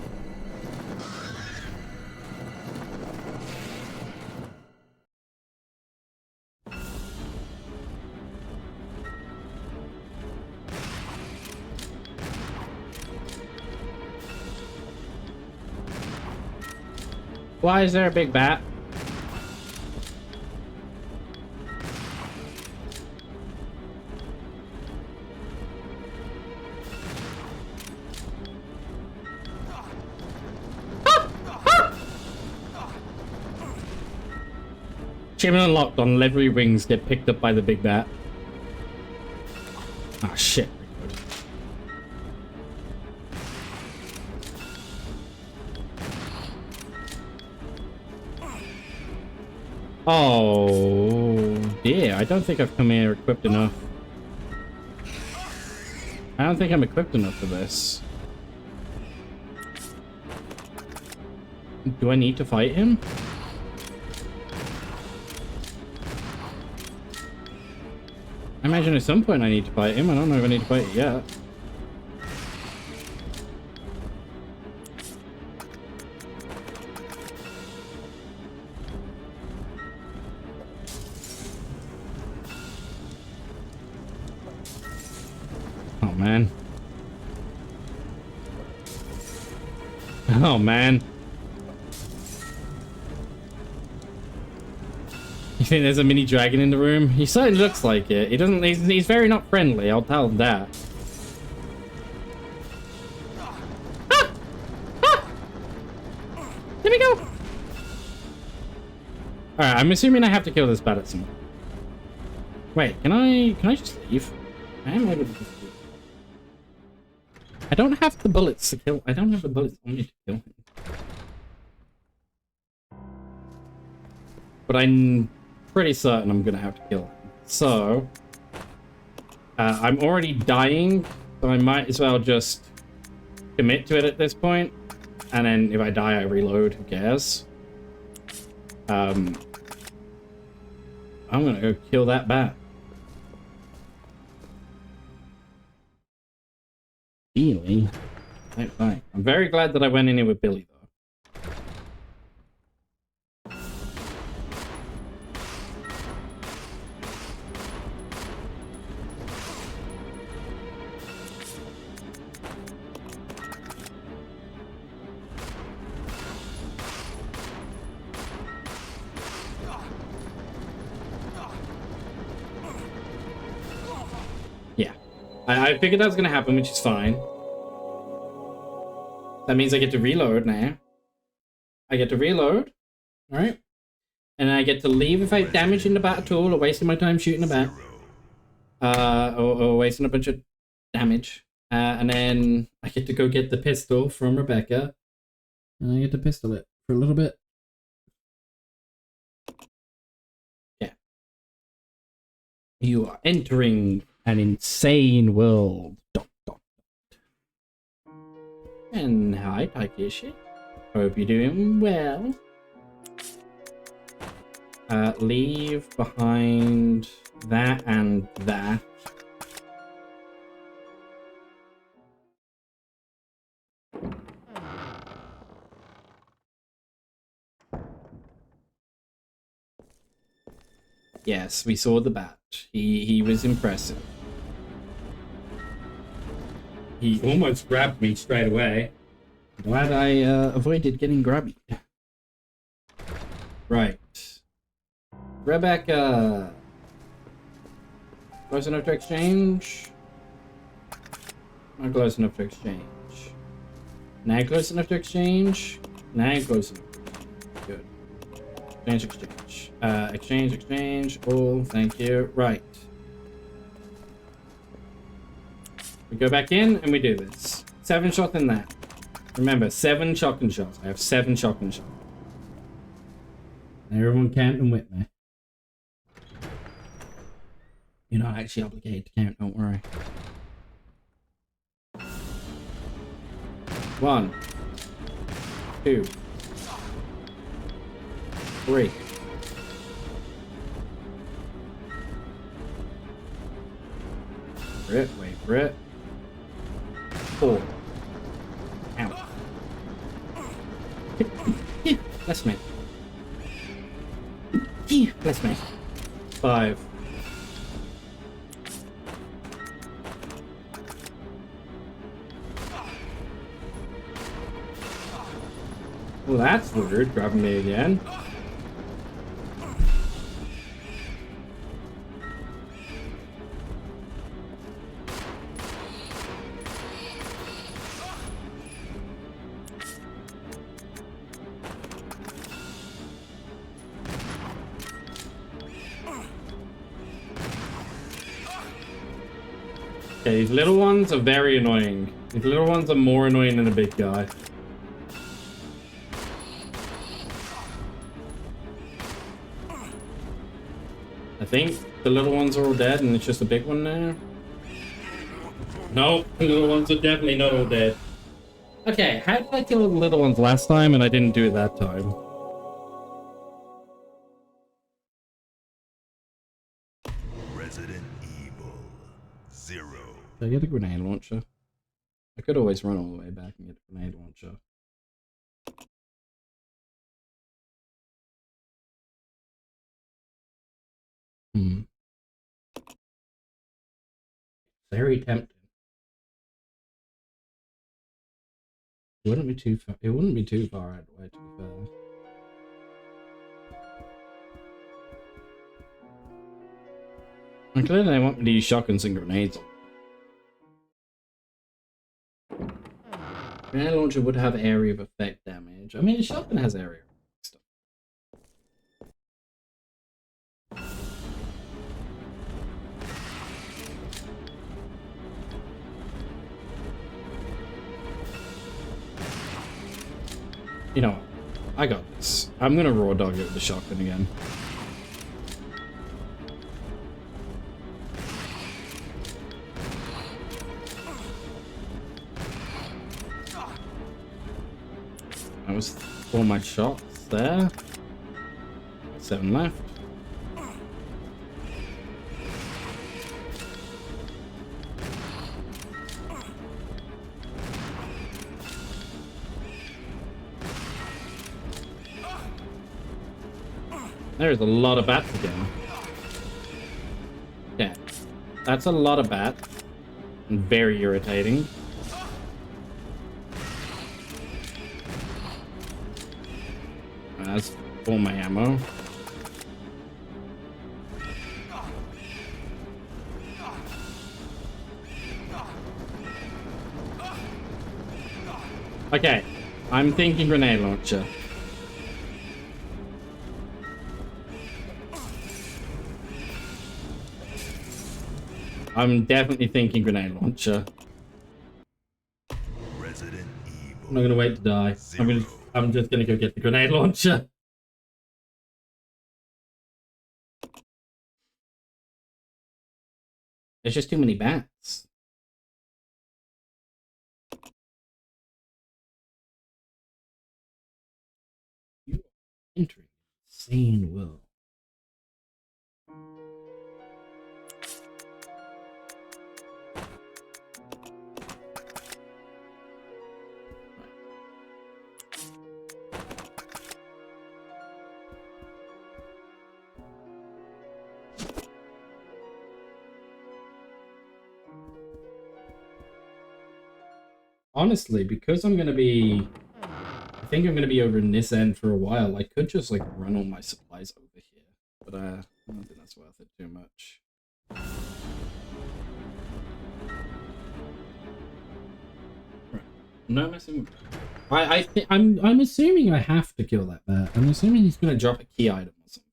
Why is there a big bat? Achievement unlocked on leathery rings get picked up by the big bat. Ah, shit. Oh, dear. I don't think I've come here equipped enough. I don't think I'm equipped enough for this. Do I need to fight him? I imagine at some point I need to fight him. I don't know if I need to fight it yet. Oh, man. Oh, man. You think there's a mini dragon in the room? He certainly looks like it. He doesn't. He's very not friendly. I'll tell him that. Ah! Ah! Let me go. All right. I'm assuming I have to kill this bat at some point. Wait. Can I just leave? I am able to just leave. I don't have the bullets to kill. I don't have the bullets on me to kill him. But I'm pretty certain I'm gonna have to kill him. So I'm already dying, so I might as well just commit to it at this point. And then if I die, I reload. Who cares? I'm gonna go kill that bat. Really? Fine. I'm very glad that I went in here with Billy, though. I figured that was going to happen, which is fine. That means I get to reload now. I get to reload. Alright. And I get to leave without damaging the bat at all, or wasting my time shooting a bat. Or wasting a bunch of damage. And then I get to go get the pistol from Rebecca. And I get to pistol it for a little bit. Yeah. You are entering an insane world. ... And hi, Takeshi. Hope you're doing well. Leave behind that and that. Yes, we saw the bat. He was impressive. He almost grabbed me straight away. Glad I avoided getting grabbed. Right. Rebecca. Close enough to exchange? Not close enough to exchange. Now close enough to exchange? Now close enough. Good. Exchange. Exchange. All. Thank you. Right. We go back in and we do this. 7 shots in that. Remember, 7 shotgun shots. I have 7 shotgun shots. And everyone count them with me. You're not actually obligated to count, don't worry. 1, 2, 3. Wait for it. 4. Ow. Bless me. Bless me. 5. Well, that's weird, grabbing me again. Okay, these little ones are very annoying. These little ones are more annoying than a big guy. I think the little ones are all dead and it's just a big one now. Nope, the little ones are definitely not all dead. Okay, how did I kill the little ones last time and I didn't do it that time? Resident Evil 0. Did I get a grenade launcher? I could always run all the way back and get a grenade launcher. Very tempting. It wouldn't be too far. It wouldn't be too far out of the way, to be fair. And clearly they want me to use shotguns and grenades. Grenade launcher would have area of effect damage. I mean, a shotgun has area of effect stuff. You know what? I got this. I'm gonna raw dog it with the shotgun again. That was all my shots there. 7 left. There's a lot of bats again. Yeah, that's a lot of bats. And very irritating. That's all my ammo. Okay, I'm thinking grenade launcher. I'm definitely thinking grenade launcher. Resident Evil. I'm not gonna wait to die. I'm just gonna go get the grenade launcher. There's just too many bats. You are entering an insane world. Honestly, because I'm gonna be, I think I'm gonna be over in this end for a while. I could just like run all my supplies over here, but I don't think that's worth it too much. Right. No messing with. I'm assuming I have to kill that bat. I'm assuming he's gonna drop a key item or something.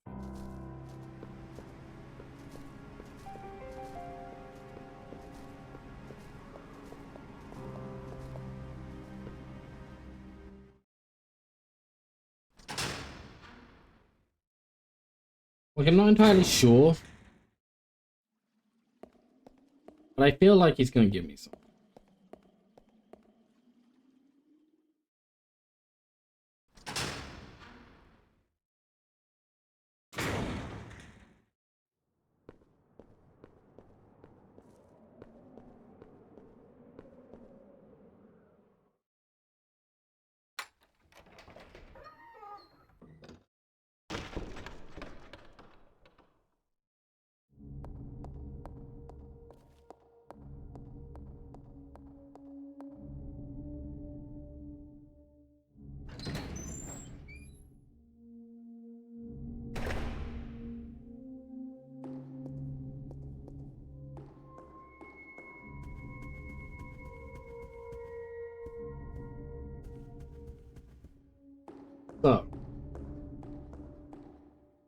Like, I'm not entirely sure, but I feel like he's gonna give me something. So,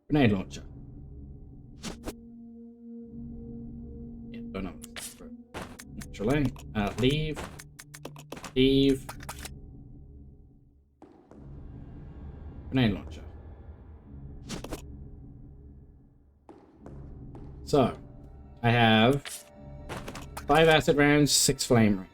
grenade launcher. Yeah, don't know. Naturally. Leave. Leave. Grenade launcher. So, I have 5 acid rounds, 6 flame rounds.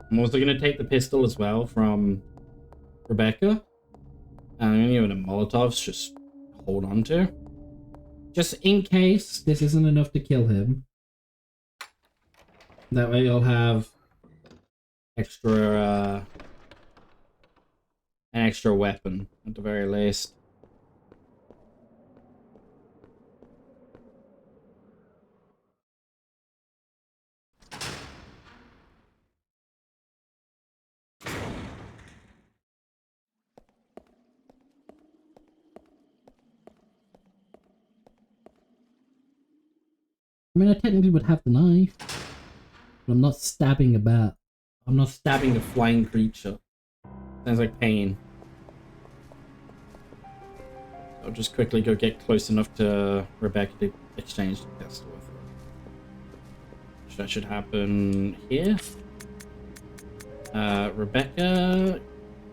I'm also gonna take the pistol as well from Rebecca. And I'm gonna give it a Molotovs, just hold on to. Just in case this isn't enough to kill him. That way you'll have extra, an extra weapon, at the very least. I mean, I technically would have the knife, but I'm not stabbing a bat. I'm not stabbing a flying creature. Sounds like pain. I'll just quickly go get close enough to Rebecca to exchange the pistol with her. That should happen here. Rebecca,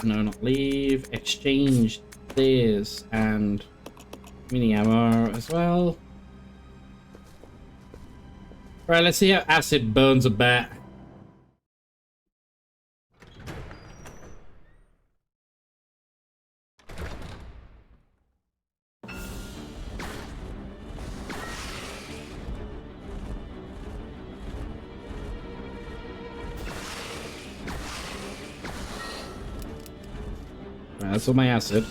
no, not leave. Exchange this and mini ammo as well. Right, let's see how acid burns a bat. Right, that's all my acid.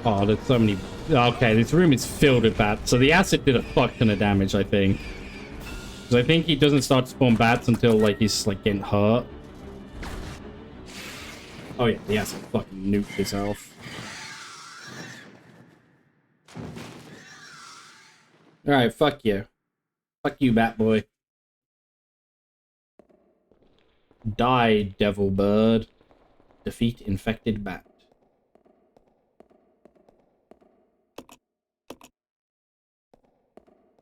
Oh, there's so many... Okay, this room is filled with bats. So the acid did a fuck ton of damage, I think. Because I think he doesn't start to spawn bats until, like, he's, like, getting hurt. Oh, yeah, the acid fucking nuked his health. Alright, fuck you. Fuck you, bat boy. Die, devil bird. Defeat infected bat.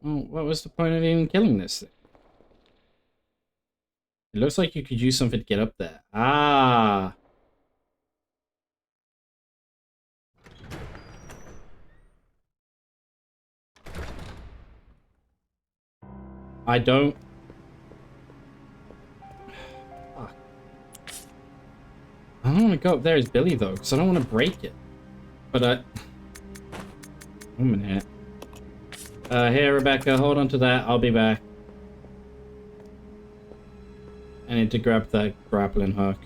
Well, what was the point of even killing this thing? It looks like you could use something to get up there. Ah! I don't... Fuck. I don't want to go up there as Billy, though, because I don't want to break it. But, 1 minute. Here, Rebecca, hold on to that. I'll be back. I need to grab that grappling hook.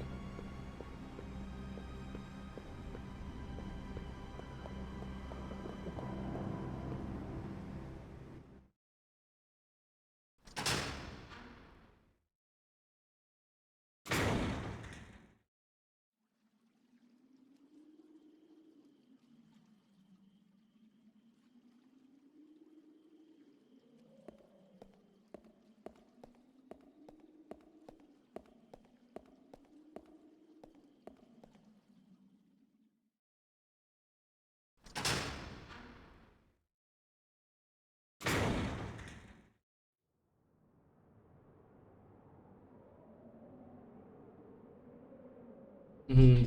Mm-hmm.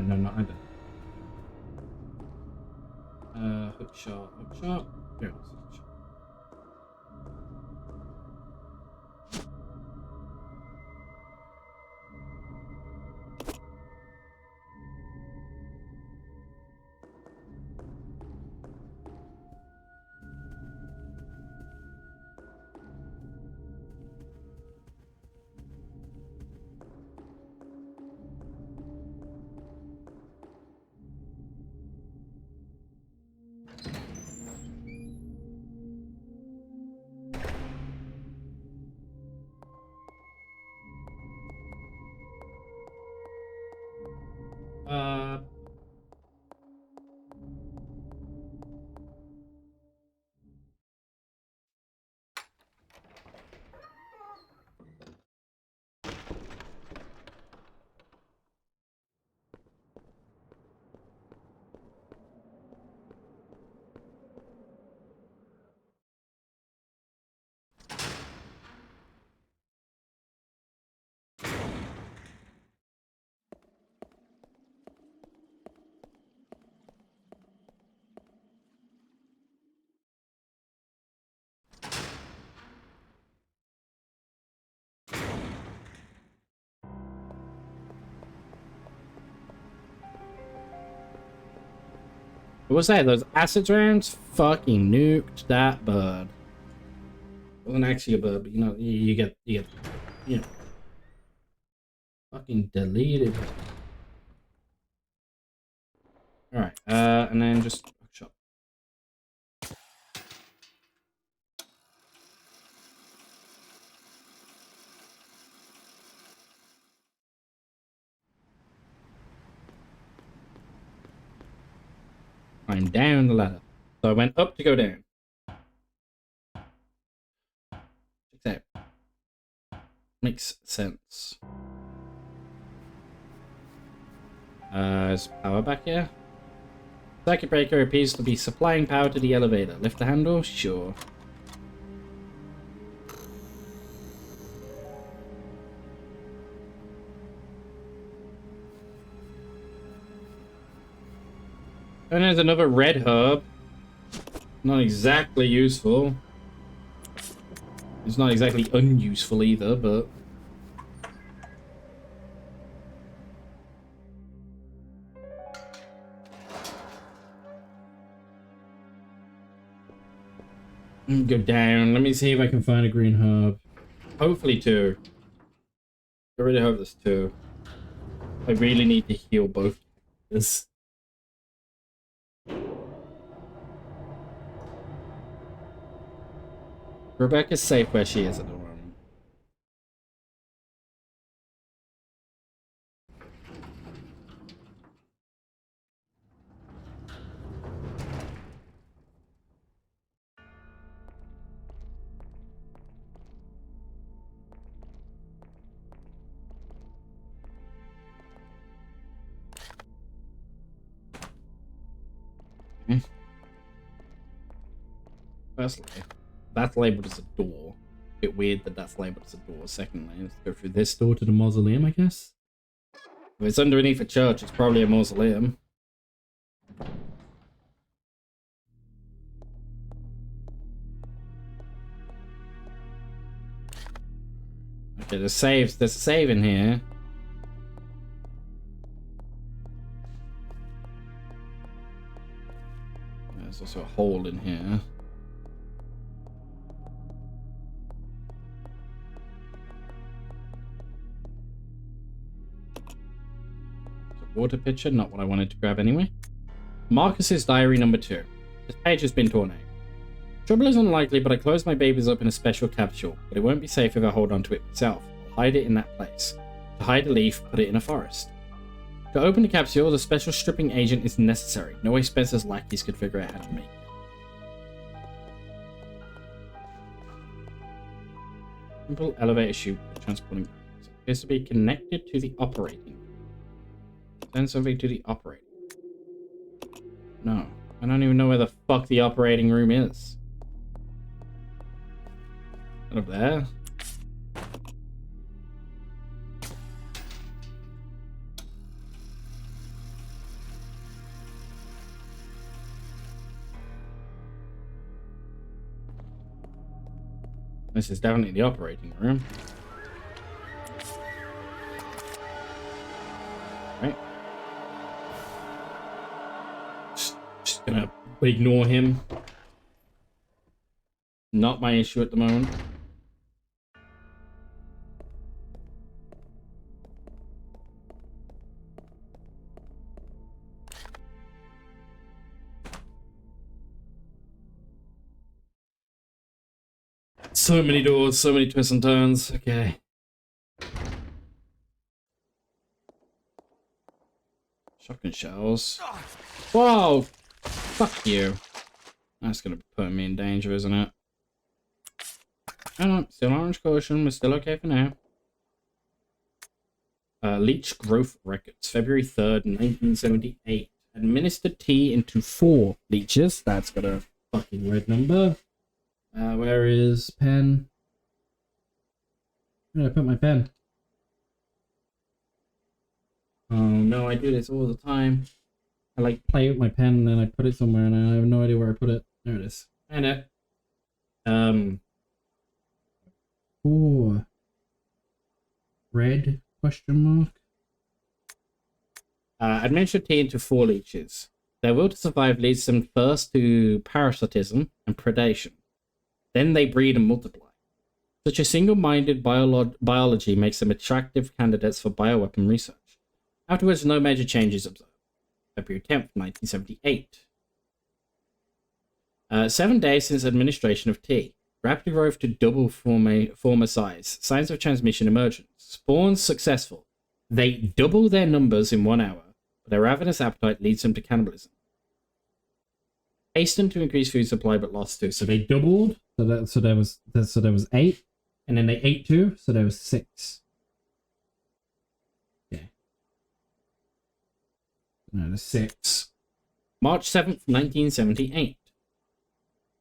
No, not I don't. Hook shot. Here it is. Hook shot. What was that? Those acid rounds fucking nuked that bird. It wasn't actually a bird, but you know, you get, you know, fucking deleted. Alright, and then just shot. I'm down the ladder. So I went up to go down. Check that. Makes sense. Is power back here? Circuit breaker appears to be supplying power to the elevator. Lift the handle? Sure. And there's another red herb. Not exactly useful. It's not exactly unuseful either, but... Go down. Let me see if I can find a green herb. Hopefully two. I really hope there's two. I really need to heal both this. Rebecca's safe where she is at the moment. Firstly, that's labeled as a door. Bit weird that that's labeled as a door. Secondly, let's go through this door to the mausoleum, I guess. If it's underneath a church, it's probably a mausoleum. Okay, there's a save in here. There's also a hole in here. Water pitcher, not what I wanted to grab anyway. Marcus's diary number 2. This page has been torn out. Trouble is unlikely, but I closed my babies up in a special capsule, but it won't be safe if I hold on to it myself. I'll hide it in that place. To hide a leaf, put it in a forest. To open the capsule, the special stripping agent is necessary. No way Spencer's lackeys could figure out how to make it. Simple elevator chute for transporting. It appears to be connected to the operating. Send something to the operating. No. I don't even know where the fuck the operating room is. Up there? This is definitely the operating room. Right. Just gonna ignore him. Not my issue at the moment. So many doors, so many twists and turns. Okay. Shotgun shells. Whoa! Fuck you. That's gonna put me in danger, isn't it? Oh no, still orange caution. We're still okay for now. Leech growth records. February 3rd, 1978. Administered tea into 4 leeches. That's got a fucking weird number. Where is pen? Where did I put my pen? Oh no, I do this all the time. I like play with my pen and then I put it somewhere and I have no idea where I put it. There it is. I know. Ooh. Red question mark? Administered tea into 4 leeches. Their will to survive leads them first to parasitism and predation. Then they breed and multiply. Such a single-minded biology makes them attractive candidates for bioweapon research. Afterwards, no major changes observed. February 10th, 1978. 7 days since administration of tea. Rapid growth to double former size. Signs of transmission emergence. Spawns successful. They double their numbers in 1 hour, but their ravenous appetite leads them to cannibalism. Hasten to increase food supply, but lost 2. So they doubled. So there was 8, and then they ate 2. So there was 6. Okay. No, there's 6. March 7th, 1978.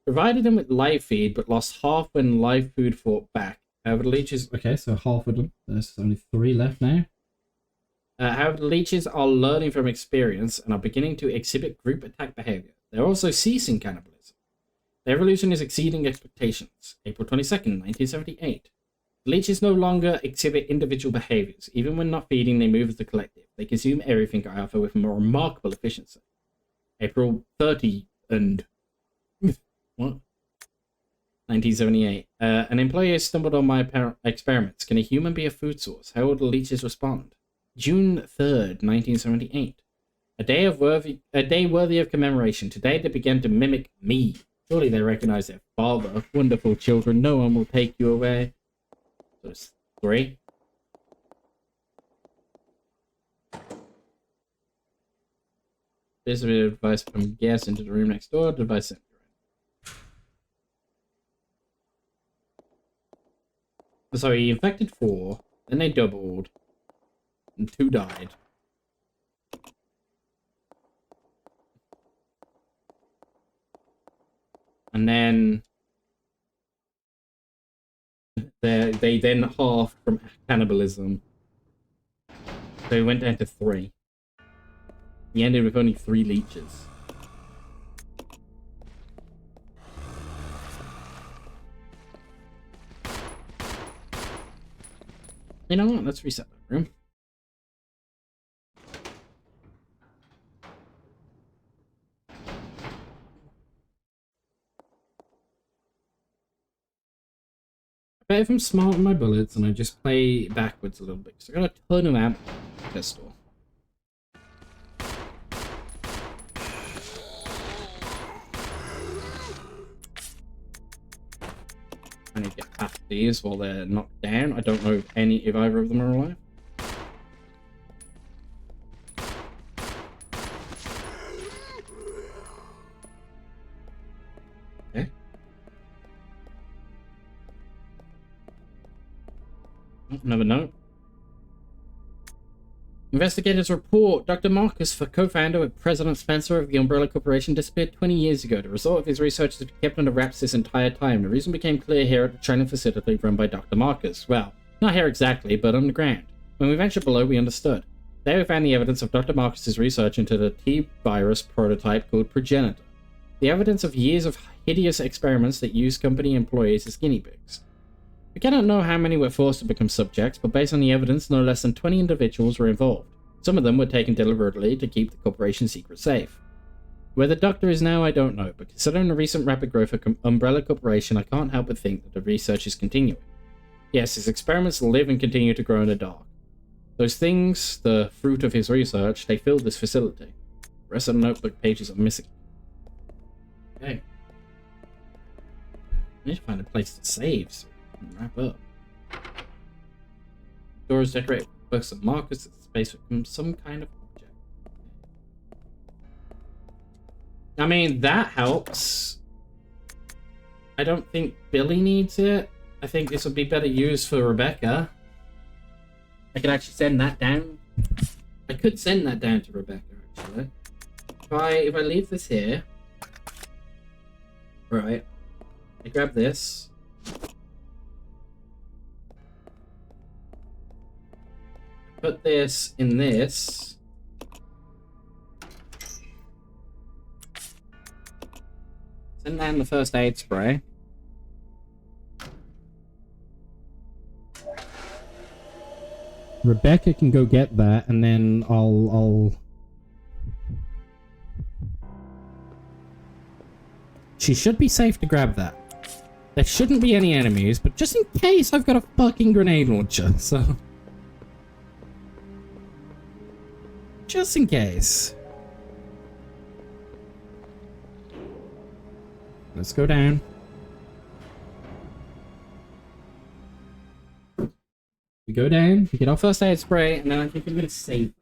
Provided them with live feed, but lost half when live food fought back. However, the leeches... Okay, so half of them. There's only 3 left now. However, the leeches are learning from experience and are beginning to exhibit group attack behavior. They're also ceasing cannibalism. The evolution is exceeding expectations. April 22nd, 1978. The leeches no longer exhibit individual behaviors. Even when not feeding, they move as a collective. They consume everything I offer with more remarkable efficiency. April 30 and... What? 1978. An employee has stumbled on my experiments. Can a human be a food source? How will the leeches respond? June 3rd, 1978. A day worthy of commemoration. Today they began to mimic me. Surely they recognize their father. Wonderful children. No one will take you away. So it's 3. There's a bit of advice from gas into the room next door. Device center. So he infected 4, then they doubled, and 2 died. And then they then halved from cannibalism. So he went down to 3. He ended with only 3 leeches. You know what? Let's reset that room. I bet if I'm smart with my bullets and I just play backwards a little bit, because I got a ton of ammo pistol. I need to get half these while they're knocked down. I don't know if either of them are alive. Okay. Another note. Investigators report Dr. Marcus, the co-founder with President Spencer of the Umbrella Corporation, disappeared 20 years ago. The result of his research has been kept under wraps this entire time. The reason became clear here at the training facility run by Dr. Marcus. Well, not here exactly, but underground. When we ventured below, we understood. There we found the evidence of Dr. Marcus's research into the T-virus prototype called Progenitor. The evidence of years of hideous experiments that used company employees as guinea pigs. We cannot know how many were forced to become subjects, but based on the evidence, no less than 20 individuals were involved. Some of them were taken deliberately to keep the corporation's secret safe. Where the Doctor is now, I don't know, but considering the recent rapid growth of Umbrella Corporation, I can't help but think that the research is continuing. Yes, his experiments live and continue to grow in the dark. Those things, the fruit of his research, they filled this facility. The rest of the notebook pages are missing. Okay. I need to find a place to save so we can wrap up. Door is decorated with books and markers. The space becomes some kind of object. I mean, that helps. I don't think Billy needs it. I think this would be better used for Rebecca. I could actually send that down. I could send that down to Rebecca, actually. If I leave this here. Right. I grab this. Put this in this. Send down the first aid spray. Rebecca can go get that, and then I'll... She should be safe to grab that. There shouldn't be any enemies, but just in case, I've got a fucking grenade launcher, so... Just in case. Let's go down. We go down, we get our first aid spray, and then I think I'm gonna save.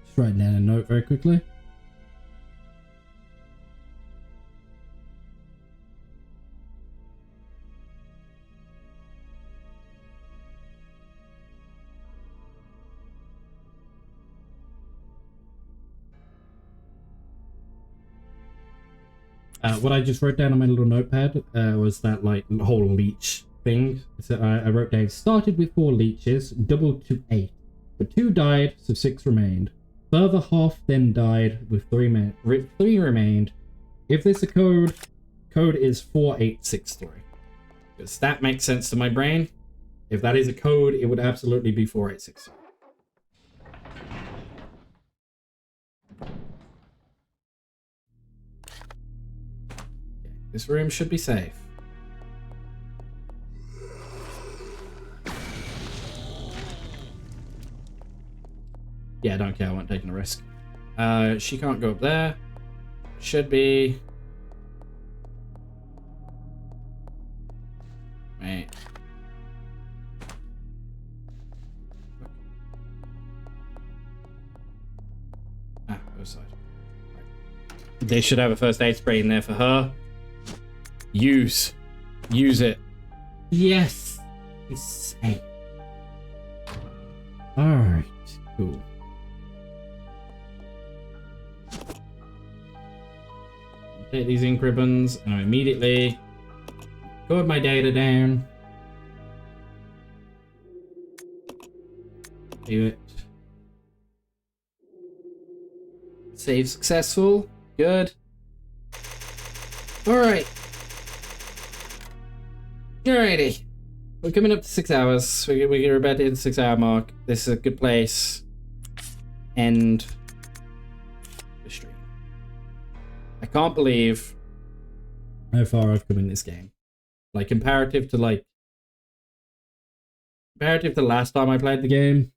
Just write down a note very quickly. What I just wrote down on my little notepad was that like whole leech thing. So I wrote down, started with 4 leeches, doubled to 8. But 2 died, so 6 remained. Further half then died, with 3 remained. If there's a code is 4863. Because that makes sense to my brain. If that is a code, it would absolutely be 4863. This room should be safe. Yeah, I don't care. I wasn't taking a risk. She can't go up there. Should be... Wait. Ah, other side. Right. They should have a first aid spray in there for her. Use it. Yes. He's safe. Alright, cool. Take these ink ribbons and I immediately code my data down. Do it. Save successful. Good. Alright. Alrighty. We're coming up to 6 hours. We're about to hit the 6-hour mark. This is a good place. End the stream. I can't believe how far I've come in this game. Like comparative to last time I played the game,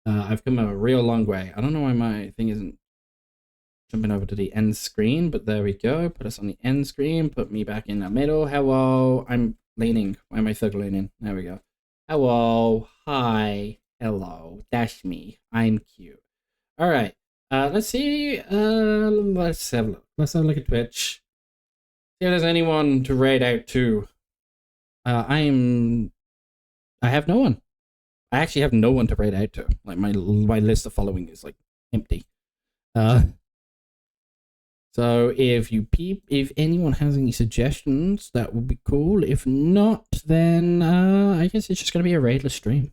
I've come a real long way. I don't know why my thing isn't jumping over to the end screen, but there we go. Put us on the end screen. Put me back in the middle. Hello. I'm leaning. Why am I thug leaning? There we go. Hello. Hi. Hello. That's me. I'm cute. All right. Let's see. Let's have a look. Let's have a look at Twitch. See if there's anyone to raid out to. I have no one. I actually have no one to raid out to. Like my list of following is like empty. So if anyone has any suggestions, that would be cool. If not, then I guess it's just gonna be a raidless stream,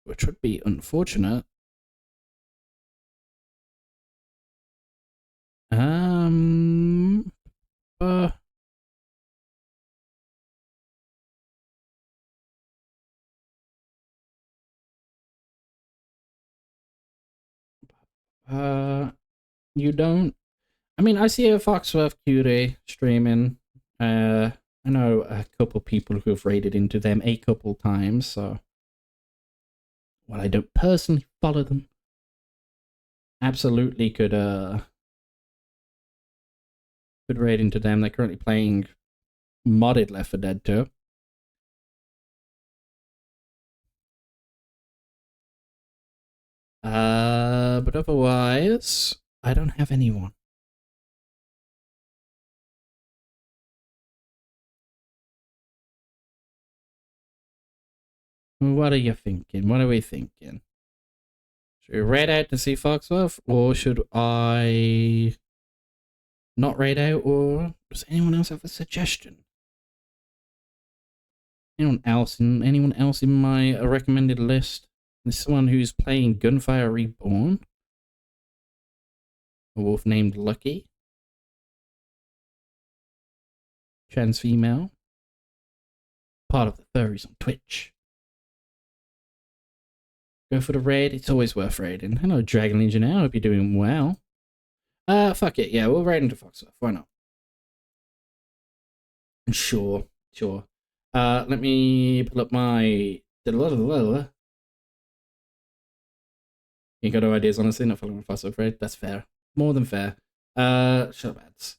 which would be unfortunate. You don't. I mean, I see a Foxworth Cutie streaming. I know a couple people who have raided into them a couple times, so while I don't personally follow them, absolutely could raid into them. They're currently playing modded Left 4 Dead 2. But otherwise, I don't have anyone. What are you thinking? What are we thinking? Should we raid out to see Foxworth, or should I not raid out, or does anyone else have a suggestion? Anyone else in my recommended list? This is someone who's playing Gunfire Reborn. A wolf named Lucky. Trans female. Part of the furries on Twitch. Go for the raid. It's always worth raiding. Hello, Dragon Legionnaire. I hope you're doing well. Fuck it. Yeah, we'll raid into Foxworth. Why not? Sure. Let me pull up my... You got no ideas, honestly. Not following Foxworth raid. That's fair. More than fair. Shut up, ads.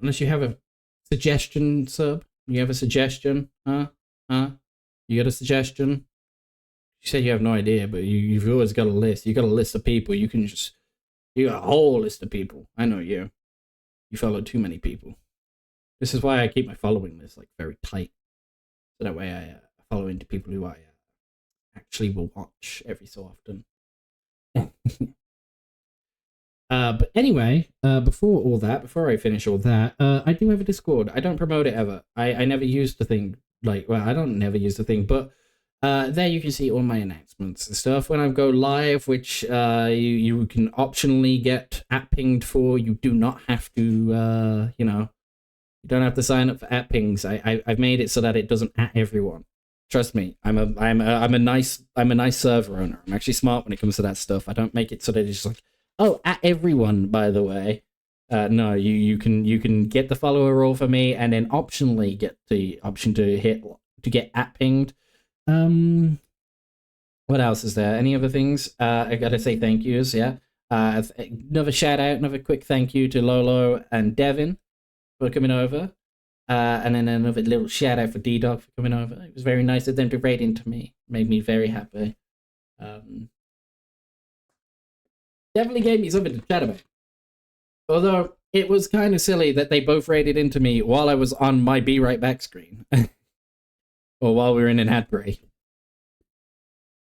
Unless you have a suggestion, sub. You have a suggestion? Huh? You got a suggestion? You said you have no idea, but you've always got a list. You got a list of people. You got a whole list of people. I know you. You follow too many people. This is why I keep my following list like very tight. So that way I follow into people who I actually will watch every so often. But anyway, before I finish all that, I do have a Discord. I don't promote it ever. I never used the thing. I don't never use the thing, but there you can see all my announcements and stuff when I go live, which you can optionally get pinged for. You do not have to, you don't have to sign up for pings. I've made it so that it doesn't everyone. Trust me, I'm a nice server owner. I'm actually smart when it comes to that stuff. I don't make it so that it's just like, oh, everyone, by the way. No, you can get the follower role for me, and then optionally get the option to get pinged. What else is there? Any other things? I gotta say thank yous. Yeah. Another shout out, another quick thank you to Lolo and Devin for coming over. And then another little shout out for D-Dog for coming over. It was very nice of them to raid into me. Made me very happy. Definitely gave me something to chat about. Although it was kind of silly that they both raided into me while I was on my Be Right Back screen. Or while we were in an ad break.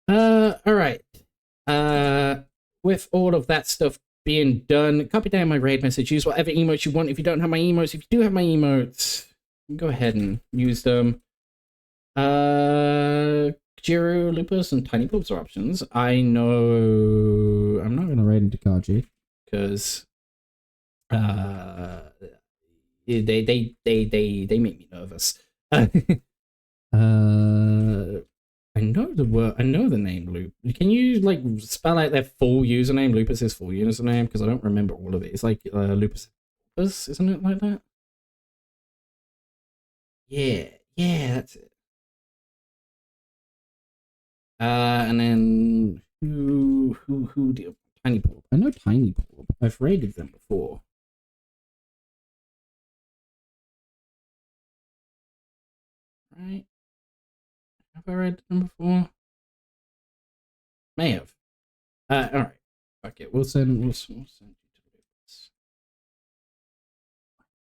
Alright. With all of that stuff being done, copy down my raid message. Use whatever emotes you want. If you don't have my emotes, if you do have my emotes, go ahead and use them. Jiru, Lupus, and Tiny Poops are options. I know I'm not gonna raid into Kaji because they make me nervous. I know the word. I know the name Loop. Can you like spell out their full username? Lupus's full username, because I don't remember all of it. It's like Lupus, isn't it like that? Yeah, that's it. And then who did Tiny Pulp? I know Tiny Pulp. I've raided them before. Right? Have I read them before? May have. Alright. Fuck it. We'll send you to Lupus.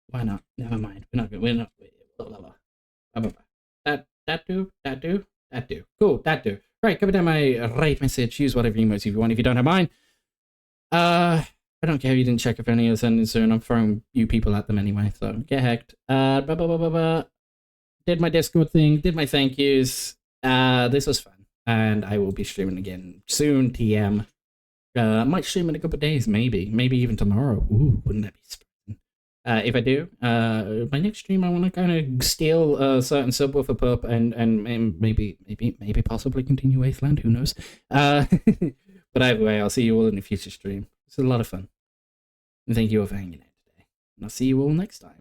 Why not? Never mind. We're not. Blah, blah, blah. That do. Cool, that do. Right, cover down my raid message. Use whatever emotes you want if you don't have mine. I don't care if you didn't check if any are sending soon. I'm throwing you people at them anyway, so get hacked. Did my Discord thing, did my thank yous. This was fun. And I will be streaming again soon, TM. I might stream in a couple of days, maybe even tomorrow. Ooh, wouldn't that be spring? If I do, my next stream I want to kind of steal a certain subwoofer pup and maybe possibly continue Wasteland, who knows? But either way, I'll see you all in a future stream. It's a lot of fun. And thank you all for hanging out today. And I'll see you all next time.